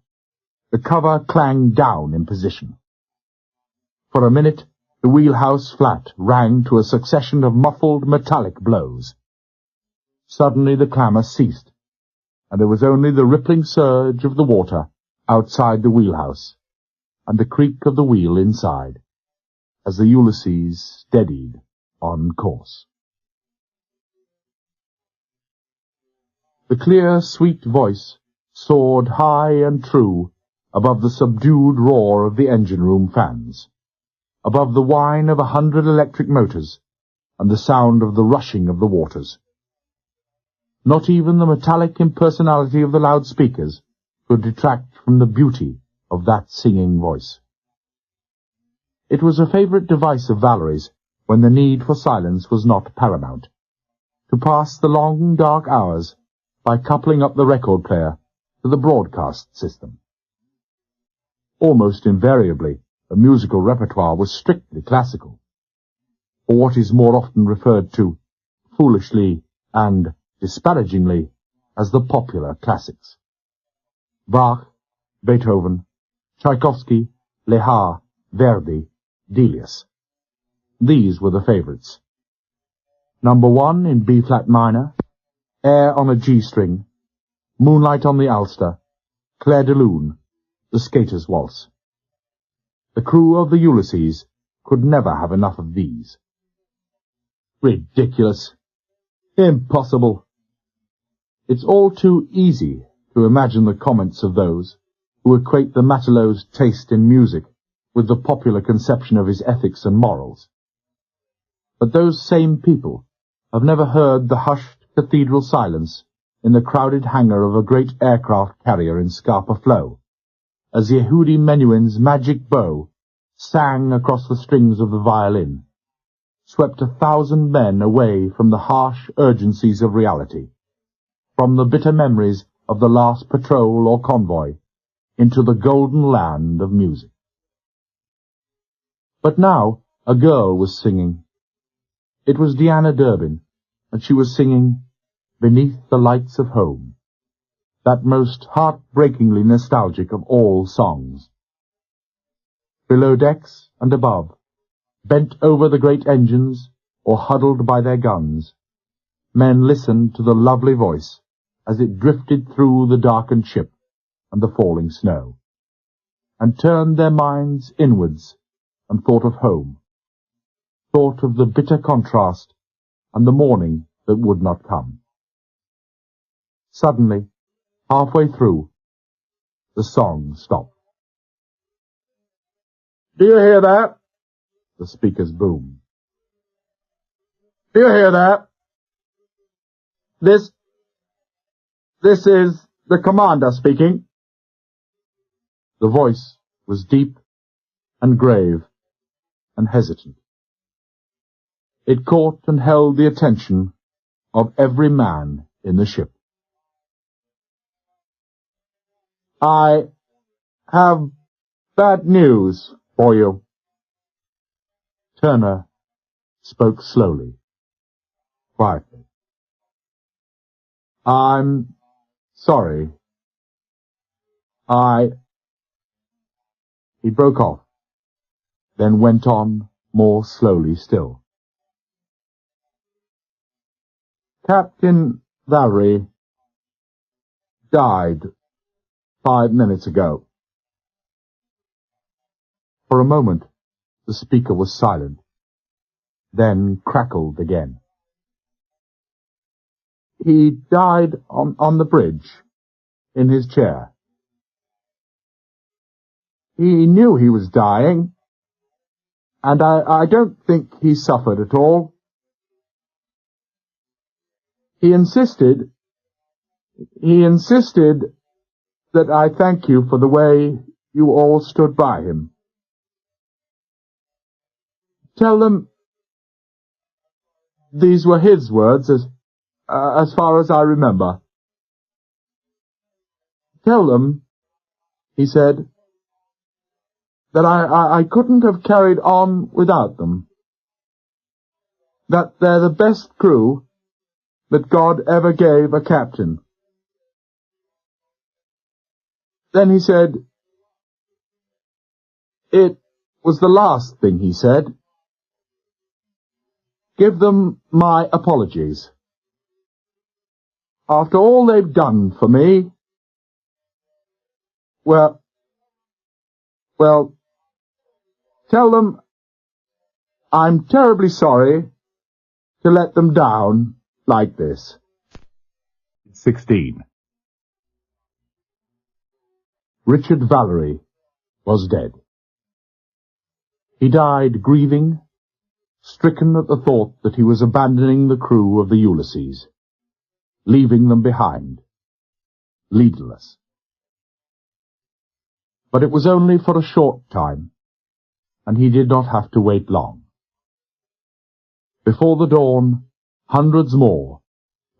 The cover clanged down in position. For a minute, the wheelhouse flat rang to a succession of muffled metallic blows. Suddenly the clamour ceased, and there was only the rippling surge of the water outside the wheelhouse, and the creak of the wheel inside, as the Ulysses steadied on course. The clear, sweet voice soared high and true above the subdued roar of the engine-room fans, above the whine of 100 electric motors and the sound of the rushing of the waters. Not even the metallic impersonality of the loudspeakers could detract from the beauty of that singing voice. It was a favourite device of Vallery's when the need for silence was not paramount, to pass the long, dark hours by coupling up the record player to the broadcast system. Almost invariably, the musical repertoire was strictly classical, or what is more often referred to, foolishly and disparagingly, as the popular classics. Bach, Beethoven, Tchaikovsky, Lehar, Verdi, Delius. These were the favourites. Number 1 in B-flat minor, Air on a G-string, Moonlight on the Ulster, Clair de Lune, the Skater's Waltz. The crew of the Ulysses could never have enough of these. Ridiculous. Impossible. It's all too easy to imagine the comments of those who equate the Matelot's taste in music with the popular conception of his ethics and morals. But those same people have never heard the hushed cathedral silence in the crowded hangar of a great aircraft carrier in Scapa Flow, as Yehudi Menuhin's magic bow sang across the strings of the violin, swept 1,000 men away from the harsh urgencies of reality, from the bitter memories of the last patrol or convoy, into the golden land of music. But now a girl was singing. It was Deanna Durbin, and she was singing Beneath the Lights of Home, that most heart-breakingly nostalgic of all songs. Below decks and above, bent over the great engines or huddled by their guns, men listened to the lovely voice as it drifted through the darkened ship and the falling snow, and turned their minds inwards and thought of home, thought of the bitter contrast and the morning that would not come. Suddenly, halfway through, the song stopped. "Do you hear that?" the speakers boomed. "Do you hear that? This is the commander speaking." The voice was deep and grave and hesitant. It caught and held the attention of every man in the ship. "I have bad news for you." Turner spoke slowly, quietly. "I'm sorry. He broke off, then went on more slowly still. "Captain Vallery died 5 minutes ago." For a moment, the speaker was silent, then crackled again. "He died on the bridge, in his chair. He knew he was dying, and I don't think he suffered at all. He insisted that I thank you for the way you all stood by him. Tell them," these were his words as far as I remember. "Tell them," he said, "that I couldn't have carried on without them. That they're the best crew that God ever gave a captain." Then he said, it was the last thing he said, "Give them my apologies. After all they've done for me, well, tell them I'm terribly sorry to let them down like this." 16. Richard Vallery was dead. He died grieving, stricken at the thought that he was abandoning the crew of the Ulysses, leaving them behind, leaderless. But it was only for a short time, and he did not have to wait long. Before the dawn, hundreds more,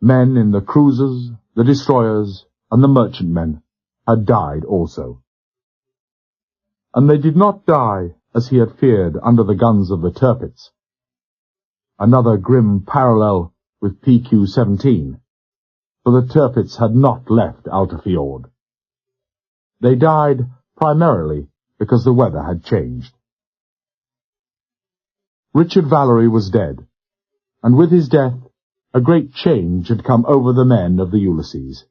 men in the cruisers, the destroyers, and the merchantmen, had died also. And they did not die as he had feared under the guns of the Tirpitz. Another grim parallel with PQ-17, for the Tirpitz had not left Altafjord. They died primarily because the weather had changed. Richard Vallery was dead, and with his death a great change had come over the men of the Ulysses.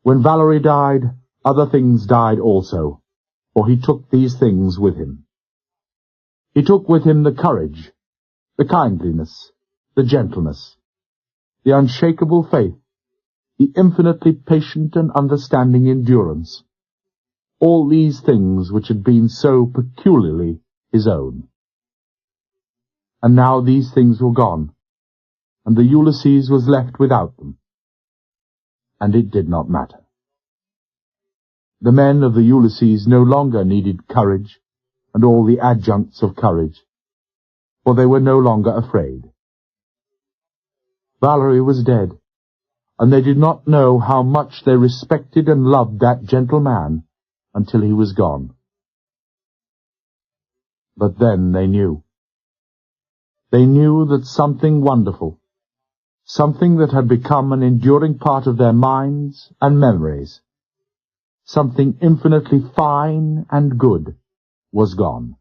When Vallery died, other things died also, for he took these things with him. He took with him the courage, the kindliness, the gentleness, the unshakable faith, the infinitely patient and understanding endurance, all these things which had been so peculiarly his own. And now these things were gone, and the Ulysses was left without them. And it did not matter. The men of the Ulysses no longer needed courage and all the adjuncts of courage, for they were no longer afraid. Vallery was dead, and they did not know how much they respected and loved that gentle man until he was gone. But then they knew. They knew that something wonderful, something that had become an enduring part of their minds and memories, something infinitely fine and good, was gone,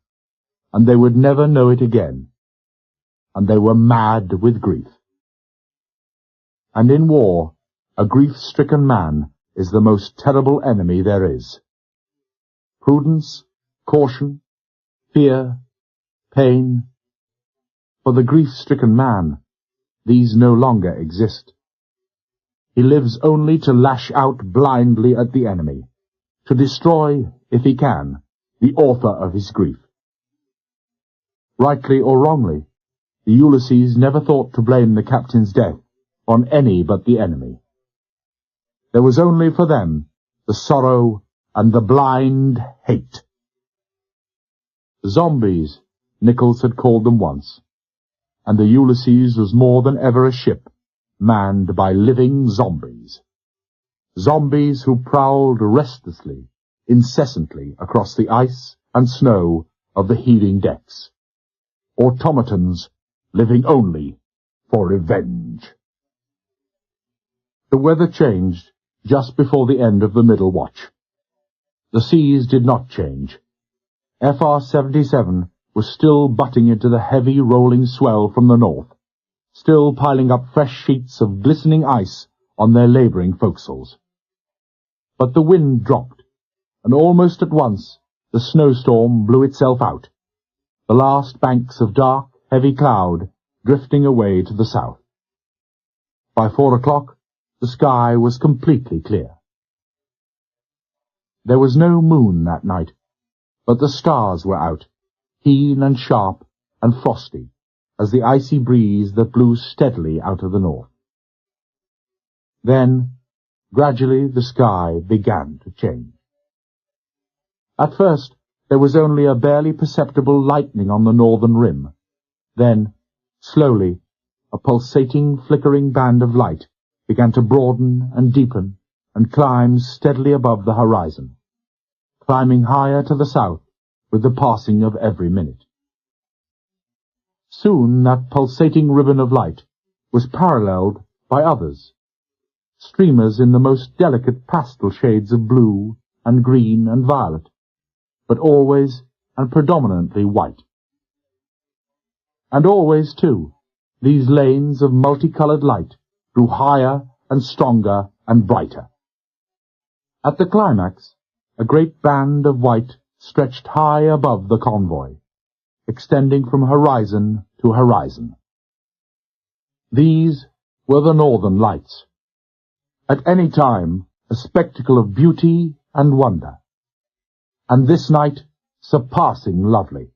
and they would never know it again, and they were mad with grief. And in war, a grief-stricken man is the most terrible enemy there is. Prudence, caution, fear, pain. For the grief-stricken man, these no longer exist. He lives only to lash out blindly at the enemy, to destroy, if he can, the author of his grief. Rightly or wrongly, the Ulysses never thought to blame the captain's death on any but the enemy. There was only for them the sorrow and the blind hate. Zombies, Nichols had called them once, and the Ulysses was more than ever a ship manned by living zombies. Zombies who prowled restlessly, incessantly across the ice and snow of the heaving decks. Automatons living only for revenge. The weather changed just before the end of the middle watch. The seas did not change. FR-77 was still butting into the heavy rolling swell from the north, still piling up fresh sheets of glistening ice on their labouring forecastles. But the wind dropped, and almost at once the snowstorm blew itself out, the last banks of dark, heavy cloud drifting away to the south. By 4 o'clock, the sky was completely clear. There was no moon that night, but the stars were out, keen and sharp and frosty, as the icy breeze that blew steadily out of the north. Then, gradually, the sky began to change. At first, there was only a barely perceptible lightening on the northern rim. Then, slowly, a pulsating, flickering band of light began to broaden and deepen and climb steadily above the horizon, climbing higher to the south with the passing of every minute. Soon that pulsating ribbon of light was paralleled by others, streamers in the most delicate pastel shades of blue and green and violet, but always and predominantly white. And always, too, these lanes of multicolored light grew higher and stronger and brighter. At the climax, a great band of white stretched high above the convoy, extending from horizon to horizon. These were the northern lights, at any time a spectacle of beauty and wonder, and this night surpassing lovely.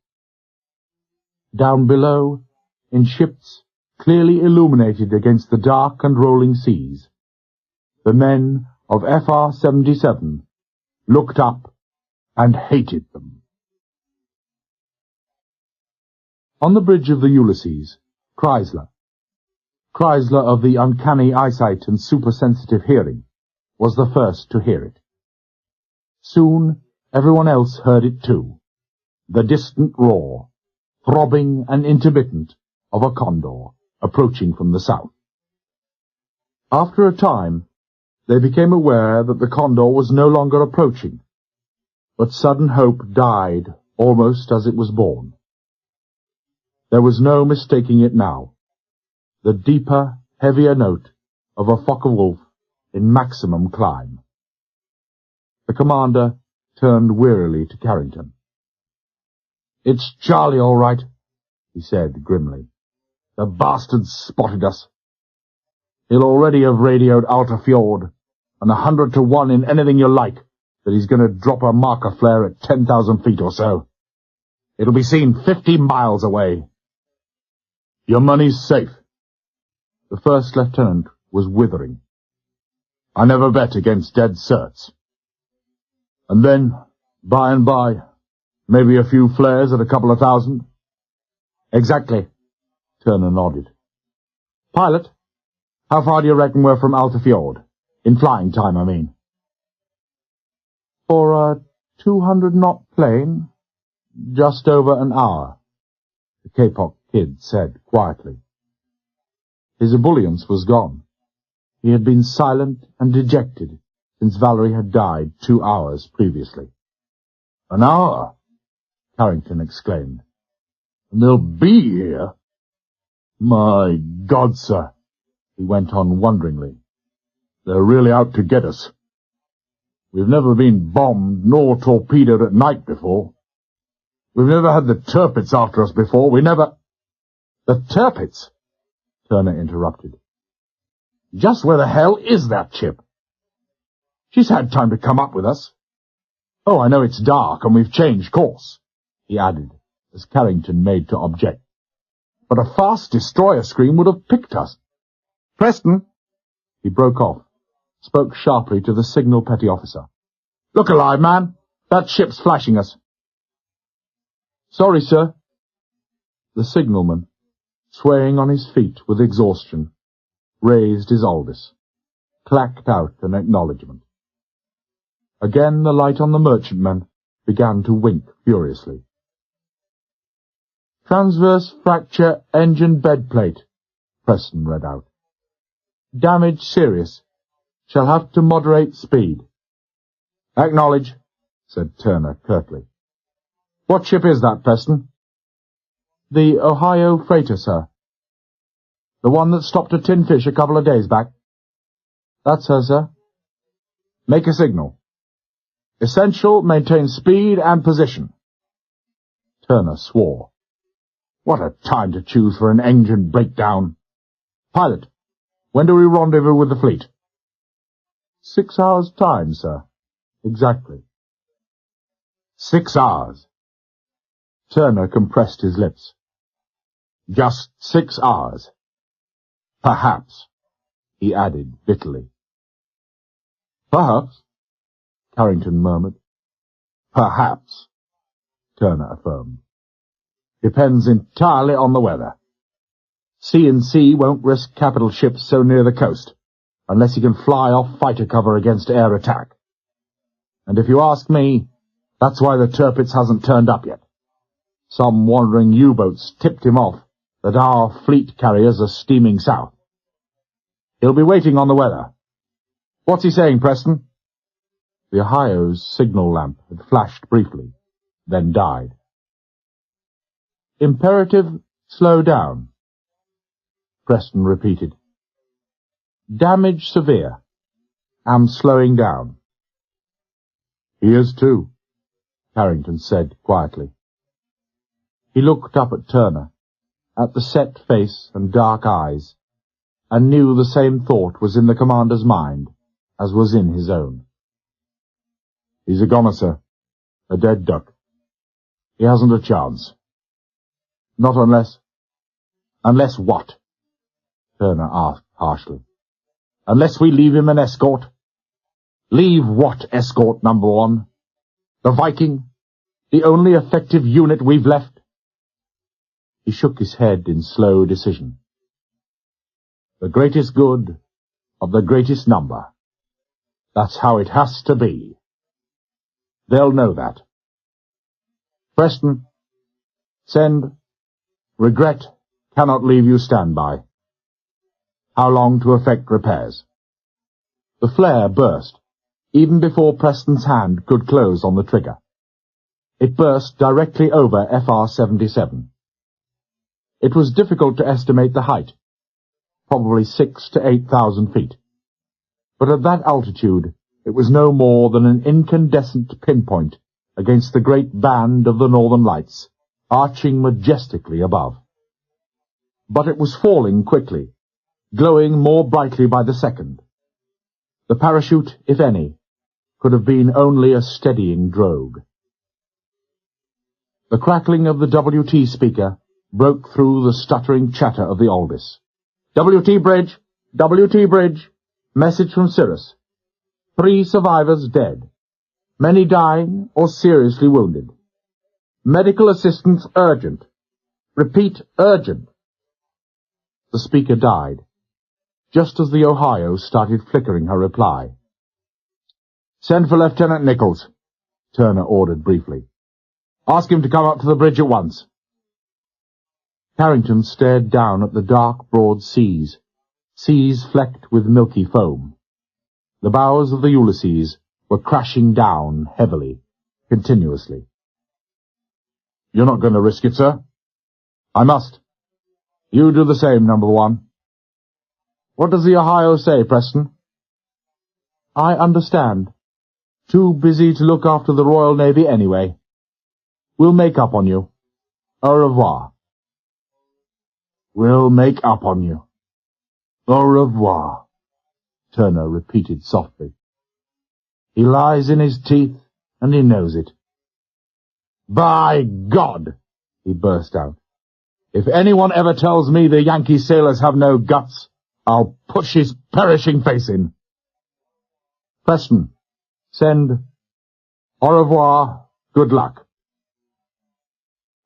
Down below, in ships clearly illuminated against the dark and rolling seas, the men of FR-77 looked up and hated them. On the bridge of the Ulysses, Chrysler of the uncanny eyesight and supersensitive hearing, was the first to hear it. Soon everyone else heard it too, the distant roar, throbbing and intermittent, of a condor approaching from the south. After a time, they became aware that the condor was no longer approaching, but sudden hope died almost as it was born. There was no mistaking it now, the deeper, heavier note of a Focke-Wulf in maximum climb. The commander turned wearily to Carrington. "It's Charlie, all right," he said grimly. "The bastard's spotted us. He'll already have radioed Alta Fjord, and 100 to 1 in anything you like that he's going to drop a marker flare at 10,000 feet or so. It'll be seen 50 miles away. Your money's safe." The first lieutenant was withering. "I never bet against dead certs. And then, by and by, maybe a few flares at a couple of thousand." "Exactly," Turner nodded. "Pilot, how far do you reckon we're from Alta Fjord? In flying time, I mean." "For a 200-knot plane, Just over an hour, the Kapok Kid said quietly. His ebullience was gone. He had been silent and dejected since Vallery had died 2 hours previously. An hour? Carrington exclaimed. And they'll be here? My God, sir, he went on wonderingly. They're really out to get us. We've never been bombed nor torpedoed at night before. We've never had the Tirpitz after us before. The Tirpitz? Turner interrupted. Just where the hell is that ship? She's had time to come up with us. Oh, I know it's dark and we've changed course, he added, as Carrington made to object. But a fast destroyer screen would have picked us. Preston, he broke off, spoke sharply to the signal petty officer. Look alive, man. That ship's flashing us. Sorry, sir. The signalman, swaying on his feet with exhaustion, raised his aldus, clacked out an acknowledgment. Again the light on the merchantman began to wink furiously. Transverse fracture engine bed plate, Preston read out. Damage serious. Shall have to moderate speed. Acknowledge, said Turner curtly. What ship is that, Preston? The Ohio freighter, sir. The one that stopped at Tin Fish a couple of days back? That's her, sir. Make a signal. Essential, maintain speed and position. Turner swore. What a time to choose for an engine breakdown. Pilot, when do we rendezvous with the fleet? 6 hours' time, sir. Exactly. 6 hours. Turner compressed his lips. Just 6 hours. Perhaps, he added bitterly. Perhaps, Carrington murmured. Perhaps, Turner affirmed. Depends entirely on the weather. C&C won't risk capital ships so near the coast, unless he can fly off fighter cover against air attack. And if you ask me, that's why the Tirpitz hasn't turned up yet. Some wandering U-boats tipped him off that our fleet carriers are steaming south. He'll be waiting on the weather. What's he saying, Preston? The Ohio's signal lamp had flashed briefly, then died. Imperative, slow down, Preston repeated. Damage severe. Am slowing down. He is too, Carrington said quietly. He looked up at Turner, at the set face and dark eyes, and knew the same thought was in the commander's mind as was in his own. He's a goner, sir. A dead duck. He hasn't a chance. Not unless... Unless what? Turner asked harshly. Unless we leave him an escort? Leave what escort, number one? The Viking? The only effective unit we've left? He shook his head in slow decision. The greatest good of the greatest number. That's how it has to be. They'll know that. Preston, send. Regret cannot leave you standby. How long to effect repairs? The flare burst, even before Preston's hand could close on the trigger. It burst directly over FR-77. It was difficult to estimate the height, probably 6,000 to 8,000 feet. But at that altitude, it was no more than an incandescent pinpoint against the great band of the northern lights, arching majestically above. But it was falling quickly, glowing more brightly by the second. The parachute, if any, could have been only a steadying drogue. The crackling of the WT speaker broke through the stuttering chatter of the Aldous. WT bridge! WT bridge! Message from Cirrus. 3 survivors dead. Many dying or seriously wounded. Medical assistance urgent. Repeat, urgent. The speaker died, just as the Ohio started flickering her reply. Send for Lieutenant Nichols, Turner ordered briefly. Ask him to come up to the bridge at once. Carrington stared down at the dark, broad seas flecked with milky foam. The bows of the Ulysses were crashing down heavily, continuously. "You're not going to risk it, sir?" "I must. You do the same, number one." "What does the Ohio say, Preston?" "I understand. Too busy to look after the Royal Navy anyway. We'll make up on you. Au revoir." "We'll make up on you. Au revoir," Turner repeated softly. "He lies in his teeth, and he knows it." "By God!" he burst out. "If anyone ever tells me the Yankee sailors have no guts, I'll push his perishing face in." "Preston, send au revoir, good luck."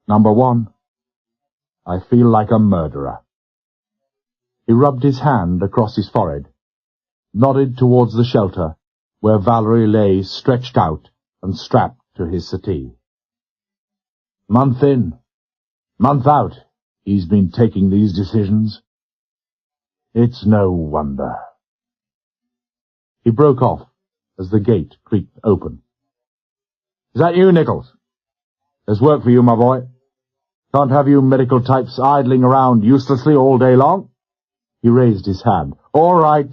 "Number one, I feel like a murderer." He rubbed his hand across his forehead, nodded towards the shelter where Vallery lay stretched out and strapped to his settee. Month in, month out, he's been taking these decisions. It's no wonder. He broke off as the gate creaked open. "Is that you, Nichols? There's work for you, my boy. Can't have you medical types idling around uselessly all day long." He raised his hand. All right,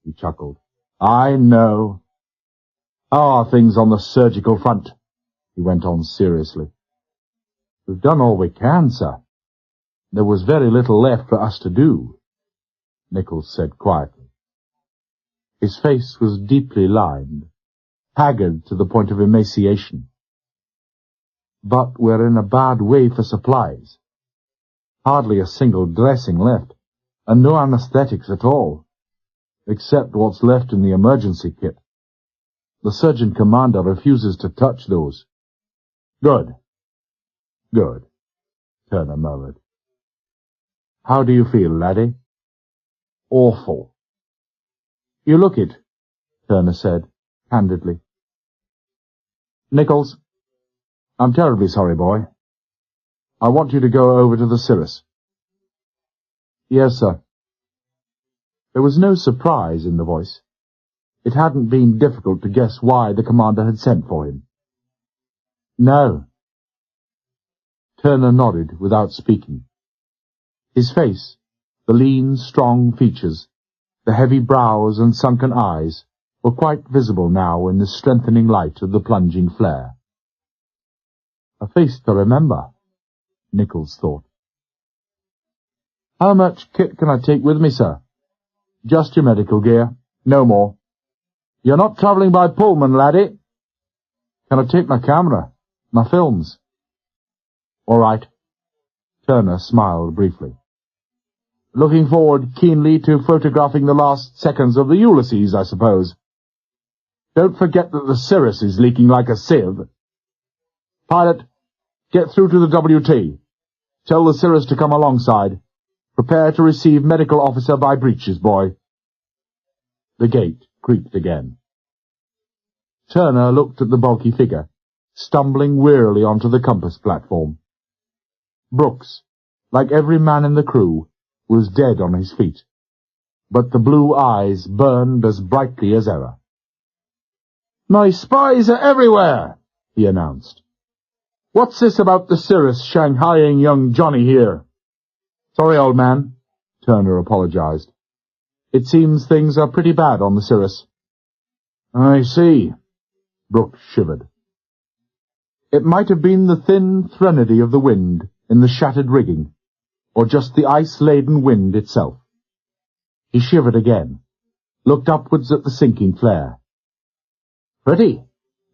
he chuckled. "I know. How are things on the surgical front?" he went on seriously. "We've done all we can, sir. There was very little left for us to do," Nichols said quietly. His face was deeply lined, haggard to the point of emaciation. "But we're in a bad way for supplies. Hardly a single dressing left, and no anesthetics at all, except what's left in the emergency kit. The surgeon commander refuses to touch those." Good, Turner murmured. "How do you feel, laddie?" "Awful." "You look it," Turner said, candidly. "Nichols, I'm terribly sorry, boy. I want you to go over to the Cirrus." "Yes, sir." There was no surprise in the voice. It hadn't been difficult to guess why the commander had sent for him. "No." Turner nodded without speaking. His face, the lean, strong features, the heavy brows and sunken eyes, were quite visible now in the strengthening light of the plunging flare. A face to remember, Nichols thought. "How much kit can I take with me, sir?" "Just your medical gear, no more." "You're not travelling by Pullman, laddie?" "Can I take my camera, my films?" "All right." Turner smiled briefly. "Looking forward keenly to photographing the last seconds of the Ulysses, I suppose. Don't forget that the Cirrus is leaking like a sieve. Pilot, get through to the WT. Tell the Cirrus to come alongside. Prepare to receive medical officer by breeches, boy." The gate creaked again. Turner looked at the bulky figure, stumbling wearily onto the compass platform. Brooks, like every man in the crew, was dead on his feet, but the blue eyes burned as brightly as ever. "My spies are everywhere," he announced. "What's this about the Cirrus shanghaiing young Johnny here?" "Sorry, old man," Turner apologized. "It seems things are pretty bad on the Cirrus." "I see." Brooks shivered. It might have been the thin threnody of the wind in the shattered rigging, or just the ice-laden wind itself. He shivered again, looked upwards at the sinking flare. "Pretty,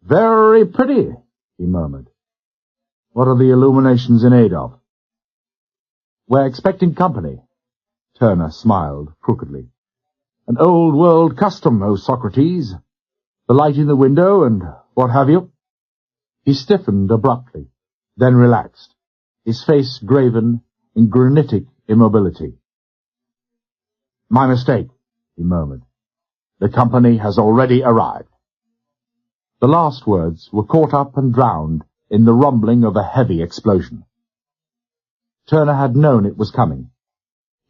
very pretty," he murmured. "What are the illuminations in aid of?" "We're expecting company." Turner smiled crookedly. "An old-world custom, O Socrates. The light in the window and what have you." He stiffened abruptly, then relaxed, his face graven in granitic immobility. "My mistake," he murmured. "The company has already arrived." The last words were caught up and drowned in the rumbling of a heavy explosion. Turner had known it was coming.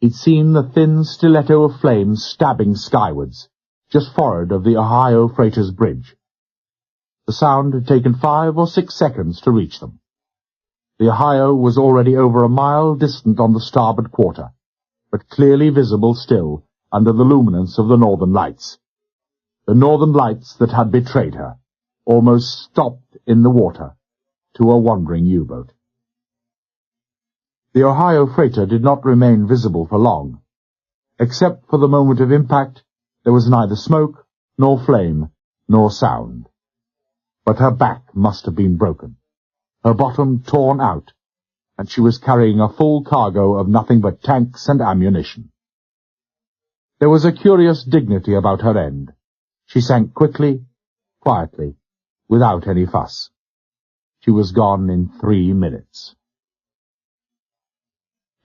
He'd seen the thin stiletto of flames stabbing skywards, just forward of the Ohio freighter's bridge. The sound had taken 5 or 6 seconds to reach them. The Ohio was already over a mile distant on the starboard quarter, but clearly visible still under the luminance of the northern lights. The northern lights that had betrayed her, almost stopped in the water, to a wandering U-boat. The Ohio freighter did not remain visible for long. Except for the moment of impact, there was neither smoke, nor flame, nor sound. But her back must have been broken, her bottom torn out, and she was carrying a full cargo of nothing but tanks and ammunition. There was a curious dignity about her end. She sank quickly, quietly, without any fuss. She was gone in 3 minutes.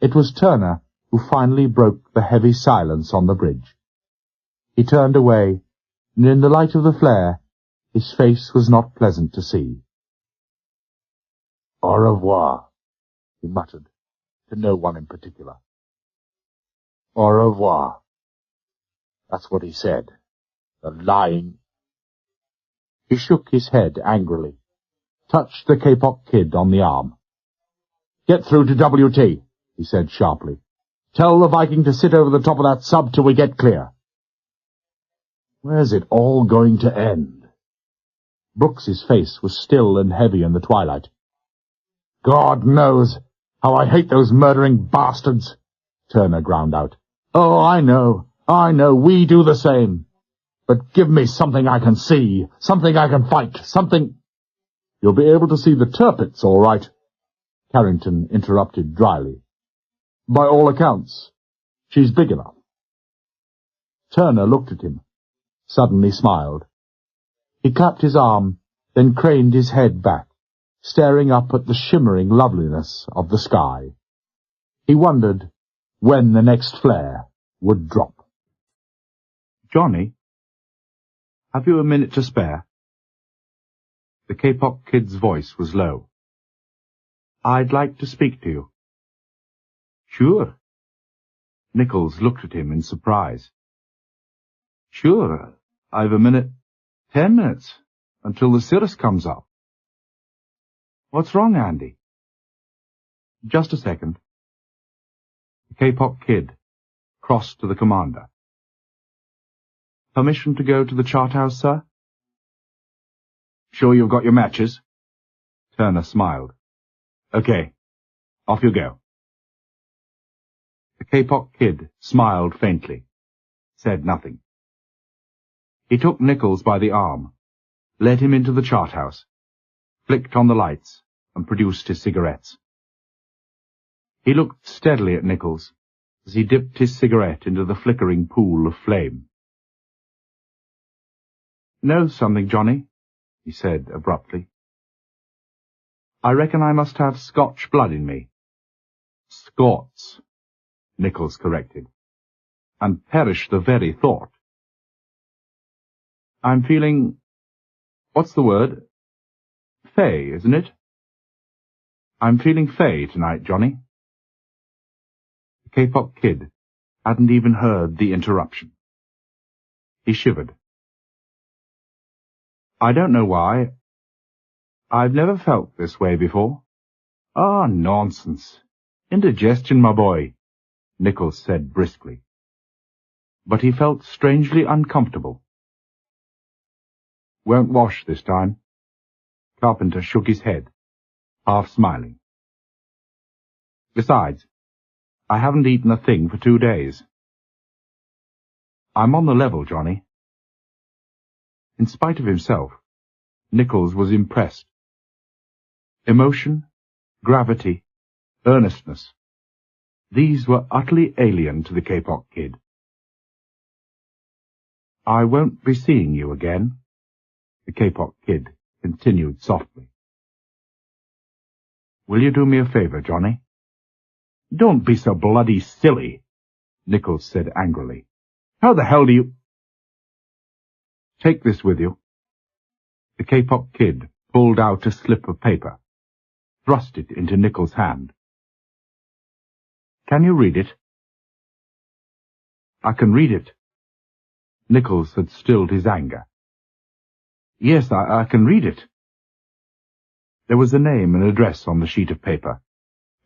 It was Turner who finally broke the heavy silence on the bridge. He turned away, and in the light of the flare, his face was not pleasant to see. "Au revoir," he muttered, to no one in particular. "Au revoir." That's what he said. The lying... He shook his head angrily, touched the Kapok Kid on the arm. "Get through to WT," he said sharply. "Tell the Viking to sit over the top of that sub till we get clear." Where's it all going to end? Brooks's face was still and heavy in the twilight. "God knows how I hate those murdering bastards," Turner ground out. "Oh, I know, we do the same. But give me something I can see, something I can fight, something—" "You'll be able to see the Tirpitz, all right," Carrington interrupted dryly. "By all accounts, she's big enough." Turner looked at him, suddenly smiled. He clapped his arm, then craned his head back, staring up at the shimmering loveliness of the sky. He wondered when the next flare would drop. "Johnny, have you a minute to spare?" The Kapok Kid's voice was low. "I'd like to speak to you." "Sure." Nichols looked at him in surprise. "Sure, I've a minute, 10 minutes, until the cirrus comes up." "What's wrong, Andy?" "Just a second." The Kapok Kid crossed to the commander. "Permission to go to the chart house, sir?" "Sure you've got your matches?" Turner smiled. "Okay, off you go." The Kapok Kid smiled faintly, said nothing. He took Nichols by the arm, led him into the chart house, flicked on the lights, and produced his cigarettes. He looked steadily at Nichols as he dipped his cigarette into the flickering pool of flame. "Know something, Johnny?" he said abruptly. "I reckon I must have Scotch blood in me." "Scots," Nichols corrected. "And perish the very thought." "I'm feeling... what's the word? Fey, isn't it? I'm feeling fey tonight, Johnny." The Kapok Kid hadn't even heard the interruption. He shivered. "I don't know why. I've never felt this way before." "Ah, nonsense. Indigestion, my boy," Nichols said briskly. But he felt strangely uncomfortable. "Won't wash this time." Carpenter shook his head, half smiling. "Besides, I haven't eaten a thing for 2 days. I'm on the level, Johnny." In spite of himself, Nichols was impressed. Emotion, gravity, earnestness, these were utterly alien to the Kapok Kid. "I won't be seeing you again," the Kapok Kid continued softly. "Will you do me a favor, Johnny?" "Don't be so bloody silly," Nichols said angrily. "How the hell do you—" "Take this with you." The Kapok Kid pulled out a slip of paper. thrust it into Nichols' hand. "Can you read it?" "I can read it." Nichols had stilled his anger. "Yes, I can read it." There was a name and address on the sheet of paper,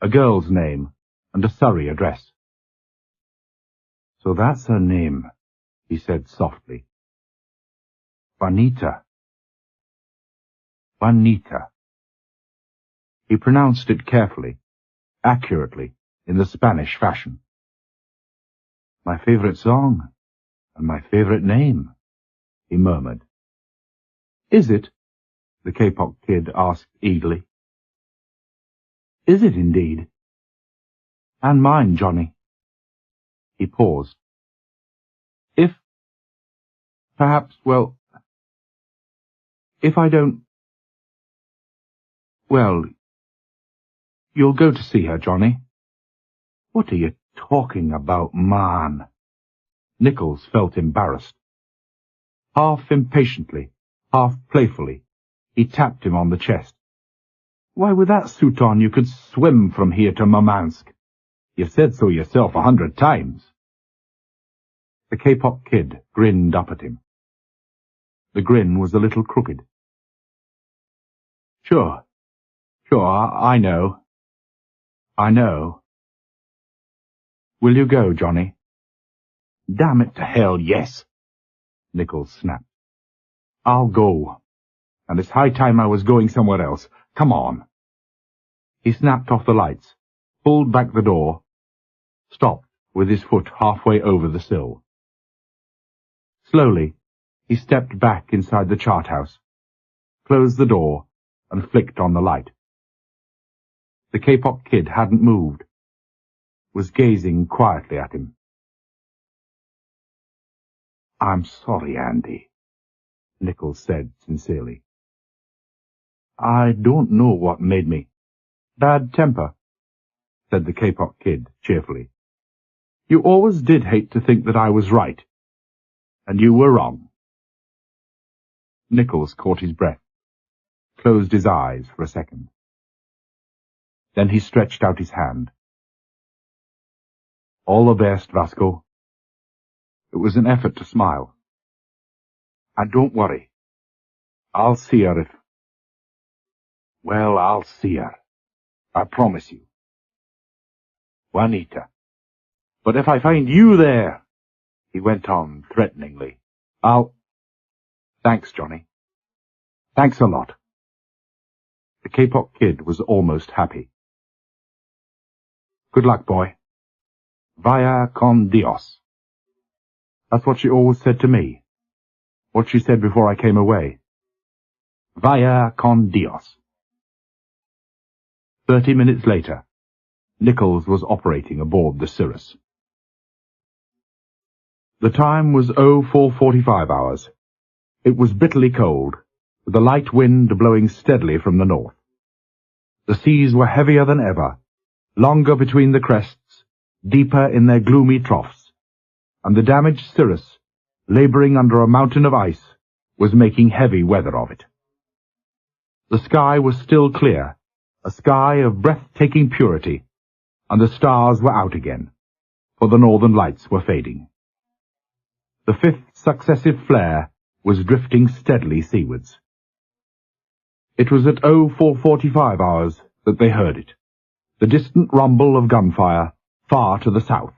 a girl's name and a Surrey address. "So that's her name," he said softly. "Juanita. Juanita." He pronounced it carefully, accurately, in the Spanish fashion. "My favorite song, and my favorite name," he murmured. "Is it?" the Kapok kid asked eagerly. "Is it indeed?" "And mine, Johnny." He paused. Perhaps, well, if I don't... Well, you'll go to see her, Johnny." "What are you talking about, man?" Nichols felt embarrassed. Half impatiently, half playfully, he tapped him on the chest. "Why, with that suit on you could swim from here to Murmansk. You've said so yourself 100 times. The Kapok kid grinned up at him. The grin was a little crooked. Sure, I know. I know. Will you go, Johnny?" "Damn it to hell, yes," Nichols snapped. "I'll go. And it's high time I was going somewhere else. Come on." He snapped off the lights, pulled back the door, stopped with his foot halfway over the sill. Slowly, he stepped back inside the chart house, closed the door, and flicked on the light. The Kapok kid hadn't moved, was gazing quietly at him. "I'm sorry, Andy," Nichols said sincerely. "I don't know what made me—" "Bad temper," said the Kapok kid cheerfully. "You always did hate to think that I was right, and you were wrong." Nichols caught his breath, closed his eyes for a second. Then he stretched out his hand. "All the best, Vasco." It was an effort to smile. "And don't worry. I'll see her if... Well, I'll see her. I promise you. Juanita. But if I find you there," he went on threateningly, "I'll... Thanks, Johnny. Thanks a lot." The Kapok kid was almost happy. "Good luck, boy. Vaya con Dios." That's what she always said to me. What she said before I came away. Vaya con Dios. 30 minutes later, Nichols was operating aboard the Cirrus. The time was 0445 hours. It was bitterly cold, with a light wind blowing steadily from the north. The seas were heavier than ever, longer between the crests, deeper in their gloomy troughs, and the damaged Cirrus, labouring under a mountain of ice, was making heavy weather of it. The sky was still clear, a sky of breathtaking purity, and the stars were out again, for the northern lights were fading. The fifth successive flare was drifting steadily seawards. It was at 0445 hours that they heard it, the distant rumble of gunfire far to the south.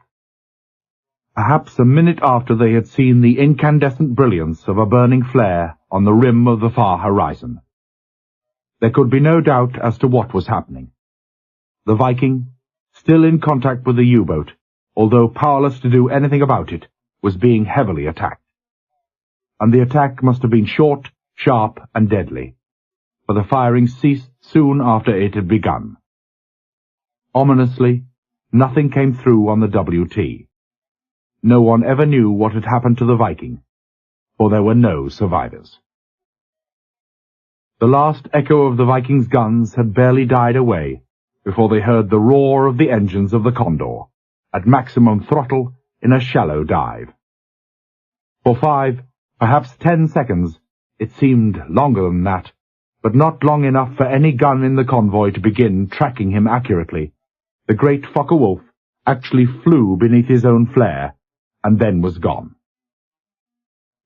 Perhaps a minute after they had seen the incandescent brilliance of a burning flare on the rim of the far horizon. There could be no doubt as to what was happening. The Viking, still in contact with the U-boat, although powerless to do anything about it, was being heavily attacked. And the attack must have been short, sharp, and deadly, for the firing ceased soon after it had begun. Ominously, nothing came through on the WT. No one ever knew what had happened to the Viking, for there were no survivors. The last echo of the Viking's guns had barely died away before they heard the roar of the engines of the Condor, at maximum throttle in a shallow dive. For 5, perhaps 10 seconds, it seemed longer than that, but not long enough for any gun in the convoy to begin tracking him accurately. The great Focke-Wulf actually flew beneath his own flare, and then was gone.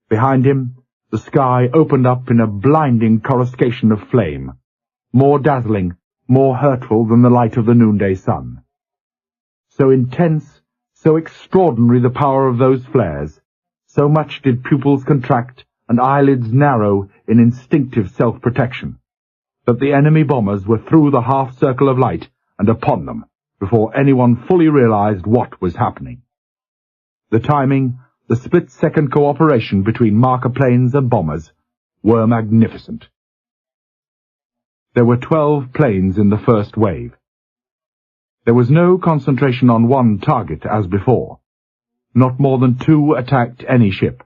Behind him, the sky opened up in a blinding coruscation of flame, more dazzling, more hurtful than the light of the noonday sun. So intense, so extraordinary the power of those flares, so much did pupils contract and eyelids narrow in instinctive self-protection, that the enemy bombers were through the half-circle of light and upon them before anyone fully realized what was happening. The timing, the split-second cooperation between marker planes and bombers were magnificent. There were 12 planes in the first wave. There was no concentration on one target as before. Not more than 2 attacked any ship.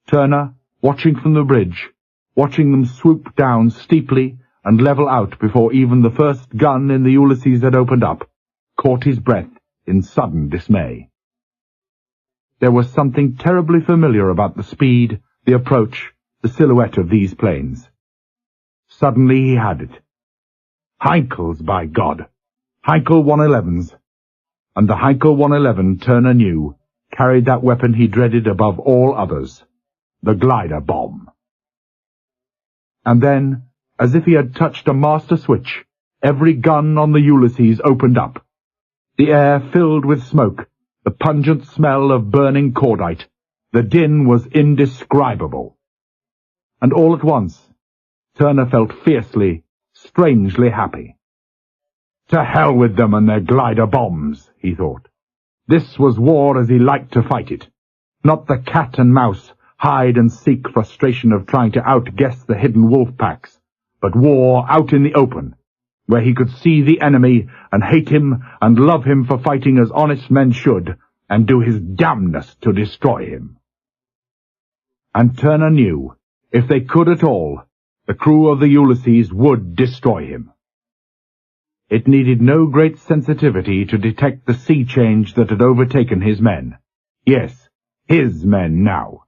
Turner, watching from the bridge, watching them swoop down steeply and level out before even the first gun in the Ulysses had opened up, caught his breath in sudden dismay. There was something terribly familiar about the speed, the approach, the silhouette of these planes. Suddenly he had it. Heinkel's, by God! Heinkel 111s. And the Heinkel 111 Turner knew carried that weapon he dreaded above all others, the glider bomb. And then, as if he had touched a master switch, every gun on the Ulysses opened up. The air filled with smoke, the pungent smell of burning cordite. The din was indescribable. And all at once, Turner felt fiercely, strangely happy. To hell with them and their glider bombs, he thought. This was war as he liked to fight it. Not the cat and mouse, hide-and-seek frustration of trying to outguess the hidden wolf packs, but war out in the open, where he could see the enemy and hate him and love him for fighting as honest men should, and do his damnedest to destroy him. And Turner knew, if they could at all, the crew of the Ulysses would destroy him. It needed no great sensitivity to detect the sea change that had overtaken his men. Yes, his men now.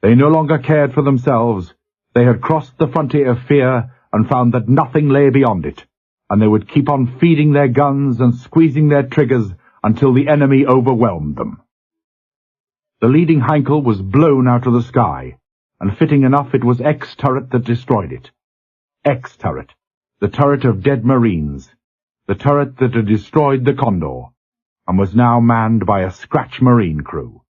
They no longer cared for themselves. They had crossed the frontier of fear and found that nothing lay beyond it, and they would keep on feeding their guns and squeezing their triggers until the enemy overwhelmed them. The leading Heinkel was blown out of the sky, and fitting enough it was X-turret that destroyed it. X-turret, the turret of dead Marines, the turret that had destroyed the Condor, and was now manned by a scratch Marine crew.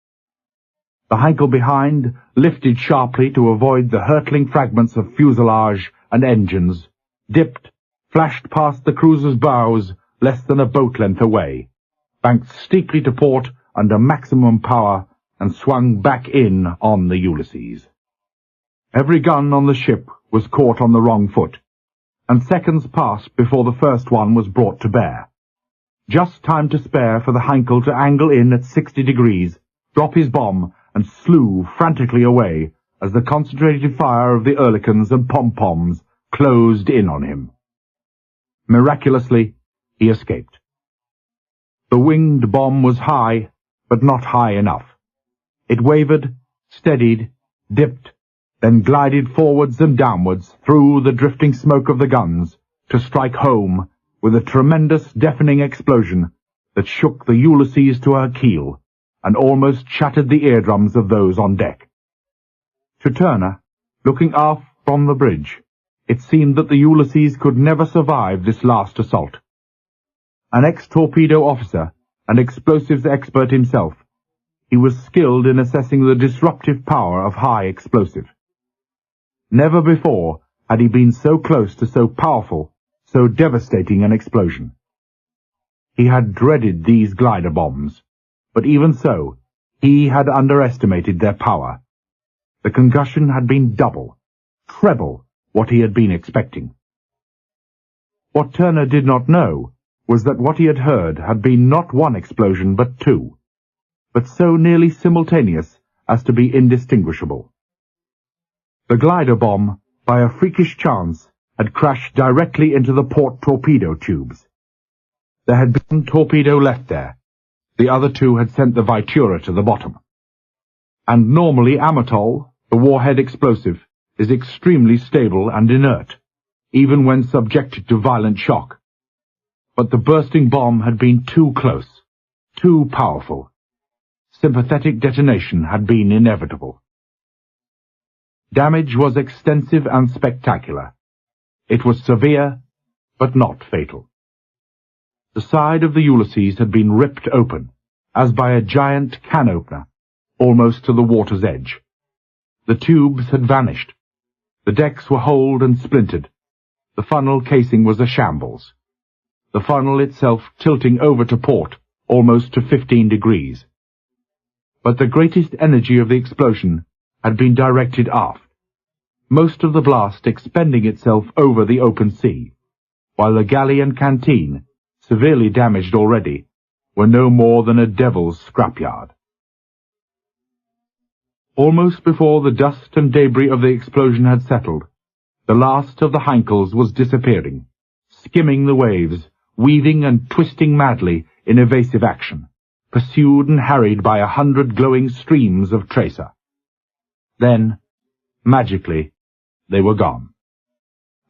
The Heinkel behind lifted sharply to avoid the hurtling fragments of fuselage and engines, dipped, flashed past the cruiser's bows less than a boat length away, banked steeply to port under maximum power, and swung back in on the Ulysses. Every gun on the ship was caught on the wrong foot, and seconds passed before the first one was brought to bear. Just time to spare for the Heinkel to angle in at 60 degrees, drop his bomb, and slew frantically away as the concentrated fire of the Oerlikons and pom-poms closed in on him. Miraculously, he escaped. The winged bomb was high, but not high enough. It wavered, steadied, dipped, then glided forwards and downwards through the drifting smoke of the guns to strike home with a tremendous deafening explosion that shook the Ulysses to her keel and almost shattered the eardrums of those on deck. To Turner, looking aft from the bridge, it seemed that the Ulysses could never survive this last assault. An ex-torpedo officer and explosives expert himself, he was skilled in assessing the disruptive power of high explosive. Never before had he been so close to so powerful, so devastating an explosion. He had dreaded these glider bombs, but even so, he had underestimated their power. The concussion had been double, treble what he had been expecting. What Turner did not know was that what he had heard had been not one explosion but two, but so nearly simultaneous as to be indistinguishable. The glider bomb, by a freakish chance, had crashed directly into the port torpedo tubes. There had been one torpedo left there. The other two had sent the Vitura to the bottom. And normally amatol, the warhead explosive, is extremely stable and inert, even when subjected to violent shock. But the bursting bomb had been too close, too powerful. Sympathetic detonation had been inevitable. Damage was extensive and spectacular. It was severe, but not fatal. The side of the Ulysses had been ripped open, as by a giant can-opener, almost to the water's edge. The tubes had vanished. The decks were holed and splintered. The funnel casing was a shambles. The funnel itself tilting over to port, almost to 15 degrees. But the greatest energy of the explosion had been directed aft, most of the blast expending itself over the open sea, while the galley and canteen, severely damaged already, were no more than a devil's scrapyard. Almost before the dust and debris of the explosion had settled, the last of the Heinkels was disappearing, skimming the waves, weaving and twisting madly in evasive action, pursued and harried by 100 glowing streams of tracer. Then, magically, they were gone,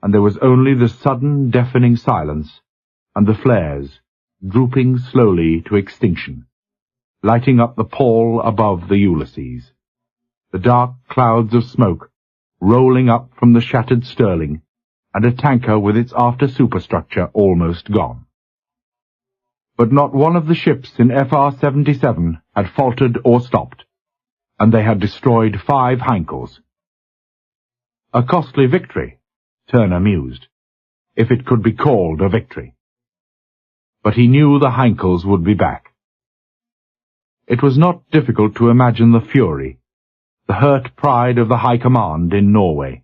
and there was only the sudden deafening silence and the flares drooping slowly to extinction, lighting up the pall above the Ulysses, the dark clouds of smoke rolling up from the shattered Sterling, and a tanker with its after-superstructure almost gone. But not one of the ships in FR-77 had faltered or stopped, and they had destroyed 5 Heinkels. A costly victory, Turner mused, if it could be called a victory. But he knew the Heinkels would be back. It was not difficult to imagine the fury, the hurt pride of the High Command in Norway.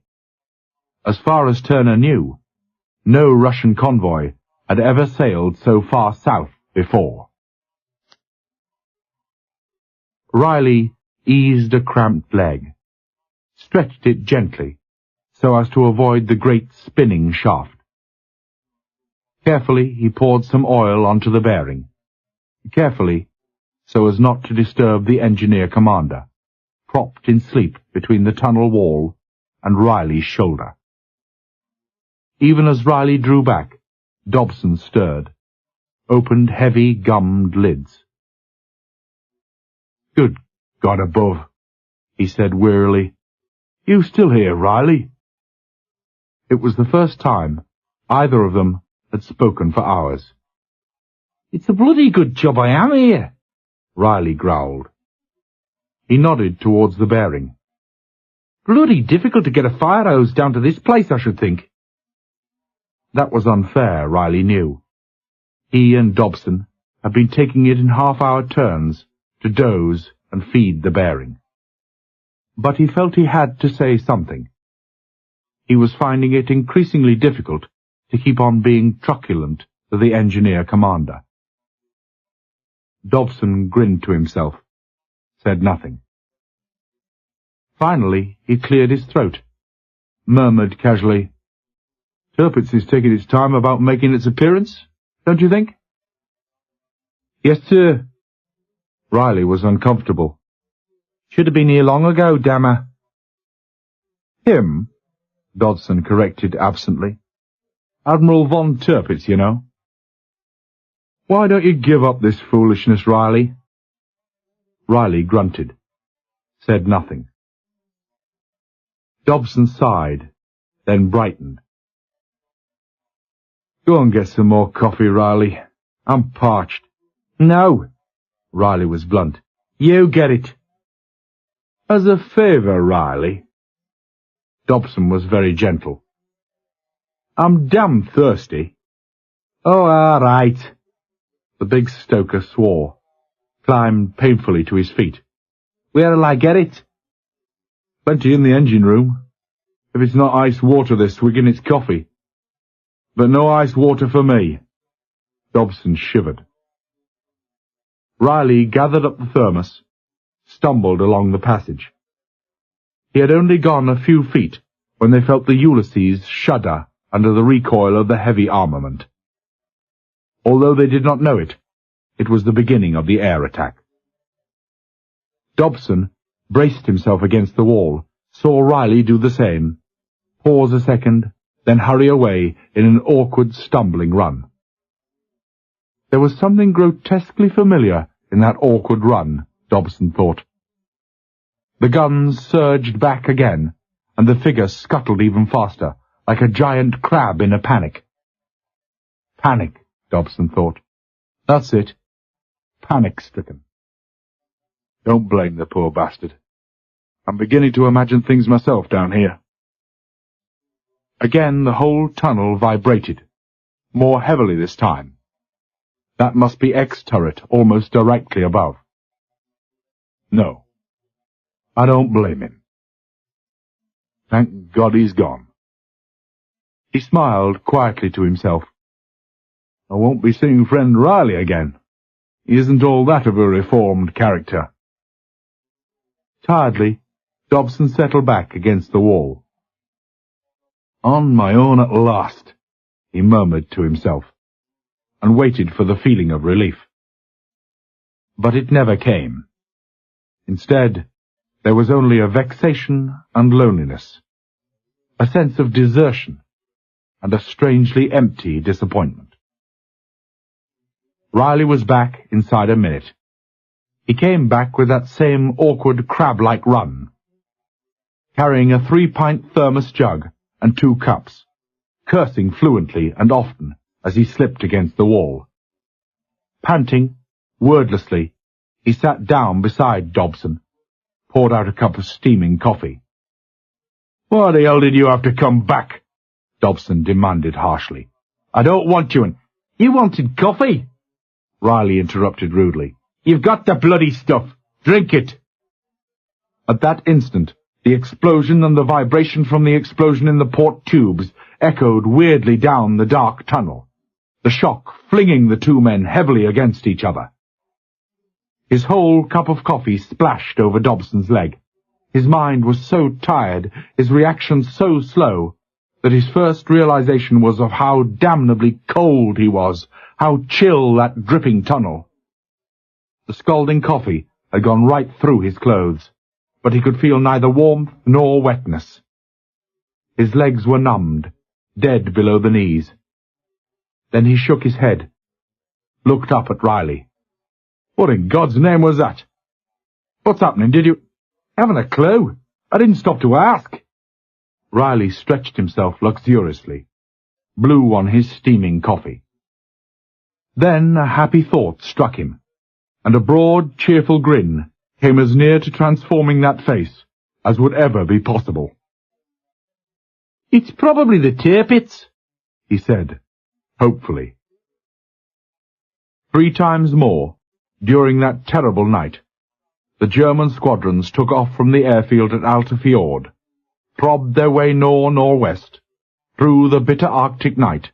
As far as Turner knew, no Russian convoy had ever sailed so far south before. Riley eased a cramped leg, stretched it gently, so as to avoid the great spinning shaft. Carefully he poured some oil onto the bearing, carefully, so as not to disturb the engineer commander, propped in sleep between the tunnel wall and Riley's shoulder. Even as Riley drew back, Dobson stirred, opened heavy gummed lids. "Good God above," he said wearily. "You still here, Riley?" It was the first time either of them had spoken for hours. "It's a bloody good job I am here," Riley growled. He nodded towards the bearing. "Bloody difficult to get a fire hose down to this place, I should think." That was unfair, Riley knew. He and Dobson had been taking it in half-hour turns to doze and feed the bearing. But he felt he had to say something. He was finding it increasingly difficult to keep on being truculent to the engineer commander. Dobson grinned to himself, said nothing. Finally he cleared his throat, murmured casually, "Tirpitz is taking its time about making its appearance, don't you think?" "Yes, sir." Riley was uncomfortable. "Should have been here long ago, dammer." "Him?" Dodson corrected absently. "Admiral von Tirpitz, you know." "Why don't you give up this foolishness, Riley?" Riley grunted, said nothing. Dobson sighed, then brightened. "Go and get some more coffee, Riley. I'm parched." "No." Riley was blunt. "You get it." "As a favour, Riley." Dobson was very gentle. "I'm damn thirsty." "Oh, all right." The big stoker swore, climbed painfully to his feet. "Where'll I get it?" "Plenty in the engine room. If it's not ice water they're swigging, it's coffee. But no ice water for me." Dobson shivered. Riley gathered up the thermos, stumbled along the passage. He had only gone a few feet when they felt the Ulysses shudder under the recoil of the heavy armament. Although they did not know it, it was the beginning of the air attack. Dobson braced himself against the wall, saw Riley do the same, pause a second, then hurry away in an awkward, stumbling run. There was something grotesquely familiar in that awkward run, Dobson thought. The guns surged back again, and the figure scuttled even faster, like a giant crab in a panic. Panic, Dobson thought. That's it. Panic-stricken. Don't blame the poor bastard. I'm beginning to imagine things myself down here. Again the whole tunnel vibrated, more heavily this time. That must be X turret almost directly above. No, I don't blame him. Thank God he's gone. He smiled quietly to himself. I won't be seeing friend Riley again. He isn't all that of a reformed character. Tiredly, Dobson settled back against the wall. On my own at last, he murmured to himself, and waited for the feeling of relief. But it never came. Instead, there was only a vexation and loneliness, a sense of desertion, and a strangely empty disappointment. Riley was back inside a minute. He came back with that same awkward crab-like run, carrying a 3-pint thermos jug and 2 cups, cursing fluently and often as he slipped against the wall. Panting, wordlessly, he sat down beside Dobson, poured out a cup of steaming coffee. "Why the hell did you have to come back?" Dobson demanded harshly. "I don't want you, and—" "You wanted coffee?" Riley interrupted rudely. "You've got the bloody stuff. Drink it." At that instant, the explosion and the vibration from the explosion in the port tubes echoed weirdly down the dark tunnel, the shock flinging the two men heavily against each other. His whole cup of coffee splashed over Dobson's leg. His mind was so tired, his reactions so slow, that his first realization was of how damnably cold he was, how chill that dripping tunnel. The scalding coffee had gone right through his clothes, but he could feel neither warmth nor wetness. His legs were numbed, dead below the knees. Then he shook his head, looked up at Riley. "What in God's name was that? What's happening, did you—" "Haven't a clue. I didn't stop to ask." Riley stretched himself luxuriously, blew on his steaming coffee. Then a happy thought struck him, and a broad, cheerful grin came as near to transforming that face as would ever be possible. "It's probably the Tirpitz," he said, hopefully. 3 times more, during that terrible night, the German squadrons took off from the airfield at Alta Fjord, throbbed their way nor-northwest, through the bitter Arctic night,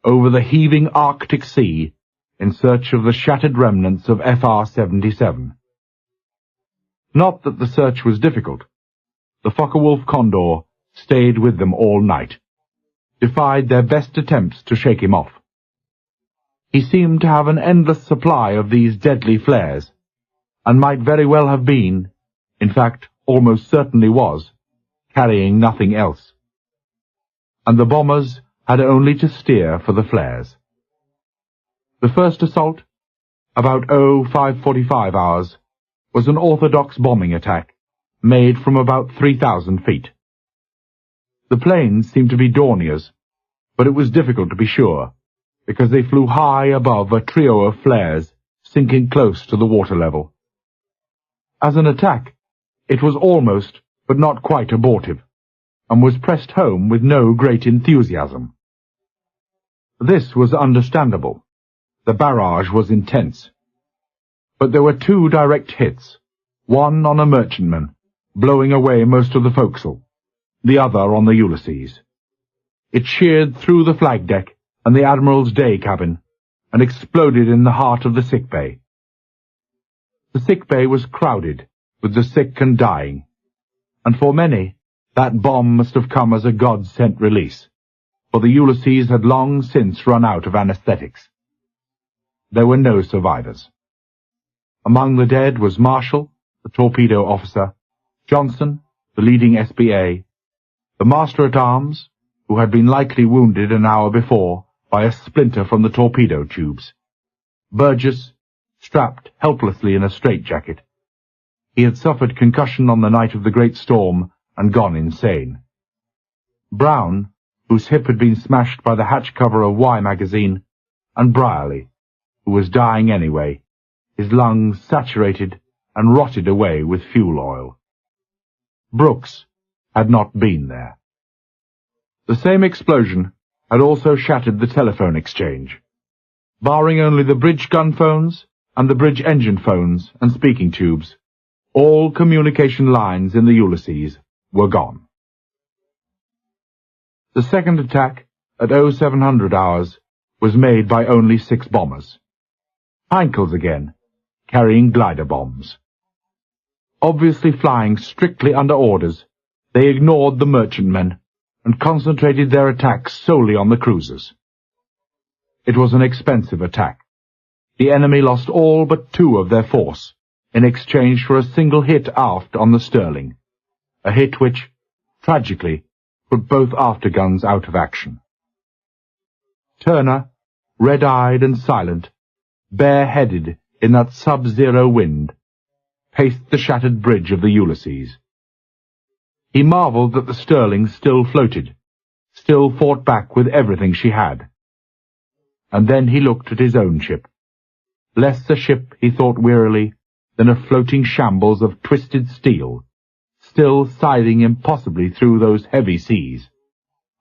over the heaving Arctic Sea, in search of the shattered remnants of FR-77. Not that the search was difficult. The Focke-Wulf Condor stayed with them all night, defied their best attempts to shake him off. He seemed to have an endless supply of these deadly flares, and might very well have been, in fact almost certainly was, carrying nothing else. And the bombers had only to steer for the flares. The first assault, about 05:45 hours, was an orthodox bombing attack, made from about 3,000 feet. The planes seemed to be Dorniers, but it was difficult to be sure, because they flew high above a trio of flares, sinking close to the water level. As an attack, it was almost, but not quite abortive, and was pressed home with no great enthusiasm. This was understandable. The barrage was intense. But there were 2 direct hits, one on a merchantman, blowing away most of the forecastle, the other on the Ulysses. It sheared through the flag deck and the Admiral's day cabin, and exploded in the heart of the sick bay. The sick bay was crowded with the sick and dying, and for many that bomb must have come as a God-sent release, for the Ulysses had long since run out of anesthetics. There were no survivors. Among the dead was Marshall, the torpedo officer, Johnson, the leading SBA, the master-at-arms, who had been likely wounded an hour before by a splinter from the torpedo tubes, Burgess, strapped helplessly in a straitjacket. He had suffered concussion on the night of the great storm and gone insane. Brown, whose hip had been smashed by the hatch cover of Y magazine, and Brierly, who was dying anyway, his lungs saturated and rotted away with fuel oil. Brooks had not been there. The same explosion had also shattered the telephone exchange. Barring only the bridge gun phones and the bridge engine phones and speaking tubes, all communication lines in the Ulysses were gone. The second attack, at 0700 hours, was made by only 6 bombers. Heinkels again, carrying glider bombs. Obviously flying strictly under orders, they ignored the merchantmen and concentrated their attacks solely on the cruisers. It was an expensive attack. The enemy lost all but 2 of their force in exchange for a single hit aft on the Sterling, a hit which, tragically, put both afterguns out of action. Turner, red-eyed and silent, bare-headed in that sub-zero wind, paced the shattered bridge of the Ulysses. He marvelled that the Sterling still floated, still fought back with everything she had. And then he looked at his own ship. Less a ship, he thought wearily, than a floating shambles of twisted steel, still scything impossibly through those heavy seas,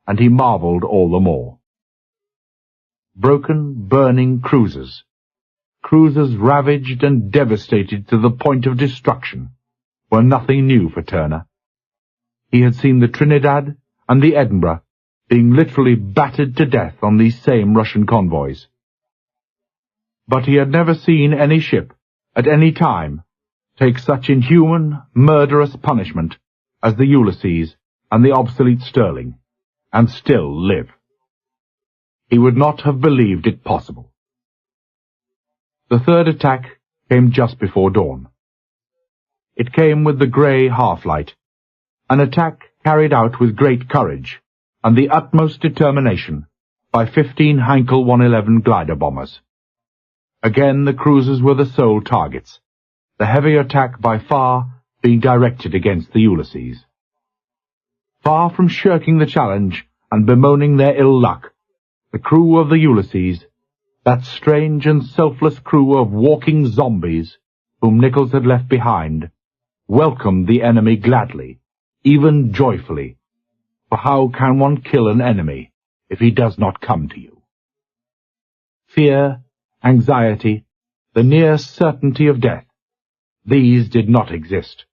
and he marvelled all the more. Broken, burning cruisers ravaged and devastated to the point of destruction, were nothing new for Turner. He had seen the Trinidad and the Edinburgh being literally battered to death on these same Russian convoys. But he had never seen any ship, at any time, take such inhuman, murderous punishment as the Ulysses and the obsolete Sterling, and still live. He would not have believed it possible. The third attack came just before dawn. It came with the grey half-light, an attack carried out with great courage and the utmost determination by 15 Heinkel 111 glider bombers. Again the cruisers were the sole targets, the heavy attack by far being directed against the Ulysses. Far from shirking the challenge and bemoaning their ill luck, the crew of the Ulysses, that strange and selfless crew of walking zombies whom Nichols had left behind, welcomed the enemy gladly, even joyfully, for how can one kill an enemy if he does not come to you? Fear, anxiety, the near certainty of death, these did not exist.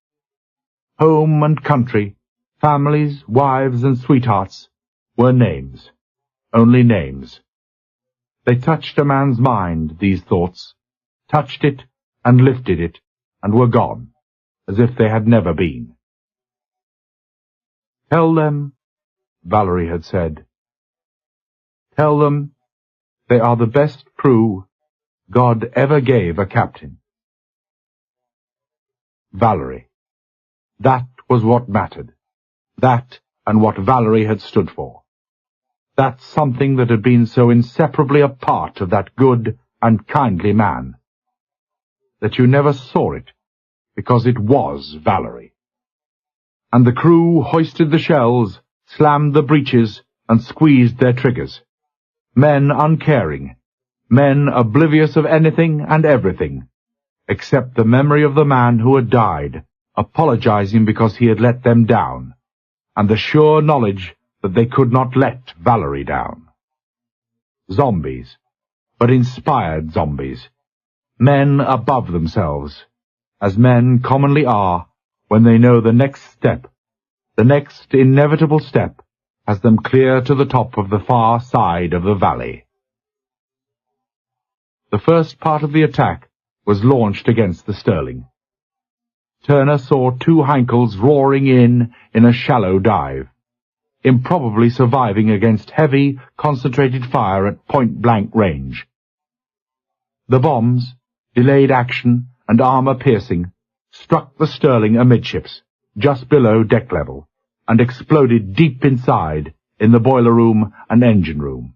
Home and country, families, wives and sweethearts were names, only names. They touched a man's mind, these thoughts, touched it and lifted it, and were gone, as if they had never been. Tell them, Vallery had said, tell them they are the best crew God ever gave a captain. Vallery. That was what mattered. That and what Vallery had stood for. That something that had been so inseparably a part of that good and kindly man, that you never saw it, because it was Vallery. And the crew hoisted the shells, slammed the breeches, and squeezed their triggers. Men uncaring, men oblivious of anything and everything, except the memory of the man who had died, apologizing because he had let them down, and the sure knowledge that they could not let Vallery down. Zombies, but inspired zombies, men above themselves, as men commonly are when they know the next step, the next inevitable step, has them clear to the top of the far side of the valley. The first part of the attack was launched against the Sterling. Turner saw 2 Heinkels roaring in a shallow dive, improbably surviving against heavy, concentrated fire at point-blank range. The bombs, delayed action and armour-piercing, struck the Sterling amidships, just below deck level, and exploded deep inside in the boiler room and engine room.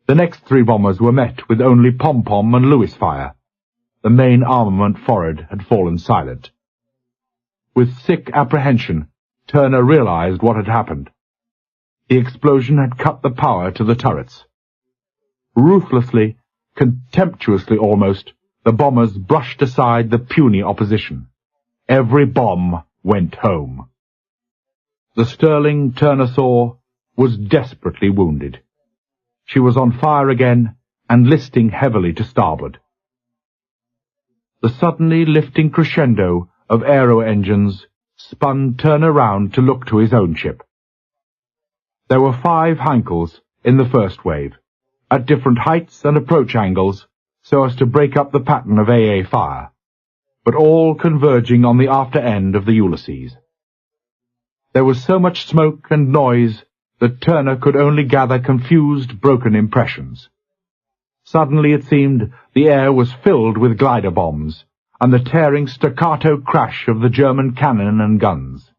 The next 3 bombers were met with only pom-pom and Lewis fire. The main armament forward had fallen silent. With sick apprehension, Turner realized what had happened. The explosion had cut the power to the turrets. Ruthlessly, contemptuously almost, the bombers brushed aside the puny opposition. Every bomb went home. The Sterling Turner saw was desperately wounded. She was on fire again and listing heavily to starboard. The suddenly lifting crescendo of aero engines spun Turner round to look to his own ship. There were 5 Heinkels in the first wave, at different heights and approach angles, so as to break up the pattern of AA fire, but all converging on the after end of the Ulysses. There was so much smoke and noise that Turner could only gather confused, broken impressions. Suddenly it seemed the air was filled with glider bombs, and the tearing staccato crash of the German cannon and guns.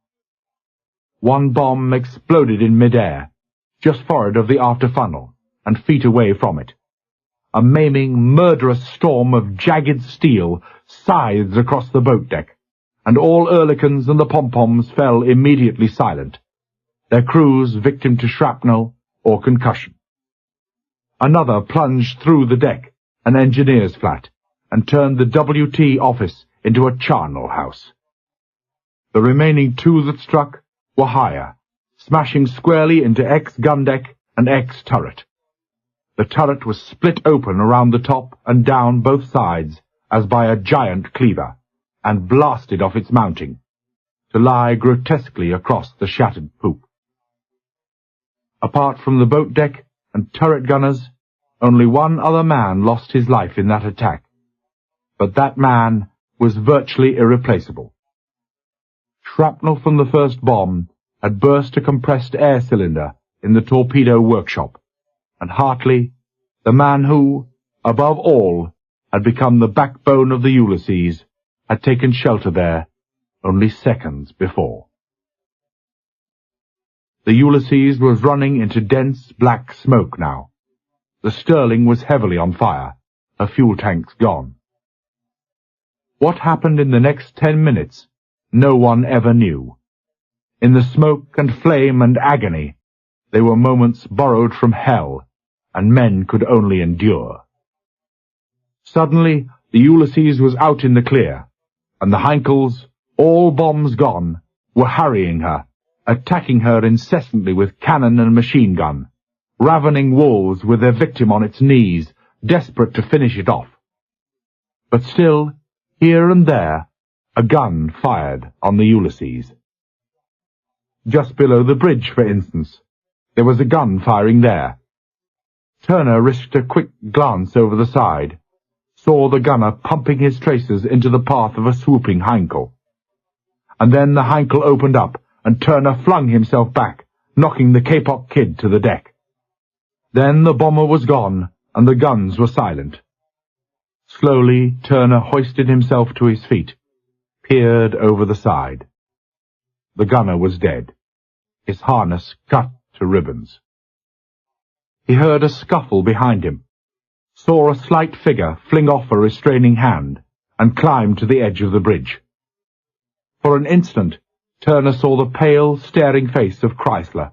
One bomb exploded in mid-air, just forward of the after funnel, and feet away from it. A maiming, murderous storm of jagged steel scythed across the boat deck, and all Oerlikons and the pom-poms fell immediately silent, their crews victim to shrapnel or concussion. Another plunged through the deck, an engineer's flat, and turned the WT office into a charnel house. The remaining 2 that struck were higher, smashing squarely into X gun deck and X turret. The turret was split open around the top and down both sides as by a giant cleaver, and blasted off its mounting, to lie grotesquely across the shattered poop. Apart from the boat deck and turret gunners, only one other man lost his life in that attack, but that man was virtually irreplaceable. Shrapnel from the first bomb had burst a compressed air cylinder in the torpedo workshop, and Hartley, the man who, above all, had become the backbone of the Ulysses, had taken shelter there only seconds before. The Ulysses was running into dense black smoke now. The Sterling was heavily on fire, her fuel tanks gone. What happened in the next 10 minutes, no one ever knew. In the smoke and flame and agony, they were moments borrowed from hell, and men could only endure. Suddenly, the Ulysses was out in the clear, and the Heinkels, all bombs gone, were harrying her, attacking her incessantly with cannon and machine gun, ravening wolves with their victim on its knees, desperate to finish it off. But still, here and there, a gun fired on the Ulysses. Just below the bridge, for instance, there was a gun firing there. Turner risked a quick glance over the side, saw the gunner pumping his tracers into the path of a swooping Heinkel. And then the Heinkel opened up, and Turner flung himself back, knocking the Kapok Kid to the deck. Then the bomber was gone, and the guns were silent. Slowly, Turner hoisted himself to his feet, peered over the side. The gunner was dead, his harness cut to ribbons. He heard a scuffle behind him, saw a slight figure fling off a restraining hand, and climb to the edge of the bridge. For an instant, Turner saw the pale, staring face of Chrysler.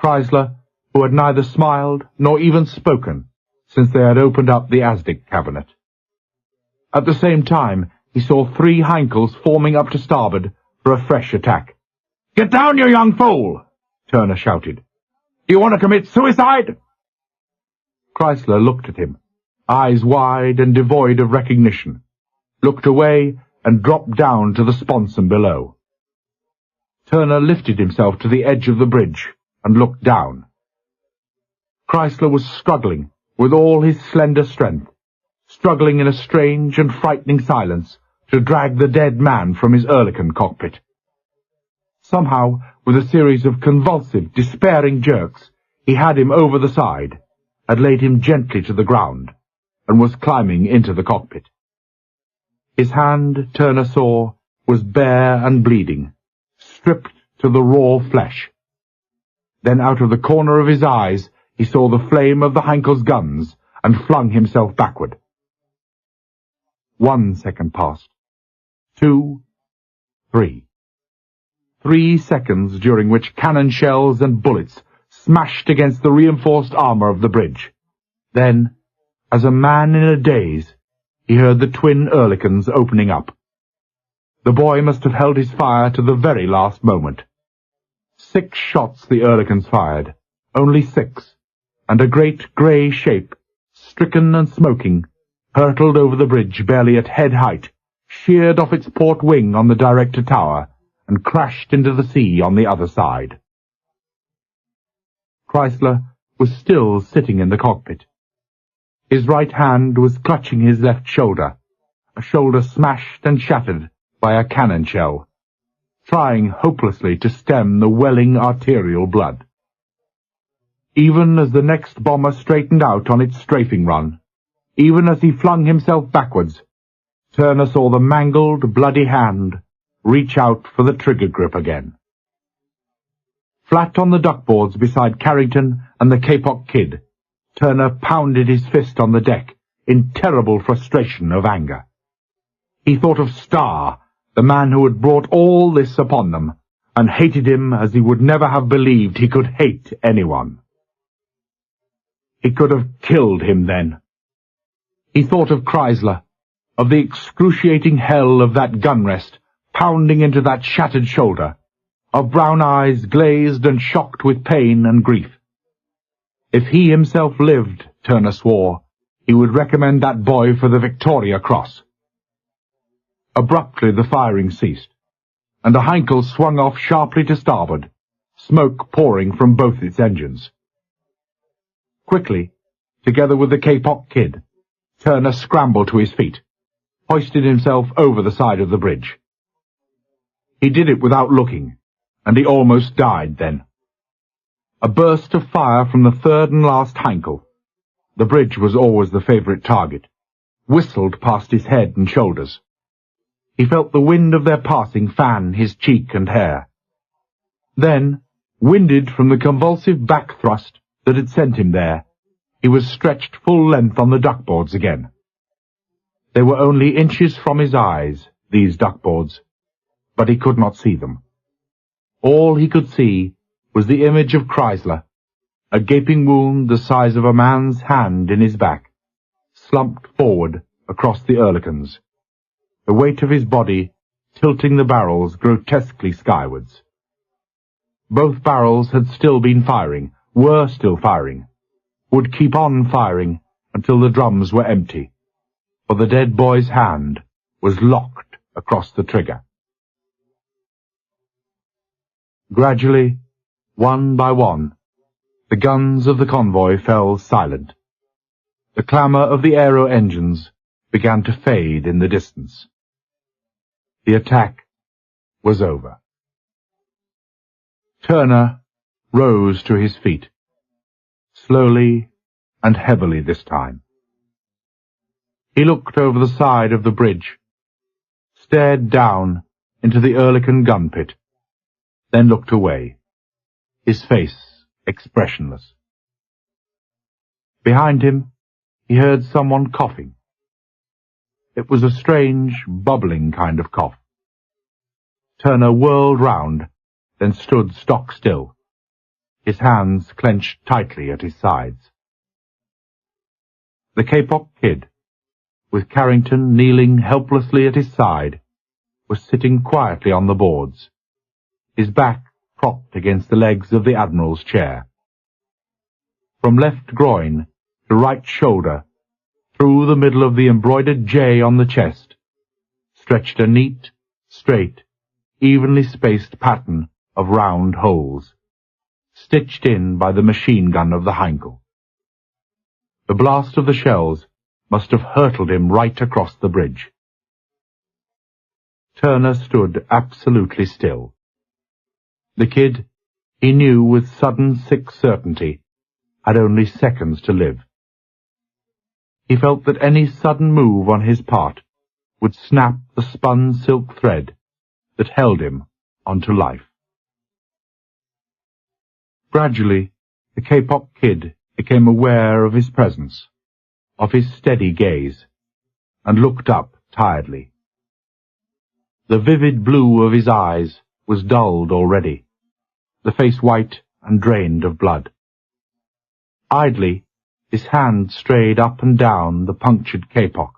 Chrysler, who had neither smiled nor even spoken since they had opened up the Aztec cabinet. At the same time, he saw 3 Heinkels forming up to starboard for a fresh attack. "Get down, you young fool!" Turner shouted. "Do you want to commit suicide?" Chrysler looked at him, eyes wide and devoid of recognition, looked away and dropped down to the sponson below. Turner lifted himself to the edge of the bridge and looked down. Chrysler was struggling with all his slender strength, struggling in a strange and frightening silence to drag the dead man from his Oerlikon cockpit. Somehow, with a series of convulsive, despairing jerks, he had him over the side, had laid him gently to the ground, and was climbing into the cockpit. His hand, Turner saw, was bare and bleeding, stripped to the raw flesh. Then out of the corner of his eyes he saw the flame of the Heinkel's guns and flung himself backward. 1 second passed. 2, 3. 3 seconds during which cannon shells and bullets smashed against the reinforced armour of the bridge. Then, as a man in a daze, he heard the twin Oerlikons opening up. The boy must have held his fire to the very last moment. 6 shots the Oerlikons fired, only 6, and a great grey shape, stricken and smoking, hurtled over the bridge barely at head height, sheared off its port wing on the director tower, and crashed into the sea on the other side. Chrysler was still sitting in the cockpit. His right hand was clutching his left shoulder, a shoulder smashed and shattered by a cannon shell, trying hopelessly to stem the welling arterial blood. Even as the next bomber straightened out on its strafing run, even as he flung himself backwards, Turner saw the mangled, bloody hand reach out for the trigger grip again. Flat on the duckboards beside Carrington and the Kapok Kid, Turner pounded his fist on the deck in terrible frustration of anger. He thought of Starr, the man who had brought all this upon them, and hated him as he would never have believed he could hate anyone. He could have killed him then. He thought of Chrysler, of the excruciating hell of that gun rest pounding into that shattered shoulder, of brown eyes glazed and shocked with pain and grief. If he himself lived, Turner swore, he would recommend that boy for the Victoria Cross. Abruptly the firing ceased, and the Heinkel swung off sharply to starboard, smoke pouring from both its engines. Quickly, together with the Kapok Kid, Turner scrambled to his feet, hoisted himself over the side of the bridge. He did it without looking, and he almost died then. A burst of fire from the third and last Heinkel, the bridge was always the favourite target, whistled past his head and shoulders. He felt the wind of their passing fan his cheek and hair. Then, winded from the convulsive back thrust that had sent him there, he was stretched full length on the duckboards again. They were only inches from his eyes, these duckboards, but he could not see them. All he could see was the image of Chrysler, a gaping wound the size of a man's hand in his back, slumped forward across the Oerlikons, the weight of his body tilting the barrels grotesquely skywards. Both barrels had still been firing, were still firing, would keep on firing until the drums were empty, for the dead boy's hand was locked across the trigger. Gradually, one by one, the guns of the convoy fell silent. The clamour of the aero engines began to fade in the distance. The attack was over. Turner rose to his feet, slowly and heavily this time. He looked over the side of the bridge, stared down into the Oerlikon gun pit, then looked away, his face expressionless. Behind him, he heard someone coughing. It was a strange, bubbling kind of cough. Turner whirled round, then stood stock still, his hands clenched tightly at his sides. The Kapok Kid, with Carrington kneeling helplessly at his side, was sitting quietly on the boards, his back propped against the legs of the Admiral's chair. From left groin to right shoulder, through the middle of the embroidered J on the chest, stretched a neat, straight, evenly spaced pattern of round holes, stitched in by the machine gun of the Heinkel. The blast of the shells must have hurtled him right across the bridge. Turner stood absolutely still. The kid, he knew with sudden sick certainty, had only seconds to live. He felt that any sudden move on his part would snap the spun silk thread that held him onto life. Gradually, the Kapok kid became aware of his presence, of his steady gaze, and looked up tiredly. The vivid blue of his eyes was dulled already, the face white and drained of blood. Idly, his hand strayed up and down the punctured Kapok,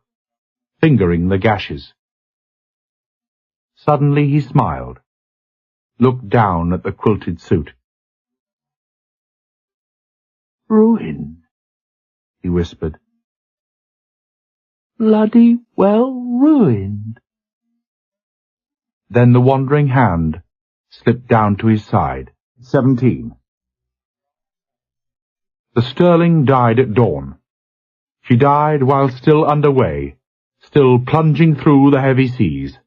fingering the gashes. Suddenly he smiled, looked down at the quilted suit. "Ruined," he whispered. "Bloody well ruined." Then the wandering hand slipped down to his side. 17. The Sterling died at dawn. She died while still underway, still plunging through the heavy seas,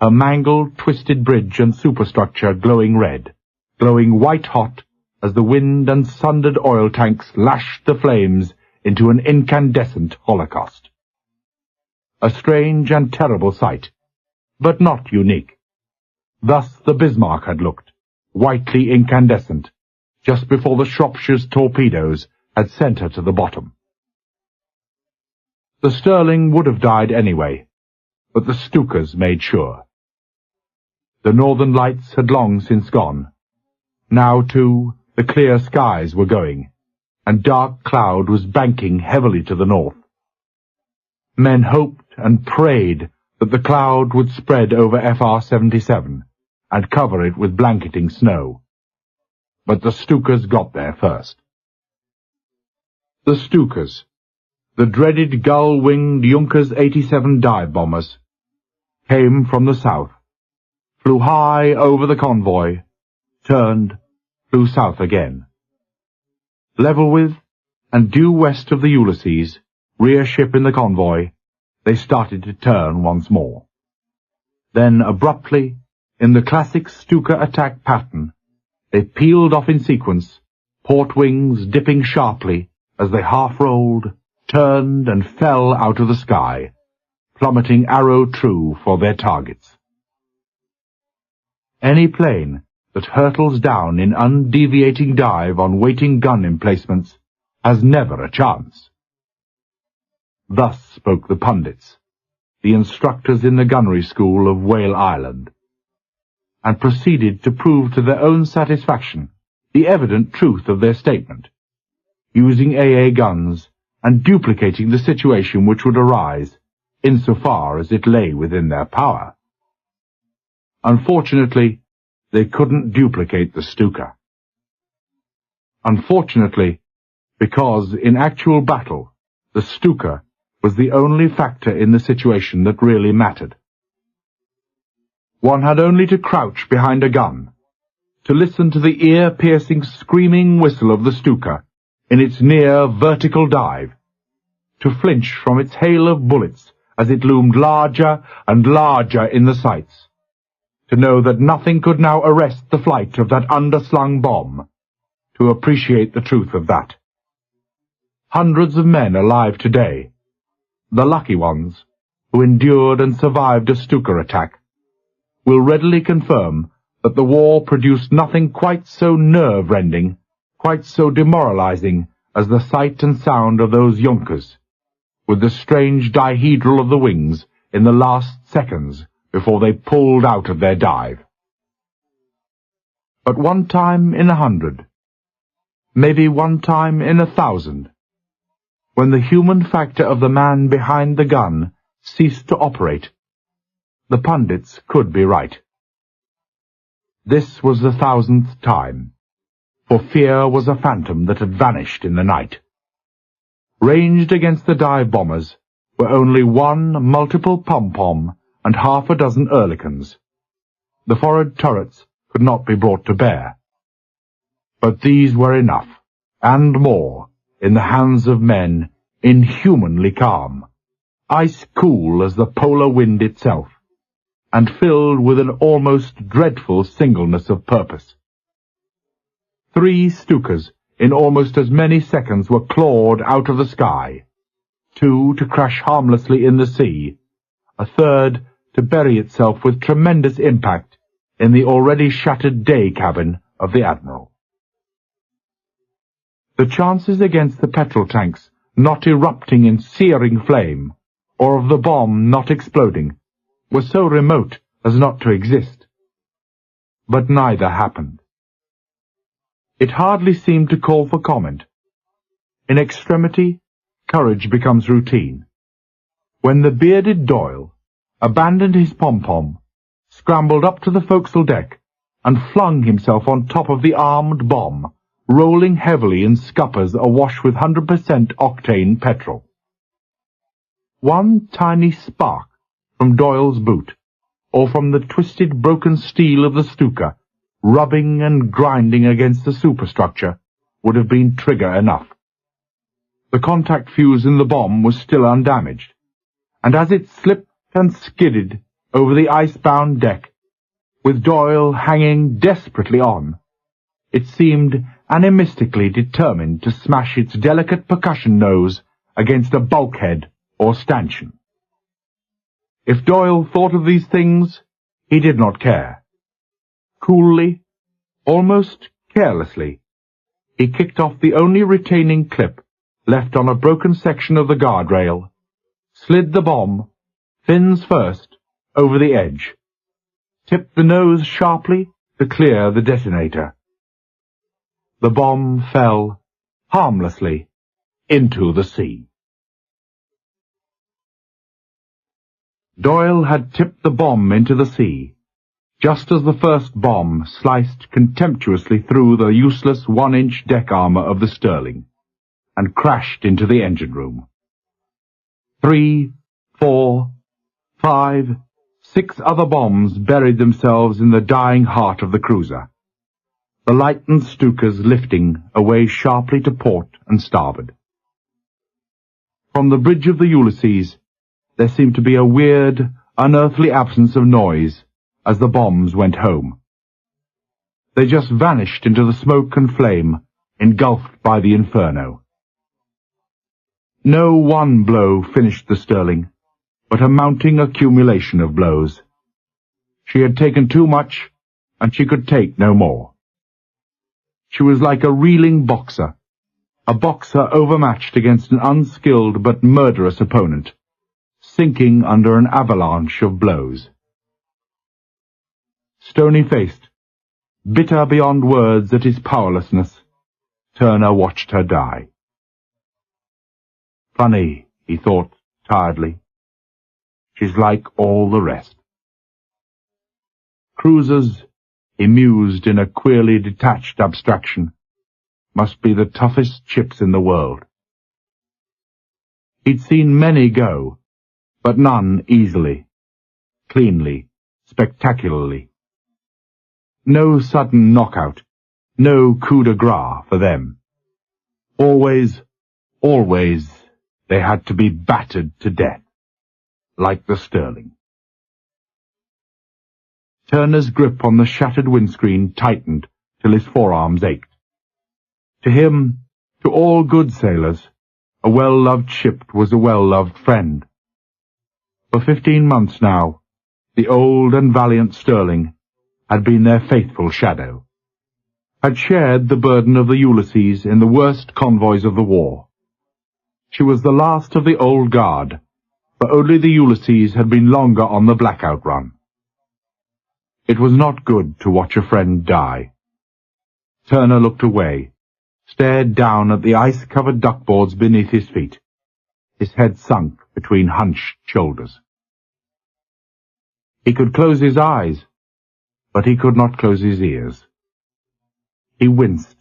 her mangled, twisted bridge and superstructure glowing red, glowing white-hot as the wind and sundered oil tanks lashed the flames into an incandescent holocaust. A strange and terrible sight, but not unique. Thus the Bismarck had looked, whitely incandescent, just before the Shropshire's torpedoes had sent her to the bottom. The Sterling would have died anyway, but the Stukas made sure. The northern lights had long since gone. Now, too, the clear skies were going, and dark cloud was banking heavily to the north. Men hoped and prayed that the cloud would spread over FR-77 and cover it with blanketing snow. But the Stukas got there first. The Stukas, the dreaded gull-winged Junkers 87 dive bombers, came from the south, flew high over the convoy, turned, flew south again. Level with, and due west of the Ulysses, rear ship in the convoy, they started to turn once more. Then abruptly, in the classic Stuka attack pattern, they peeled off in sequence, port wings dipping sharply as they half-rolled, turned and fell out of the sky, plummeting arrow-true for their targets. Any plane that hurtles down in undeviating dive on waiting gun emplacements has never a chance. Thus spoke the pundits, the instructors in the gunnery school of Whale Island, and proceeded to prove to their own satisfaction the evident truth of their statement, using AA guns and duplicating the situation which would arise, insofar as it lay within their power. Unfortunately, they couldn't duplicate the Stuka. Unfortunately, because in actual battle, the Stuka was the only factor in the situation that really mattered. One had only to crouch behind a gun, to listen to the ear-piercing screaming whistle of the Stuka in its near vertical dive, to flinch from its hail of bullets as it loomed larger and larger in the sights, to know that nothing could now arrest the flight of that underslung bomb, to appreciate the truth of that. Hundreds of men alive today, the lucky ones, who endured and survived a Stuka attack, will readily confirm that the war produced nothing quite so nerve-rending, quite so demoralizing as the sight and sound of those Junkers, with the strange dihedral of the wings in the last seconds before they pulled out of their dive. But one time in 100, maybe one time in 1,000, when the human factor of the man behind the gun ceased to operate, the pundits could be right. This was the 1,000th time, for fear was a phantom that had vanished in the night. Ranged against the dive bombers were only one multiple pom-pom and half a dozen Ehrlichens. The forward turrets could not be brought to bear. But these were enough, and more, in the hands of men inhumanly calm, ice-cool as the polar wind itself, and filled with an almost dreadful singleness of purpose. 3 Stukas in almost as many seconds were clawed out of the sky, 2 to crash harmlessly in the sea, a third to bury itself with tremendous impact in the already shattered day cabin of the Admiral. The chances against the petrol tanks not erupting in searing flame, or of the bomb not exploding, were so remote as not to exist. But neither happened. It hardly seemed to call for comment. In extremity, courage becomes routine. When the bearded Doyle abandoned his pom-pom, scrambled up to the forecastle deck, and flung himself on top of the armed bomb, rolling heavily in scuppers awash with 100% octane petrol. One tiny spark from Doyle's boot, or from the twisted broken steel of the Stuka, rubbing and grinding against the superstructure, would have been trigger enough. The contact fuse in the bomb was still undamaged, and as it slipped and skidded over the ice-bound deck, with Doyle hanging desperately on, it seemed animistically determined to smash its delicate percussion nose against a bulkhead or stanchion. If Doyle thought of these things, he did not care. Coolly, almost carelessly, he kicked off the only retaining clip left on a broken section of the guardrail, slid the bomb, fins first, over the edge, tipped the nose sharply to clear the detonator. The bomb fell, harmlessly, into the sea. Doyle had tipped the bomb into the sea, just as the first bomb sliced contemptuously through the useless 1-inch deck armor of the Sterling, and crashed into the engine room. 3, 4, 5, 6 other bombs buried themselves in the dying heart of the cruiser, the lightened Stukas lifting away sharply to port and starboard. From the bridge of the Ulysses, there seemed to be a weird, unearthly absence of noise as the bombs went home. They just vanished into the smoke and flame, engulfed by the inferno. No one blow finished the Sterling, but a mounting accumulation of blows. She had taken too much, and she could take no more. She was like a reeling boxer, a boxer overmatched against an unskilled but murderous opponent, sinking under an avalanche of blows. Stony-faced, bitter beyond words at his powerlessness, Turner watched her die. Funny, he thought tiredly. She's like all the rest. Cruisers, he mused in a queerly detached abstraction, must be the toughest ships in the world. He'd seen many go, but none easily, cleanly, spectacularly. No sudden knockout, no coup de grace for them. Always, they had to be battered to death, like the Sterling. Turner's grip on the shattered windscreen tightened till his forearms ached. To him, to all good sailors, a well-loved ship was a well-loved friend. For 15 months now, the old and valiant Sterling had been their faithful shadow, had shared the burden of the Ulysses in the worst convoys of the war. She was the last of the old guard, for only the Ulysses had been longer on the blackout run. It was not good to watch a friend die. Turner looked away, stared down at the ice-covered duckboards beneath his feet, his head sunk between hunched shoulders. He could close his eyes, but he could not close his ears. He winced,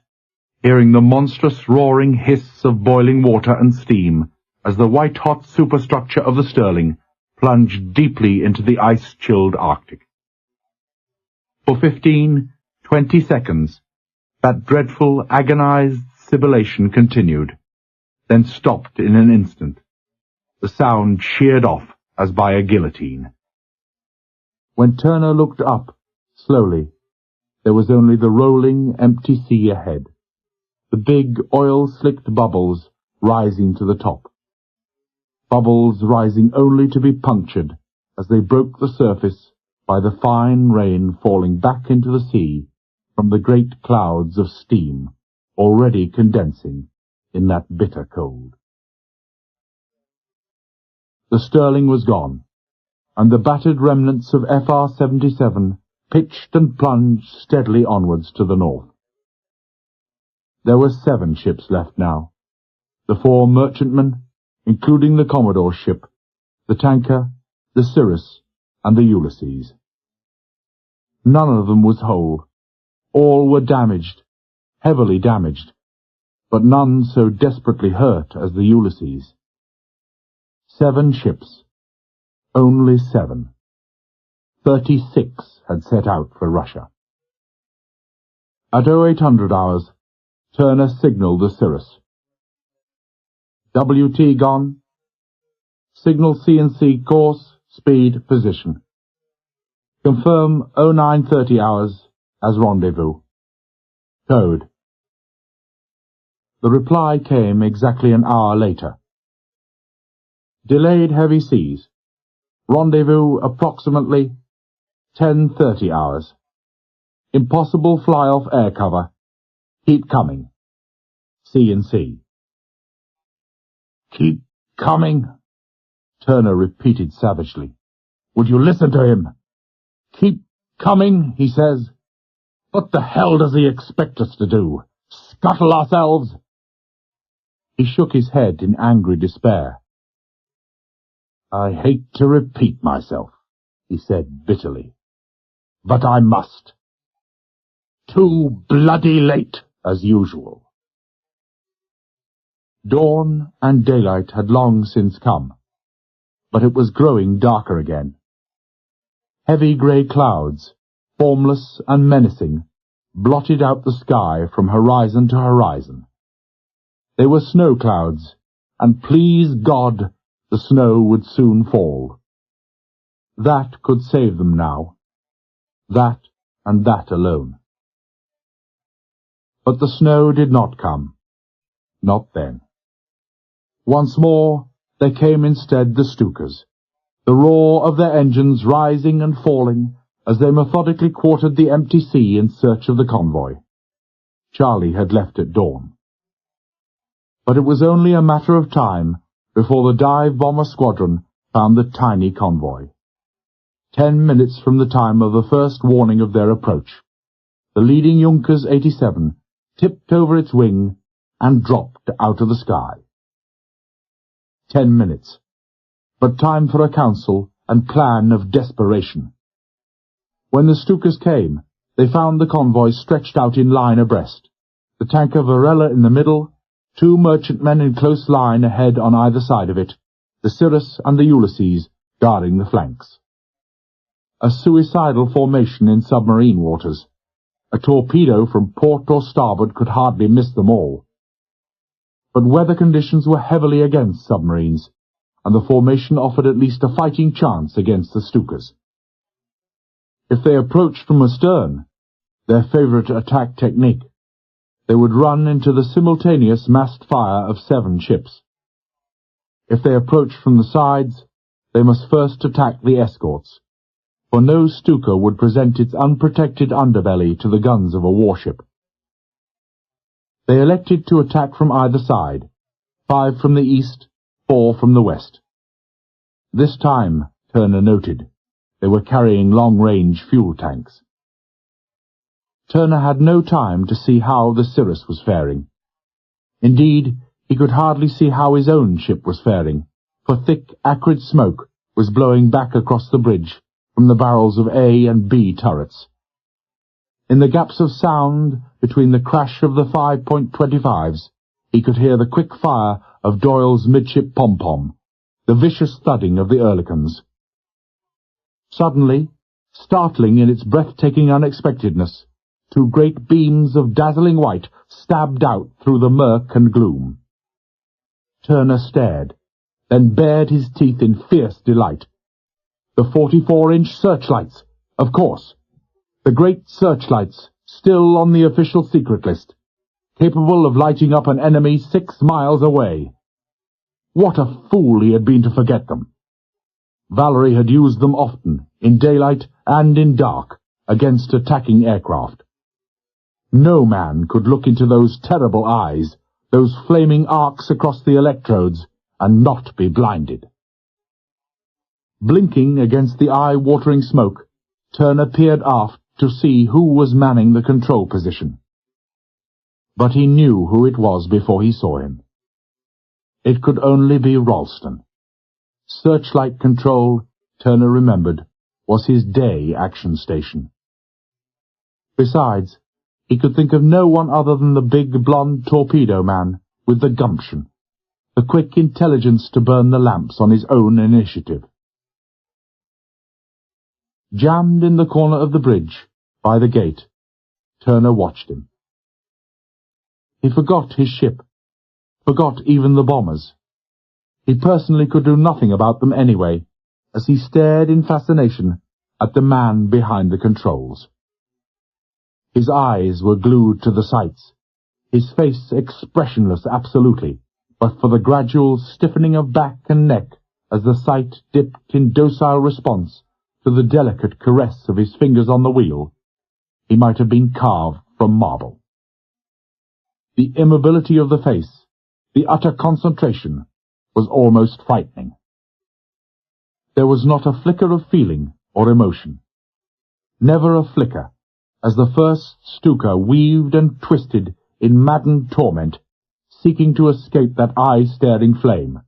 hearing the monstrous roaring hiss of boiling water and steam as the white-hot superstructure of the Sterling plunged deeply into the ice-chilled Arctic. For 15, 20 seconds, that dreadful, agonized sibilation continued, then stopped in an instant, the sound sheared off as by a guillotine. When Turner looked up, slowly, there was only the rolling, empty sea ahead, the big, oil-slicked bubbles rising to the top. Bubbles rising only to be punctured as they broke the surface by the fine rain falling back into the sea from the great clouds of steam already condensing in that bitter cold. The Sterling was gone, and the battered remnants of FR-77 pitched and plunged steadily onwards to the north. There were 7 ships left now, the 4 merchantmen, including the Commodore's ship, the tanker, the Cirrus, and the Ulysses. None of them was whole. All were damaged, heavily damaged, but none so desperately hurt as the Ulysses. 7 ships. Only 7. 36 had set out for Russia. At 0800 hours, Turner signalled the Cirrus. WT gone. Signal C&C course, speed, position. Confirm 0930 hours as rendezvous. Code. The reply came exactly an hour later. Delayed heavy seas. Rendezvous approximately 10:30 hours. Impossible fly-off air cover. Keep coming. C&C. Keep coming, Turner repeated savagely. Would you listen to him? Keep coming, he says. What the hell does he expect us to do? Scuttle ourselves? He shook his head in angry despair. I hate to repeat myself, he said bitterly, but I must. Too bloody late, as usual. Dawn and daylight had long since come, but it was growing darker again. Heavy grey clouds, formless and menacing, blotted out the sky from horizon to horizon. They were snow clouds, and please God, the snow would soon fall. That could save them now. That and that alone. But the snow did not come. Not then. Once more, there came instead the Stukas, the roar of their engines rising and falling as they methodically quartered the empty sea in search of the convoy. Charlie had left at dawn. But it was only a matter of time before the dive bomber squadron found the tiny convoy. 10 minutes from the time of the first warning of their approach, the leading Junkers 87 tipped over its wing and dropped out of the sky. 10 minutes, but time for a council and plan of desperation. When the Stukas came, they found the convoy stretched out in line abreast, the tanker Varela in the middle, 2 merchantmen in close line ahead on either side of it, the Cirrus and the Ulysses guarding the flanks. A suicidal formation in submarine waters. A torpedo from port or starboard could hardly miss them all. But weather conditions were heavily against submarines, and the formation offered at least a fighting chance against the Stukas. If they approached from astern, their favourite attack technique, they would run into the simultaneous massed fire of 7 ships. If they approached from the sides, they must first attack the escorts, for no Stuka would present its unprotected underbelly to the guns of a warship. They elected to attack from either side, 5 from the east, 4 from the west. This time, Turner noted, they were carrying long-range fuel tanks. Turner had no time to see how the Cirrus was faring. Indeed, he could hardly see how his own ship was faring, for thick, acrid smoke was blowing back across the bridge from the barrels of A and B turrets. In the gaps of sound between the crash of the 5.25s, he could hear the quick fire of Doyle's midship pom-pom, the vicious thudding of the Oerlikons. Suddenly, startling in its breathtaking unexpectedness, 2 great beams of dazzling white stabbed out through the murk and gloom. Turner stared, then bared his teeth in fierce delight. The 44-inch searchlights, of course. The great searchlights, still on the official secret list, capable of lighting up an enemy 6 miles away. What a fool he had been to forget them. Vallery had used them often, in daylight and in dark, against attacking aircraft. No man could look into those terrible eyes, those flaming arcs across the electrodes, and not be blinded. Blinking against the eye-watering smoke, Turner peered aft to see who was manning the control position. But he knew who it was before he saw him. It could only be Ralston. Searchlight control, Turner remembered, was his day action station. Besides, he could think of no one other than the big blonde torpedo man with the gumption, the quick intelligence to burn the lamps on his own initiative. Jammed in the corner of the bridge, by the gate, Turner watched him. He forgot his ship, forgot even the bombers. He personally could do nothing about them anyway, as he stared in fascination at the man behind the controls. His eyes were glued to the sights, his face expressionless absolutely, but for the gradual stiffening of back and neck as the sight dipped in docile response to the delicate caress of his fingers on the wheel. He might have been carved from marble. The immobility of the face, the utter concentration, was almost frightening. There was not a flicker of feeling or emotion. Never a flicker, as the first Stuka weaved and twisted in maddened torment, seeking to escape that eye-staring flame.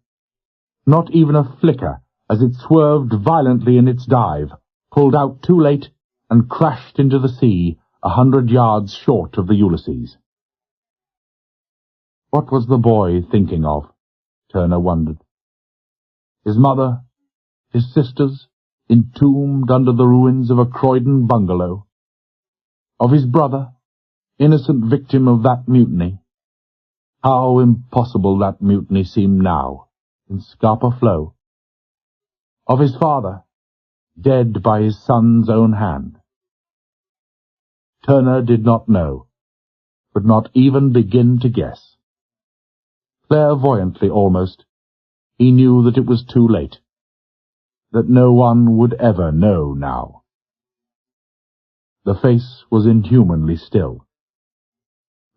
Not even a flicker as it swerved violently in its dive, pulled out too late, and crashed into the sea 100 yards short of the Ulysses. What was the boy thinking of? Turner wondered. His mother, his sisters, entombed under the ruins of a Croydon bungalow. Of his brother, innocent victim of that mutiny. How impossible that mutiny seemed now, in Scapa Flow. Of his father, dead by his son's own hand. Turner did not know, could not even begin to guess. Clairvoyantly almost, he knew that it was too late, that no one would ever know now. The face was inhumanly still.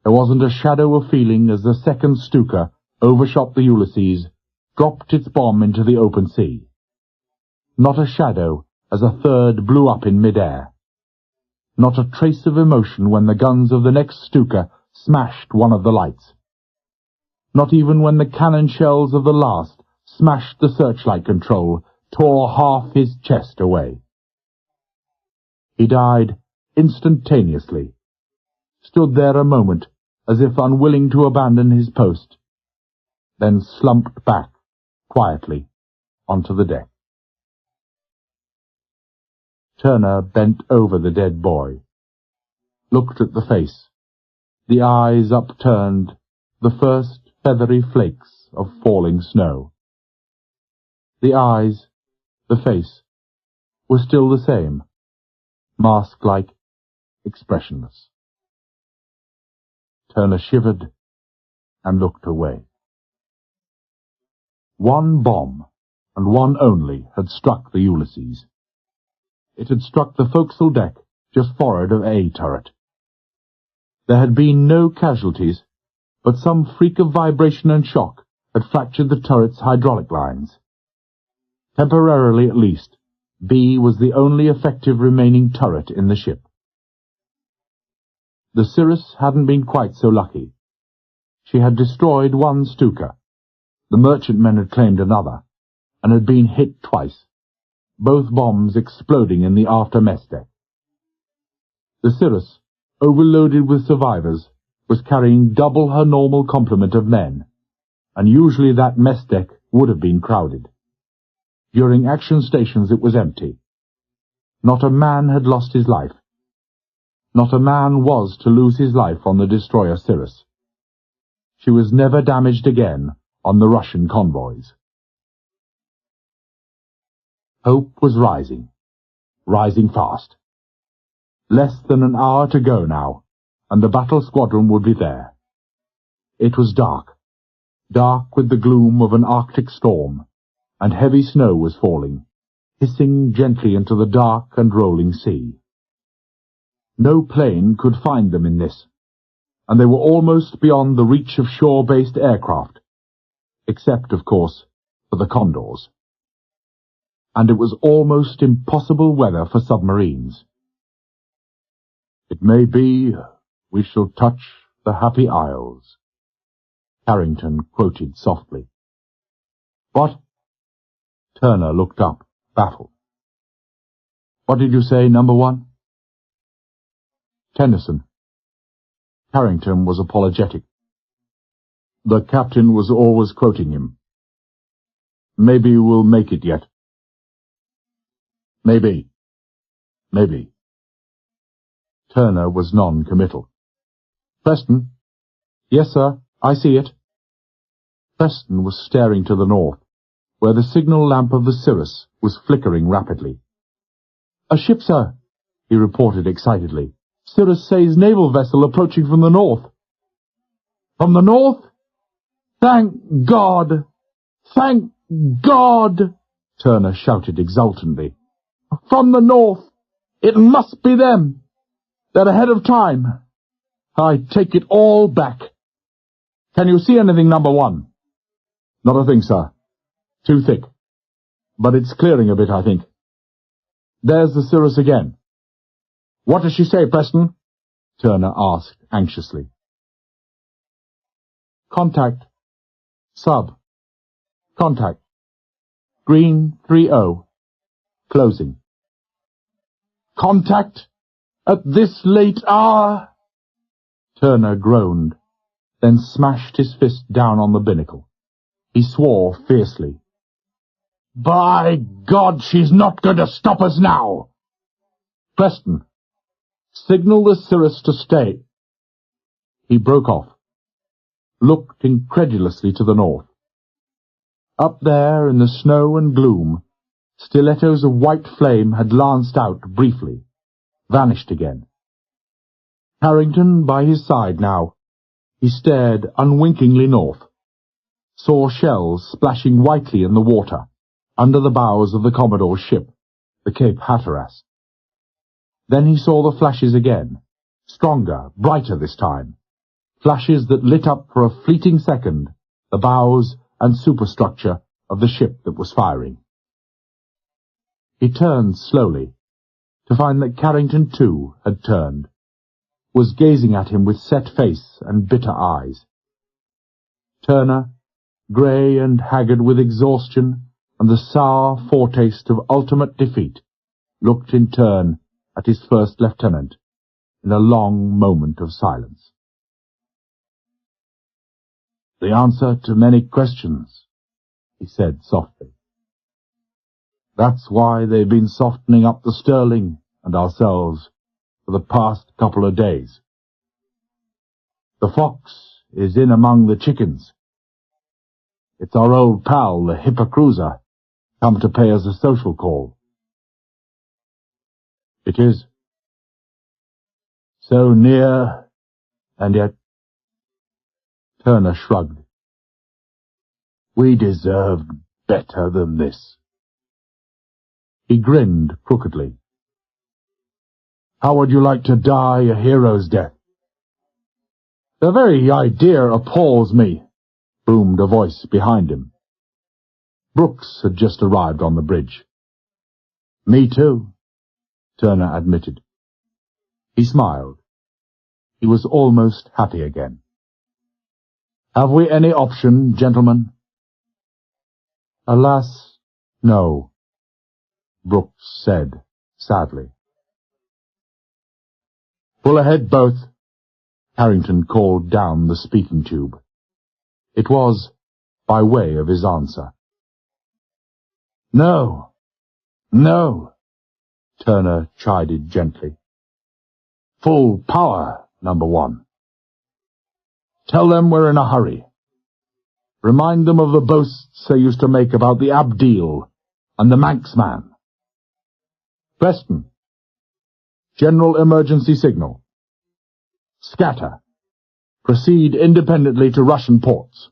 There wasn't a shadow of feeling as the second Stuka overshot the Ulysses, dropped its bomb into the open sea. Not a shadow as a third blew up in mid-air. Not a trace of emotion when the guns of the next Stuka smashed one of the lights. Not even when the cannon shells of the last smashed the searchlight control, tore half his chest away. He died instantaneously, stood there a moment as if unwilling to abandon his post, then slumped back quietly onto the deck. Turner bent over the dead boy, looked at the face, the eyes upturned, the first feathery flakes of falling snow. The eyes, the face, were still the same, mask-like, expressionless. Turner shivered and looked away. One bomb, and one only, had struck the Ulysses. It had struck the forecastle deck just forward of A turret. There had been no casualties, but some freak of vibration and shock had fractured the turret's hydraulic lines. Temporarily at least, B was the only effective remaining turret in the ship. The Cirrus hadn't been quite so lucky. She had destroyed one Stuka. The merchantmen had claimed another, and had been hit twice, both bombs exploding in the after mess deck. The Cirrus, overloaded with survivors, was carrying double her normal complement of men, and usually that mess deck would have been crowded. During action stations it was empty. Not a man had lost his life. Not a man was to lose his life on the destroyer Cirrus. She was never damaged again on the Russian convoys. Hope was rising fast. Less than an hour to go now, and the battle squadron would be there. It was dark with the gloom of an Arctic storm, and heavy snow was falling, hissing gently into the dark and rolling sea. No plane could find them in this, and they were almost beyond the reach of shore-based aircraft, except, of course, for the Condors. And it was almost impossible weather for submarines. "It may be we shall touch the Happy Isles," Carrington quoted softly. "What?" Turner looked up, baffled. "What did you say, number one?" "Tennyson." Carrington was apologetic. The captain was always quoting him. "Maybe we'll make it yet." "Maybe. Maybe." Turner was non-committal. "Preston?" "Yes, sir, I see it." Preston was staring to the north, where the signal lamp of the Cirrus was flickering rapidly. "A ship, sir," he reported excitedly. "Cirrus says naval vessel approaching from the north." "From the north? Thank God! Thank God!" Turner shouted exultantly. "From the north! It must be them! They're ahead of time! I take it all back. Can you see anything, number one?" "Not a thing, sir. Too thick. But it's clearing a bit, I think. There's the Cirrus again." "What does she say, Preston?" Turner asked anxiously. "Contact. Sub. Contact. Green 30. Closing." "Contact? At this late hour?" Turner groaned, then smashed his fist down on the binnacle. He swore fiercely. "By God, she's not going to stop us now!" "Preston, signal the Cirrus to stay." He broke off, looked incredulously to the north. Up there in the snow and gloom, stilettos of white flame had lanced out briefly, vanished again. Carrington by his side now, he stared unwinkingly north, saw shells splashing whitely in the water under the bows of the Commodore's ship, the Cape Hatteras. Then he saw the flashes again, stronger, brighter this time, flashes that lit up for a fleeting second the bows and superstructure of the ship that was firing. He turned slowly, to find that Carrington too had turned, was gazing at him with set face and bitter eyes. Turner, grey and haggard with exhaustion and the sour foretaste of ultimate defeat, looked in turn at his first lieutenant in a long moment of silence. "The answer to many questions," he said softly. "That's why they've been softening up the Sterling and ourselves for the past couple of days. The Fox is in among the chickens. It's our old pal, the Hipper cruiser, come to pay us a social call." "It is. So near, and yet—" Turner shrugged. "We deserved better than this." He grinned crookedly. "How would you like to die a hero's death?" "The very idea appalls me," boomed a voice behind him. Brooks had just arrived on the bridge. "Me too," Turner admitted. He smiled. He was almost happy again. "Have we any option, gentlemen?" "Alas, no," Brooks said sadly. "Pull ahead, both," Carrington called down the speaking tube. It was by way of his answer. "No, no," Turner chided gently. "Full power, number one. Tell them we're in a hurry. Remind them of the boasts they used to make about the Abdeel and the Manxman. Preston, general emergency signal. Scatter. Proceed independently to Russian ports."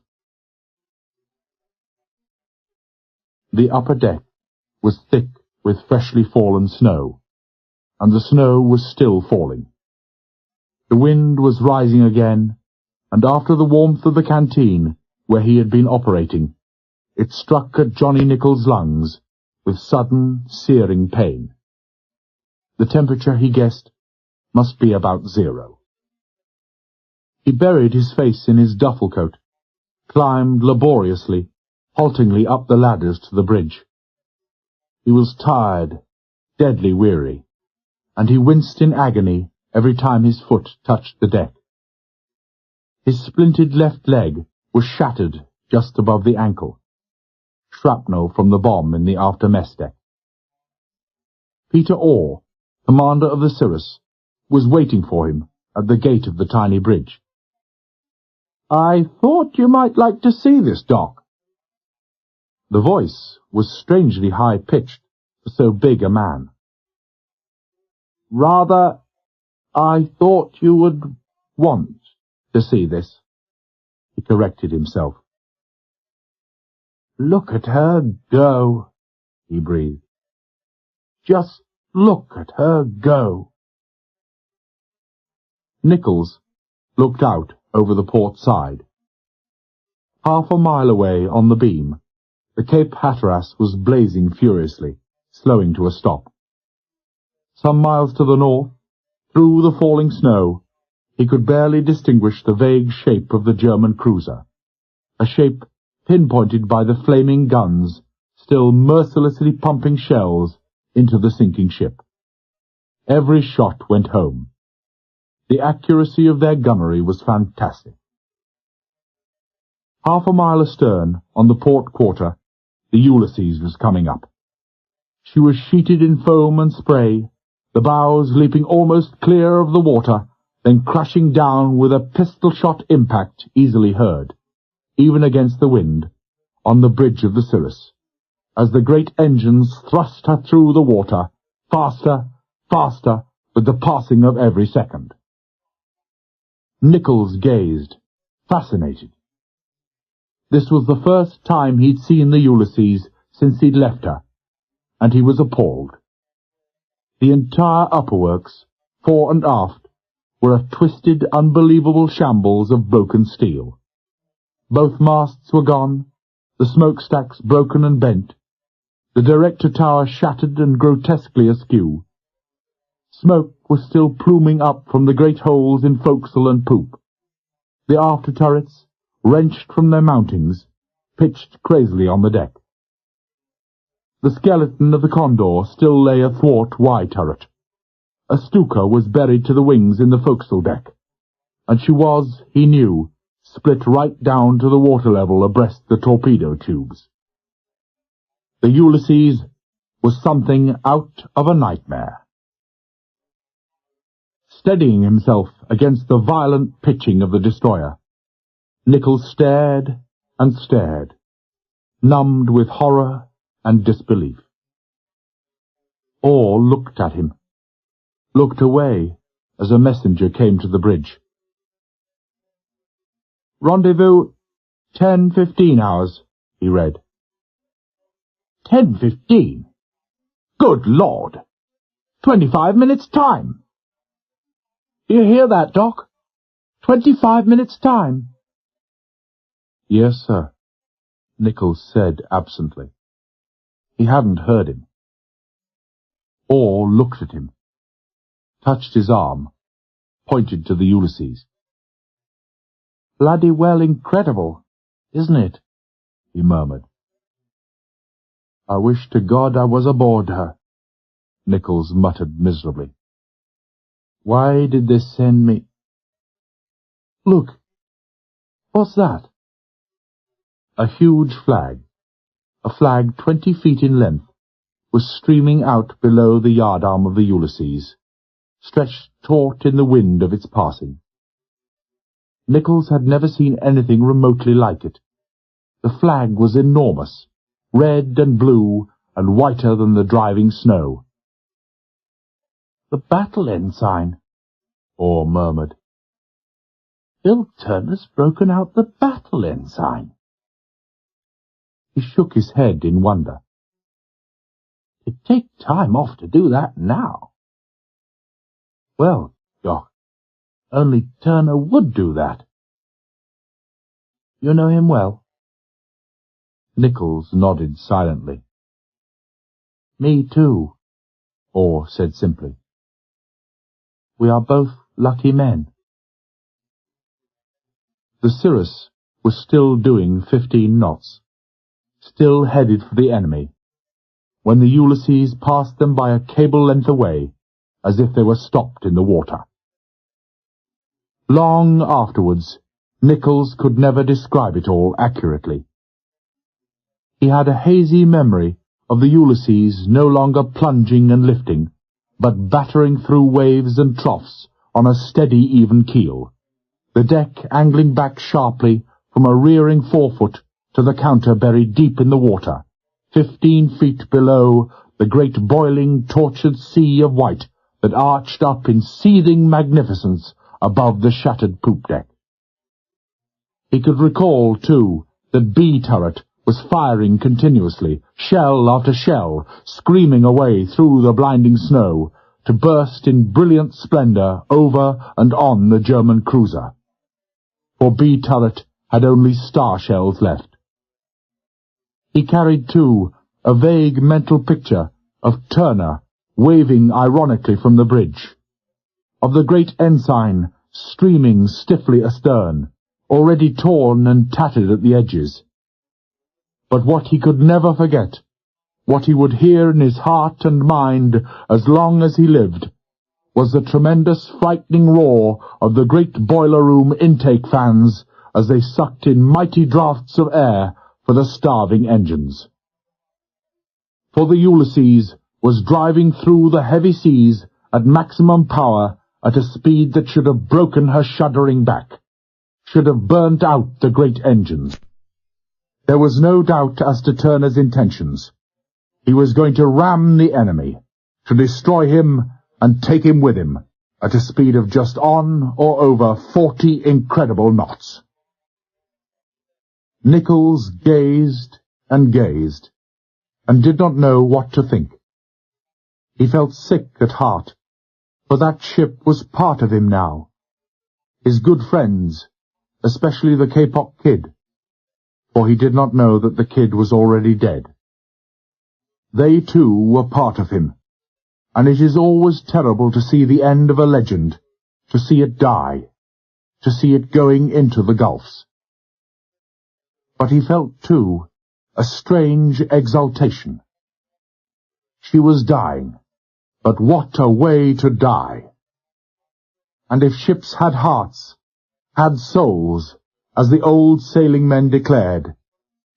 The upper deck was thick with freshly fallen snow, and the snow was still falling. The wind was rising again, and after the warmth of the canteen, where he had been operating, it struck at Johnny Nichols' lungs with sudden, searing pain. The temperature, he guessed, must be about 0. He buried his face in his duffel coat, climbed laboriously, haltingly up the ladders to the bridge. He was tired, deadly weary, and he winced in agony every time his foot touched the deck. His splinted left leg was shattered just above the ankle, shrapnel from the bomb in the after mess deck. Peter Orr, commander of the Cirrus, was waiting for him at the gate of the tiny bridge. "I thought you might like to see this, Doc." The voice was strangely high-pitched for so big a man. "Rather, I thought you would want to see this," he corrected himself. "Look at her go," he breathed. "Just look at her go." Nichols looked out over the port side. Half a mile away on the beam, the Cape Hatteras was blazing furiously, slowing to a stop. Some miles to the north, through the falling snow, he could barely distinguish the vague shape of the German cruiser, a shape pinpointed by the flaming guns still mercilessly pumping shells into the sinking ship. Every shot went home. The accuracy of their gunnery was fantastic. Half a mile astern, on the port quarter, the Ulysses was coming up. She was sheeted in foam and spray, the bows leaping almost clear of the water, then crashing down with a pistol-shot impact easily heard, even against the wind, on the bridge of the Cirrus, as the great engines thrust her through the water, faster, faster, with the passing of every second. Nichols gazed, fascinated. This was the first time he'd seen the Ulysses since he'd left her, and he was appalled. The entire upperworks, fore and aft, were a twisted, unbelievable shambles of broken steel. Both masts were gone, the smokestacks broken and bent, the director tower shattered and grotesquely askew. Smoke was still pluming up from the great holes in forecastle and poop. The after turrets, wrenched from their mountings, pitched crazily on the deck. The skeleton of the Condor still lay athwart Y turret. A Stuka was buried to the wings in the forecastle deck, and she was, he knew, split right down to the water level abreast the torpedo tubes. The Ulysses was something out of a nightmare. Steadying himself against the violent pitching of the destroyer, Nichols stared and stared, numbed with horror and disbelief. Orr looked at him, looked away as a messenger came to the bridge. "Rendezvous 10:15 hours," he read. 10:15? Good Lord! 25 minutes time! You hear that, Doc? 25 minutes time. "Yes, sir," Nichols said absently. He hadn't heard him. Orr looked at him, touched his arm, pointed to the Ulysses. "Bloody well incredible, isn't it?" he murmured. "I wish to God I was aboard her," Nichols muttered miserably. "Why did they send me—" "Look! What's that?" A huge flag, a flag 20 feet in length, was streaming out below the yardarm of the Ulysses, stretched taut in the wind of its passing. Nichols had never seen anything remotely like it. The flag was enormous, red and blue and whiter than the driving snow. "The battle ensign," Orr murmured. "Bill Turner's broken out the battle ensign." He shook his head in wonder. It'd take time off to do that now. Well, Jock, only Turner would do that. You know him well? Nichols nodded silently. Me too, Orr said simply. We are both lucky men. The Cirrus was still doing 15 knots, still headed for the enemy, when the Ulysses passed them by a cable length away, as if they were stopped in the water. Long afterwards, Nichols could never describe it all accurately. He had a hazy memory of the Ulysses no longer plunging and lifting, but battering through waves and troughs on a steady, even keel, the deck angling back sharply from a rearing forefoot to the counter buried deep in the water, 15 feet below the great boiling, tortured sea of white that arched up in seething magnificence above the shattered poop deck. He could recall, too, that B turret was firing continuously, shell after shell, screaming away through the blinding snow, to burst in brilliant splendor over and on the German cruiser. For B turret had only star shells left. He carried, too, a vague mental picture of Turner waving ironically from the bridge, of the great ensign streaming stiffly astern, already torn and tattered at the edges. But what he could never forget, what he would hear in his heart and mind as long as he lived, was the tremendous frightening roar of the great boiler room intake fans as they sucked in mighty draughts of air for the starving engines. For the Ulysses was driving through the heavy seas at maximum power at a speed that should have broken her shuddering back, should have burnt out the great engines. There was no doubt as to Turner's intentions. He was going to ram the enemy, to destroy him and take him with him, at a speed of just on or over 40 incredible knots. Nichols gazed and gazed, and did not know what to think. He felt sick at heart, for that ship was part of him now. His good friends, especially the Kapok Kid, for he did not know that the kid was already dead. They, too, were part of him, and it is always terrible to see the end of a legend, to see it die, to see it going into the gulfs. But he felt, too, a strange exultation. She was dying, but what a way to die! And if ships had hearts, had souls, as the old sailing men declared,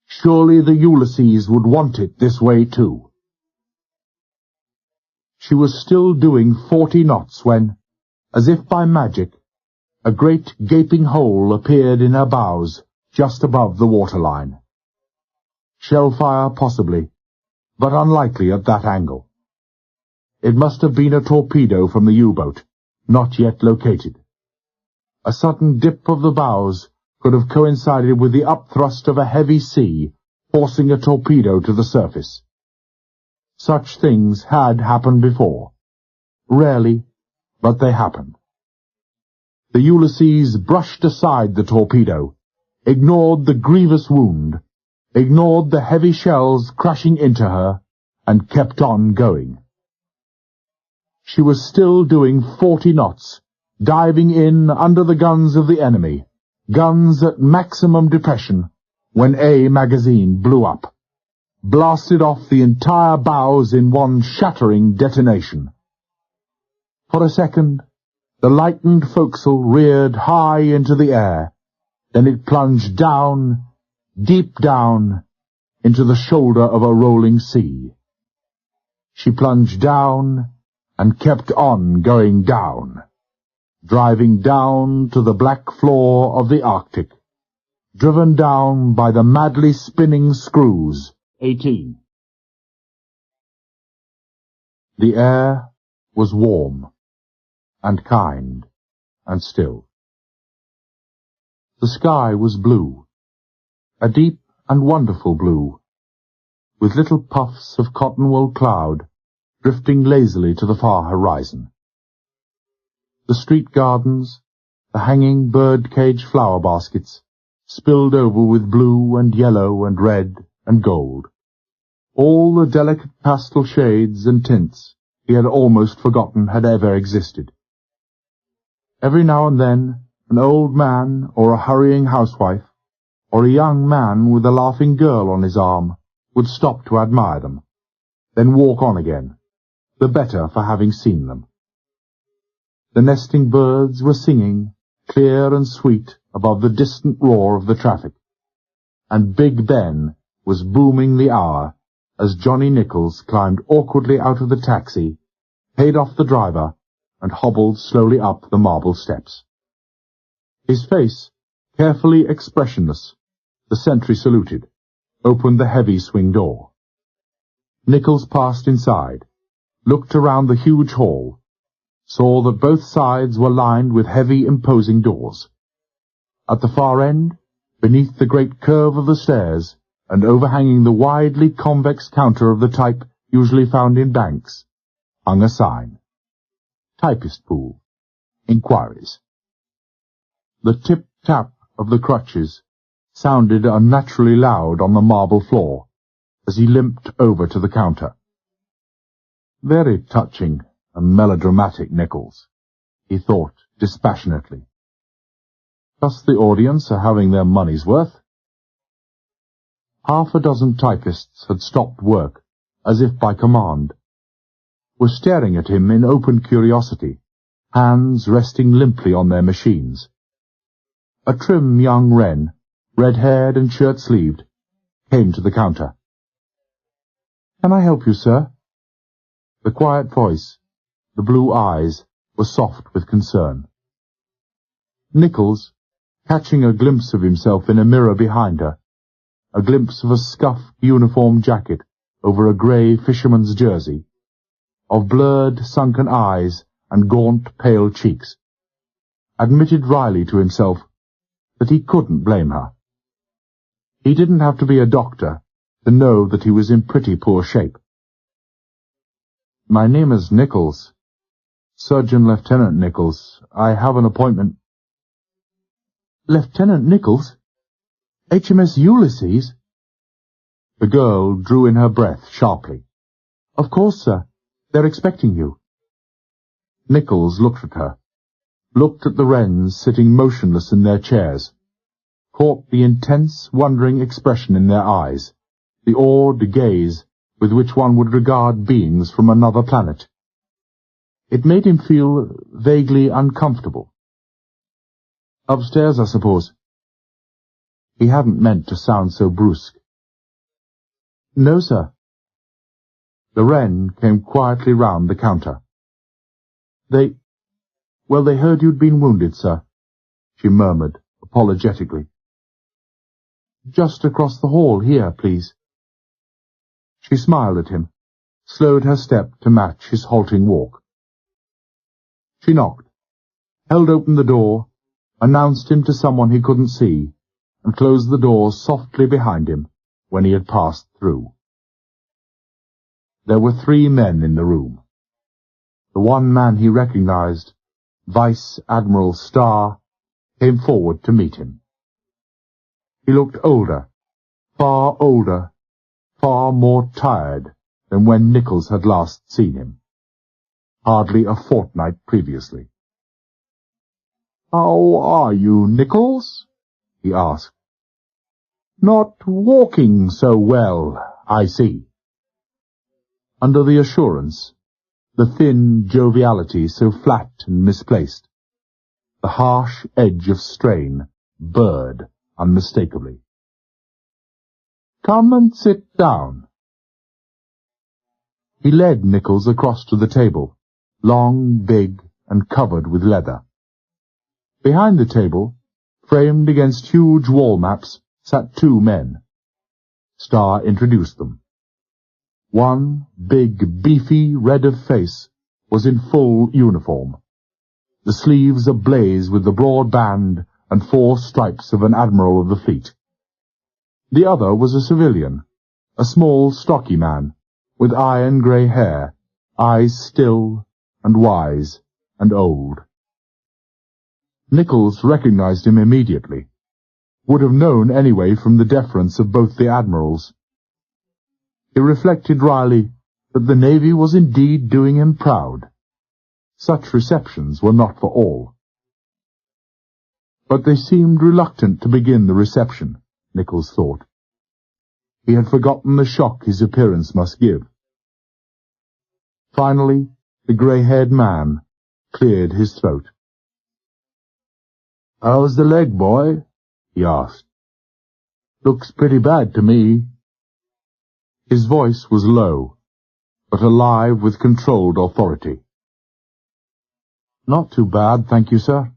surely the Ulysses would want it this way too. She was still doing 40 knots when, as if by magic, a great gaping hole appeared in her bows just above the waterline. Shellfire possibly, but unlikely at that angle. It must have been a torpedo from the U-boat, not yet located. A sudden dip of the bows could have coincided with the upthrust of a heavy sea forcing a torpedo to the surface. Such things had happened before. Rarely, but they happened. The Ulysses brushed aside the torpedo, ignored the grievous wound, ignored the heavy shells crashing into her, and kept on going. She was still doing 40 knots, diving in under the guns of the enemy, guns at maximum depression, when A magazine blew up, blasted off the entire bows in one shattering detonation. For a second, the lightened forecastle reared high into the air, then it plunged down, deep down, into the shoulder of a rolling sea. She plunged down and kept on going down, driving down to the black floor of the Arctic, driven down by the madly spinning screws. 18. The air was warm and kind and still. The sky was blue, a deep and wonderful blue, with little puffs of cotton-wool cloud drifting lazily to the far horizon. The street gardens, the hanging bird-cage flower baskets, spilled over with blue and yellow and red and gold. All the delicate pastel shades and tints he had almost forgotten had ever existed. Every now and then, an old man or a hurrying housewife, or a young man with a laughing girl on his arm, would stop to admire them, then walk on again, the better for having seen them. The nesting birds were singing, clear and sweet, above the distant roar of the traffic, and Big Ben was booming the hour as Johnny Nichols climbed awkwardly out of the taxi, paid off the driver, and hobbled slowly up the marble steps. His face, carefully expressionless, the sentry saluted, opened the heavy swing door. Nichols passed inside, looked around the huge hall, saw that both sides were lined with heavy, imposing doors. At the far end, beneath the great curve of the stairs, and overhanging the widely convex counter of the type usually found in banks, hung a sign. Typist Pool. Inquiries. The tip-tap of the crutches sounded unnaturally loud on the marble floor as he limped over to the counter. Very touching and melodramatic, Nichols, he thought dispassionately. Thus the audience are having their money's worth. Half a dozen typists had stopped work, as if by command, were staring at him in open curiosity, hands resting limply on their machines. A trim young wren, red-haired and shirt-sleeved, came to the counter. "Can I help you, sir?" The quiet voice, the blue eyes, were soft with concern. Nichols, catching a glimpse of himself in a mirror behind her, a glimpse of a scuffed uniform jacket over a grey fisherman's jersey, of blurred, sunken eyes and gaunt, pale cheeks, admitted wryly to himself that he couldn't blame her. He didn't have to be a doctor to know that he was in pretty poor shape. "My name is Nichols. Surgeon Lieutenant Nichols. I have an appointment." "Lieutenant Nichols? HMS Ulysses?" The girl drew in her breath sharply. "Of course, sir. They're expecting you." Nichols looked at her, looked at the wrens sitting motionless in their chairs, caught the intense, wondering expression in their eyes, the awed gaze with which one would regard beings from another planet. It made him feel vaguely uncomfortable. "Upstairs, I suppose." He hadn't meant to sound so brusque. "No, sir." The wren came quietly round the counter. They heard you'd been wounded, sir," she murmured apologetically. "Just across the hall here, please." She smiled at him, slowed her step to match his halting walk. She knocked, held open the door, announced him to someone he couldn't see, and closed the door softly behind him when he had passed through. There were 3 men in the room. The one man he recognized, Vice Admiral Starr, came forward to meet him. He looked older, far more tired than when Nichols had last seen him, hardly a fortnight previously. "How are you, Nichols?" he asked. "Not walking so well, I see." Under the assurance, the thin joviality so flat and misplaced, the harsh edge of strain burred unmistakably. "Come and sit down." He led Nichols across to the table, long, big, and covered with leather. Behind the table, framed against huge wall maps, sat 2 men. Starr introduced them. One, big, beefy, red of face, was in full uniform, the sleeves ablaze with the broad band and 4 stripes of an admiral of the fleet. The other was a civilian, a small, stocky man, with iron-grey hair, eyes still and wise and old. Nichols recognized him immediately, would have known anyway from the deference of both the admirals. He reflected wryly that the Navy was indeed doing him proud. Such receptions were not for all. But they seemed reluctant to begin the reception, Nichols thought. He had forgotten the shock his appearance must give. Finally, the grey-haired man cleared his throat. "How's the leg, boy?" he asked. "Looks pretty bad to me." His voice was low, but alive with controlled authority. "Not too bad, thank you, sir,"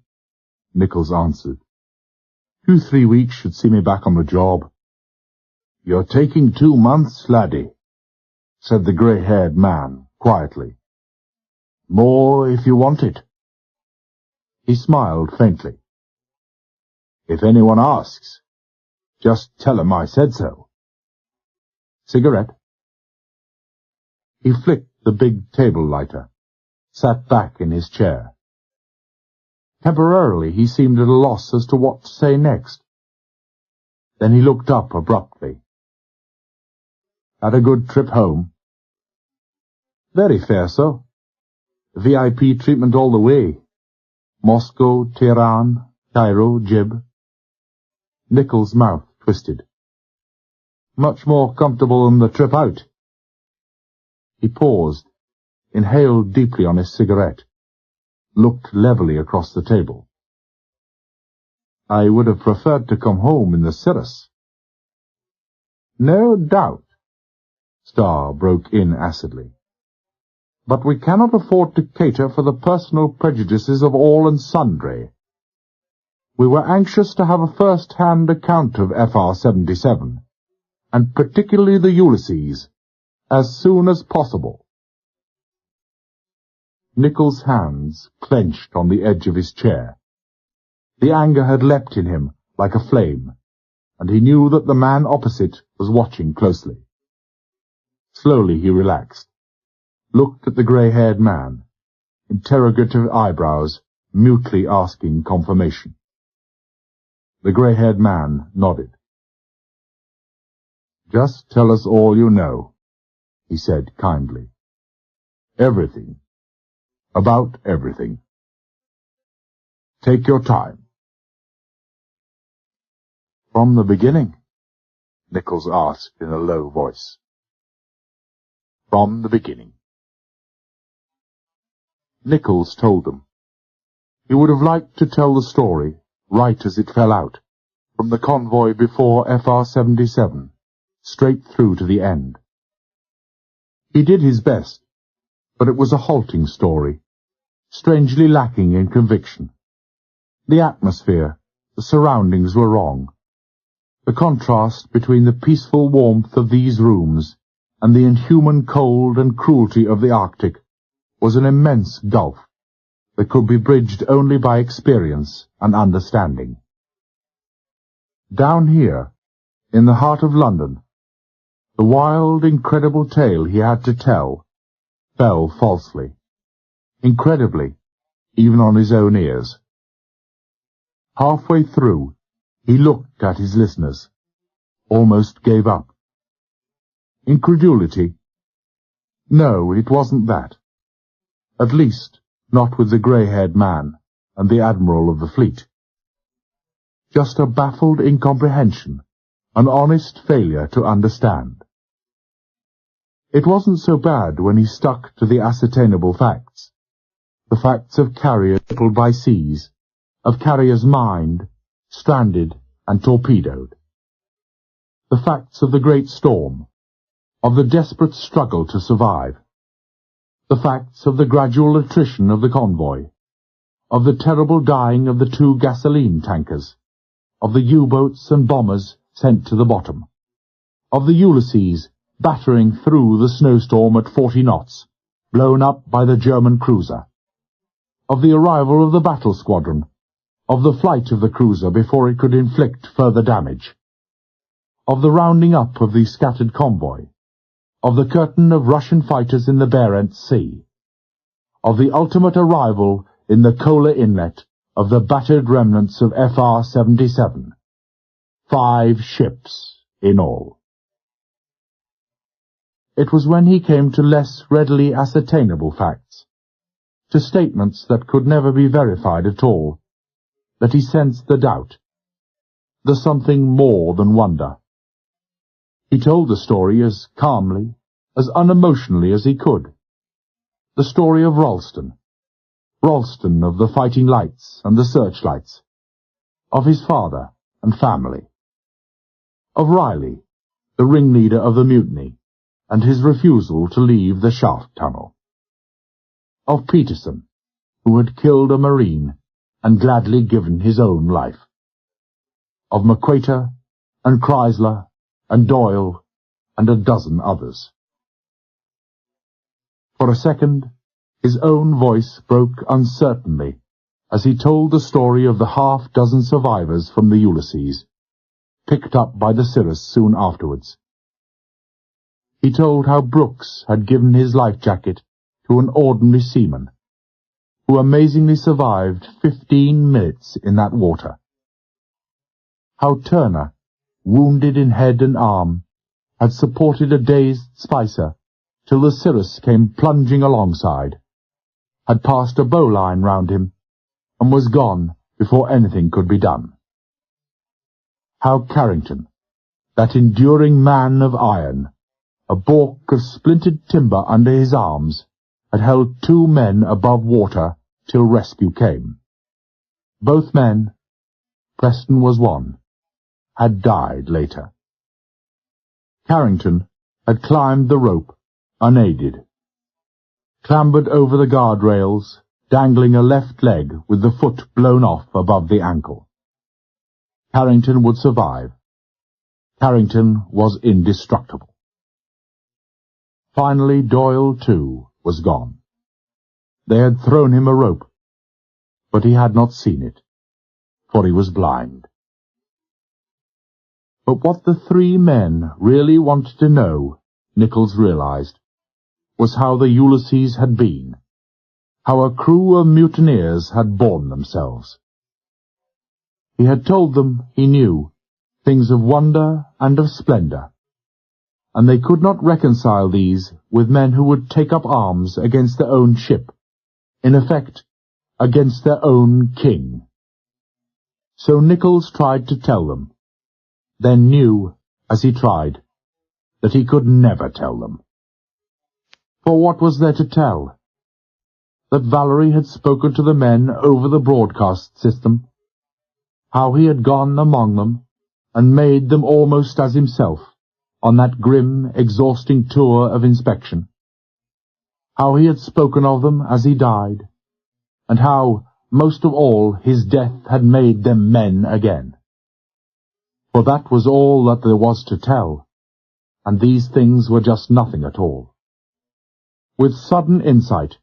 Nichols answered. 2-3 weeks should see me back on the job." "You're taking 2 months, laddie," said the grey-haired man quietly. "More if you want it." He smiled faintly. "If anyone asks, just tell 'em I said so." "Cigarette?" He flicked the big table lighter, sat back in his chair. Temporarily he seemed at a loss as to what to say next. Then he looked up abruptly. "Had a good trip home?" "Very fair, sir. VIP treatment all the way. Moscow, Tehran, Cairo, Jib." Nichols' mouth twisted. "Much more comfortable than the trip out." He paused, inhaled deeply on his cigarette, looked levelly across the table. "I would have preferred to come home in the cirrus." "No doubt," Starr broke in acidly. "But we cannot afford to cater for the personal prejudices of all and sundry. We were anxious to have a first-hand account of FR-77, and particularly the Ulysses, as soon as possible." Nichols' hands clenched on the edge of his chair. The anger had leapt in him like a flame, and he knew that the man opposite was watching closely. Slowly he relaxed, looked at the grey-haired man, interrogative eyebrows mutely asking confirmation. The grey-haired man nodded. "Just tell us all you know," he said kindly. "Everything. About everything. Take your time." "From the beginning?" Nichols asked in a low voice. "From the beginning." Nichols told them. He would have liked to tell the story, right as it fell out, from the convoy before FR-77, straight through to the end. He did his best, but it was a halting story, strangely lacking in conviction. The atmosphere, the surroundings were wrong. The contrast between the peaceful warmth of these rooms and the inhuman cold and cruelty of the Arctic was an immense gulf that could be bridged only by experience and understanding. Down here, in the heart of London, the wild, incredible tale he had to tell fell falsely, incredibly, even on his own ears. Halfway through, he looked at his listeners, almost gave up. Incredulity? No, it wasn't that. At least, not with the grey-haired man and the Admiral of the fleet. Just a baffled incomprehension, an honest failure to understand. It wasn't so bad when he stuck to the ascertainable facts. The facts of carriers crippled by seas, of carriers mined, stranded, and torpedoed. The facts of the great storm, of the desperate struggle to survive. The facts of the gradual attrition of the convoy, of the terrible dying of the 2 gasoline tankers, of the U-boats and bombers sent to the bottom, of the Ulysses battering through the snowstorm at 40 knots, blown up by the German cruiser, of the arrival of the battle squadron, of the flight of the cruiser before it could inflict further damage, of the rounding up of the scattered convoy, of the curtain of Russian fighters in the Barents Sea, of the ultimate arrival in the Kola Inlet of the battered remnants of FR-77. 5 ships in all. It was when he came to less readily ascertainable facts, to statements that could never be verified at all, that he sensed the doubt, the something more than wonder. He told the story as calmly, as unemotionally as he could. The story of Ralston of the fighting lights and the searchlights, of his father and family, of Riley, the ringleader of the mutiny, and his refusal to leave the shaft tunnel, of Peterson, who had killed a Marine and gladly given his own life, of MacQuater and Chrysler and Doyle and a dozen others. For a second, his own voice broke uncertainly as he told the story of the half-dozen survivors from the Ulysses, picked up by the Cirrus soon afterwards. He told how Brooks had given his life jacket to an ordinary seaman, who amazingly survived 15 minutes in that water. How Turner, wounded in head and arm, had supported a dazed Spicer till the Cirrus came plunging alongside, had passed a bowline round him, and was gone before anything could be done. How Carrington, that enduring man of iron, a baulk of splintered timber under his arms, had held 2 men above water till rescue came. Both men, Preston was one, had died later. Carrington had climbed the rope, unaided, clambered over the guardrails, dangling a left leg with the foot blown off above the ankle. Carrington would survive. Carrington was indestructible. Finally, Doyle, too, was gone. They had thrown him a rope, but he had not seen it, for he was blind. But what the 3 men really wanted to know, Nichols realized, was how the Ulysses had been, how a crew of mutineers had borne themselves. He had told them, he knew, things of wonder and of splendor, and they could not reconcile these with men who would take up arms against their own ship, in effect, against their own king. So Nichols tried to tell them, then knew, as he tried, that he could never tell them. For what was there to tell? That Vallery had spoken to the men over the broadcast system, how he had gone among them and made them almost as himself on that grim, exhausting tour of inspection, how he had spoken of them as he died, and how, most of all, his death had made them men again. For that was all that there was to tell, and these things were just nothing at all. With sudden insight,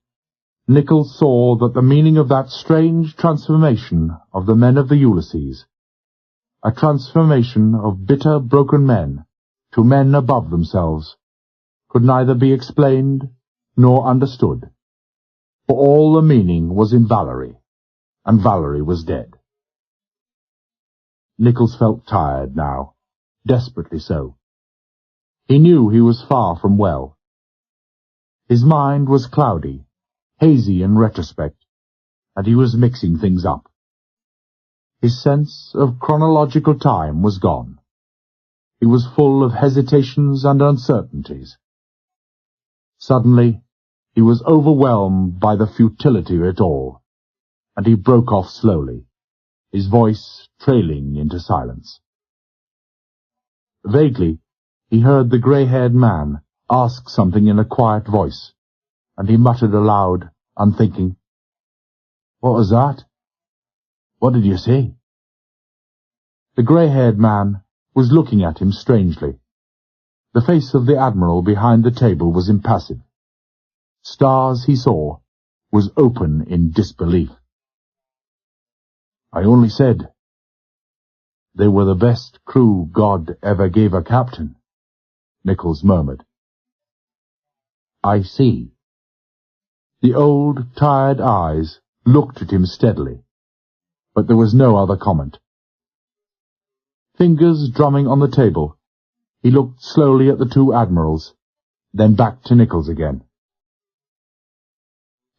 Nichols saw that the meaning of that strange transformation of the men of the Ulysses, a transformation of bitter, broken men to men above themselves, could neither be explained nor understood, for all the meaning was in Vallery, and Vallery was dead. Nichols felt tired now, desperately so. He knew he was far from well. His mind was cloudy, hazy in retrospect, and he was mixing things up. His sense of chronological time was gone. He was full of hesitations and uncertainties. Suddenly, he was overwhelmed by the futility of it all, and he broke off slowly, his voice trailing into silence. Vaguely, he heard the grey-haired man ask something in a quiet voice, and he muttered aloud, unthinking, "What was that? What did you say?" The grey-haired man was looking at him strangely. The face of the Admiral behind the table was impassive. Stars, he saw, was open in disbelief. "I only said, They were the best crew God ever gave a captain, Nichols murmured. I see. The old, tired eyes looked at him steadily, but there was no other comment. Fingers drumming on the table, he looked slowly at the two admirals, then back to Nichols again.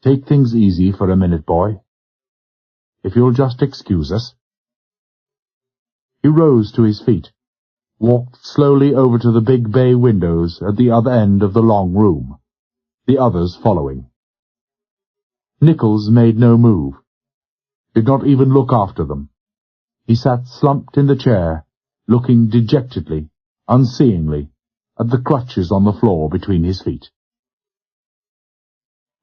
Take things easy for a minute, boy. If you'll just excuse us. He rose to his feet, walked slowly over to the big bay windows at the other end of the long room, the others following. Nichols made no move, did not even look after them. He sat slumped in the chair, looking dejectedly, unseeingly, at the crutches on the floor between his feet.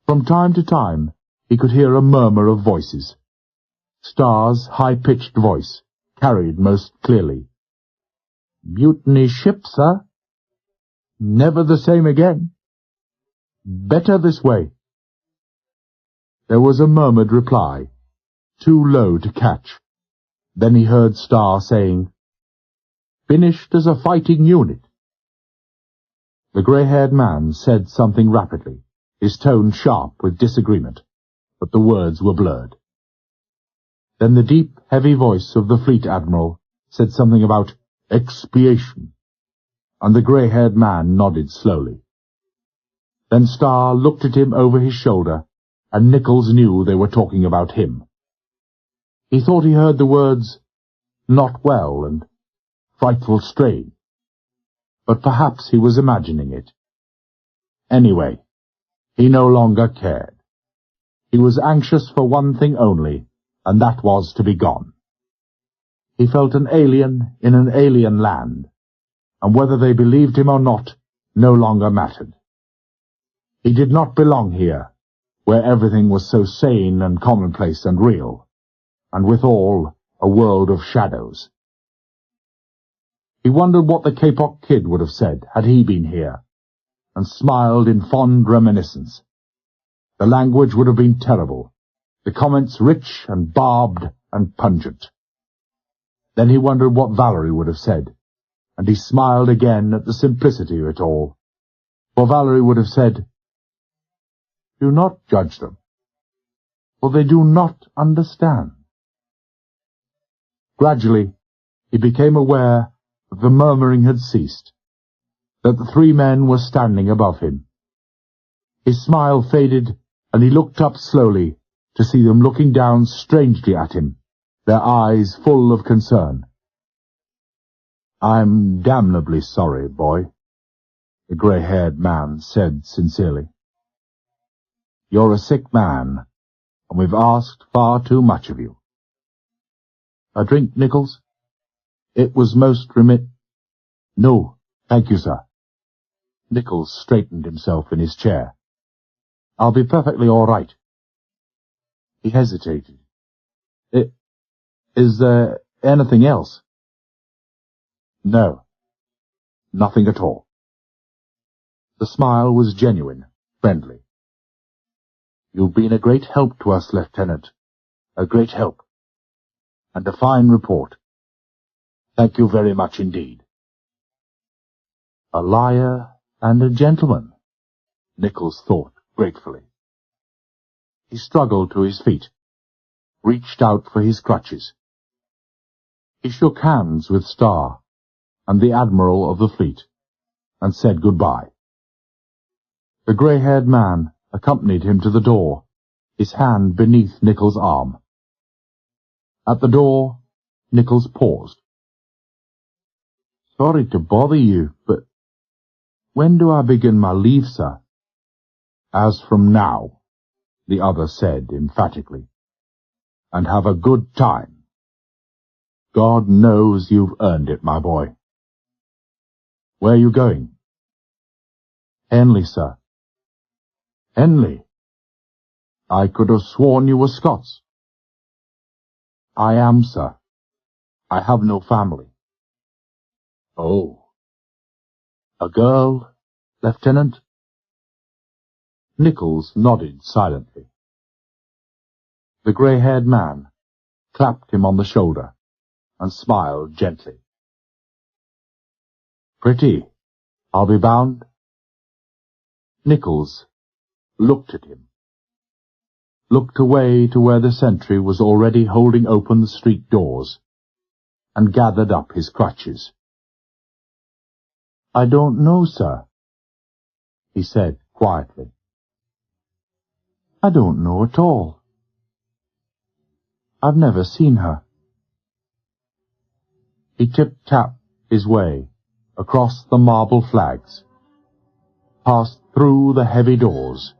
From time to time, he could hear a murmur of voices. Star's high-pitched voice, carried most clearly. Mutiny ship, sir. Never the same again. Better this way. There was a murmured reply, too low to catch. Then he heard Star saying, Finished as a fighting unit. The grey-haired man said something rapidly, his tone sharp with disagreement, but the words were blurred. Then the deep, heavy voice of the fleet admiral said something about expiation, and the grey-haired man nodded slowly. Then Star looked at him over his shoulder, and Nichols knew they were talking about him. He thought he heard the words, not well and frightful strain, but perhaps he was imagining it. Anyway, he no longer cared. He was anxious for one thing only, and that was to be gone. He felt an alien in an alien land, and whether they believed him or not no longer mattered. He did not belong here, where everything was so sane and commonplace and real, and withal a world of shadows. He wondered what the Kapok Kid would have said had he been here, and smiled in fond reminiscence. The language would have been terrible, the comments rich and barbed and pungent. Then he wondered what Vallery would have said, and he smiled again at the simplicity of it all, for Vallery would have said, Do not judge them, for they do not understand. Gradually, he became aware that the murmuring had ceased, that the three men were standing above him. His smile faded, and he looked up slowly to see them looking down strangely at him, their eyes full of concern. I'm damnably sorry, boy, the grey-haired man said sincerely. You're a sick man, and we've asked far too much of you. A drink, Nichols? It was most No, thank you, sir. Nichols straightened himself in his chair. I'll be perfectly all right. He hesitated. Is there anything else? No, nothing at all. The smile was genuine, friendly. You've been a great help to us, Lieutenant. A great help. And a fine report. Thank you very much indeed. A liar and a gentleman, Nichols thought gratefully. He struggled to his feet, reached out for his crutches. He shook hands with Star and the Admiral of the fleet, and said goodbye. The grey-haired man accompanied him to the door, his hand beneath Nichols' arm. At the door, Nichols paused. Sorry to bother you, but when do I begin my leave, sir? As from now, the other said emphatically. And have a good time. God knows you've earned it, my boy. Where are you going? Henley, sir. Henley? I could have sworn you were Scots. I am, sir. I have no family. Oh. A girl, Lieutenant? Nichols nodded silently. The grey-haired man clapped him on the shoulder and smiled gently. Pretty, I'll be bound. Nichols looked at him, looked away to where the sentry was already holding open the street doors, and gathered up his crutches. I don't know, sir, he said quietly. I don't know at all. I've never seen her. He tip-tapped his way across the marble flags, passed through the heavy doors,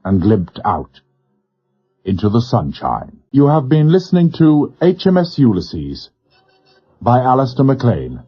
and glimpsed out into the sunshine. You have been listening to HMS Ulysses by Alistair MacLean.